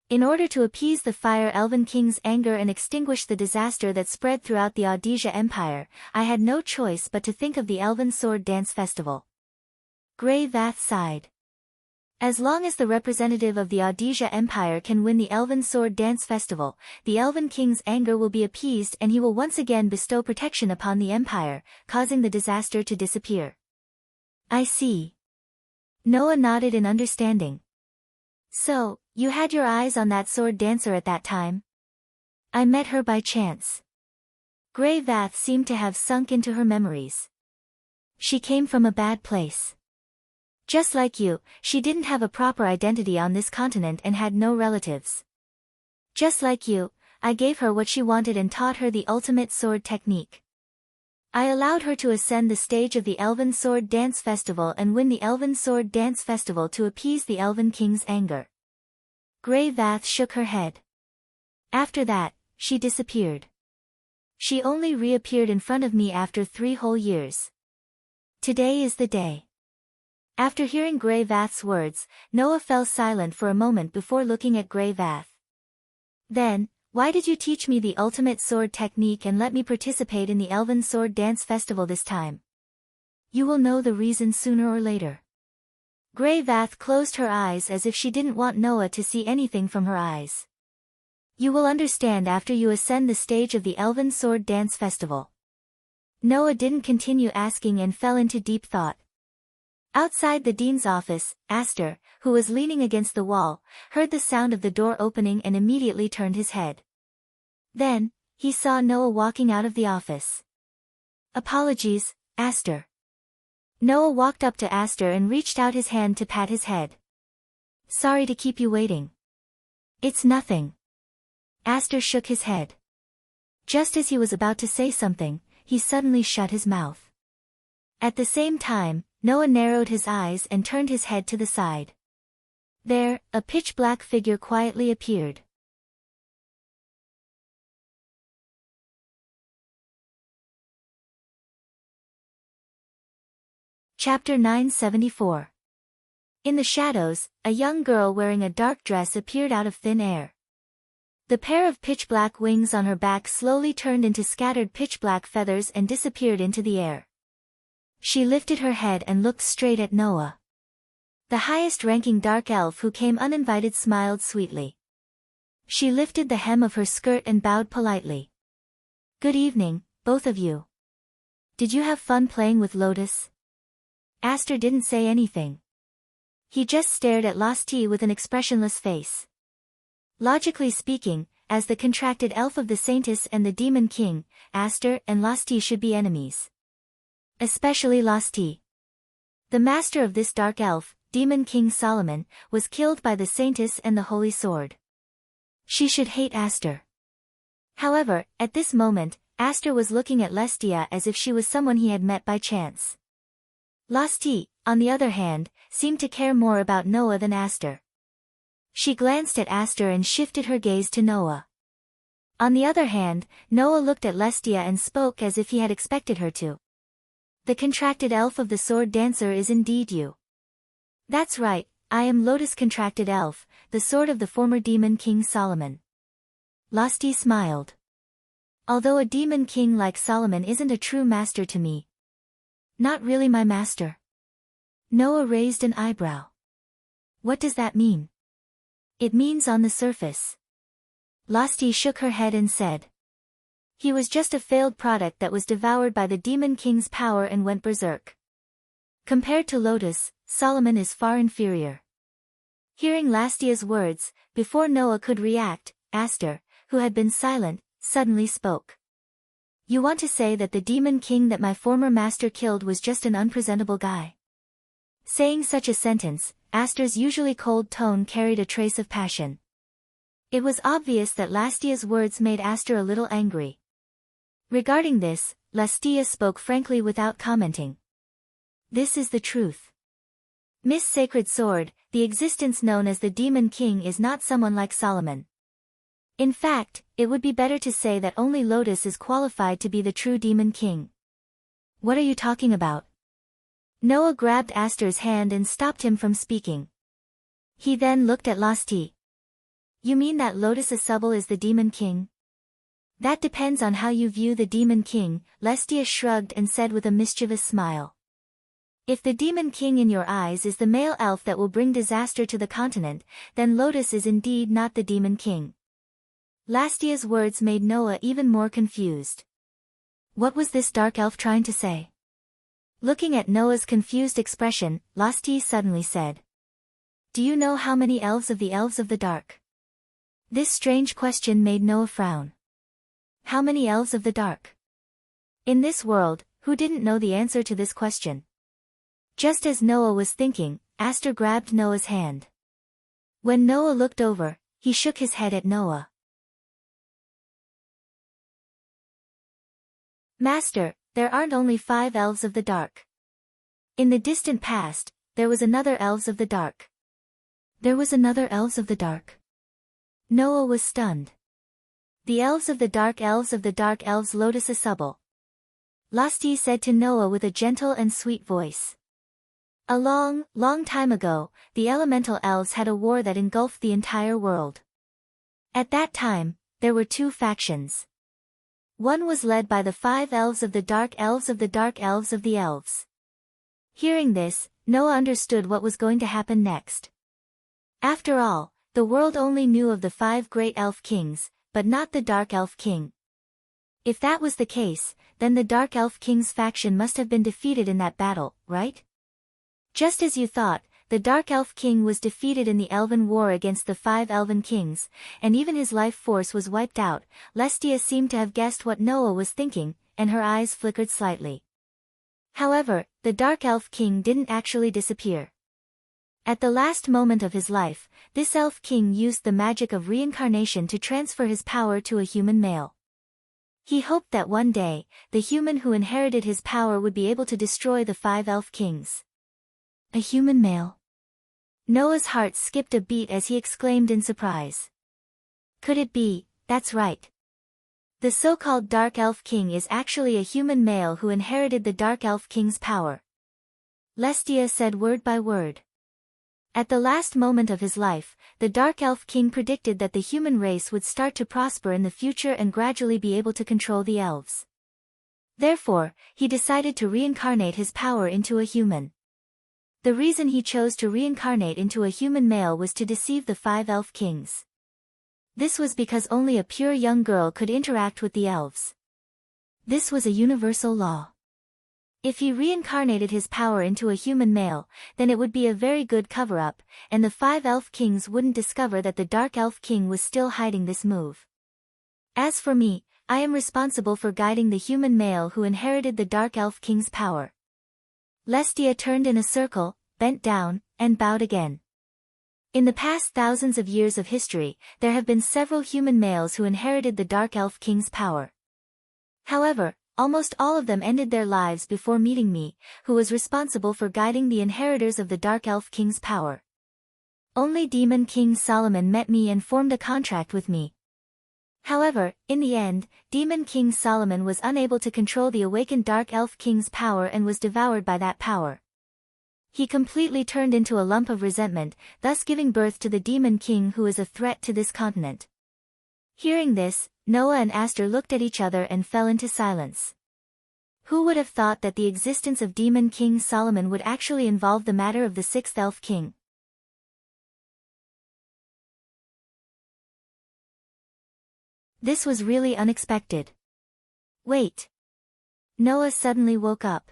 In order to appease the Fire Elven king's anger and extinguish the disaster that spread throughout the Audisia Empire, I had no choice but to think of the Elven Sword Dance Festival. Grey Vath sighed. As long as the representative of the Audisia Empire can win the Elven Sword Dance Festival, the Elven King's anger will be appeased and he will once again bestow protection upon the Empire, causing the disaster to disappear. I see. Noah nodded in understanding. So, you had your eyes on that sword dancer at that time? I met her by chance. Grey Vath seemed to have sunk into her memories. She came from a bad place. Just like you, she didn't have a proper identity on this continent and had no relatives. Just like you, I gave her what she wanted and taught her the ultimate sword technique. I allowed her to ascend the stage of the Elven Sword Dance Festival and win the Elven Sword Dance Festival to appease the Elven King's anger. Grey Vath shook her head. After that, she disappeared. She only reappeared in front of me after 3 whole years. Today is the day. After hearing Grey Vath's words, Noah fell silent for a moment before looking at Grey Vath. Then, why did you teach me the ultimate sword technique and let me participate in the Elven Sword Dance Festival this time? You will know the reason sooner or later. Grey Vath closed her eyes as if she didn't want Noah to see anything from her eyes. You will understand after you ascend the stage of the Elven Sword Dance Festival. Noah didn't continue asking and fell into deep thought. Outside the dean's office, Aster, who was leaning against the wall, heard the sound of the door opening and immediately turned his head. Then, he saw Noah walking out of the office. Apologies, Aster. Noah walked up to Aster and reached out his hand to pat his head. Sorry to keep you waiting. It's nothing. Aster shook his head. Just as he was about to say something, he suddenly shut his mouth. At the same time, Noah narrowed his eyes and turned his head to the side. There, a pitch-black figure quietly appeared. Chapter 974. In the shadows, a young girl wearing a dark dress appeared out of thin air. The pair of pitch-black wings on her back slowly turned into scattered pitch-black feathers and disappeared into the air. She lifted her head and looked straight at Noah. The highest-ranking dark elf who came uninvited smiled sweetly. She lifted the hem of her skirt and bowed politely. Good evening, both of you. Did you have fun playing with Lotus? Aster didn't say anything. He just stared at Losti with an expressionless face. Logically speaking, as the contracted elf of the Saintess and the Demon King, Aster and Losti should be enemies. Especially Losti. The master of this dark elf, Demon King Solomon, was killed by the Saintess and the Holy Sword. She should hate Aster. However, at this moment, Aster was looking at Lestia as if she was someone he had met by chance. Losti, on the other hand, seemed to care more about Noah than Aster. She glanced at Aster and shifted her gaze to Noah. On the other hand, Noah looked at Lestia and spoke as if he had expected her to. The contracted elf of the sword dancer is indeed you. That's right, I am Lotus contracted elf, the sword of the former Demon King Solomon. Losti smiled. Although a demon king like Solomon isn't a true master to me. Not really my master. Noah raised an eyebrow. What does that mean? It means on the surface. Losti shook her head and said. He was just a failed product that was devoured by the Demon King's power and went berserk. Compared to Lotus, Solomon is far inferior. Hearing Lastia's words, before Noah could react, Aster, who had been silent, suddenly spoke. You want to say that the Demon King that my former master killed was just an unpresentable guy? Saying such a sentence, Aster's usually cold tone carried a trace of passion. It was obvious that Lastia's words made Aster a little angry. Regarding this, Lastia spoke frankly without commenting. This is the truth. Miss Sacred Sword, the existence known as the Demon King is not someone like Solomon. In fact, it would be better to say that only Lotus is qualified to be the true Demon King. What are you talking about? Noah grabbed Aster's hand and stopped him from speaking. He then looked at Losti. You mean that Lotus Asubal is the Demon King? That depends on how you view the Demon King, Lestia shrugged and said with a mischievous smile. If the Demon King in your eyes is the male elf that will bring disaster to the continent, then Lotus is indeed not the Demon King. Lastia's words made Noah even more confused. What was this dark elf trying to say? Looking at Noah's confused expression, Losti suddenly said. Do you know how many elves of the dark? This strange question made Noah frown. How many elves of the dark? In this world, who didn't know the answer to this question? Just as Noah was thinking, Aster grabbed Noah's hand. When Noah looked over, he shook his head at Noah. Master, there aren't only 5 elves of the dark. In the distant past, there was another elves of the dark. There was another elves of the dark. Noah was stunned. The elves of the dark elves Lotus Asubal. Losti said to Noah with a gentle and sweet voice. A long, long time ago, the elemental elves had a war that engulfed the entire world. At that time, there were 2 factions. One was led by the 5 elves of the dark elves of the elves. Hearing this, Noah understood what was going to happen next. After all, the world only knew of the 5 great elf kings, but not the dark elf king. If that was the case, then the dark elf king's faction must have been defeated in that battle, right? Just as you thought, the dark elf king was defeated in the elven war against the 5 elven kings, and even his life force was wiped out. Lestia seemed to have guessed what Noah was thinking, and her eyes flickered slightly. However, the dark elf king didn't actually disappear. At the last moment of his life, this elf king used the magic of reincarnation to transfer his power to a human male. He hoped that one day, the human who inherited his power would be able to destroy the 5 elf kings. A human male? Noah's heart skipped a beat as he exclaimed in surprise. Could it be? That's right. The so-called Dark Elf King is actually a human male who inherited the Dark Elf King's power. Lestia said word by word. At the last moment of his life, the Dark Elf King predicted that the human race would start to prosper in the future and gradually be able to control the elves. Therefore, he decided to reincarnate his power into a human. The reason he chose to reincarnate into a human male was to deceive the 5 elf kings. This was because only a pure young girl could interact with the elves. This was a universal law. If he reincarnated his power into a human male, then it would be a very good cover-up, and the 5 elf kings wouldn't discover that the Dark Elf King was still hiding this move. As for me, I am responsible for guiding the human male who inherited the Dark Elf King's power. Lestia turned in a circle, bent down, and bowed again. In the past thousands of years of history, there have been several human males who inherited the Dark Elf King's power. However, almost all of them ended their lives before meeting me, who was responsible for guiding the inheritors of the Dark Elf King's power. Only Demon King Solomon met me and formed a contract with me. However, in the end, Demon King Solomon was unable to control the awakened Dark Elf King's power and was devoured by that power. He completely turned into a lump of resentment, thus giving birth to the Demon King who is a threat to this continent. Hearing this, Noah and Aster looked at each other and fell into silence. Who would have thought that the existence of Demon King Solomon would actually involve the matter of the 6th Elf King? This was really unexpected. Wait. Noah suddenly woke up.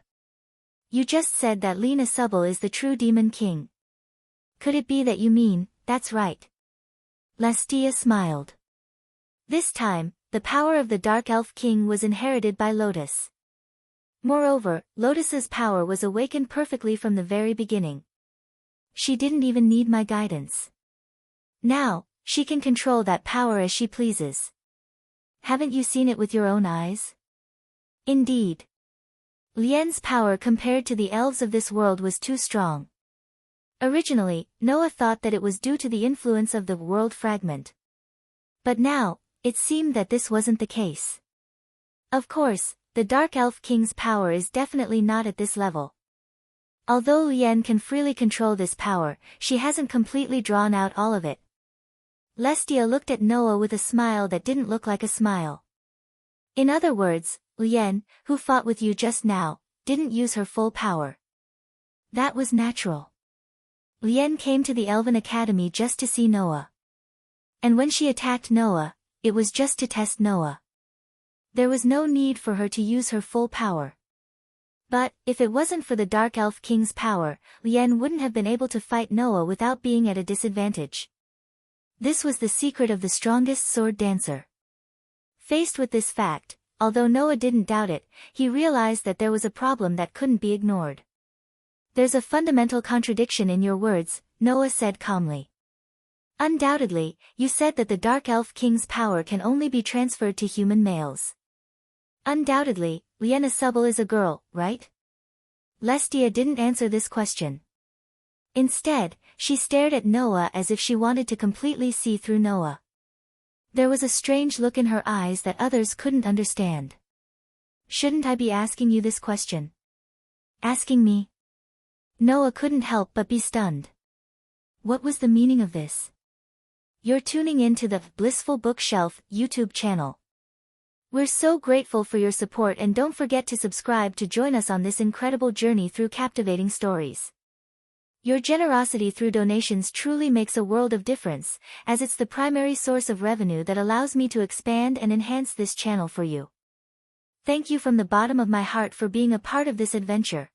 You just said that Lena Subble is the true Demon King. Could it be that you mean, that's right? Lestia smiled. This time, the power of the Dark Elf King was inherited by Lotus. Moreover, Lotus's power was awakened perfectly from the very beginning. She didn't even need my guidance. Now, she can control that power as she pleases. Haven't you seen it with your own eyes? Indeed. Lien's power compared to the elves of this world was too strong. Originally, Noah thought that it was due to the influence of the world fragment. But now, it seemed that this wasn't the case. Of course, the Dark Elf King's power is definitely not at this level. Although Lien can freely control this power, she hasn't completely drawn out all of it. Lestia looked at Noah with a smile that didn't look like a smile. In other words, Lien, who fought with you just now, didn't use her full power. That was natural. Lien came to the Elven Academy just to see Noah. And when she attacked Noah, it was just to test Noah. There was no need for her to use her full power. But, if it wasn't for the Dark Elf King's power, Lien wouldn't have been able to fight Noah without being at a disadvantage. This was the secret of the strongest sword dancer. Faced with this fact, although Noah didn't doubt it, he realized that there was a problem that couldn't be ignored. There's a fundamental contradiction in your words, Noah said calmly. Undoubtedly, you said that the Dark Elf King's power can only be transferred to human males. Undoubtedly, Lena Subble is a girl, right? Lestia didn't answer this question. Instead, she stared at Noah as if she wanted to completely see through Noah. There was a strange look in her eyes that others couldn't understand. Shouldn't I be asking you this question? Asking me? Noah couldn't help but be stunned. What was the meaning of this? You're tuning in to the Blissful Bookshelf YouTube channel. We're so grateful for your support and don't forget to subscribe to join us on this incredible journey through captivating stories. Your generosity through donations truly makes a world of difference, as it's the primary source of revenue that allows me to expand and enhance this channel for you. Thank you from the bottom of my heart for being a part of this adventure.